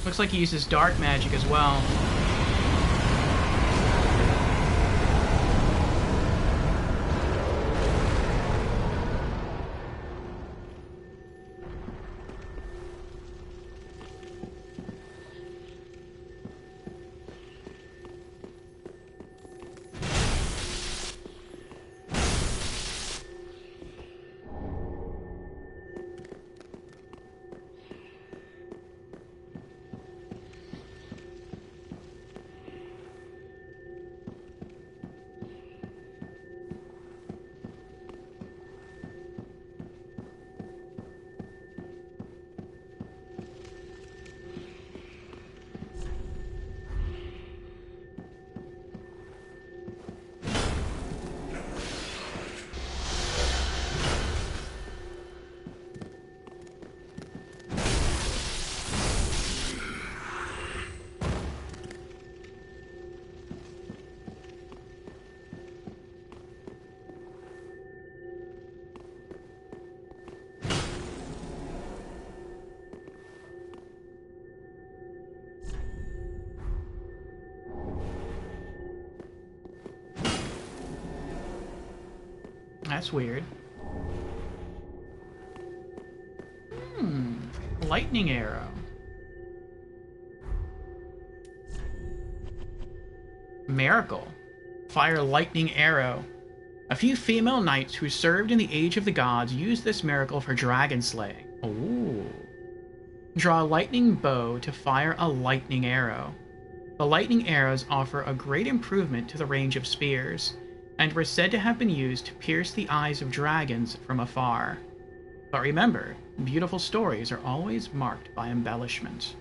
Looks like he uses dark magic as well. That's weird. Lightning arrow. Miracle. Fire lightning arrow. A few female knights who served in the Age of the Gods used this miracle for dragon slaying. Ooh. Draw a lightning bow to fire a lightning arrow. The lightning arrows offer a great improvement to the range of spears, and were said to have been used to pierce the eyes of dragons from afar. But remember, beautiful stories are always marked by embellishment.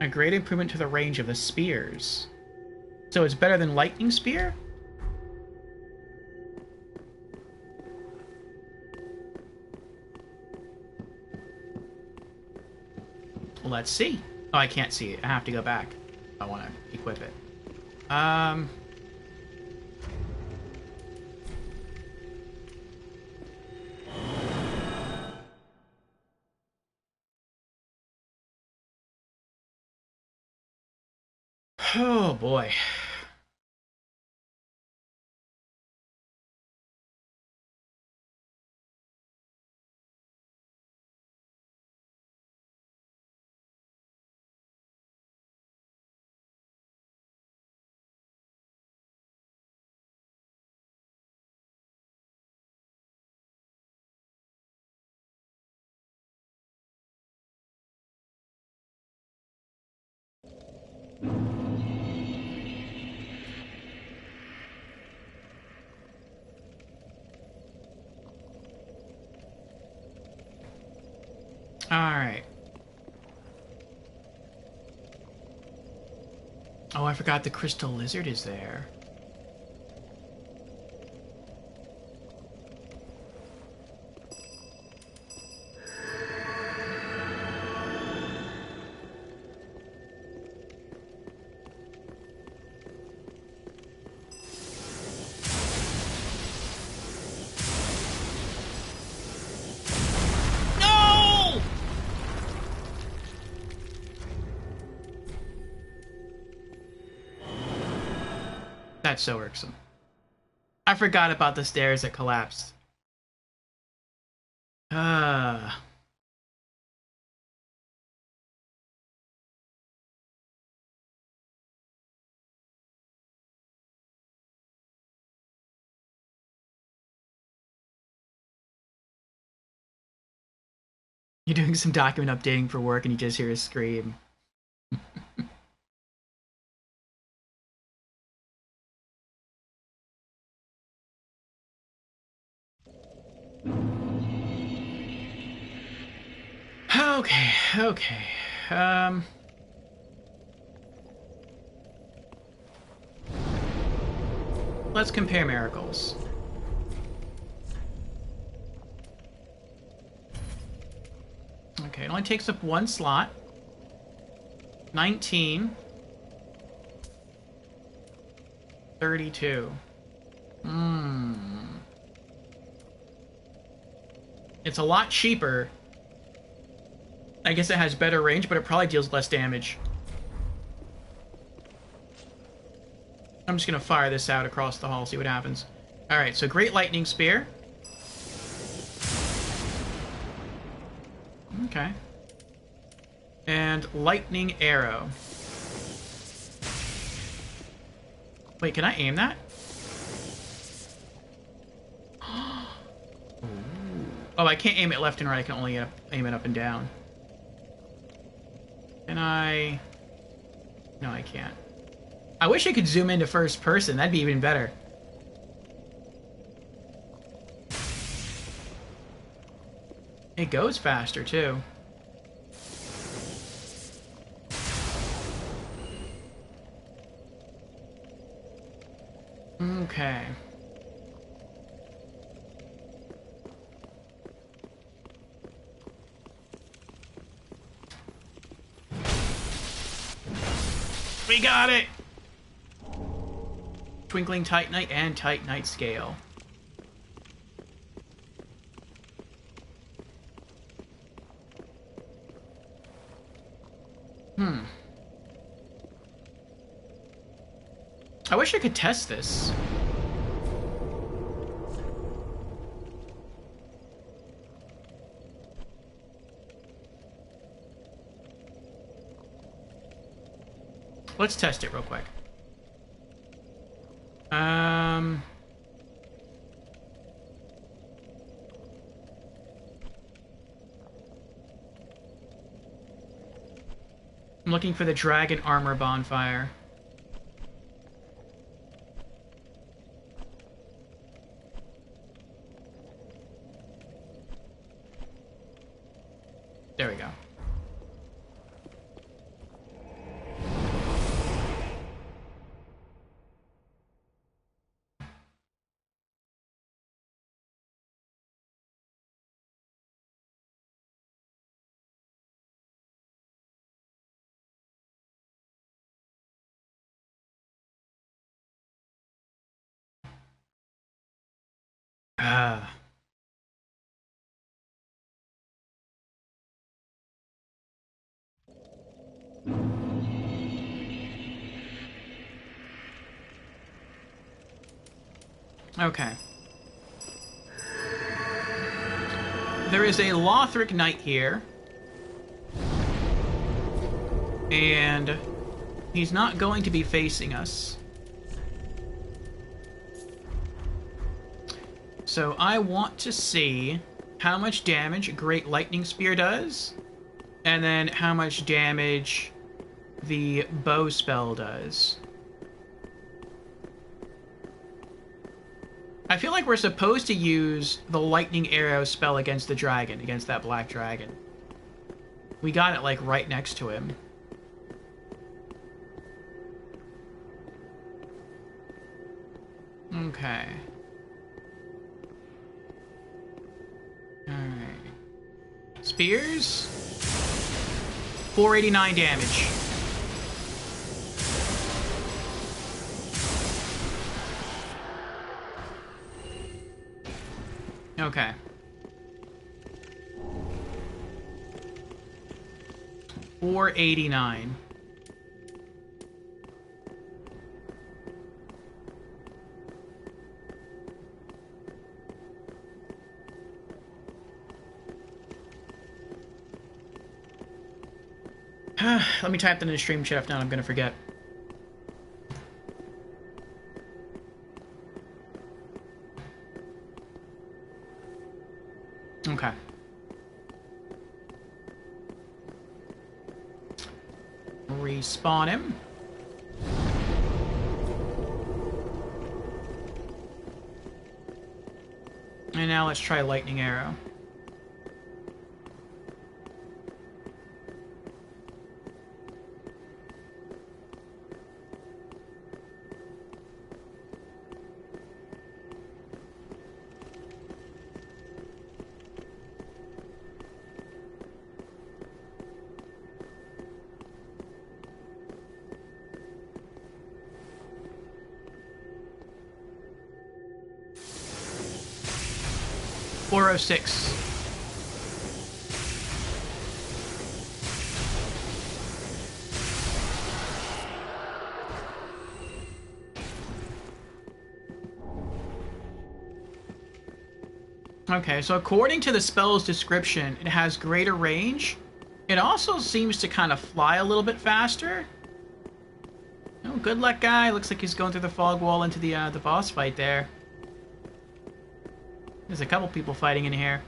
A great improvement to the range of the spears. So it's better than lightning spear? Let's see. Oh, I can't see it. I have to go back if I want to equip it. Um... Oh, boy. Alright. Oh, I forgot the crystal lizard is there. No! That's so irksome. I forgot about the stairs that collapsed. Ah. You're doing some document updating for work and you just hear a scream. Okay, okay. Let's compare miracles. Okay, it only takes up one slot. 19. 32. It's a lot cheaper. I guess it has better range, but it probably deals less damage. I'm just gonna fire this out across the hall, see what happens. Alright, so Great Lightning Spear. Okay. And Lightning Arrow. Wait, can I aim that? Oh, I can't aim it left and right, I can only aim it up and down. Can I... No, I can't. I wish I could zoom into first person, that'd be even better. It goes faster, too. Okay. We got it! Twinkling Titanite and Titanite Scale. I wish I could test this. Let's test it real quick. I'm looking for the dragon armor bonfire. There we go. Ah. Okay. There is a Lothric Knight here. And he's not going to be facing us. So I want to see how much damage a Great Lightning Spear does, and then how much damage the bow spell does. I feel like we're supposed to use the lightning arrow spell against the dragon, against that black dragon. We got it, like, right next to him. Okay. Alright. Spears? 489 damage. Okay. 489. Let me type that in the stream chat if not I'm gonna forget. Okay. Respawn him. And now let's try Lightning Arrow. .406. Okay, so according to the spell's description, it has greater range. It also seems to kind of fly a little bit faster. Oh, good luck, guy. Looks like he's going through the fog wall into the boss fight there. There's a couple people fighting in here.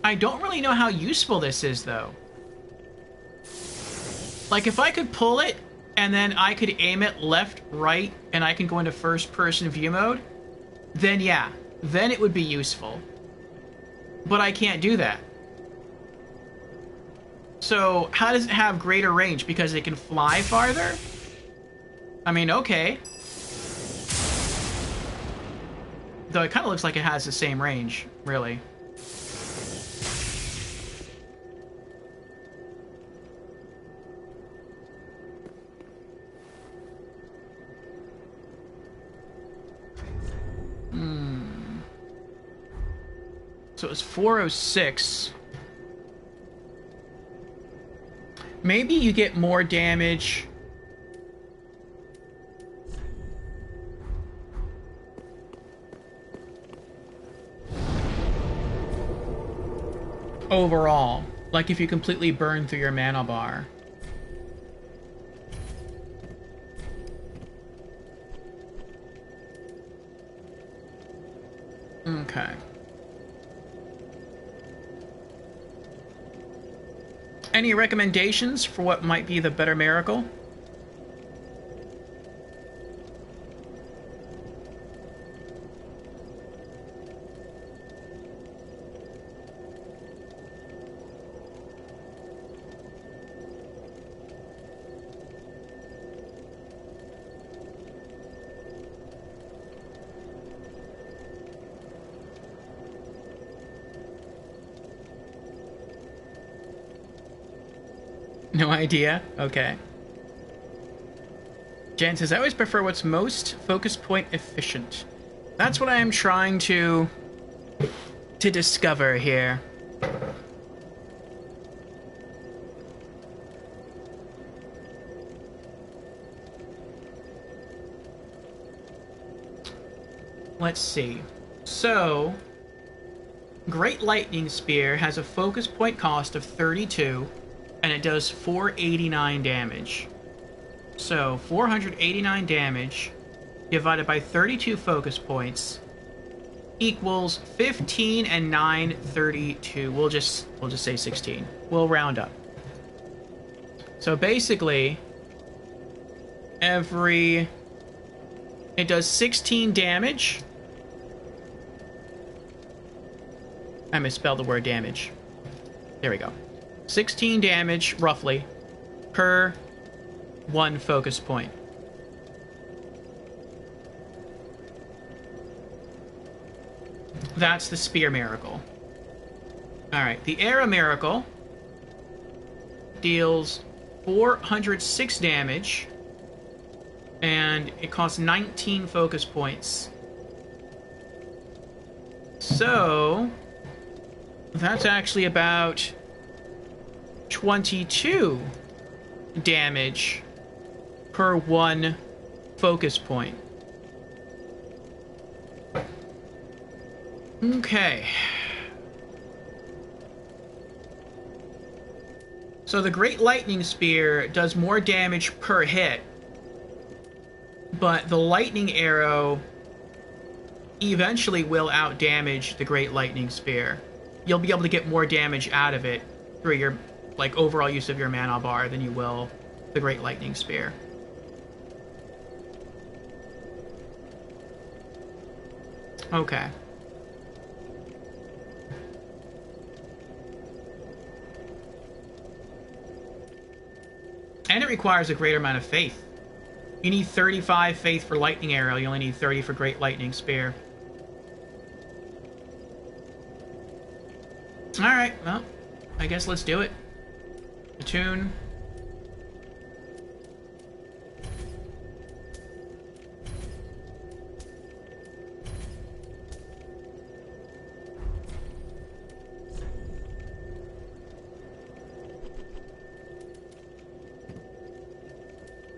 I don't really know how useful this is, though. Like, if I could pull it, and then I could aim it left, right, and I can go into first-person view mode, then yeah, then it would be useful. But I can't do that. So, how does it have greater range? Because it can fly farther? I mean, okay. Though it kind of looks like it has the same range, really. So it was 406. Maybe you get more damage overall. Like if you completely burn through your mana bar. Okay. Any recommendations for what might be the better miracle? No idea? Okay. Jan says, I always prefer what's most focus point efficient. That's what I am trying to discover here. Let's see. So, Great Lightning Spear has a focus point cost of 32, and it does 489 damage. So, 489 damage divided by 32 focus points equals 15 and 9, 32. We'll just say 16. We'll round up. So basically, it does 16 damage. I misspelled the word damage. There we go. 16 damage, roughly, per 1 focus point. That's the Spear Miracle. Alright, the Arrow Miracle deals 406 damage, and it costs 19 focus points. So, that's actually about 22 damage per 1 focus point. Okay. So the Great Lightning Spear does more damage per hit, but the Lightning Arrow eventually will outdamage the Great Lightning Spear. You'll be able to get more damage out of it through your, like, overall use of your mana bar than you will the Great Lightning Spear. Okay. And it requires a greater amount of faith. You need 35 faith for Lightning Arrow, you only need 30 for Great Lightning Spear. Alright, well, I guess let's do it. Attune.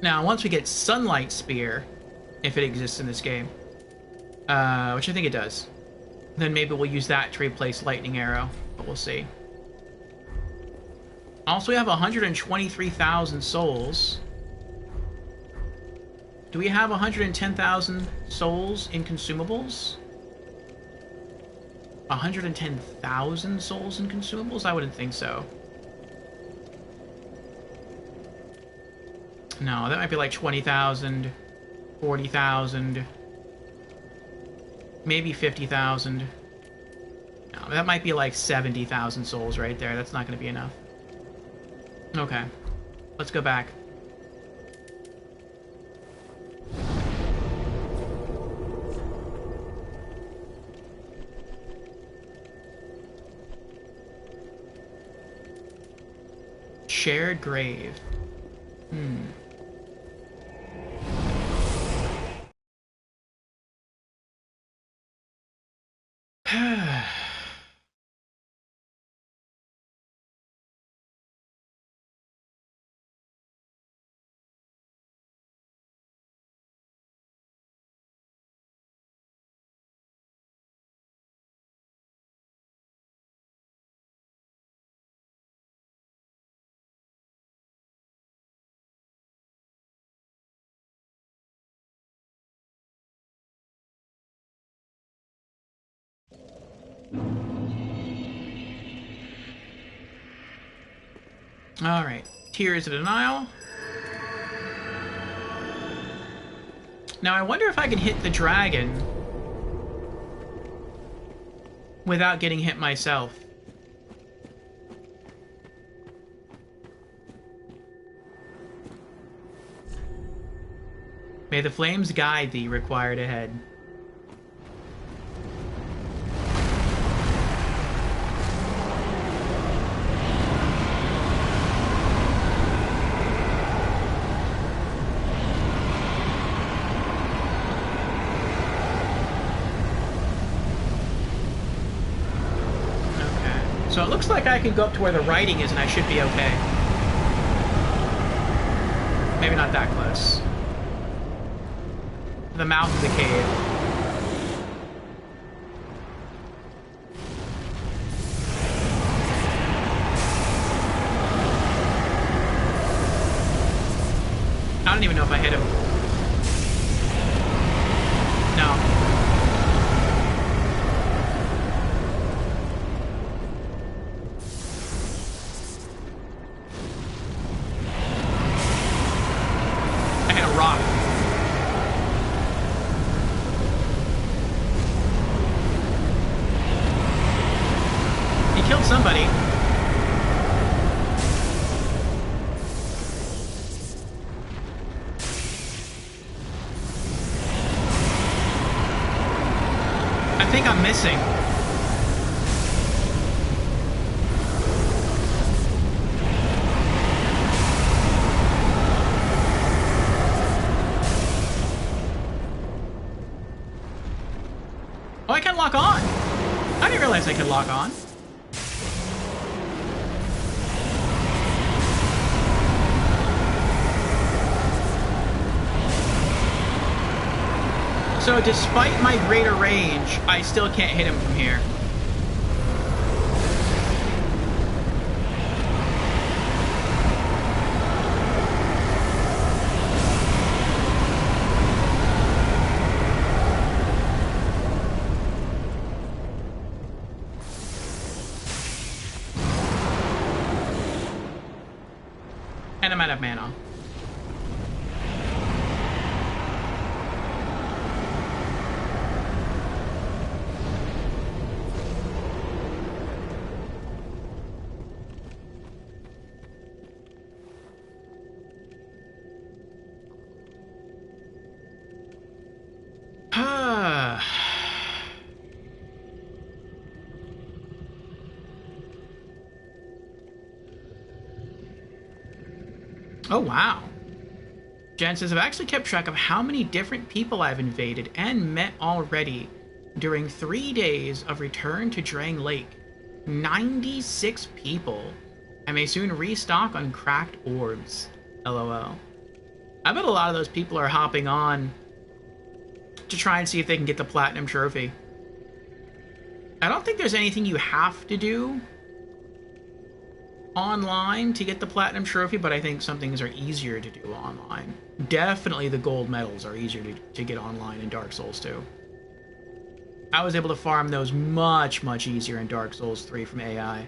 Now, once we get Sunlight Spear, if it exists in this game, which I think it does, then maybe we'll use that to replace Lightning Arrow, but we'll see. Also, we have 123,000 souls. Do we have 110,000 souls in consumables? 110,000 souls in consumables? I wouldn't think so. No, that might be like 20,000, 40,000, maybe 50,000. No, that might be like 70,000 souls right there. That's not going to be enough. Okay, let's go back. Shared grave. Alright, Tears of Denial. Now I wonder if I can hit the dragon without getting hit myself. May the flames guide thee, required ahead. looks like I can go up to where the writing is and I should be okay. Maybe not that close. The mouth of the cave. I don't even know if I hit him. No. Somebody. I think I'm missing. Oh, I can lock on. I didn't realize I could lock on. So despite my greater range, I still can't hit him from here. And I'm out of mana. Oh, wow. Jen says, I've actually kept track of how many different people I've invaded and met already during 3 days of return to Drang Lake. 96 people. I may soon restock on cracked orbs. LOL. I bet a lot of those people are hopping on to try and see if they can get the Platinum Trophy. I don't think there's anything you have to do online to get the Platinum Trophy, but I think some things are easier to do online. Definitely the gold medals are easier to get online in Dark Souls 2. I was able to farm those much, much easier in Dark Souls 3 from AI.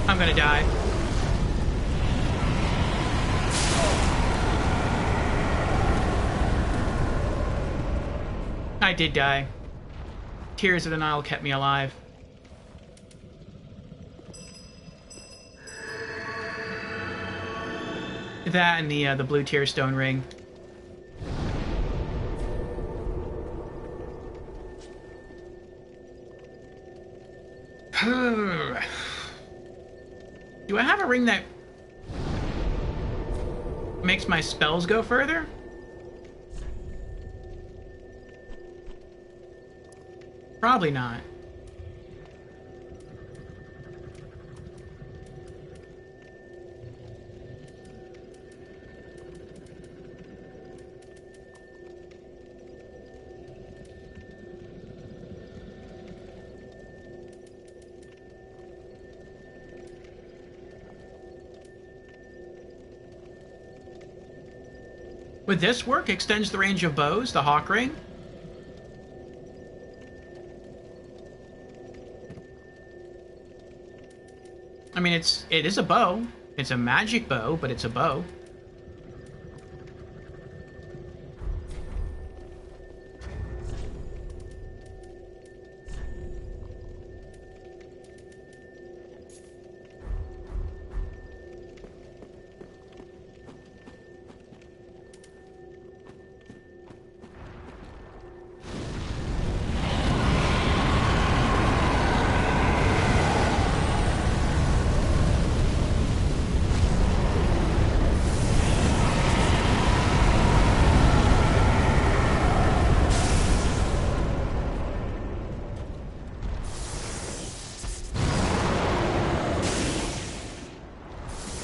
I'm gonna die. I did die. Tears of Denial kept me alive. That and the blue tear stone ring. Do I have a ring that makes my spells go further? Probably not. Would this work? Extends the range of bows, the Hawk Ring? I mean, it is a bow. It's a magic bow, but it's a bow.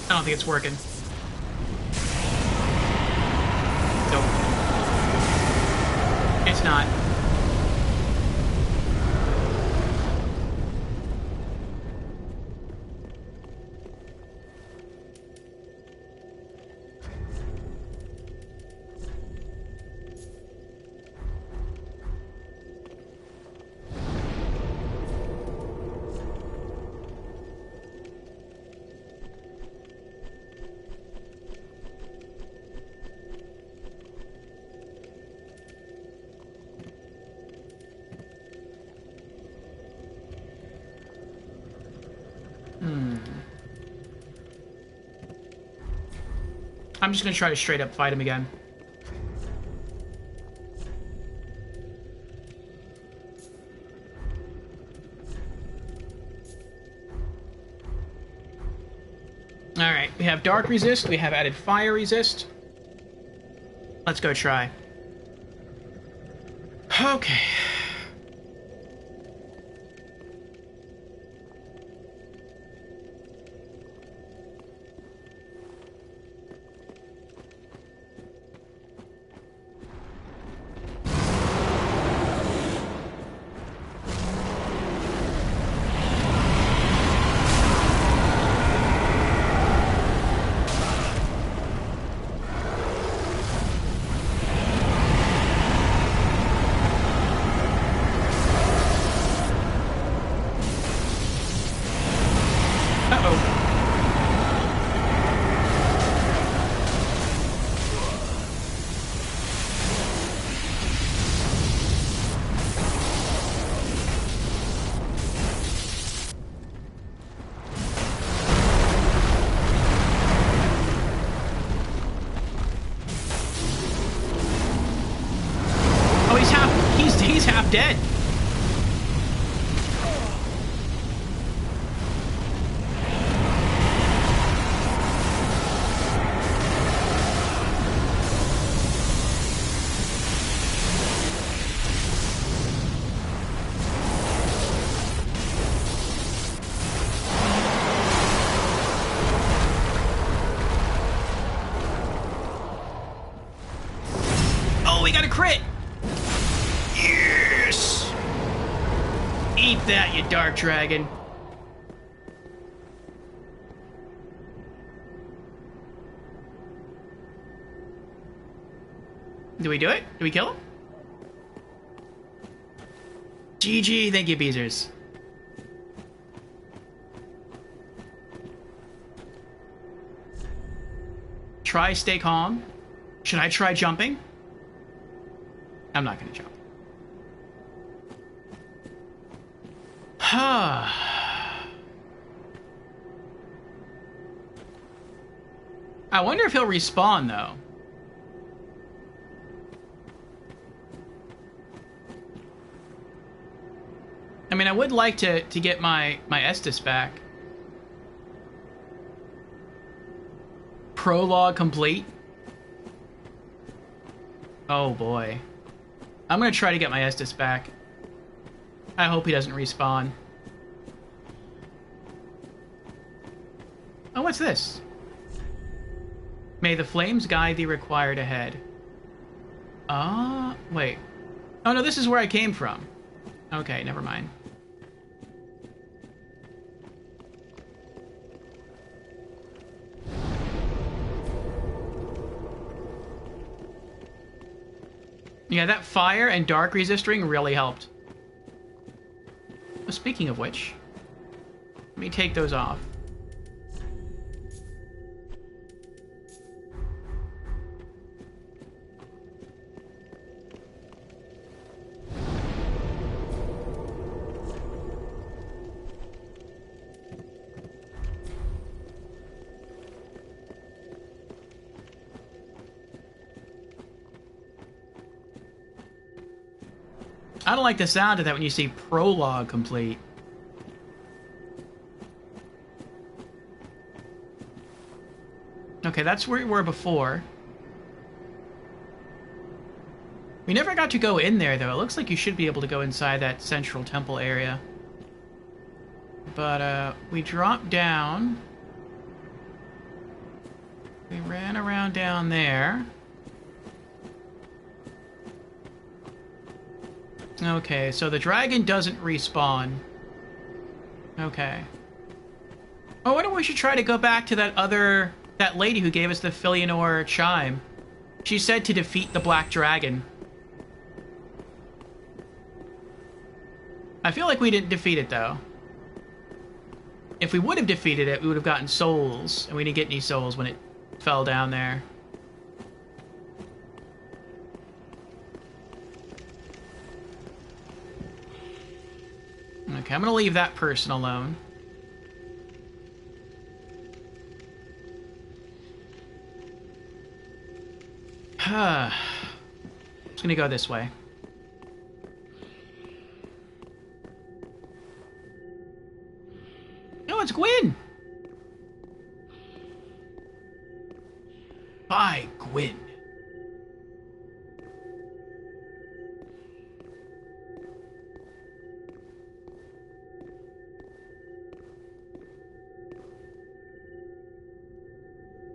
I don't think it's working. Nope. It's not. I'm just gonna try to straight up fight him again. Alright, we have dark resist, we have added fire resist. Let's go try. Okay. He's half dead. Oh, we got a crit. Yes! Eat that, you dark dragon. Do we do it? Do we kill him? GG, thank you, Beezers. Try stay calm. Should I try jumping? I'm not gonna jump. I wonder if he'll respawn, though. I mean, I would like to get my Estus back. Prologue complete. Oh boy. I'm gonna try to get my Estus back. I hope he doesn't respawn. Oh, what's this? May the flames guide thee required ahead. Wait. Oh no, this is where I came from. Okay, never mind. Yeah, that fire and dark resist ring really helped. Speaking of which, let me take those off. I don't like the sound of that when you see prologue complete. Okay, that's where we were before. We never got to go in there, though. It looks like you should be able to go inside that central temple area. But, we dropped down. We ran around down there. Okay, so the dragon doesn't respawn. Okay. Oh, I wonder if we should try to go back to that lady who gave us the Filianor chime. She said to defeat the black dragon. I feel like we didn't defeat it, though. If we would have defeated it, we would have gotten souls, and we didn't get any souls when it fell down there. Okay, I'm gonna leave that person alone. Just gonna go this way. No, it's Gwyn! By Gwyn.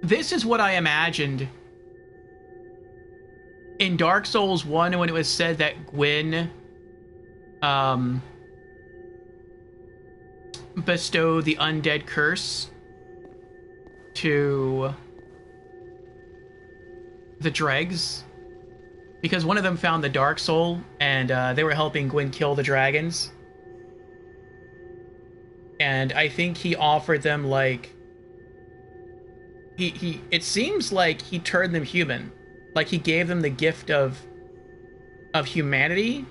This is what I imagined in Dark Souls 1 when it was said that Gwyn bestowed the undead curse to the dregs, because one of them found the Dark Soul and they were helping Gwyn kill the dragons, and I think he offered them, like, it seems like he turned them human, like he gave them the gift of humanity,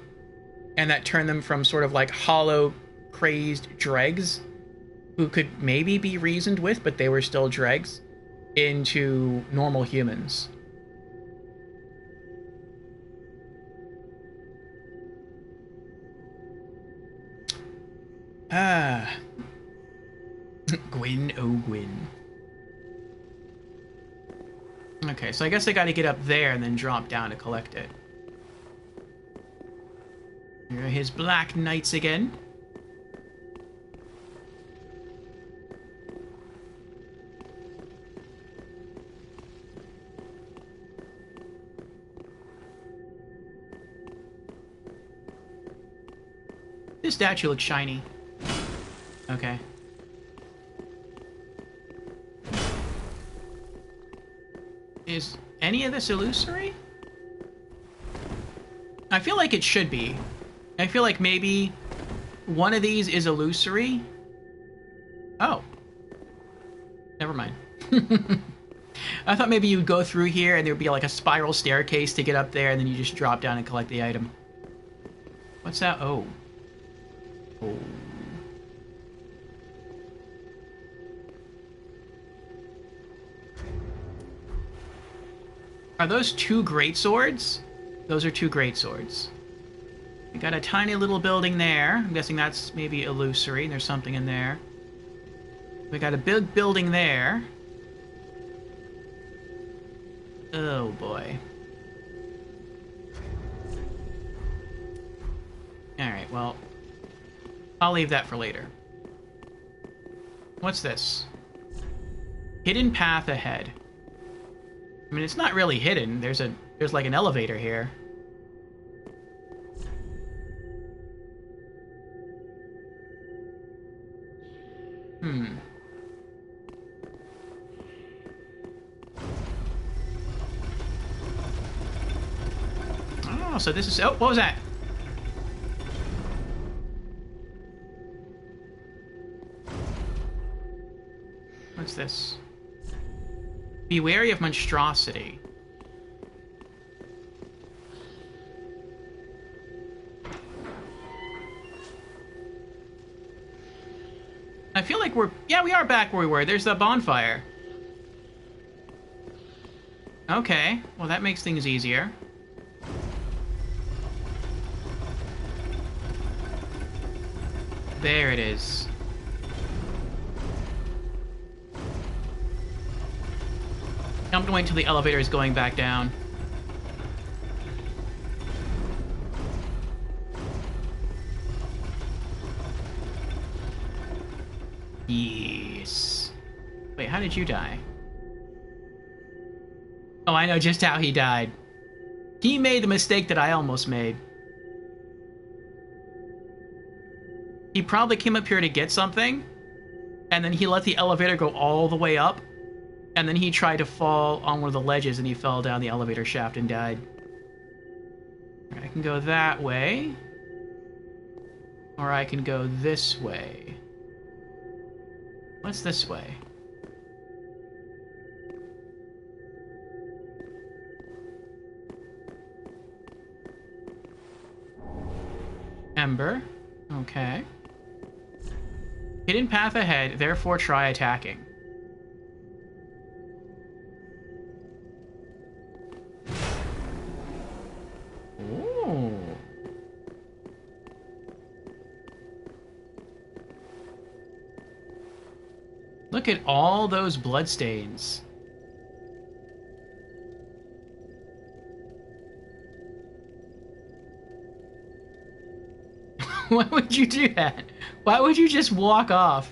and that turned them from sort of like hollow, crazed dregs who could maybe be reasoned with, but they were still dregs, into normal humans. Ah. Gwyn, oh Gwyn. Okay, so I guess I gotta get up there and then drop down to collect it. Here are his Black Knights again. This statue looks shiny. Okay. Is any of this illusory? I feel like it should be. I feel like maybe one of these is illusory. Oh. Never mind. I thought maybe you would go through here and there would be like a spiral staircase to get up there, and then you just drop down and collect the item. What's that? Oh. Oh. Are those two great swords? Those are two great swords. We got a tiny little building there. I'm guessing that's maybe illusory. There's something in there. We got a big building there. Oh boy. Alright, well, I'll leave that for later. What's this? Hidden path ahead. I mean, it's not really hidden. There's like an elevator here. Oh, so this is... Oh, what was that? What's this? Be wary of monstrosity. I feel like we're... Yeah, we are back where we were. There's the bonfire. Okay. Well, that makes things easier. There it is. I'm gonna wait until the elevator is going back down. Yes. Wait, how did you die? Oh, I know just how he died. He made the mistake that I almost made. He probably came up here to get something, and then he let the elevator go all the way up, and then he tried to fall on one of the ledges, and he fell down the elevator shaft and died. I can go that way, or I can go this way. What's this way? Ember. Okay. Hidden path ahead, therefore try attacking. Ooh. Look at all those bloodstains. Why would you do that? Why would you just walk off?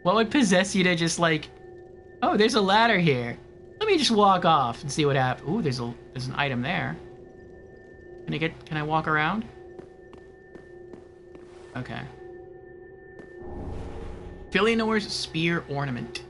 What would possess you to just like, oh, there's a ladder here. Let me just walk off and see what happens. Ooh, there's an item there. Can I walk around? Okay. Filianor's spear ornament.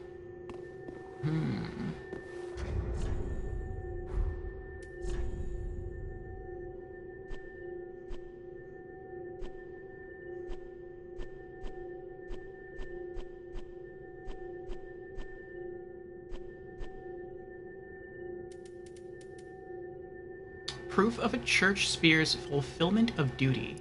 Proof of a church spear's fulfillment of duty.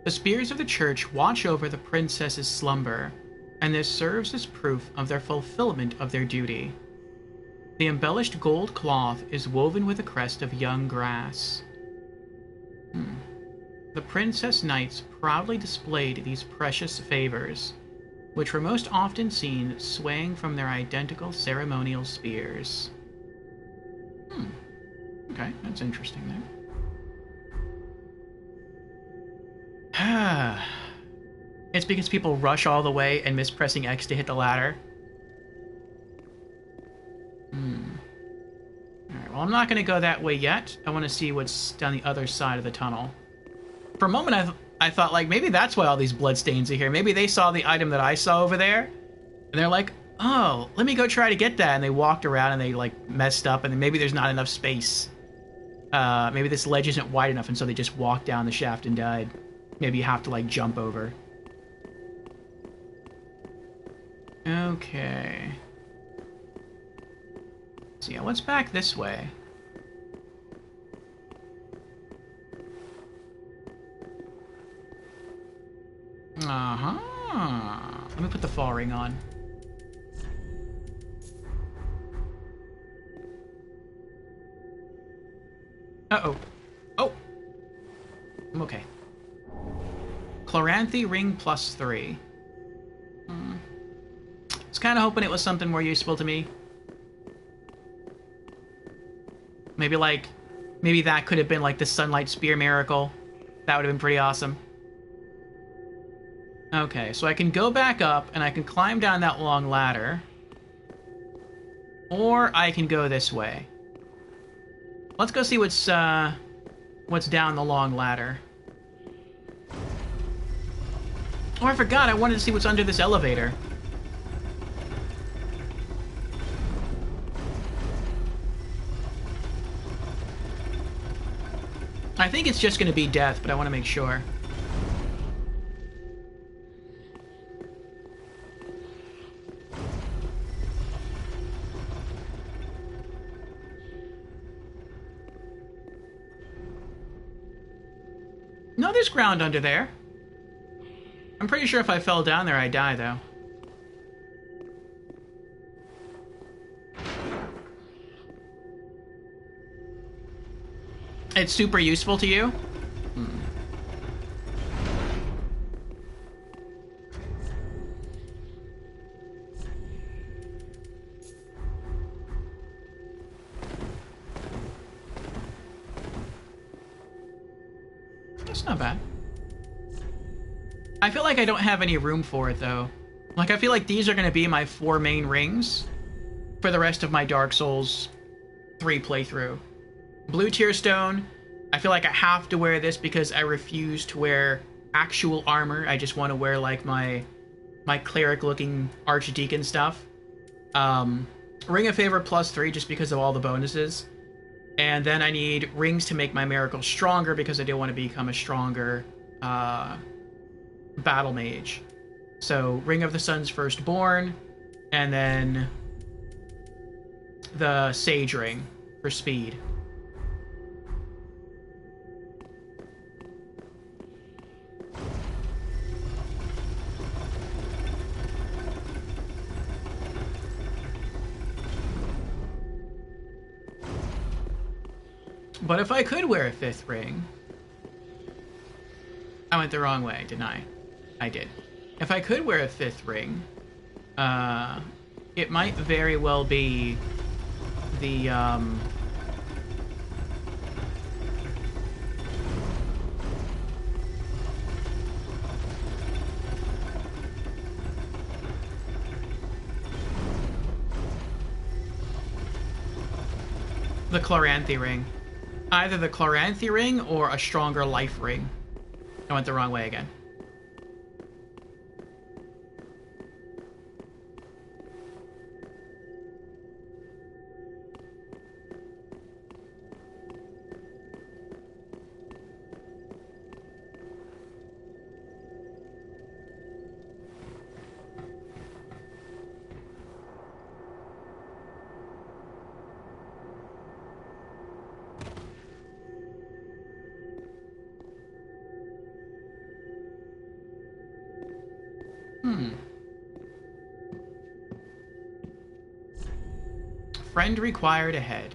The spears of the church watch over the princess's slumber, and this serves as proof of their fulfillment of their duty. The embellished gold cloth is woven with a crest of young grass. The princess knights proudly displayed these precious favors, which were most often seen swaying from their identical ceremonial spears. Okay, that's interesting there. It's because people rush all the way and miss pressing X to hit the ladder. Alright, well, I'm not going to go that way yet. I want to see what's down the other side of the tunnel. For a moment, I thought, like, maybe that's why all these bloodstains are here. Maybe they saw the item that I saw over there, and they're like, oh, let me go try to get that. And they walked around and they, like, messed up, and then maybe there's not enough space. Maybe this ledge isn't wide enough, and so they just walked down the shaft and died. Maybe you have to, like, jump over. Okay. So yeah, what's back this way? Let me put the fall ring on. Uh-oh. Oh! I'm okay. Chloranthy ring +3. I was kind of hoping it was something more useful to me. Maybe that could have been like the Sunlight Spear miracle. That would have been pretty awesome. Okay, so I can go back up and I can climb down that long ladder. Or I can go this way. Let's go see what's down the long ladder. Oh, I forgot. I wanted to see what's under this elevator. I think it's just going to be death, but I want to make sure. No, there's ground under there. I'm pretty sure if I fell down there, I'd die, though. It's super useful to you? That's not bad. I feel like I don't have any room for it, though. Like, I feel like these are going to be my 4 main rings for the rest of my Dark Souls 3 playthrough. Blue Tier Stone, I feel like I have to wear this because I refuse to wear actual armor. I just want to wear, like, my cleric-looking Archdeacon stuff. Ring of Favor +3 just because of all the bonuses. And then I need rings to make my Miracle stronger because I do want to become a stronger battle mage. So Ring of the Sun's Firstborn, and then the Sage Ring for speed. But if I could wear a 5th ring... I went the wrong way, didn't I? I did. If I could wear a 5th ring, it might very well be the, the Chloranthy ring. Either the Chloranthy ring or a stronger life ring. I went the wrong way again. Friend required ahead.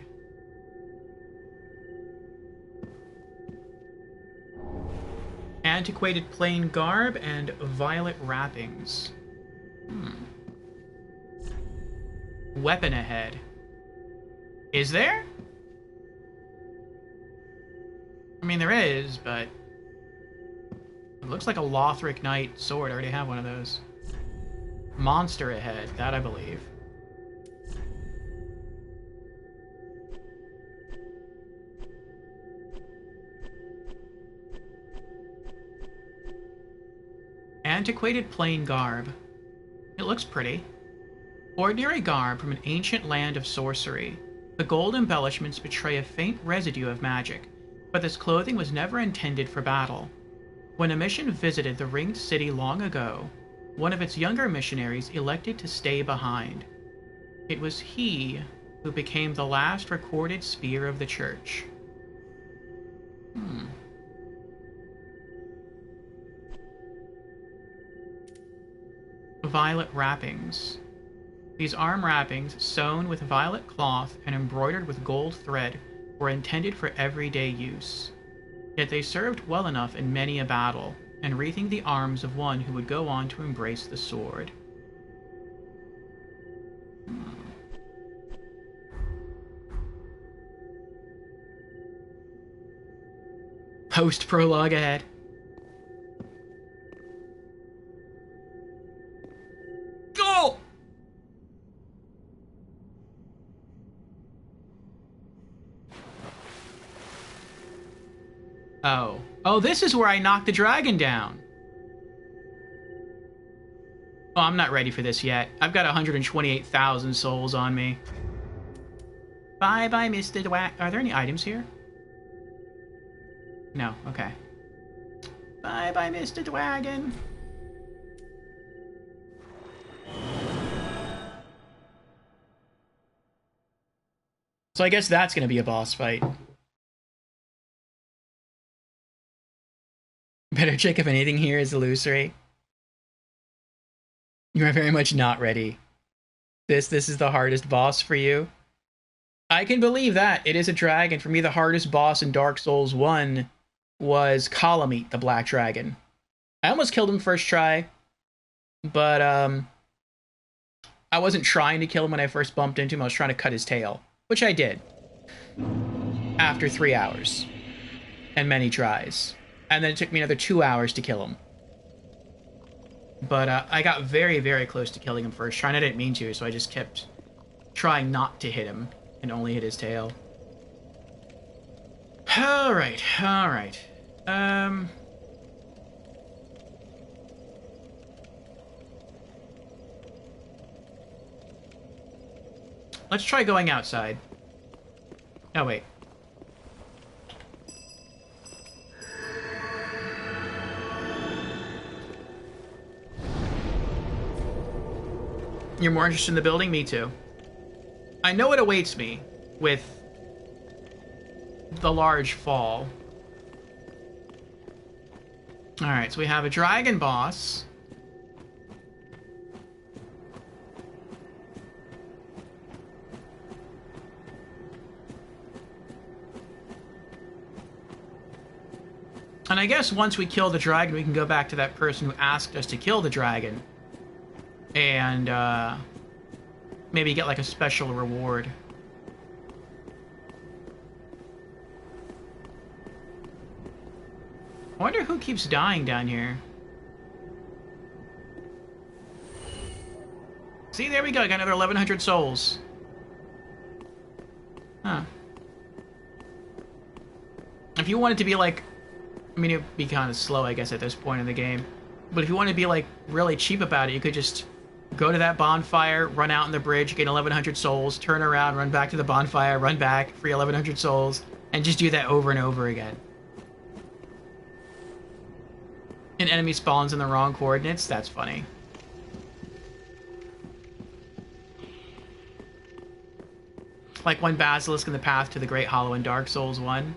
Antiquated plain garb and violet wrappings. Weapon ahead. Is there? I mean, there is, but... It looks like a Lothric Knight sword. I already have one of those. Monster ahead. That I believe. Antiquated plain garb. It looks pretty. Ordinary garb from an ancient land of sorcery. The gold embellishments betray a faint residue of magic, but this clothing was never intended for battle. When a mission visited the ringed city long ago, one of its younger missionaries elected to stay behind. It was he who became the last recorded spear of the church. Violet wrappings. These arm wrappings, sewn with violet cloth and embroidered with gold thread, were intended for everyday use. Yet they served well enough in many a battle, and wreathing the arms of one who would go on to embrace the sword. Post-prologue ahead. Go! Oh. Oh, this is where I knocked the dragon down. Oh, I'm not ready for this yet. I've got 128,000 souls on me. Bye-bye, Mr. Dwack. Are there any items here? No, okay. Bye-bye, Mr. Dragon. So I guess that's gonna be a boss fight. Better check if anything here is illusory. You are very much not ready. This is the hardest boss for you. I can believe that. It is a dragon. For me, the hardest boss in Dark Souls 1 was Kalameet, the Black Dragon. I almost killed him first try, but I wasn't trying to kill him when I first bumped into him. I was trying to cut his tail, which I did. After 3 hours. And many tries. And then it took me another 2 hours to kill him. But I got very, very close to killing him first try, and I didn't mean to, so I just kept trying not to hit him and only hit his tail. Alright, alright. Let's try going outside. Oh, wait. You're more interested in the building? Me too. I know what awaits me with the large fall. Alright, so we have a dragon boss. And I guess once we kill the dragon, we can go back to that person who asked us to kill the dragon. And, maybe get, like, a special reward. I wonder who keeps dying down here. See, there we go. I got another 1,100 souls. Huh. If you wanted to be, like... I mean, it'd be kind of slow, I guess, at this point in the game. But if you want to be, like, really cheap about it, you could just go to that bonfire, run out on the bridge, gain 1,100 souls, turn around, run back to the bonfire, run back, free 1,100 souls, and just do that over and over again. An enemy spawns in the wrong coordinates? That's funny. Like one basilisk in the path to the Great Hollow in Dark Souls 1.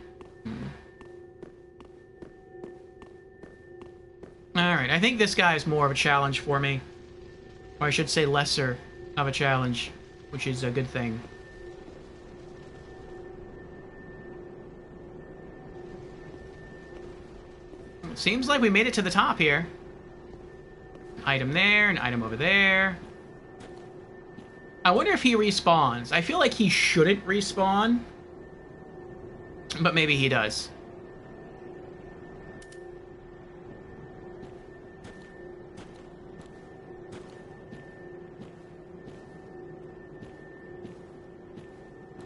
Alright, I think this guy is more of a challenge for me. Or I should say lesser of a challenge, which is a good thing. It seems like we made it to the top here. An item there, an item over there. I wonder if he respawns. I feel like he shouldn't respawn. But maybe he does.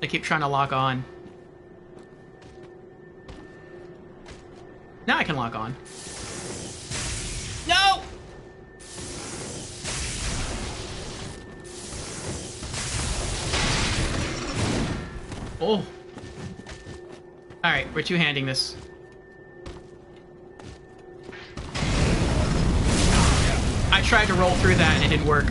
I keep trying to lock on. Now I can lock on. No! Oh. Alright, we're two-handing this. I tried to roll through that and it didn't work.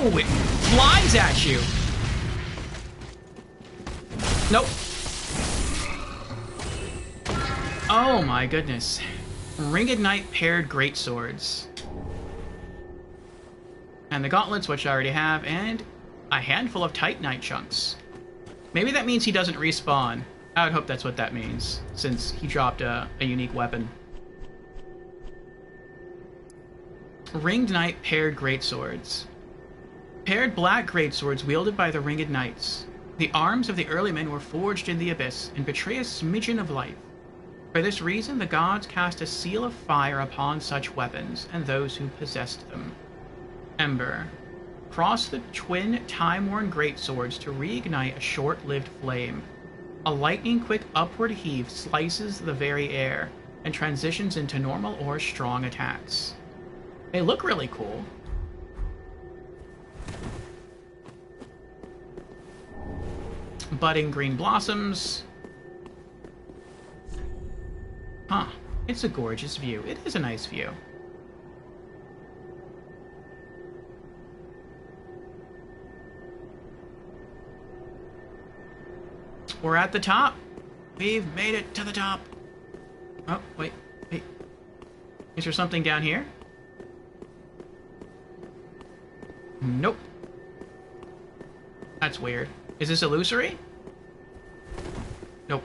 Oh, it flies at you. Nope. Oh my goodness. Ringed Knight paired greatswords. And the gauntlets, which I already have, and a handful of Titanite chunks. Maybe that means he doesn't respawn. I would hope that's what that means, since he dropped a unique weapon. Ringed Knight paired greatswords. Paired black greatswords wielded by the Ringed Knights. The arms of the early men were forged in the abyss and betray a smidgen of life. For this reason, the gods cast a seal of fire upon such weapons and those who possessed them. Ember. Cross the twin time-worn greatswords to reignite a short-lived flame. A lightning-quick upward heave slices the very air and transitions into normal or strong attacks. They look really cool. Budding green blossoms. Huh. It's a gorgeous view. It is a nice view. We're at the top. We've made it to the top. Oh, wait. Wait. Is there something down here? Nope. That's weird. Is this illusory? Nope.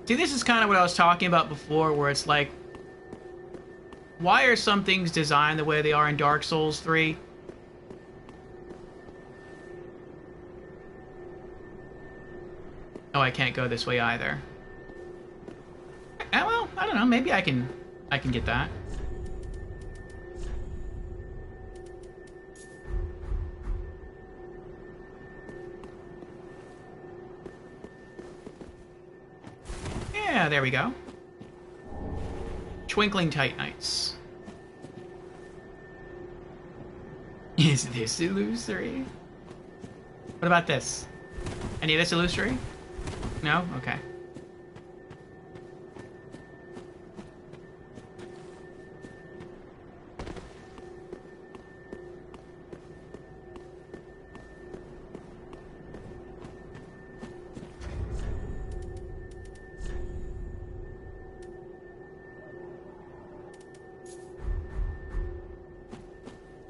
See, this is kind of what I was talking about before, where it's like, why are some things designed the way they are in Dark Souls 3? Oh, I can't go this way either. Well, I don't know. Maybe I can get that. Yeah, there we go. Twinkling Titanites. Is this illusory? What about this? Any of this illusory? No? Okay.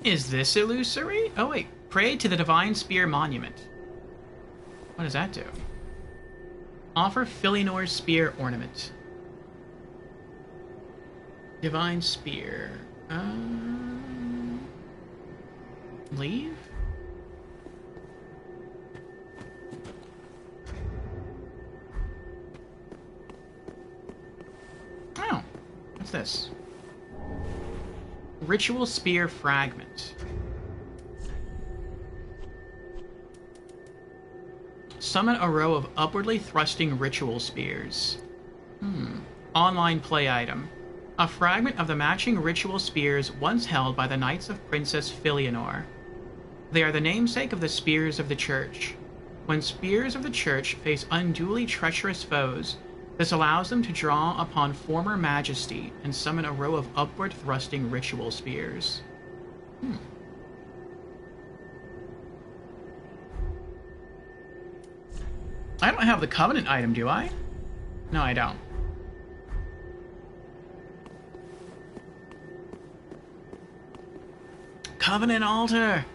Is this illusory? Oh wait, pray to the Divine Spear Monument. What does that do? Offer Filinor's Spear Ornament. Divine Spear. Leave? Oh, what's this? Ritual Spear Fragment. Summon a row of upwardly thrusting ritual spears. Online play item. A fragment of the matching ritual spears once held by the Knights of Princess Filianor. They are the namesake of the Spears of the Church. When Spears of the Church face unduly treacherous foes, this allows them to draw upon former majesty and summon a row of upward thrusting ritual spears. I don't have the Covenant item, do I? No, I don't. Covenant altar!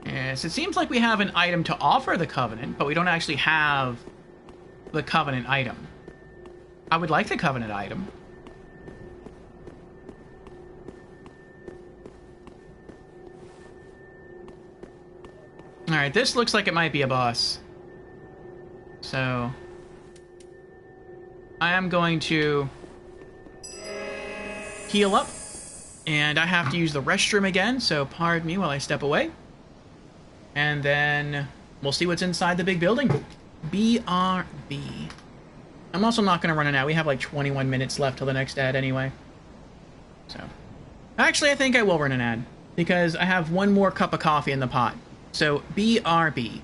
Yes, it seems like we have an item to offer the Covenant, but we don't actually have the Covenant item. I would like the Covenant item. Alright, this looks like it might be a boss. So I am going to heal up, and I have to use the restroom again, so pardon me while I step away. And then we'll see what's inside the big building. BRB. I'm also not going to run an ad. We have like 21 minutes left till the next ad anyway. So, actually, I think I will run an ad, because I have one more cup of coffee in the pot. So, BRB.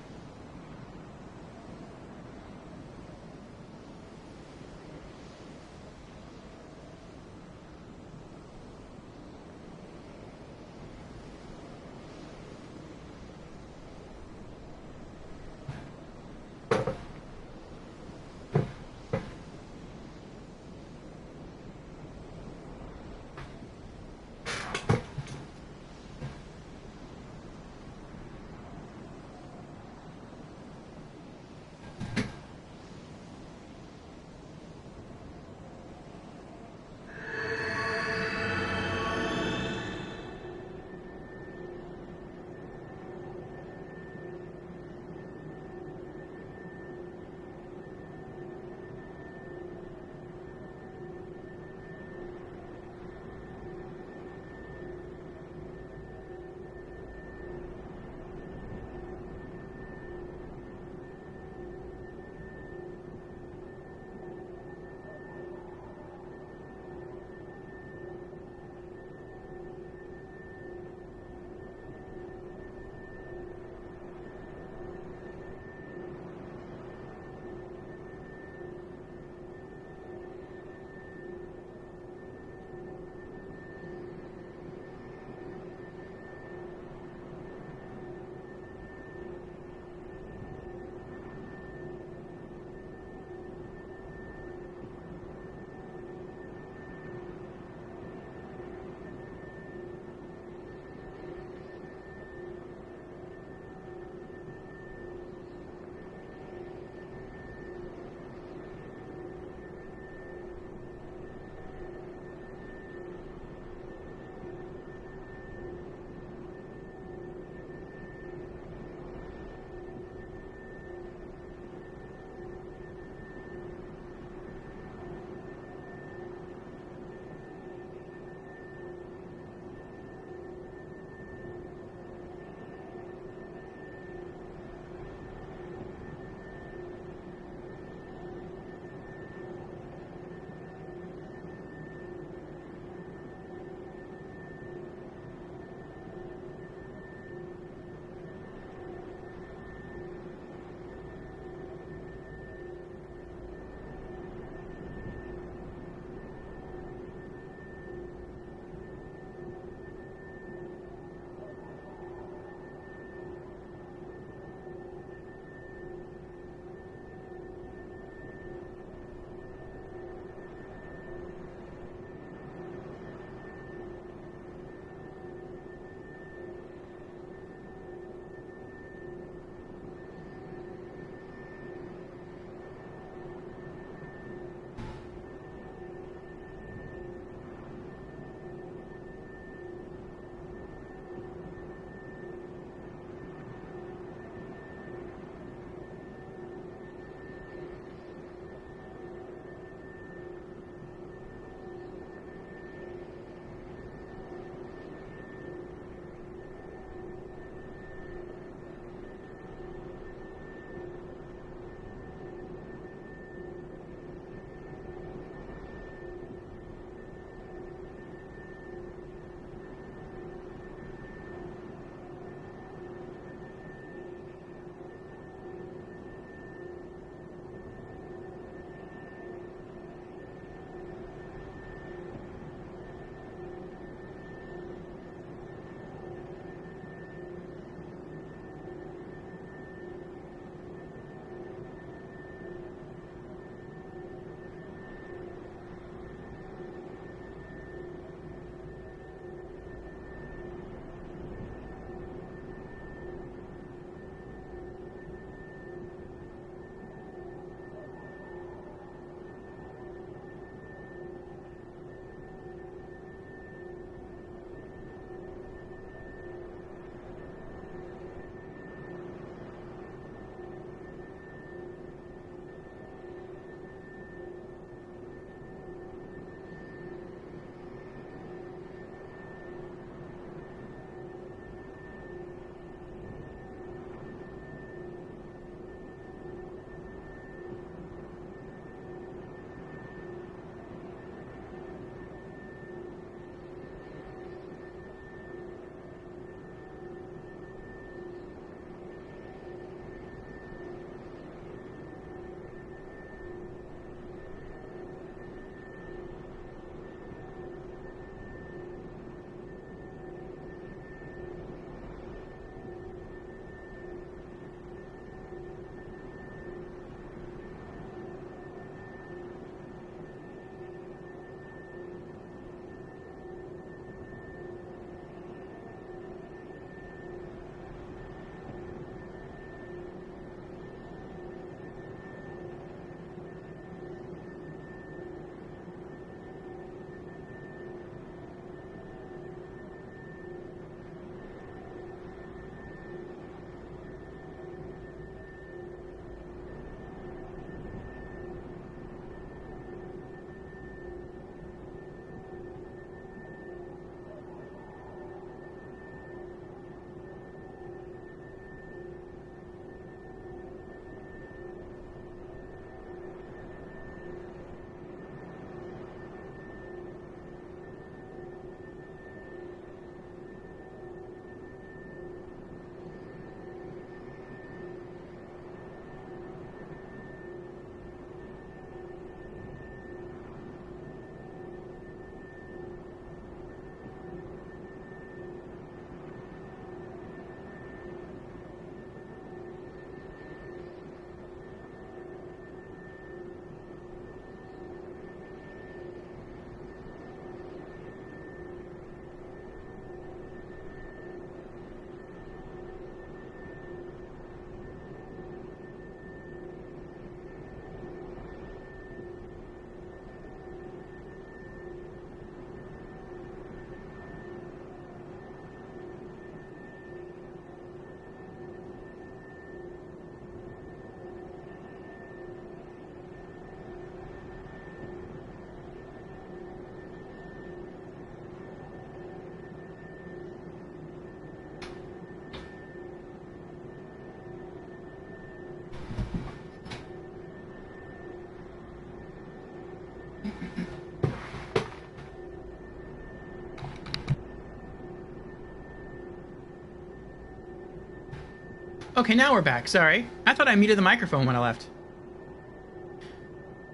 Okay, now we're back. Sorry. I thought I muted the microphone when I left.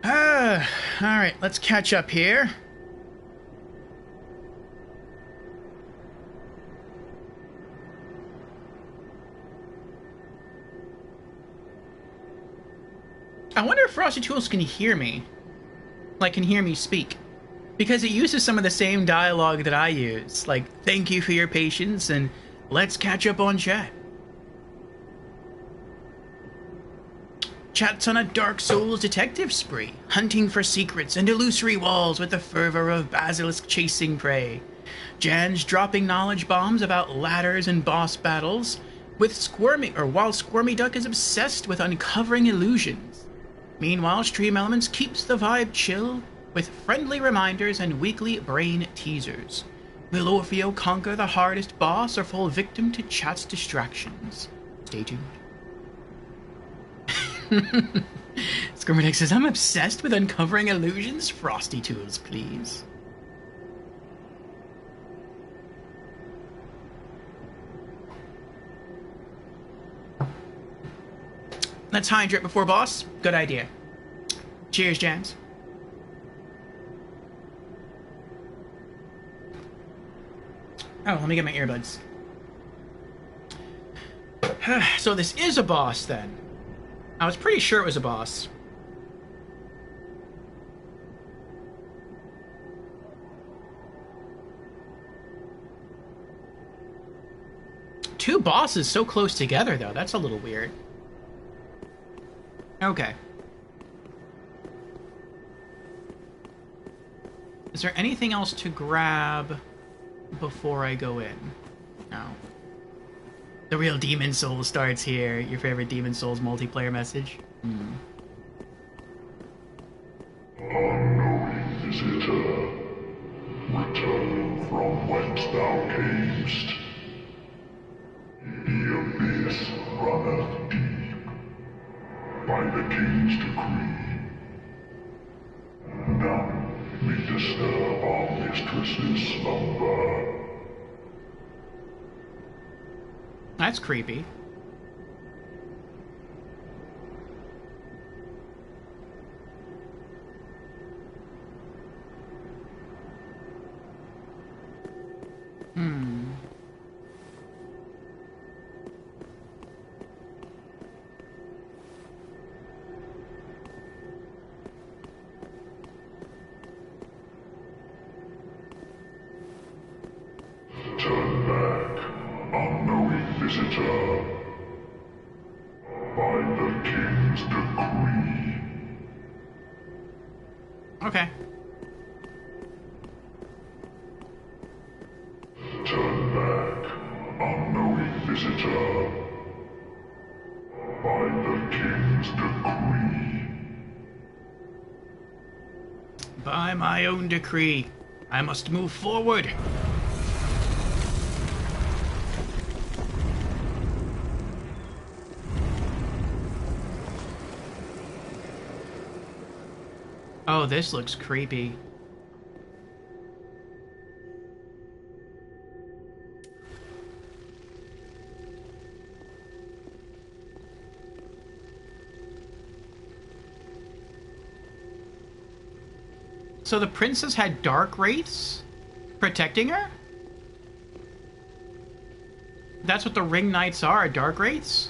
Alright, let's catch up here. I wonder if Frosty Tools can hear me. Like, can hear me speak. Because it uses some of the same dialogue that I use. Like, thank you for your patience, and let's catch up on chat. Chat's on a Dark Souls detective spree, hunting for secrets and illusory walls with the fervor of basilisk chasing prey. Jan's dropping knowledge bombs about ladders and boss battles, while Squirmy Duck is obsessed with uncovering illusions. Meanwhile, Stream Elements keeps the vibe chill with friendly reminders and weekly brain teasers. Will Orfeo conquer the hardest boss or fall victim to chat's distractions? Stay tuned. Squirmidex says, I'm obsessed with uncovering illusions. Frosty Tools, please. Let's hydrate before boss. Good idea. Cheers, Jams. Oh, let me get my earbuds. So this is a boss, then. I was pretty sure it was a boss. Two bosses so close together, though. That's a little weird. Okay. Is there anything else to grab before I go in? No. The real Demon Souls starts here. Your favorite Demon Souls multiplayer message? Unknowing visitor, return from whence thou camest. The abyss runneth deep, by the king's decree. None may disturb our mistress's slumber. That's creepy. Turn back, unknowing visitor, by the king's decree. Okay. Turn back, unknowing visitor, by the king's decree. By my own decree, I must move forward. Oh, this looks creepy. So the princess had dark wraiths protecting her? That's what the ring knights are, dark wraiths?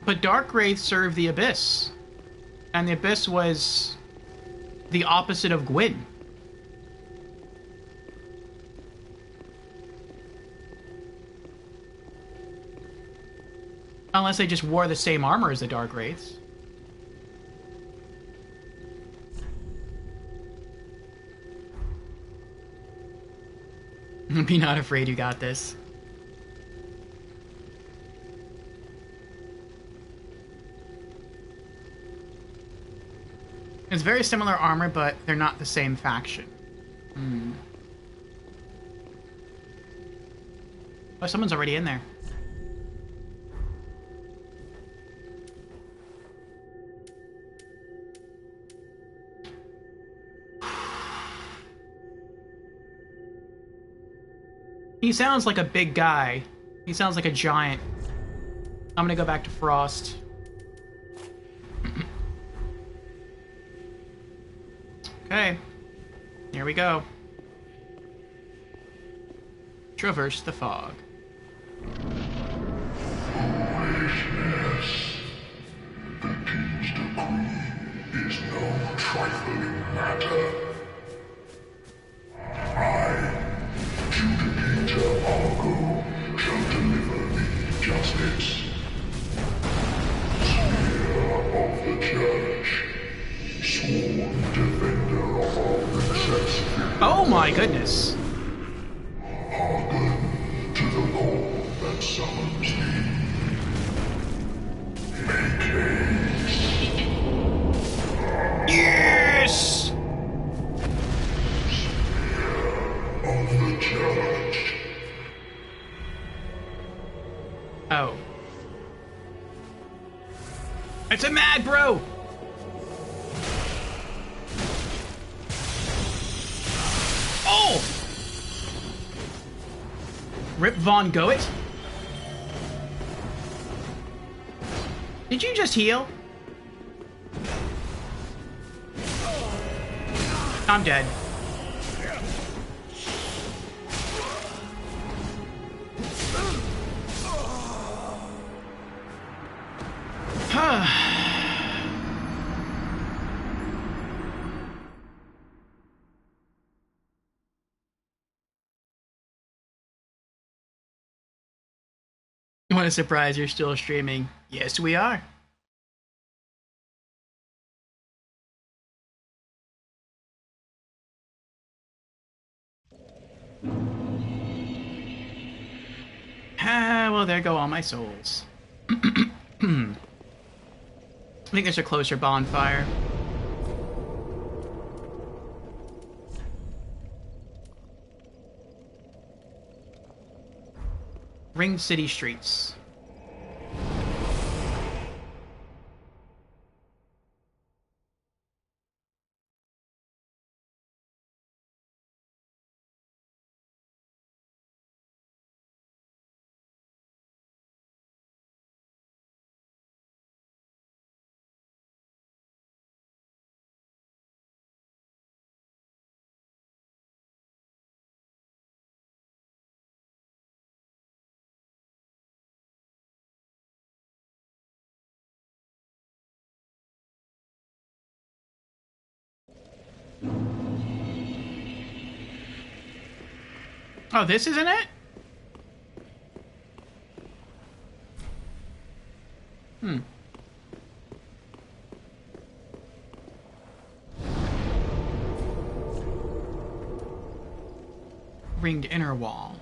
But dark wraiths serve the abyss. And the abyss was the opposite of Gwyn. Unless they just wore the same armor as the dark wraiths. Be not afraid, you got this. It's very similar armor, but they're not the same faction. Oh, someone's already in there. He sounds like a big guy. He sounds like a giant. I'm gonna go back to Frost. Okay. Here we go. Traverse the fog. Foolishness. The king's decree is no trifling matter. I, Judicator Argo, shall deliver thee justice. Spear of the Church, sworn defender of our princess. Oh my goodness. Hearken to the call that summons thee. Make haste. Yes! Of the Church. Oh. It's a mad bro! Oh! Rip Von Goet? Did you just heal? I'm dead. What a surprise, you're still streaming. Yes, we are. Ah, well, there go all my souls. I think there's a closer bonfire. Ring City streets. Oh, this isn't it? Hmm. Ringed inner wall.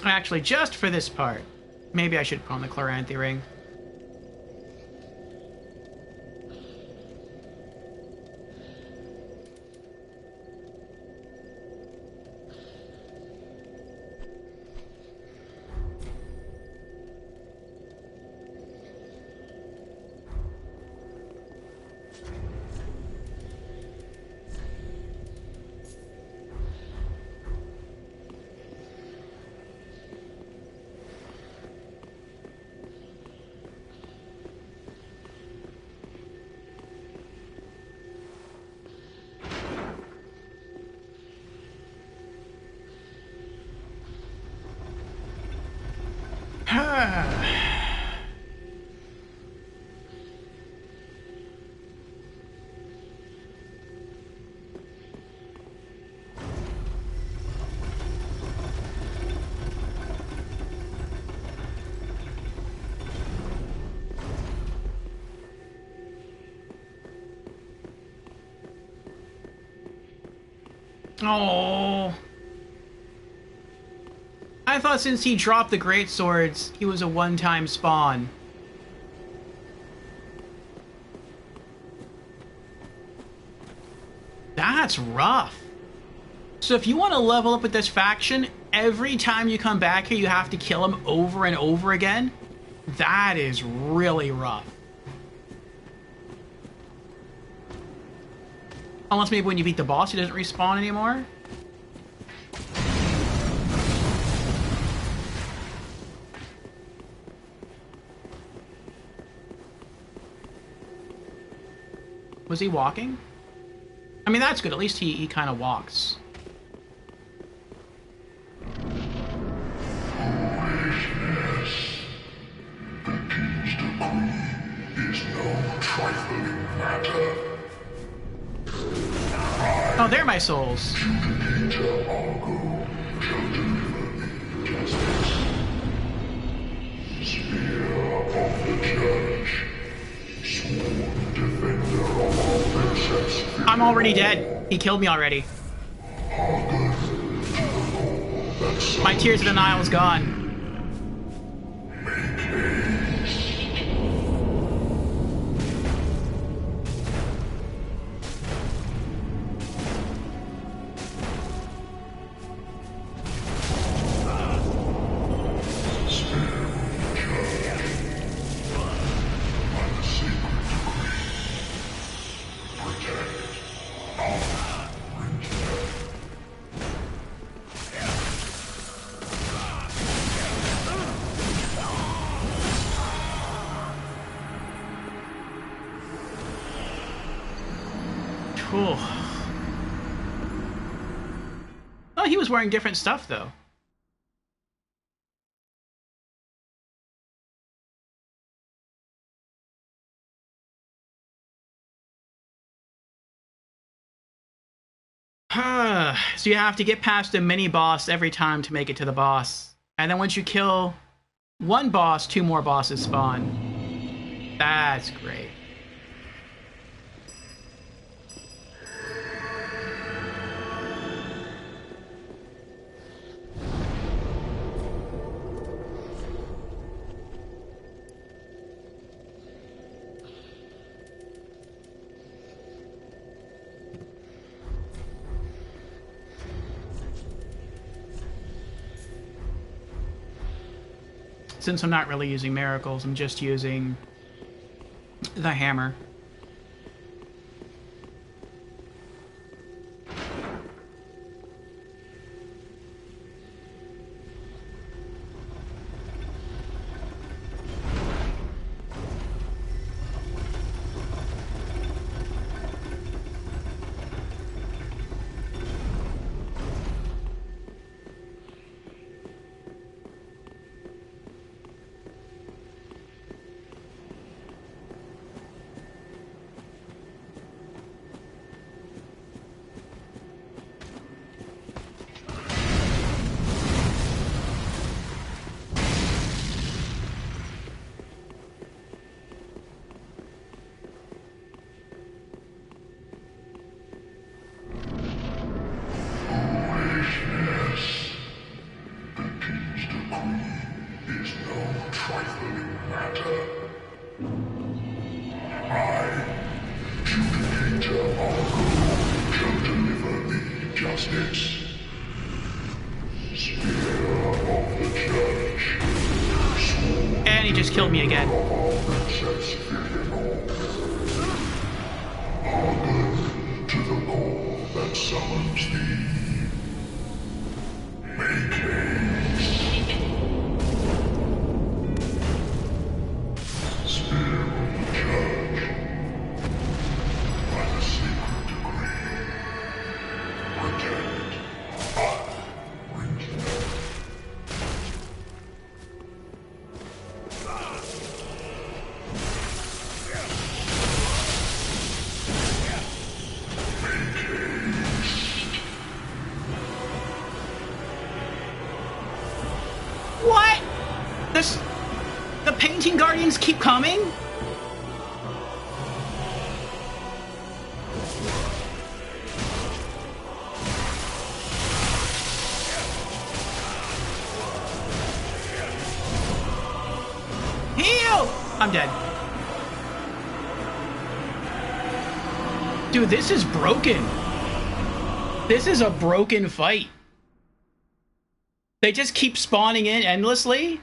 Actually, just for this part, maybe I should put on the Chloranthy ring. Oh. I thought since he dropped the great swords, he was a one-time spawn. That's rough. So if you want to level up with this faction, every time you come back here, you have to kill him over and over again? That is really rough. Unless maybe when you beat the boss, he doesn't respawn anymore? Was he walking? I mean, that's good. At least he kind of walks. Foolishness. The king's decree is no trifling matter. Oh, they're my souls. Peter Argo shall deliver thee justice. Spear of the church, sworn defender of our princess. I'm already dead. He killed me already. My Tears of the Nile is gone. Oh, he was wearing different stuff, though. So you have to get past a mini-boss every time to make it to the boss. And then once you kill one boss, 2 more bosses spawn. That's great. Since I'm not really using miracles, I'm just using the hammer. And he just killed me again. To the call that summons thee. Make haste. Spear of the church. By the sacred decree. Protect. Bring What? This... The painting guardians keep coming? Heal! I'm dead. Dude, this is broken. This is a broken fight. They just keep spawning in endlessly?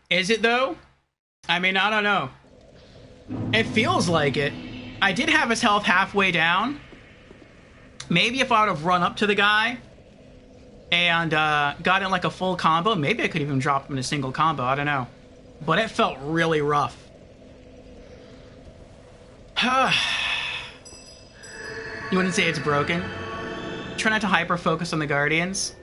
Is it though? I mean, I don't know. It feels like it. I did have his health halfway down. Maybe if I would have run up to the guy and got in like a full combo, maybe I could even drop him in a single combo. I don't know. But it felt really rough. You wouldn't say it's broken? Try not to hyper-focus on the Guardians.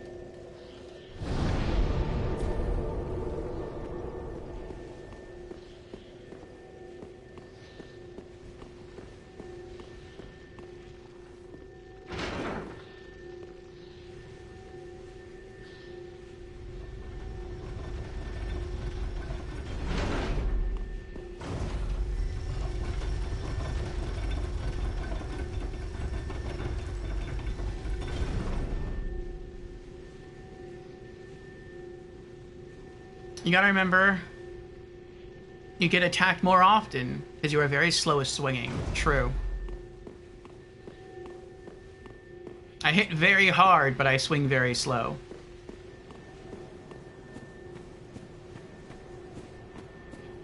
You gotta remember, you get attacked more often because you are very slow at swinging. True. I hit very hard, but I swing very slow.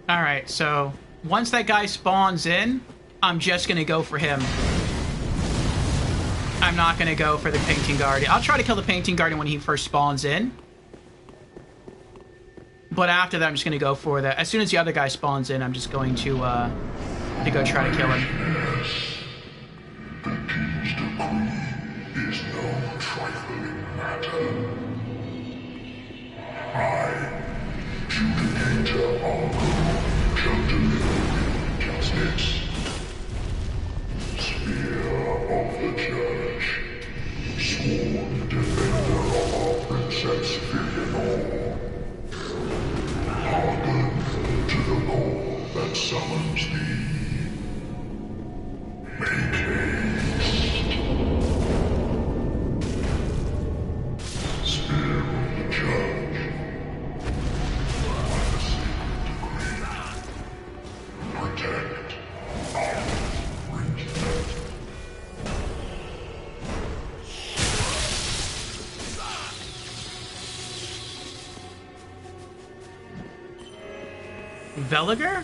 Alright, so once that guy spawns in, I'm just gonna go for him. I'm not gonna go for the Painting Guardian. I'll try to kill the Painting Guardian when he first spawns in. But after that, I'm just going to go for that. As soon as the other guy spawns in, I'm just going to go try to kill him. The king's decree is no trifling matter. I, Judicator Argo, shall deliver justice. Spear of the Church, sworn defender of our Princess Filianor. Hearken to the call that summons thee. Make haste. Spear of the Church. By the sacred decree. Protect our princess. Veliger?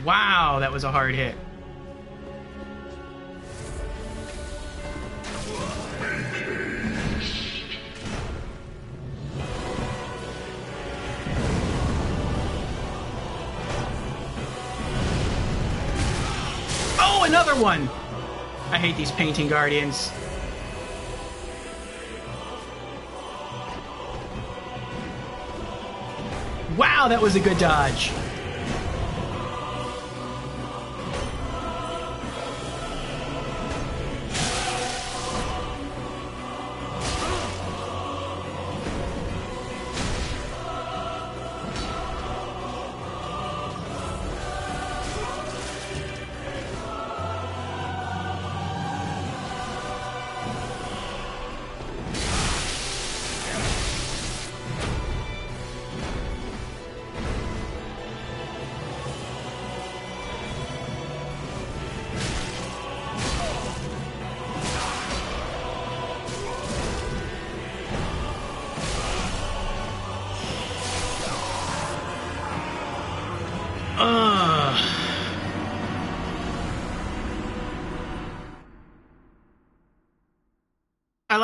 Wow, that was a hard hit. Oh, another one! I hate these Painting Guardians. Wow, that was a good dodge.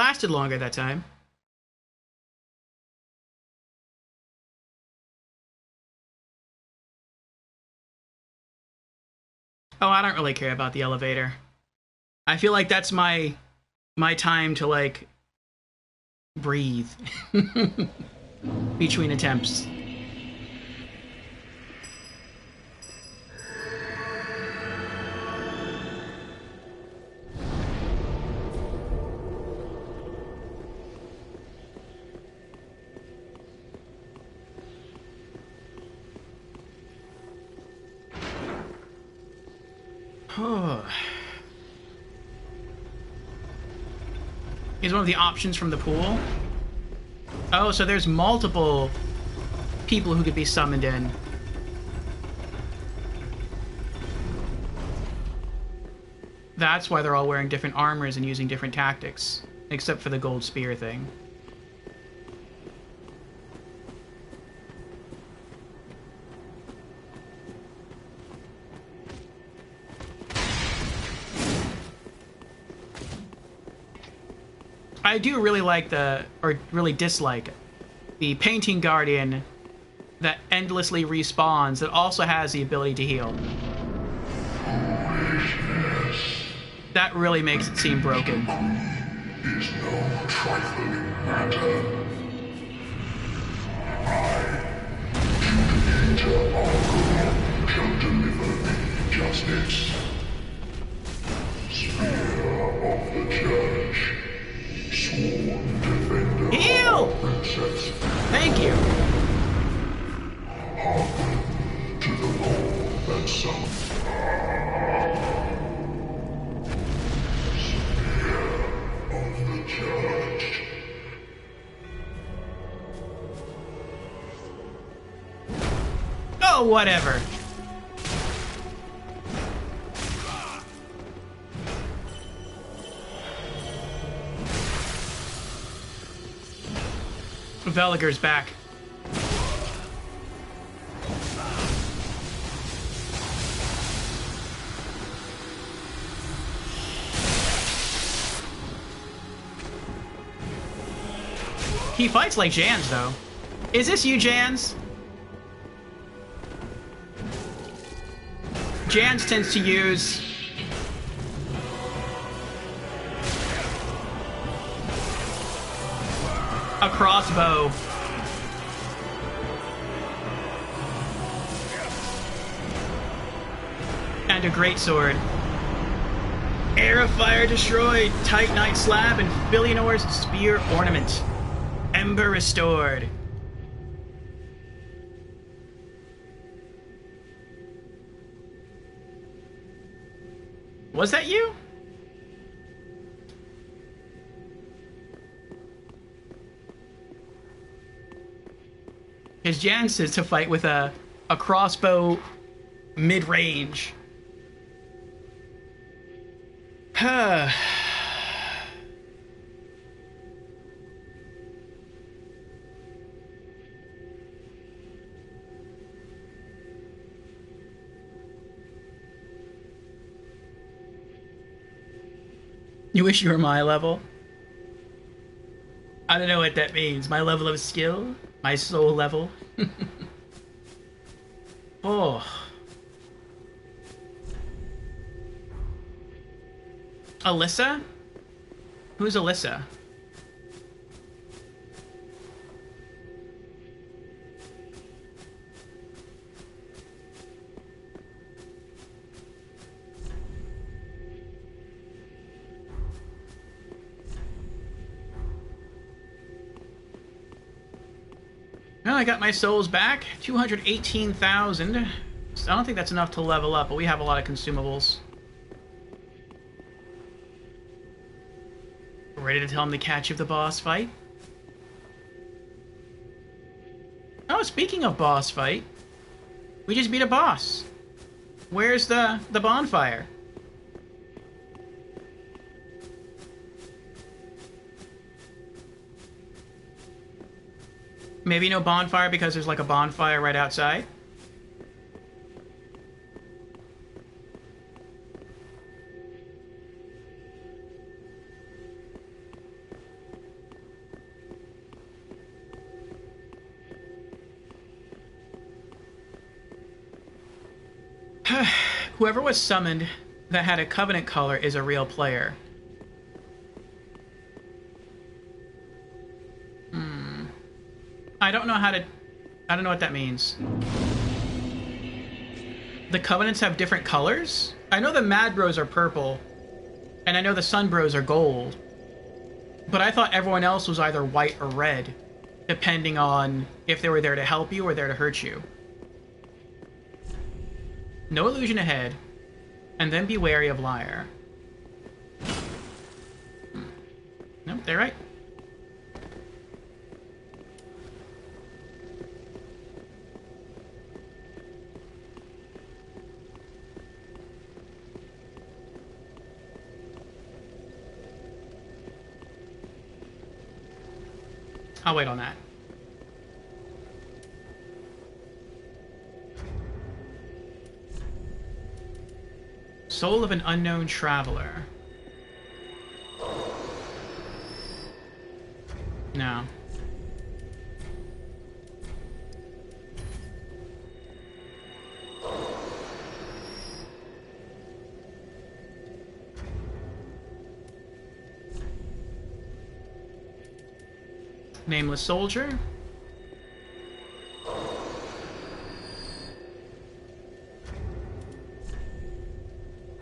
lasted longer that time. Oh, I don't really care about the elevator. I feel like that's my time to, like, breathe between attempts. Here's one of the options from the pool. Oh, so there's multiple people who could be summoned in. That's why they're all wearing different armors and using different tactics. Except for the gold spear thing. I do really like or really dislike the Painting Guardian that endlessly respawns that also has the ability to heal. That really makes it seem broken. Is no trifling matter. I, shall deliver thee justice. Spear of the Church. Sworn defender Heal! of Princess. Thank you. Hearken to the law that summons. Spear of the Church. Oh, whatever. Veliger's back. He fights like Jans, though. Is this you, Jans? Jans tends to use a crossbow. And a greatsword. Air of Fire destroyed. Titanite slab and Filianor's spear ornament. Ember restored. Was that you? His Jans is to fight with a crossbow mid-range. Huh. You wish you were my level? I don't know what that means. My level of skill? My soul level? Oh. Alyssa? Who's Alyssa? Well, I got my souls back. 218,000. So I don't think that's enough to level up, but we have a lot of consumables. Ready to tell him the catch of the boss fight? Oh, speaking of boss fight, we just beat a boss. Where's the bonfire? Maybe no bonfire because there's like a bonfire right outside? Whoever was summoned that had a covenant color is a real player. I don't know what that means. The covenants have different colors? I know the Mad Bros are purple, and I know the Sun Bros are gold. But I thought everyone else was either white or red, depending on if they were there to help you or there to hurt you. No illusion ahead, and then be wary of liar. Nope, they're right. I'll wait on that. Soul of an unknown traveler. No. Nameless soldier.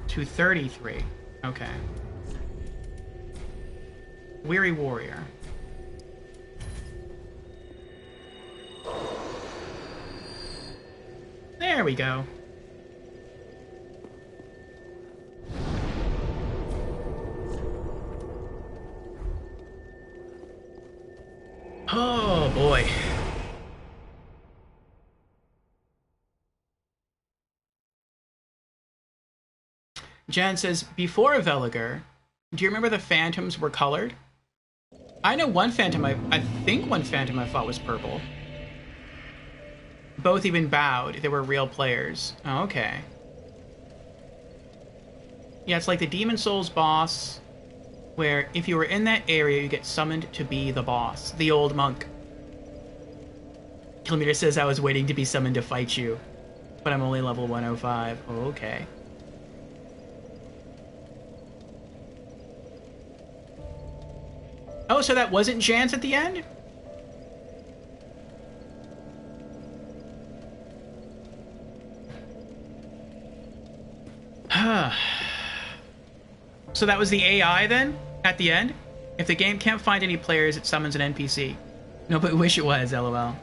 $233. Okay. Weary warrior. There we go. Oh boy. Jan says, before Veliger, do you remember the phantoms were colored? I know one phantom, I think one phantom I fought was purple. Both even bowed. They were real players. Oh, okay. Yeah, it's like the Demon Souls boss, where if you were in that area, you get summoned to be the boss, the old monk. Kilometer says, I was waiting to be summoned to fight you, but I'm only level 105. Oh, okay. Oh, so that wasn't Jans at the end? So that was the AI then, at the end? If the game can't find any players, it summons an NPC. No, but wish it was, lol.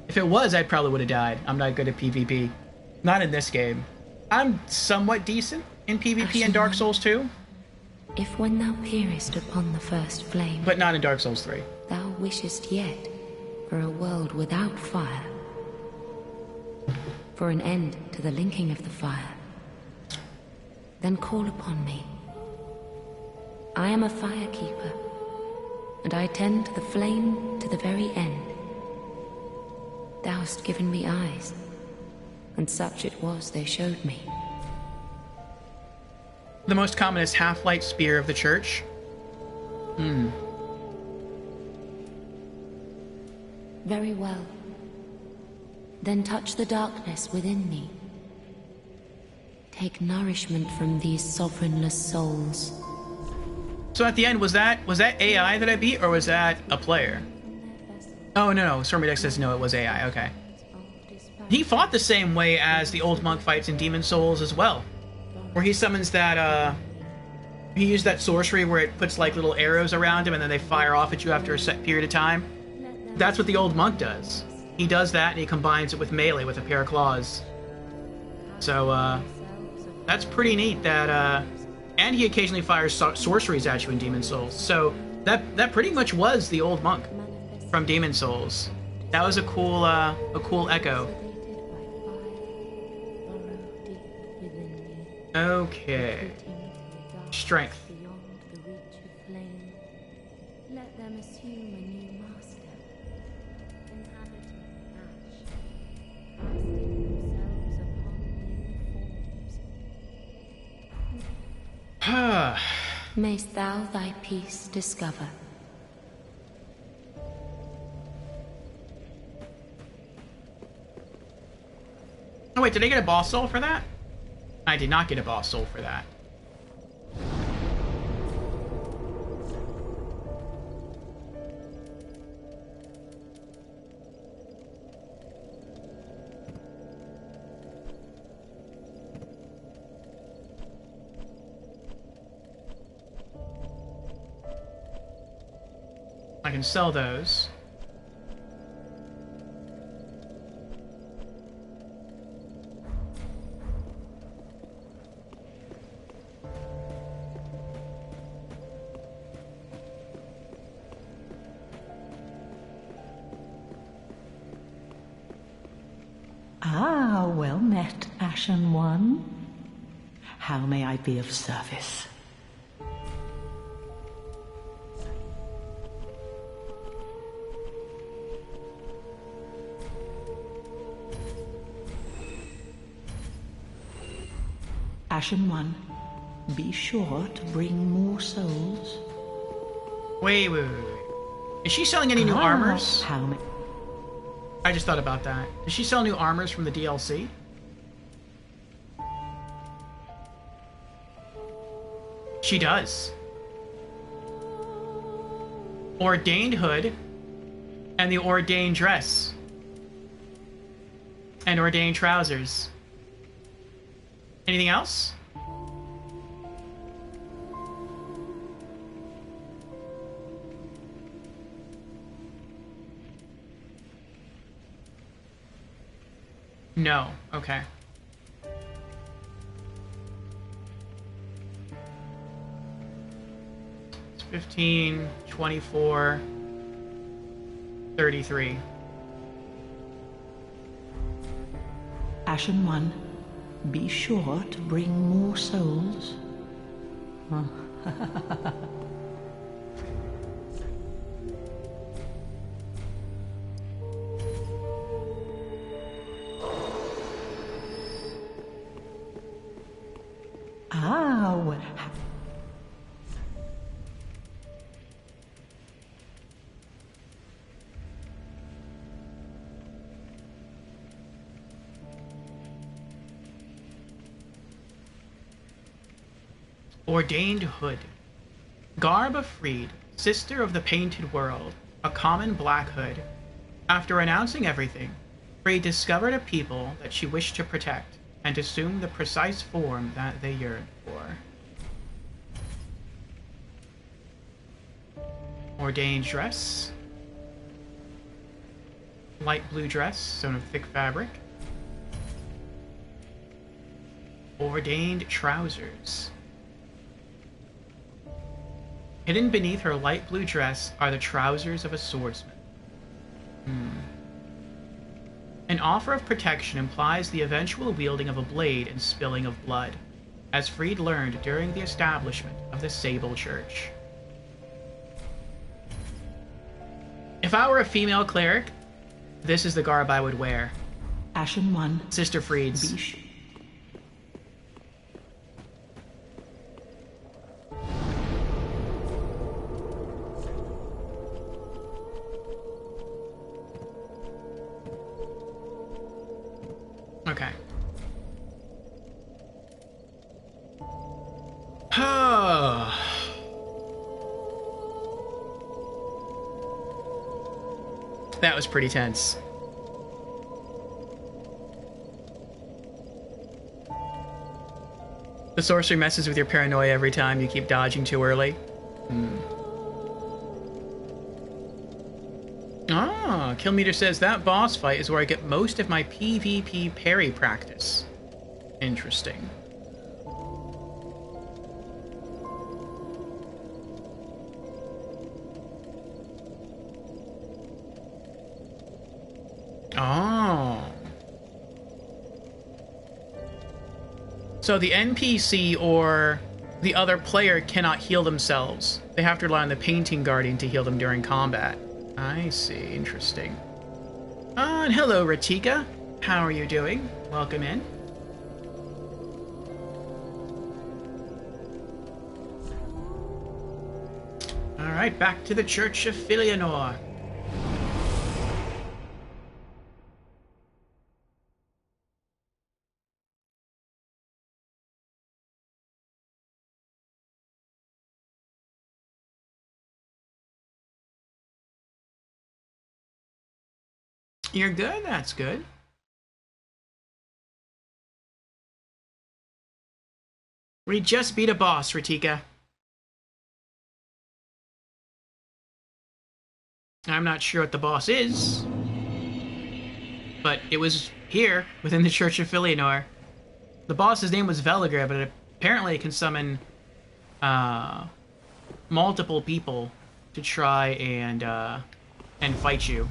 If it was, I probably would have died. I'm not good at PvP. Not in this game. I'm somewhat decent in PvP in Dark Souls 2. If when thou peerest upon the first flame, but not in Dark Souls 3. Thou wishest yet for a world without fire, for an end to the linking of the fire, then call upon me. I am a firekeeper, and I tend the flame to the very end. Thou hast given me eyes, and such it was they showed me. The most common is half-light spear of the church. Very well. Then touch the darkness within me. Take nourishment from these sovereignless souls. So at the end, was that AI that I beat, or was that a player? Oh, no. Stormydex says no, it was AI. Okay. He fought the same way as the old monk fights in Demon Souls as well. Where he summons that, he used that sorcery where it puts, like, little arrows around him and then they fire off at you after a set period of time. That's what the old monk does. He does that and he combines it with melee with a pair of claws. So, that's pretty neat that, and he occasionally fires sorceries at you in Demon Souls. So, that pretty much was the old monk from Demon Souls. That was a cool echo. Okay. Strength. Let them assume a new master. Mayst thou thy peace discover. Oh wait, did I get a boss soul for that? I did not get a boss soul for that. I can sell those. Ah, well met, Ashen One. How may I be of service? Ashen One, be sure to bring more souls. Wait. Is she selling any new armors? How many? I just thought about that. Does she sell new armors from the DLC? She does. Ordained hood and the ordained dress. And ordained trousers. Anything else? No. Okay. It's 15, 24, 33. Ashen One, be sure to bring more souls. Ah, well. Ordained hood. Garb of Freed, sister of the painted world, a common black hood. After renouncing everything, Freed discovered a people that she wished to protect and assumed the precise form that they yearned for. Ordained dress. Light blue dress, sewn of thick fabric. Ordained trousers. Hidden beneath her light blue dress are the trousers of a swordsman. An offer of protection implies the eventual wielding of a blade and spilling of blood, as Freed learned during the establishment of the Sable Church. If I were a female cleric, this is the garb I would wear. Ashen One, Sister Freed's. be Okay. That was pretty tense. The sorcery messes with your paranoia every time you keep dodging too early. Ah, Killmeter says that boss fight is where I get most of my PvP parry practice. Interesting. Oh. So the NPC or the other player cannot heal themselves. They have to rely on the Painting Guardian to heal them during combat. I see. Interesting. And hello, Ratika. How are you doing? Welcome in. Alright, back to the Church of Filianor. You're good? That's good. We just beat a boss, Ritika. I'm not sure what the boss is, but it was here, within the Church of Filianor. The boss's name was Veliger, but apparently it can summon multiple people to try and fight you.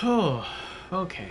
Oh, okay.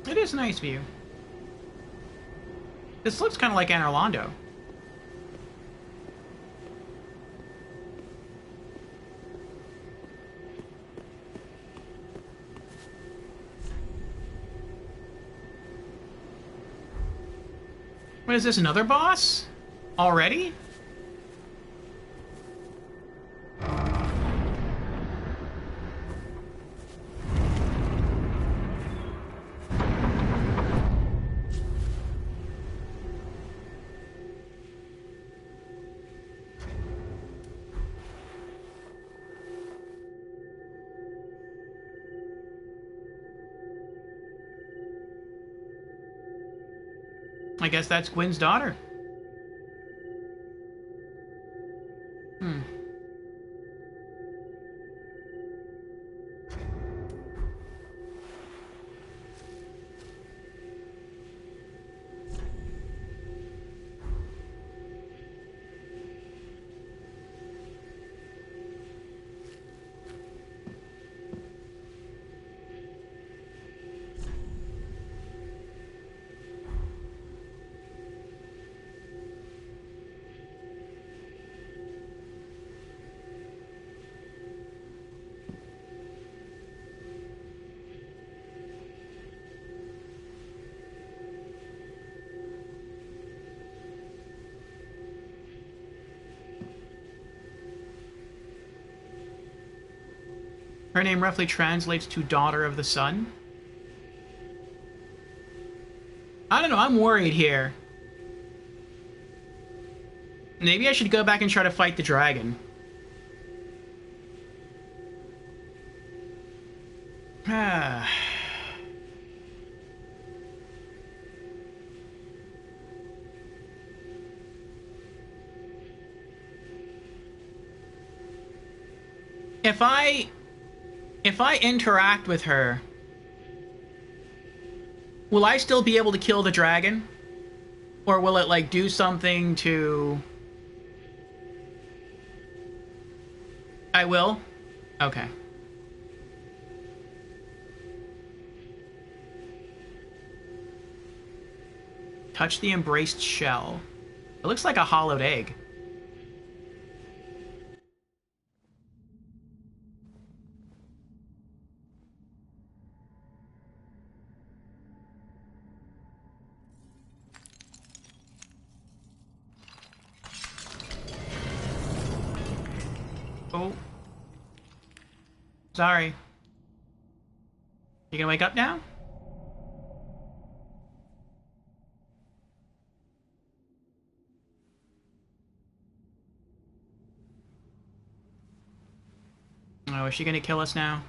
It is a nice view. This looks kind of like Anorlando. What is this, another boss? Already? I guess that's Gwen's daughter. Hmm. Her name roughly translates to Daughter of the Sun. I don't know, I'm worried here. Maybe I should go back and try to fight the dragon. Ah. If I interact with her, will I still be able to kill the dragon? Or will it, like, do something to... I will? Okay. Touch the embraced shell. It looks like a hollowed egg. Oh. Sorry. You gonna wake up now? Oh, is she gonna kill us now?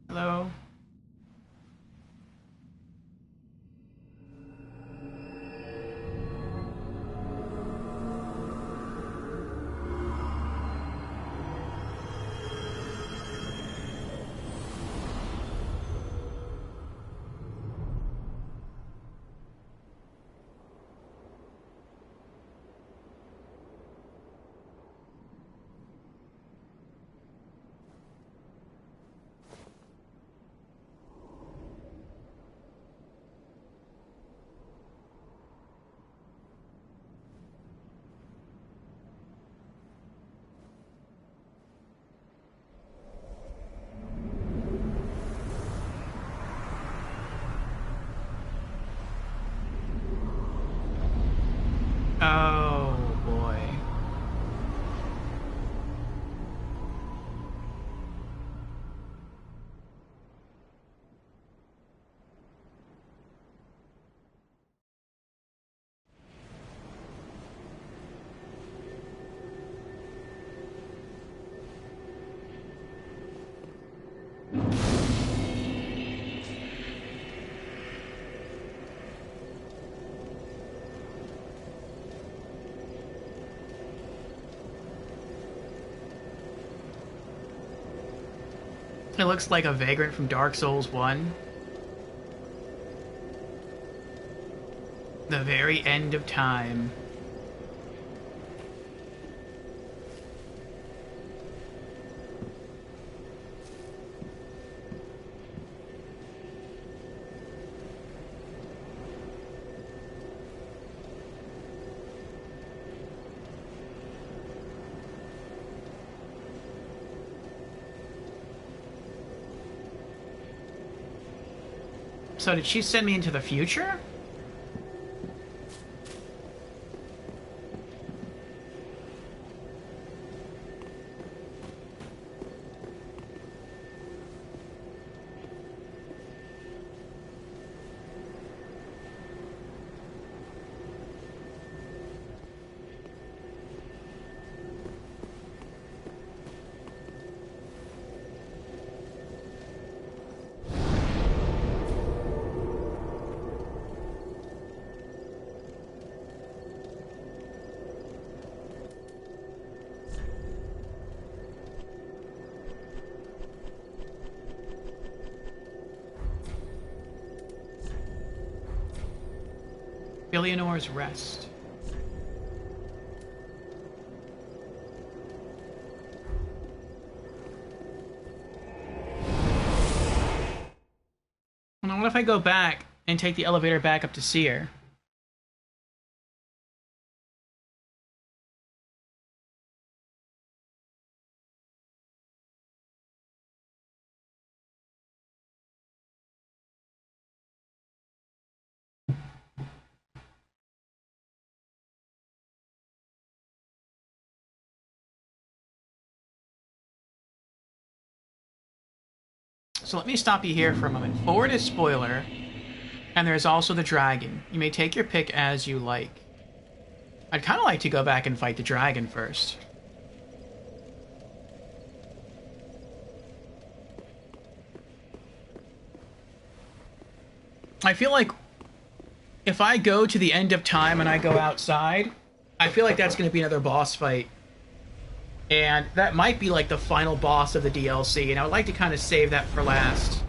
Hello? Oh, boy. It looks like a vagrant from Dark Souls 1. The very end of time. So did she send me into the future? Eleanor's Rest. Now, what if I go back and take the elevator back up to see her? So let me stop you here for a moment. Forward is spoiler, and there's also the dragon. You may take your pick as you like. I'd kind of like to go back and fight the dragon first. I feel like if I go to the end of time and I go outside, I feel like that's going to be another boss fight. And that might be like the final boss of the DLC, and I would like to kind of save that for last.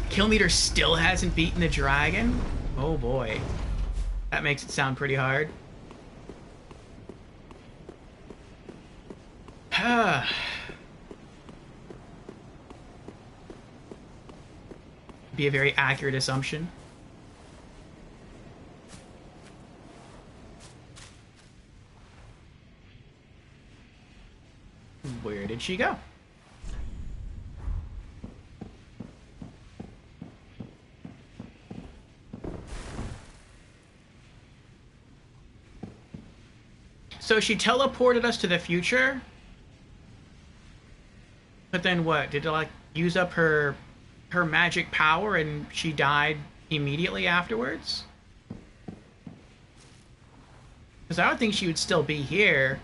Kilometer still hasn't beaten the dragon? Oh boy. That makes it sound pretty hard. Be a very accurate assumption. Where did she go? So she teleported us to the future? But then what? Did it, like, use up her magic power and she died immediately afterwards? Because I would think she would still be here,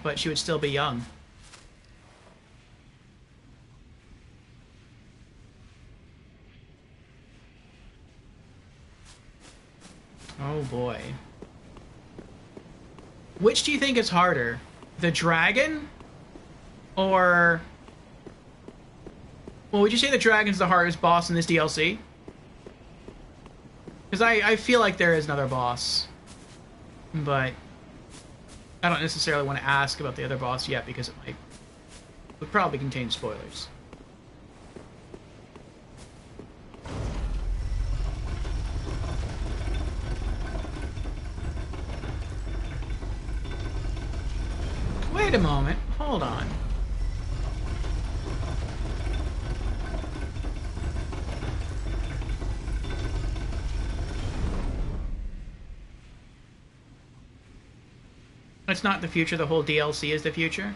but she would still be young. Oh boy. Which do you think is harder? The dragon? Or... Well, would you say the dragon's the hardest boss in this DLC? Because I feel like there is another boss. But I don't necessarily want to ask about the other boss yet because it would probably contain spoilers. Wait a moment. Hold on. It's not the future, the whole DLC is the future?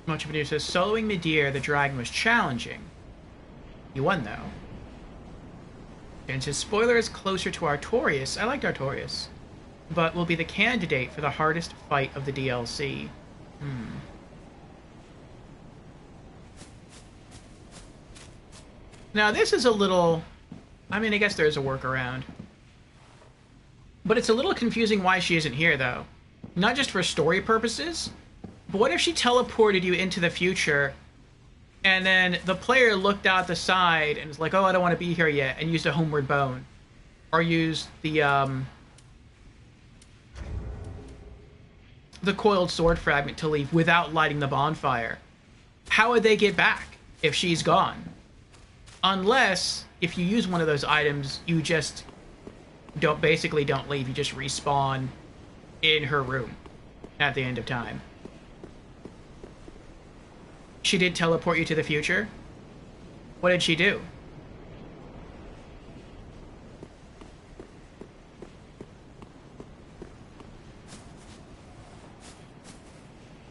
Much of it says, soloing Midir, the dragon was challenging. You won, though. And says, spoiler is closer to Artorias. I liked Artorias. But will be the candidate for the hardest fight of the DLC. Now, this is a little... I mean, I guess there's a workaround. But it's a little confusing why she isn't here, though. Not just for story purposes, but what if she teleported you into the future, and then the player looked out the side and was like, oh, I don't want to be here yet, and used a homeward bone? Or used the coiled sword fragment to leave without lighting the bonfire. How would they get back if she's gone? Unless, if you use one of those items, you just basically don't leave. You just respawn in her room at the end of time. She did teleport you to the future? What did she do?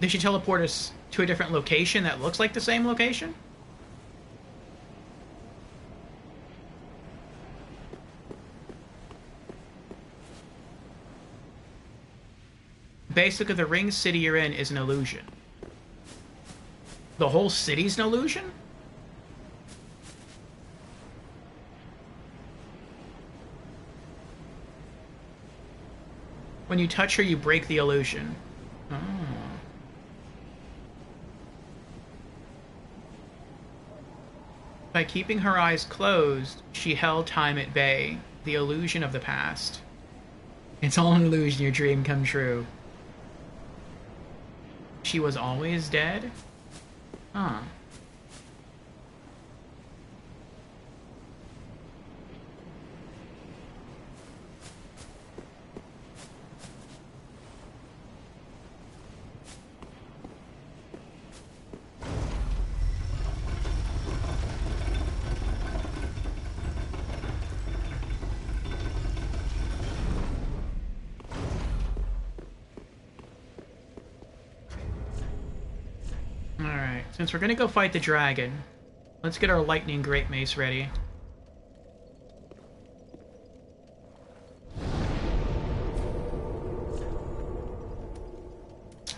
Did she teleport us to a different location that looks like the same location? Basically, the ring city you're in is an illusion. The whole city's an illusion? When you touch her, you break the illusion. Oh. By keeping her eyes closed, she held time at bay, the illusion of the past. It's all an illusion, your dream come true. She was always dead? Huh. Alright, since we're gonna go fight the dragon, let's get our lightning great mace ready.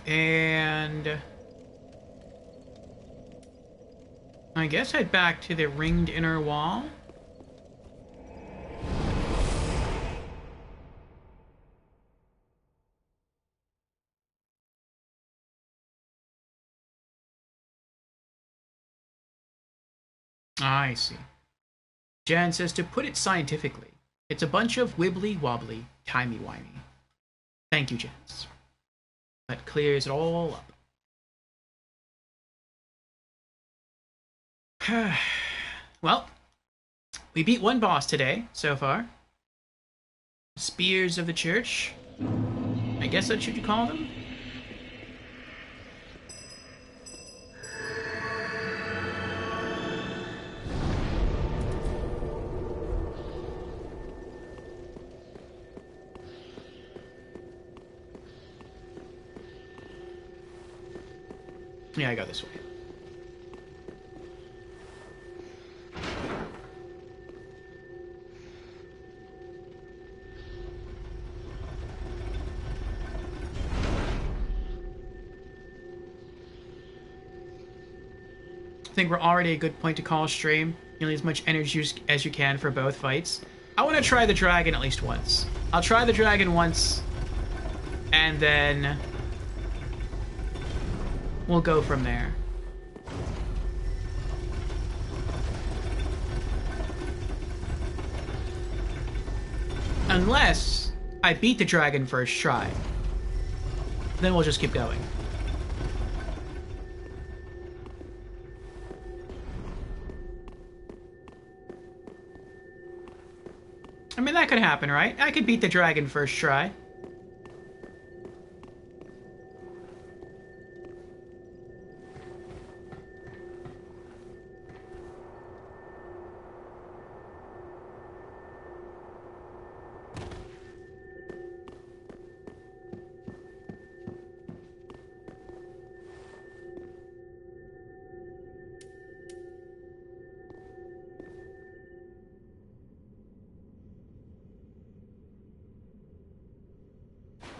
And I guess head back to the ringed inner wall. I see. Jan says, to put it scientifically, it's a bunch of wibbly-wobbly, timey-wimey. Thank you, Jens. That clears it all up. Well, we beat one boss today, so far. Spears of the church. I guess that's what you call them. Yeah, I go this way. I think we're already a good point to call a stream. You need as much energy as you can for both fights. I want to try the dragon at least once. I'll try the dragon once, and then we'll go from there. Unless I beat the dragon first try. Then we'll just keep going. I mean, that could happen, right? I could beat the dragon first try.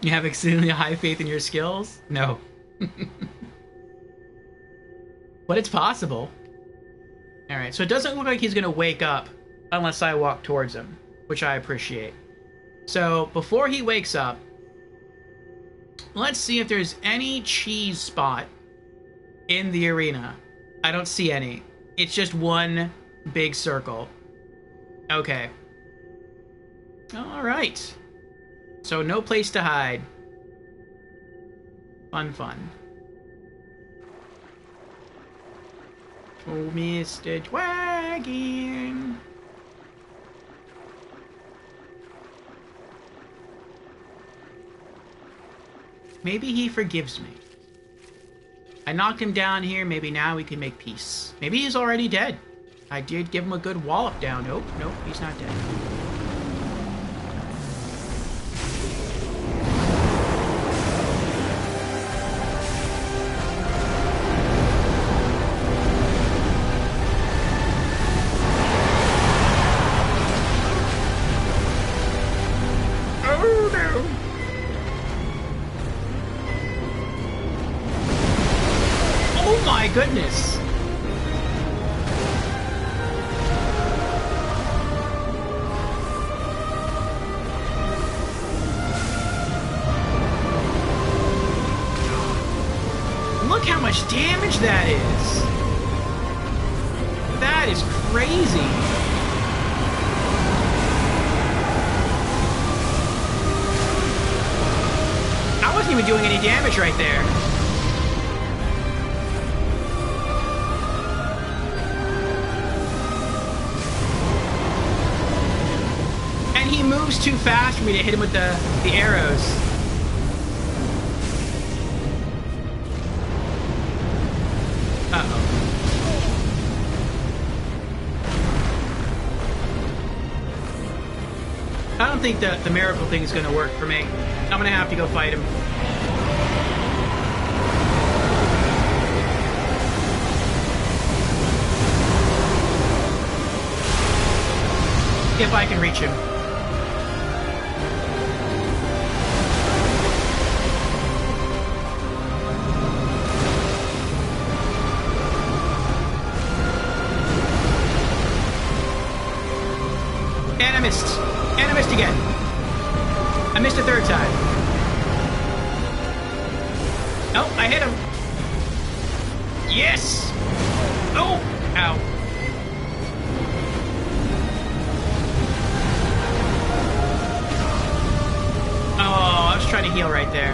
You have exceedingly high faith in your skills? No. But it's possible. Alright, so it doesn't look like he's gonna wake up unless I walk towards him, which I appreciate. So, before he wakes up, let's see if there's any cheese spot in the arena. I don't see any. It's just one big circle. Okay. Alright. So no place to hide. Fun, fun. Oh, Mr. Dragon. Maybe he forgives me. I knocked him down here. Maybe now we can make peace. Maybe he's already dead. I did give him a good wallop down. Nope, nope, he's not dead. Goodness. Look how much damage that is. That is crazy. I wasn't even doing any damage right there. He moves too fast for me to hit him with the arrows. Uh-oh. I don't think the miracle thing is going to work for me. I'm going to have to go fight him. If I can reach him. And I missed. And I missed again. I missed a third time. Oh, I hit him. Yes! Oh! Ow. Oh, I was trying to heal right there.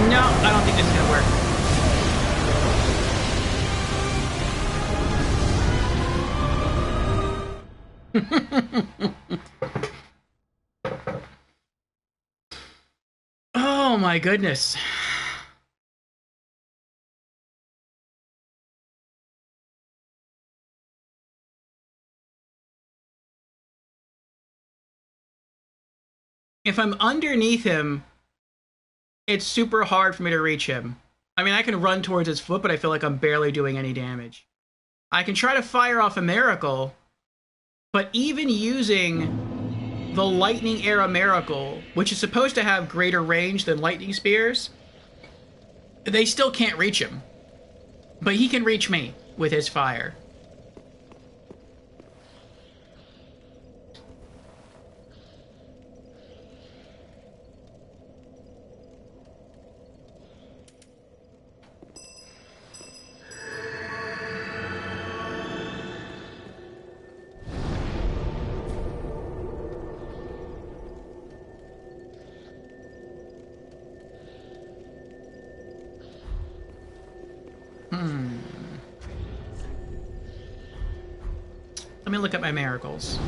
No, I don't think this is gonna work. Oh my goodness. If I'm underneath him, it's super hard for me to reach him. I mean, I can run towards his foot, but I feel like I'm barely doing any damage. I can try to fire off a miracle, but even using the lightning era miracle, which is supposed to have greater range than lightning spears, they still can't reach him. But he can reach me with his fire. Let me look at my miracles.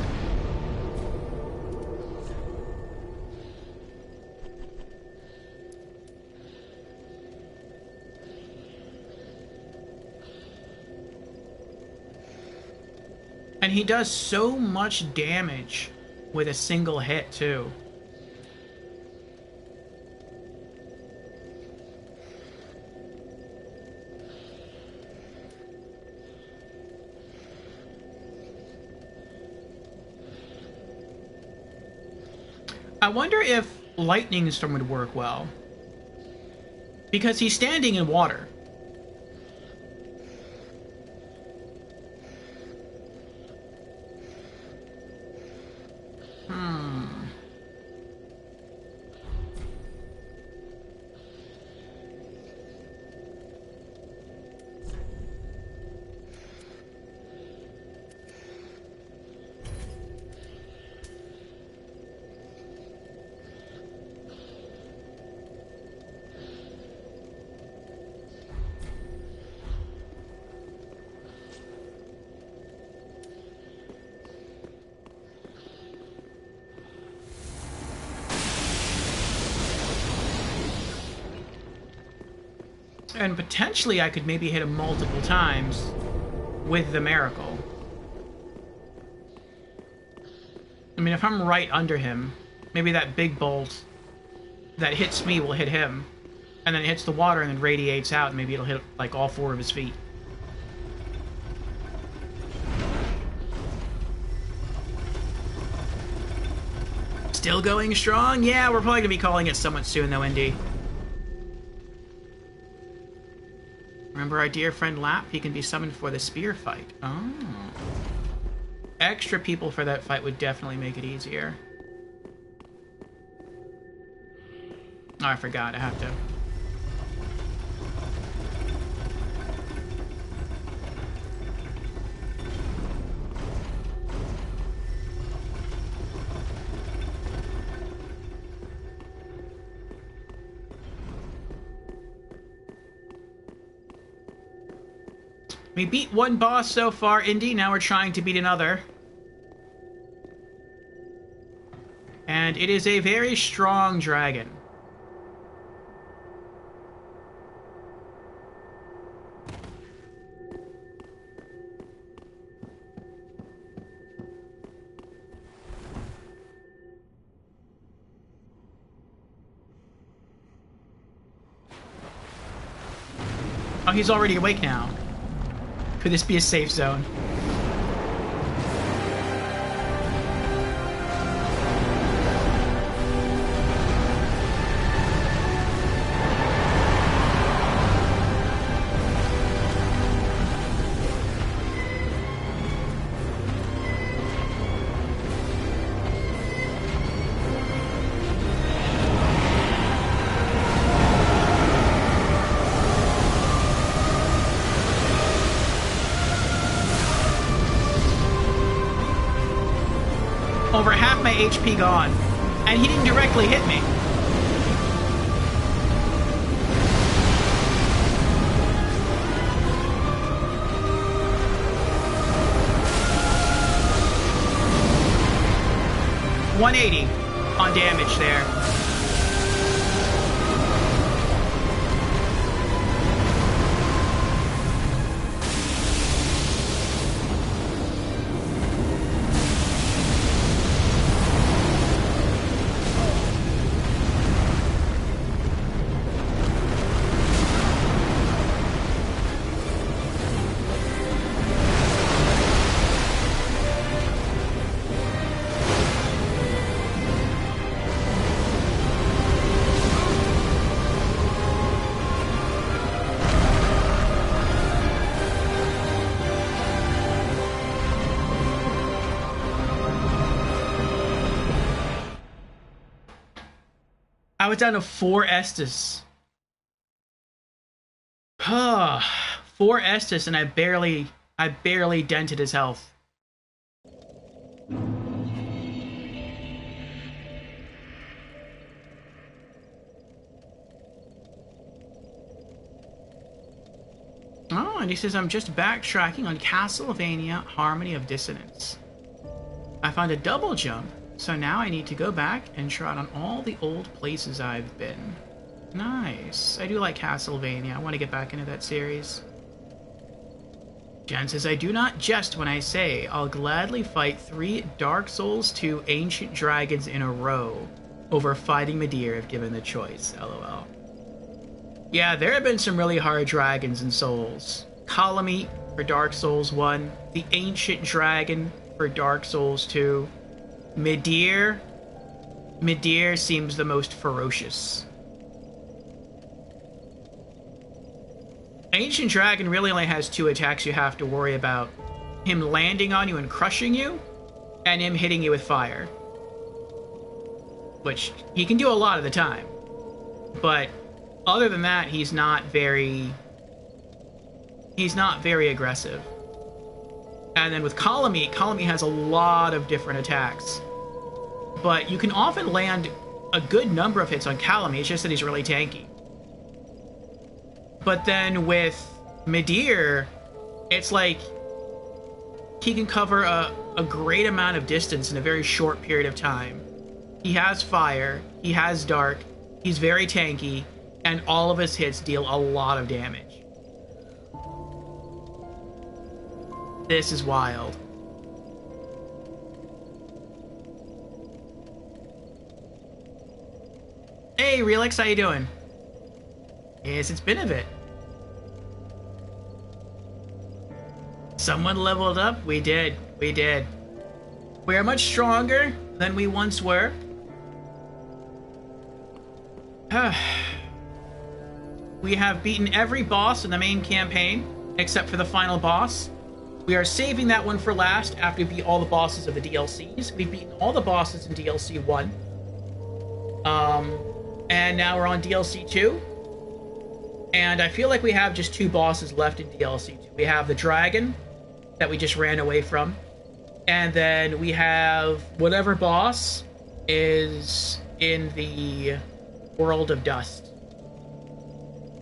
And he does so much damage with a single hit, too. I wonder if Lightning Storm would work well. Because he's standing in water. And potentially I could maybe hit him multiple times with the miracle. I mean, if I'm right under him, maybe that big bolt that hits me will hit him, and then it hits the water and then radiates out, and maybe it'll hit like all 4 of his feet. Still going strong? Yeah, we're probably gonna be calling it somewhat soon though, Indy. Remember our dear friend Lap? He can be summoned for the spear fight. Oh. Extra people for that fight would definitely make it easier. Oh, I forgot. I have to. We beat one boss so far, Indy. Now we're trying to beat another. And it is a very strong dragon. Oh, he's already awake now. Could this be a safe zone? Over half my HP gone. And he didn't directly hit me. 180 on damage there. I was down to 4 Estus. 4 Estus, and I barely dented his health. Oh, and he says, I'm just backtracking on Castlevania Harmony of Dissonance. I found a double jump, so now I need to go back and trot on all the old places I've been. Nice. I do like Castlevania. I want to get back into that series. Jen says, I do not jest when I say I'll gladly fight 3 Dark Souls 2 Ancient Dragons in a row over fighting Midir if given the choice. LOL. Yeah, there have been some really hard dragons in Souls. Kalameet for Dark Souls 1, the Ancient Dragon for Dark Souls 2. Midir seems the most ferocious. Ancient Dragon really only has 2 attacks you have to worry about. Him landing on you and crushing you, and him hitting you with fire. Which, he can do a lot of the time. But, other than that, he's not very aggressive. And then with Kalameet has a lot of different attacks. But you can often land a good number of hits on Kalameet, it's just that he's really tanky. But then with Midir, it's like he can cover a great amount of distance in a very short period of time. He has fire, he has dark, he's very tanky, and all of his hits deal a lot of damage. This is wild. Hey, Relix, how you doing? Yes, it's been a bit. Someone leveled up? We did. We did. We are much stronger than we once were. We have beaten every boss in the main campaign, except for the final boss. We are saving that one for last after we beat all the bosses of the DLCs. We've beaten all the bosses in DLC 1. And now we're on DLC 2. And I feel like we have just 2 bosses left in DLC 2. We have the dragon that we just ran away from. And then we have whatever boss is in the World of Dust.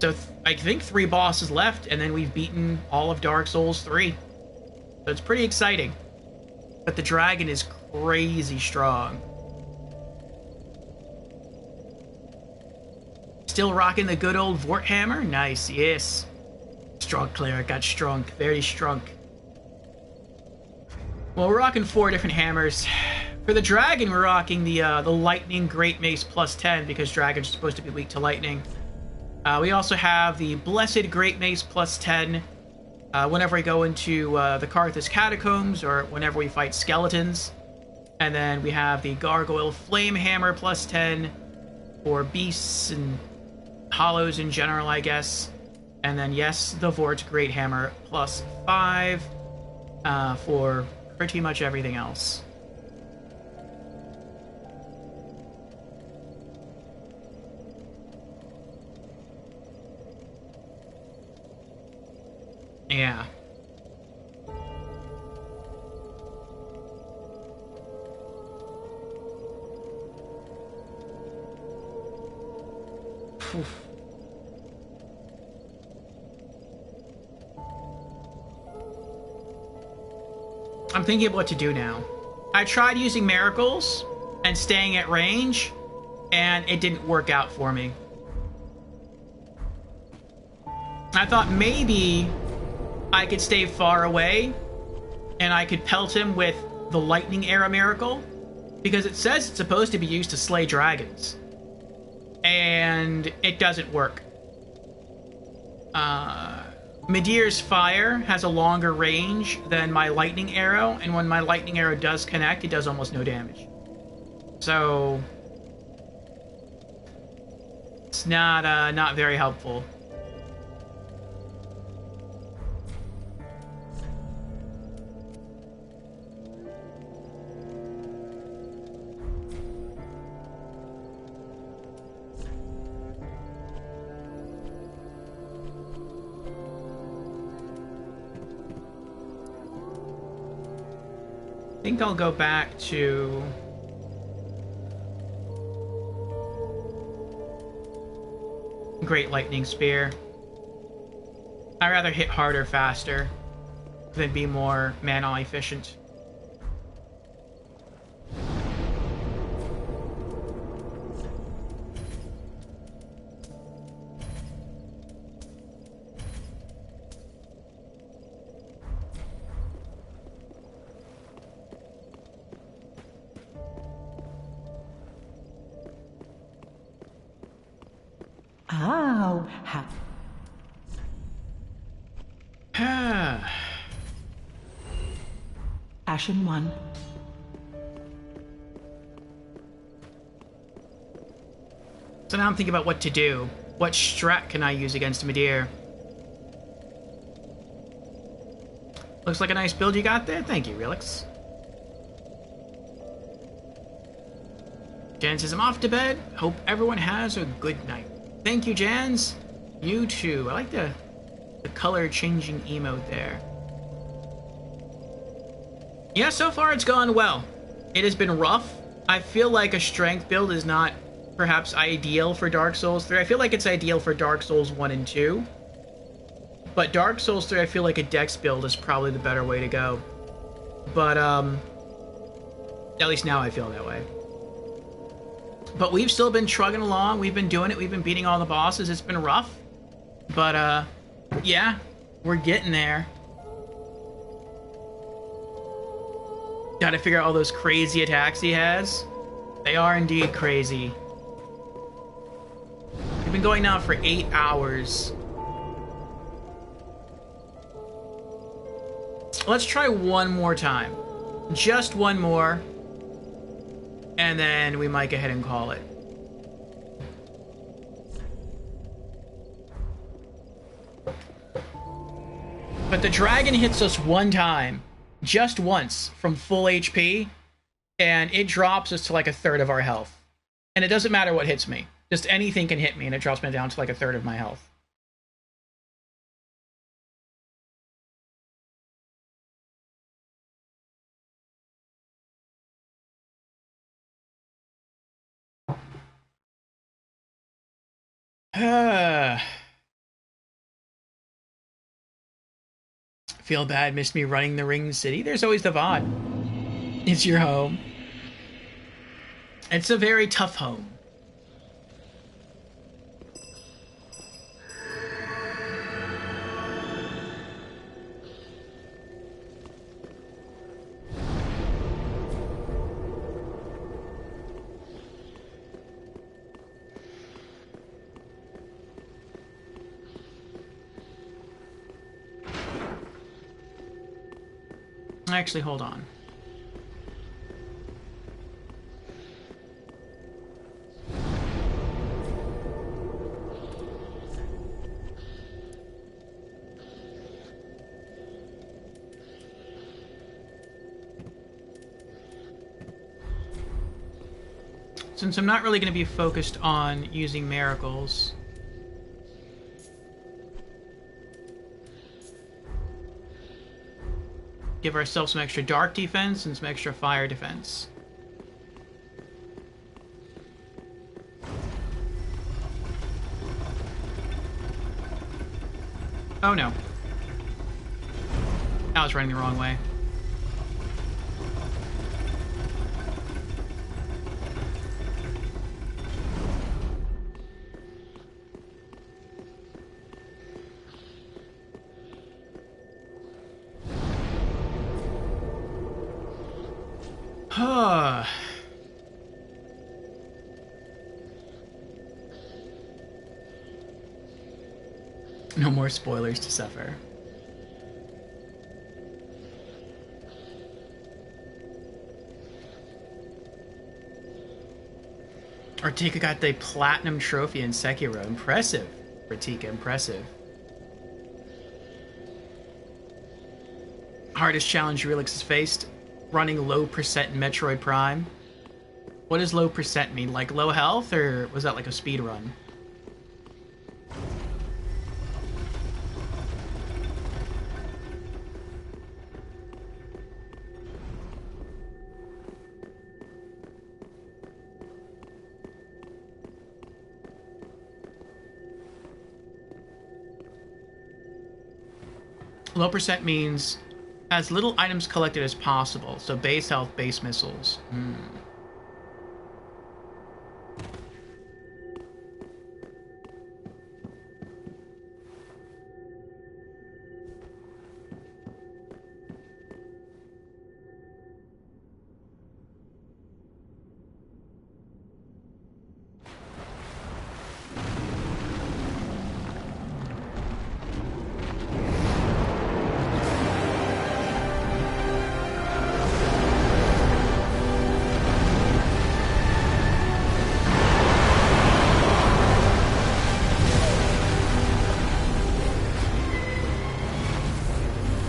So I think 3 bosses left, and then we've beaten all of Dark Souls 3. So it's pretty exciting. But the dragon is crazy strong. Still rocking the good old Vort Hammer? Nice, yes. Strong cleric, got strong, very strong. Well, we're rocking 4 different hammers. For the dragon, we're rocking the Lightning Great Mace plus 10, because dragons are supposed to be weak to lightning. We also have the Blessed Great Mace plus 10, whenever we go into the Karthus Catacombs, or whenever we fight skeletons. And then we have the Gargoyle Flame Hammer plus 10, for beasts and hollows in general, I guess. And then, yes, the Vort Great Hammer plus 5, for pretty much everything else. Yeah. Oof. I'm thinking of what to do now. I tried using miracles, and staying at range, and it didn't work out for me. I thought maybe I could stay far away and I could pelt him with the lightning arrow miracle, because it says it's supposed to be used to slay dragons, and it doesn't work. Midir's fire has a longer range than my lightning arrow, and when my lightning arrow does connect, it does almost no damage. So it's not very helpful. I think I'll go back to Great Lightning Spear. I'd rather hit harder faster than be more mana efficient. Oh, Ashen One. So now I'm thinking about what to do. What strat can I use against Midir? Looks like a nice build you got there. Thank you, Relix. Jan says, I'm off to bed. Hope everyone has a good night. Thank you, Jans. You too. I like the color changing emote there. Yeah, so far it's gone well. It has been rough. I feel like a strength build is not perhaps ideal for Dark Souls 3. I feel like it's ideal for Dark Souls 1 and 2. But Dark Souls 3, I feel like a dex build is probably the better way to go. But, at least now I feel that way. But we've still been trugging along. We've been doing it. We've been beating all the bosses. It's been rough. But, yeah, we're getting there. Gotta figure out all those crazy attacks he has. They are indeed crazy. We've been going now for 8 hours. Let's try one more time. Just one more. And then we might go ahead and call it. But the dragon hits us one time, just once, from full HP, and it drops us to like a third of our health. And it doesn't matter what hits me. Just anything can hit me, and it drops me down to like a third of my health. Feel bad, missed me running the Ring City. There's always the VOD. It's your home. It's a very tough home. Actually, hold on. Since I'm not really going to be focused on using miracles, give ourselves some extra dark defense and some extra fire defense. Oh no. I was running the wrong way. Huh. No more spoilers to suffer. Artika got the platinum trophy in Sekiro. Impressive. Artika, impressive. Hardest challenge Relix has faced? Running low percent in Metroid Prime. What does low percent mean? Like low health, or was that like a speed run? Low percent means as little items collected as possible. So base health, base missiles.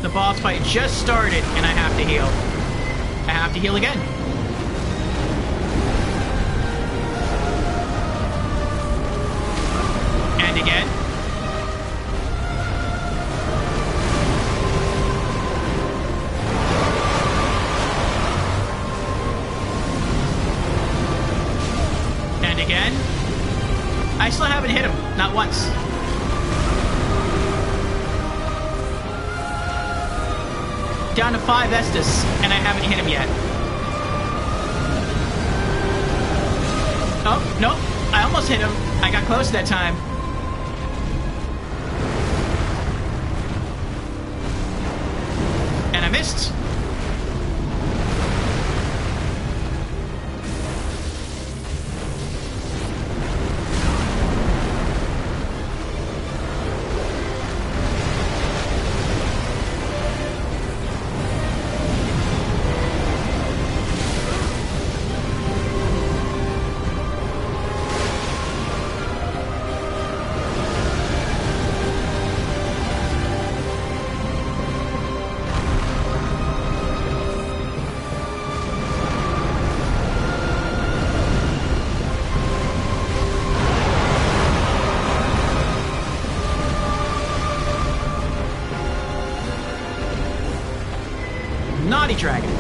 The boss fight just started, and I have to heal. I have to heal again. And again. And again. I still haven't hit him. Not once. Down to 5 Estus, and I haven't hit him yet. Oh, nope. I almost hit him. I got close that time. And I missed. Naughty Dragon.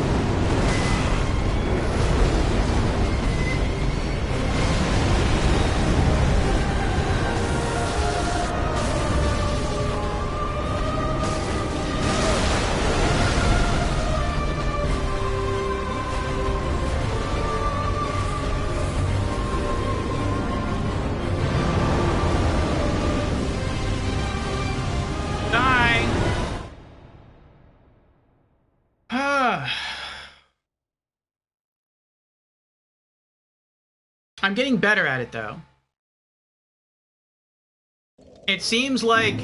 I'm getting better at it, though. It seems like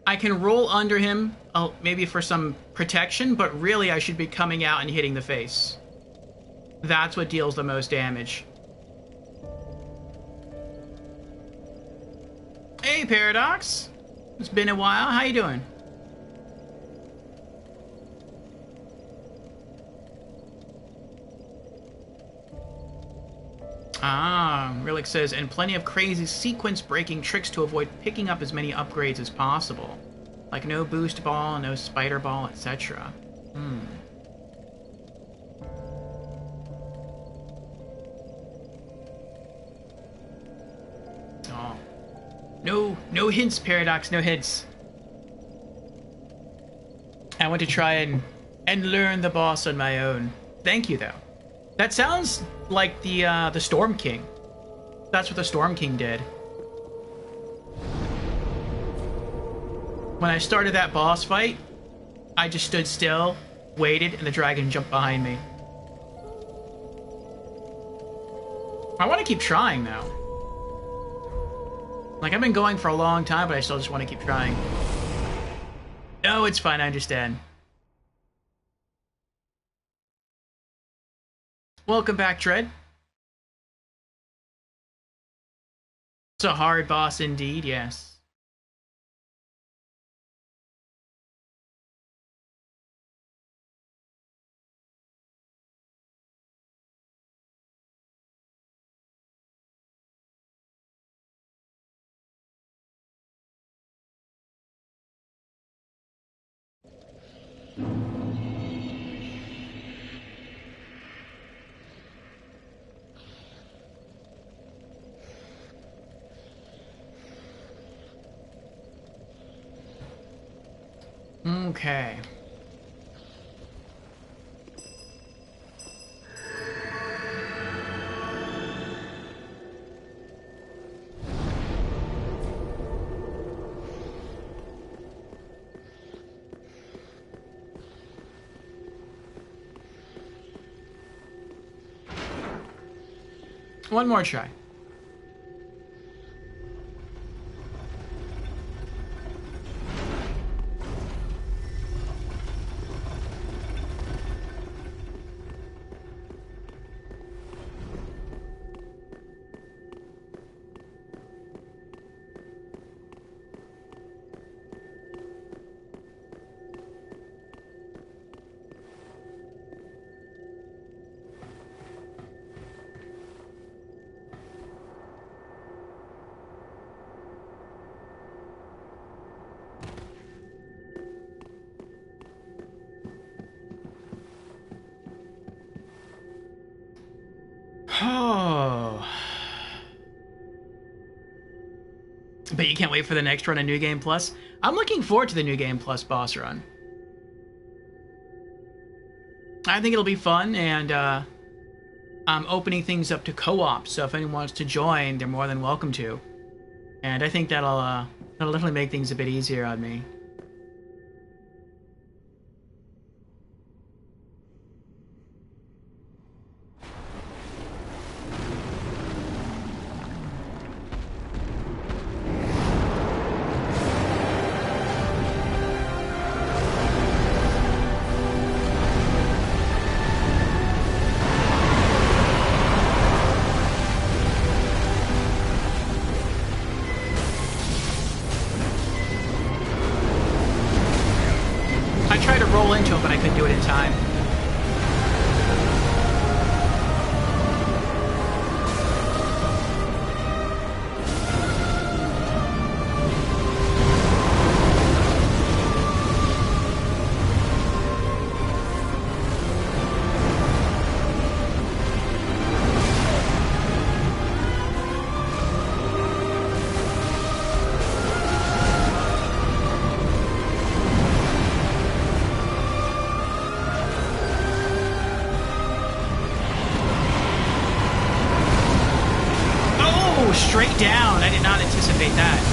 I can roll under him, maybe for some protection, but really I should be coming out and hitting the face. That's what deals the most damage. Hey, Paradox. It's been a while. How you doing? Relic says, and plenty of crazy sequence-breaking tricks to avoid picking up as many upgrades as possible. Like no boost ball, no spider ball, etc. Oh. No hints, Paradox, no hints. I want to try and learn the boss on my own. Thank you, though. That sounds like the Storm King. That's what the Storm King did. When I started that boss fight, I just stood still, waited, and the dragon jumped behind me. I want to keep trying now. Like, I've been going for a long time, but I still just want to keep trying. No, it's fine, I understand. Welcome back, Dread. It's a hard boss indeed, yes. Okay. One more try. Oh. But you can't wait for the next run of New Game Plus? I'm looking forward to the New Game Plus boss run. I think it'll be fun, and I'm opening things up to co-op, so if anyone wants to join, they're more than welcome to. And I think that'll definitely make things a bit easier on me. I tried to roll into him, but I couldn't do it in time. Straight down. I did not anticipate that.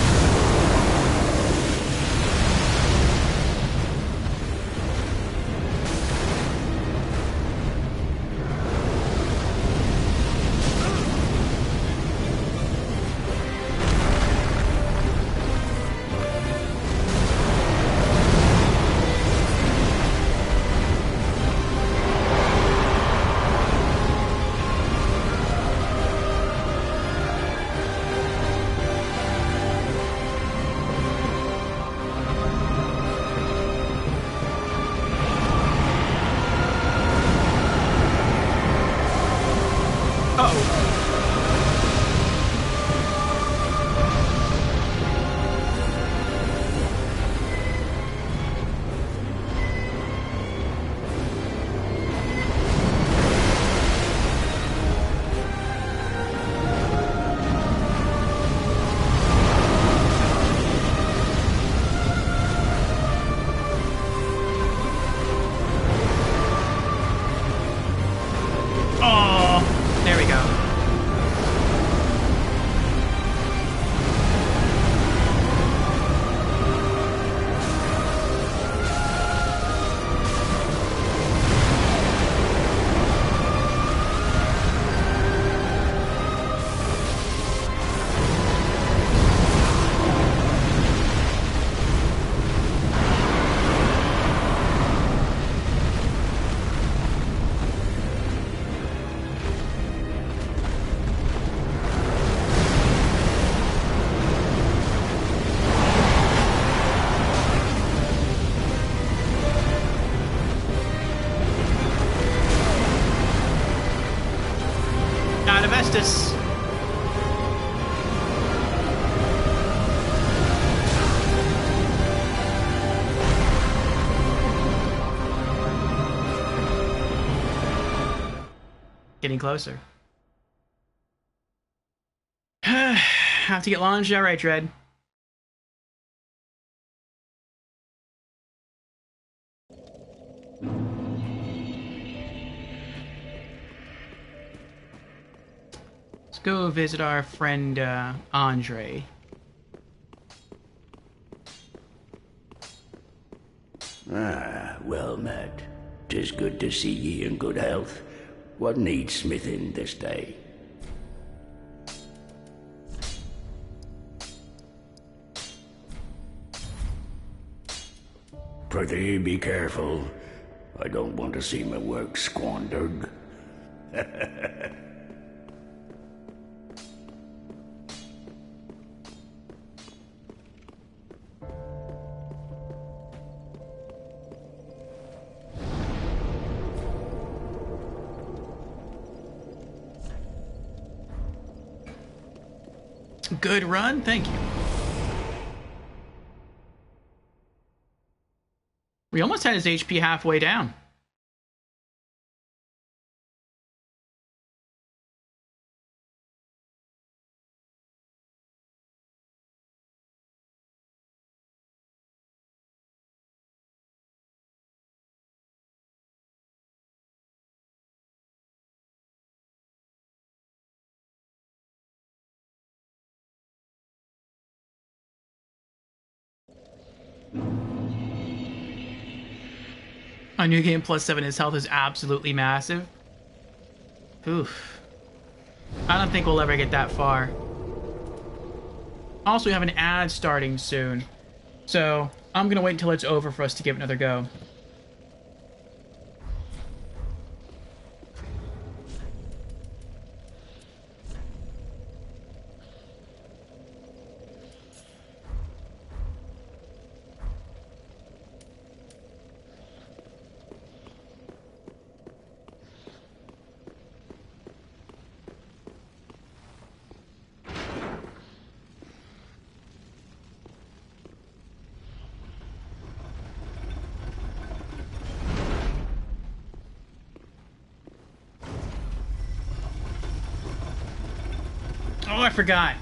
Getting closer. Have to get launched. All right, Dread. Let's go visit our friend Andre. Ah, well met. 'Tis good to see ye in good health. What needs smithing this day? Prithee, be careful. I don't want to see my work squandered. Good run, thank you. We almost had his HP halfway down. A new game +7, his health is absolutely massive. Oof. I don't think we'll ever get that far. Also, we have an ad starting soon. So, I'm gonna wait until it's over for us to give it another go. Oh, I forgot.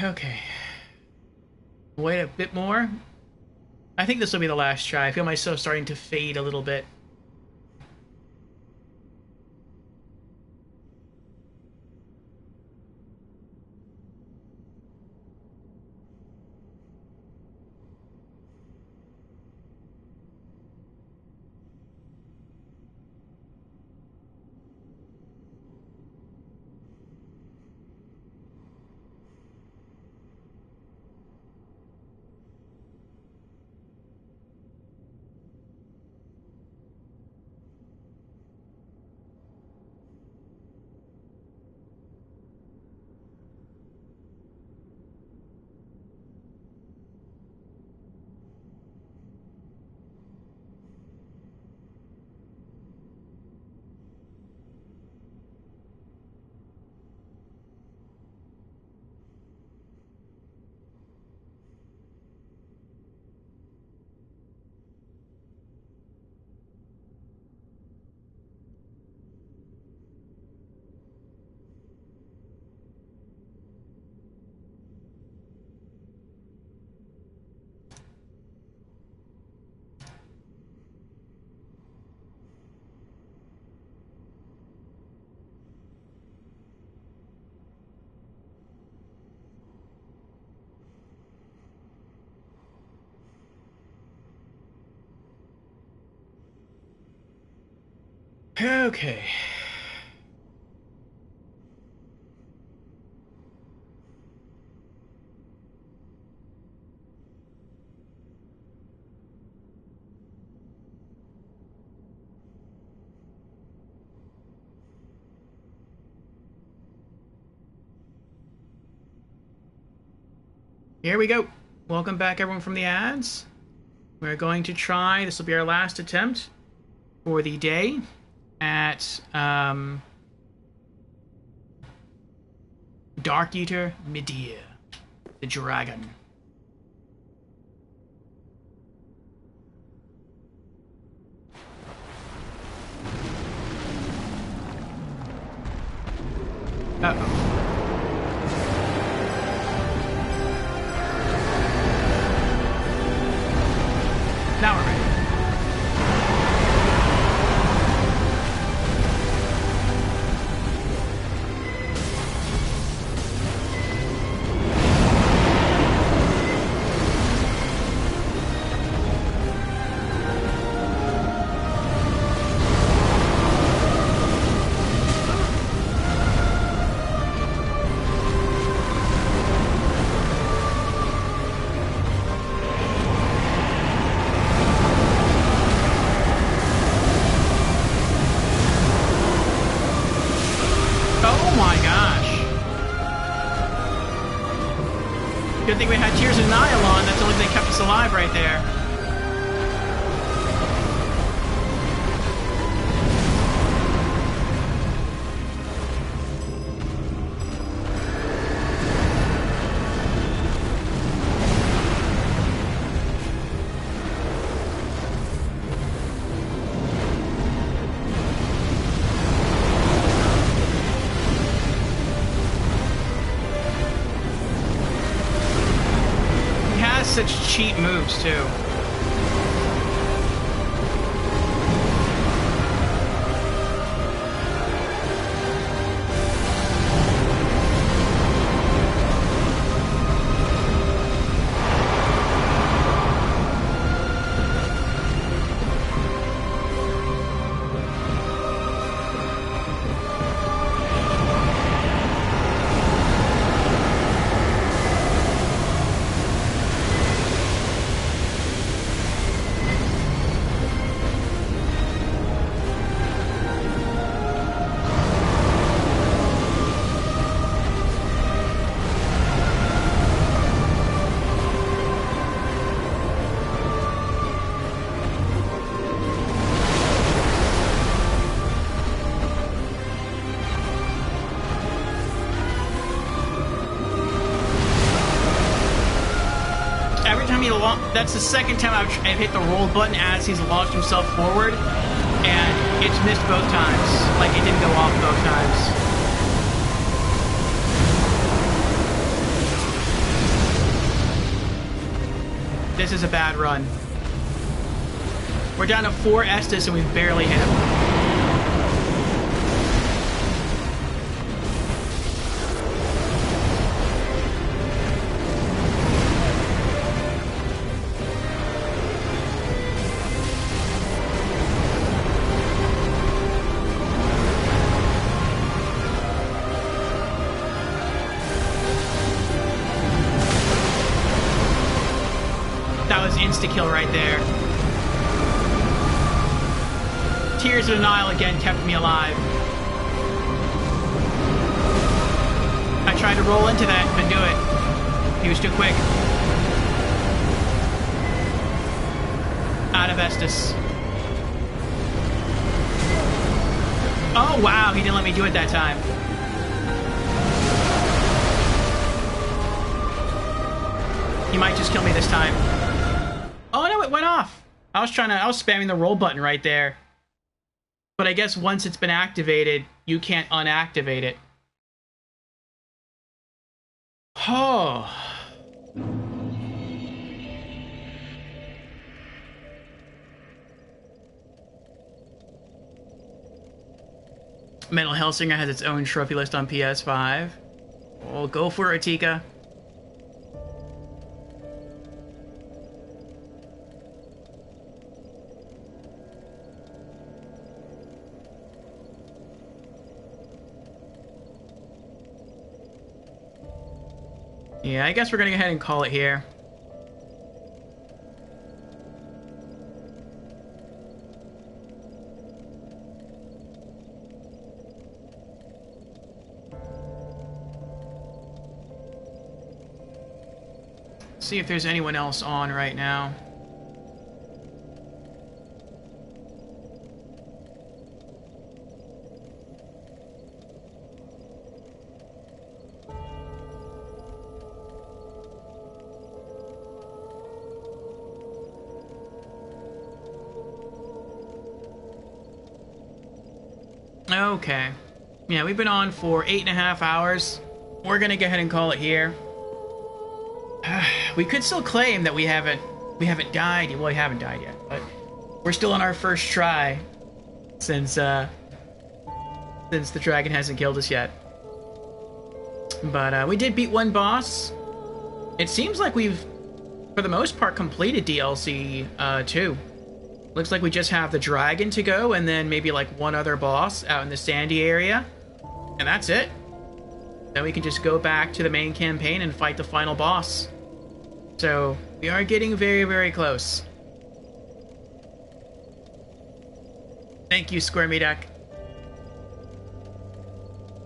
Okay. Wait a bit more. I think this will be the last try. I feel myself starting to fade a little bit. Okay. Here we go. Welcome back, everyone, from the ads. We're going to try, this will be our last attempt for the day at Dark Eater Medea, the dragon. Uh-oh. Now we're ready. Good thing we had Tears of Denial on. That's the only thing that kept us alive right there. Such cheap moves too. That's the second time I've hit the roll button as he's launched himself forward, and it's missed both times. Like, it didn't go off both times. This is a bad run. We're down to 4 Estus and we've barely hit him. Insta-kill right there. Tears of Denial again kept me alive. I tried to roll into that, couldn't do it. He was too quick. Out of Estus. Oh wow, he didn't let me do it that time. He might just kill me this time. Oh no, it went off. I was spamming the roll button right there. But I guess once it's been activated, you can't unactivate it. Oh. Metal Hellsinger has its own trophy list on PS5. Well, go for it, Atika. Yeah, I guess we're gonna go ahead and call it here. See if there's anyone else on right now. Okay. Yeah, we've been on for 8.5 hours. We're gonna go ahead and call it here. We could still claim that we haven't died. Well, we haven't died yet, but we're still on our first try since the dragon hasn't killed us yet. But we did beat one boss. It seems like we've, for the most part, completed DLC 2. Looks like we just have the dragon to go, and then maybe like one other boss out in the sandy area, and that's it. Then we can just go back to the main campaign and fight the final boss. So we are getting very, very close. Thank you, Square Me Duck.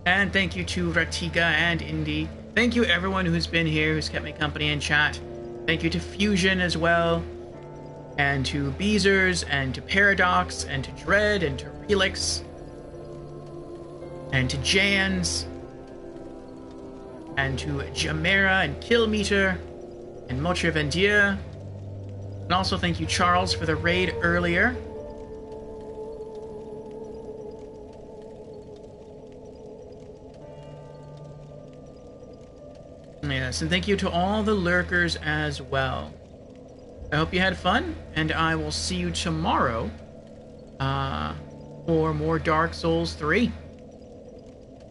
And thank you to Ratika and Indy. Thank you everyone who's been here, who's kept me company in chat. Thank you to Fusion as well. And to Beezers, and to Paradox, and to Dread, and to Relix. And to Jans. And to Jamera, and Killmeter, and Motre Vendier. And also thank you, Charles, for the raid earlier. Yes, and thank you to all the lurkers as well. I hope you had fun, and I will see you tomorrow for more Dark Souls 3.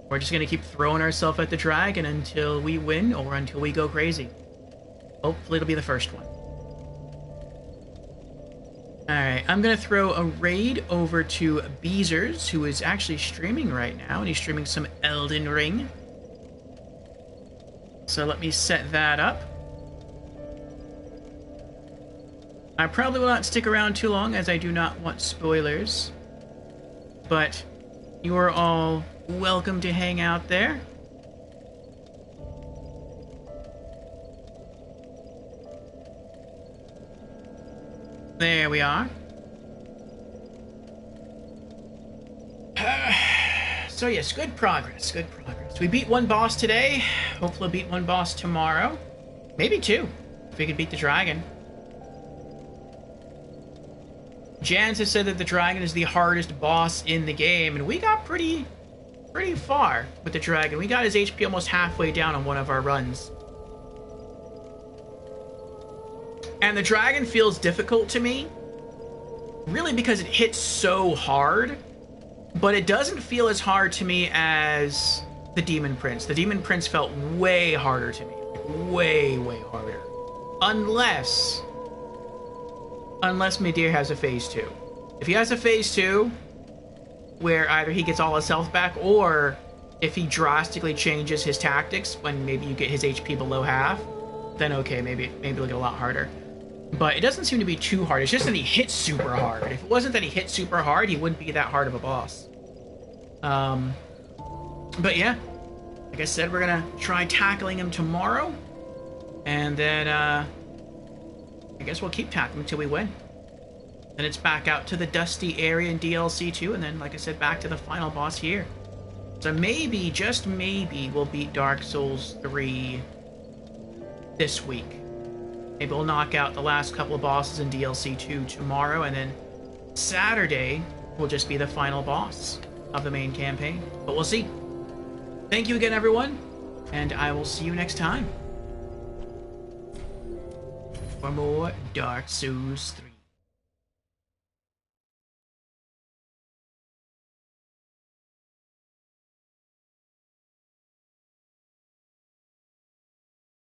We're just gonna keep throwing ourselves at the dragon until we win or until we go crazy. Hopefully it'll be the first one. Alright, I'm gonna throw a raid over to Beezers, who is actually streaming right now, and he's streaming some Elden Ring. So let me set that up. I probably will not stick around too long, as I do not want spoilers. But you are all welcome to hang out there. There we are. So yes, good progress, good progress. We beat one boss today. Hopefully we'll beat one boss tomorrow. Maybe two, if we could beat the dragon. Jans has said that the dragon is the hardest boss in the game, and we got pretty far with the dragon. We got his HP almost halfway down on one of our runs. And the dragon feels difficult to me, really because it hits so hard, but it doesn't feel as hard to me as the Demon Prince. The Demon Prince felt way harder to me. Way, way harder. Unless Midir has a phase 2. If he has a phase 2, where either he gets all his health back, or if he drastically changes his tactics when maybe you get his HP below half, then okay, maybe it'll get a lot harder. But it doesn't seem to be too hard. It's just that he hits super hard. If it wasn't that he hit super hard, he wouldn't be that hard of a boss. But yeah, like I said, we're gonna try tackling him tomorrow, and then I guess we'll keep tackling until we win. Then it's back out to the dusty area in DLC 2, and then, like I said, back to the final boss here. So maybe, just maybe, we'll beat Dark Souls 3 this week. Maybe we'll knock out the last couple of bosses in DLC 2 tomorrow, and then Saturday will just be the final boss of the main campaign. But we'll see. Thank you again, everyone, and I will see you next time for more Dark Souls 3.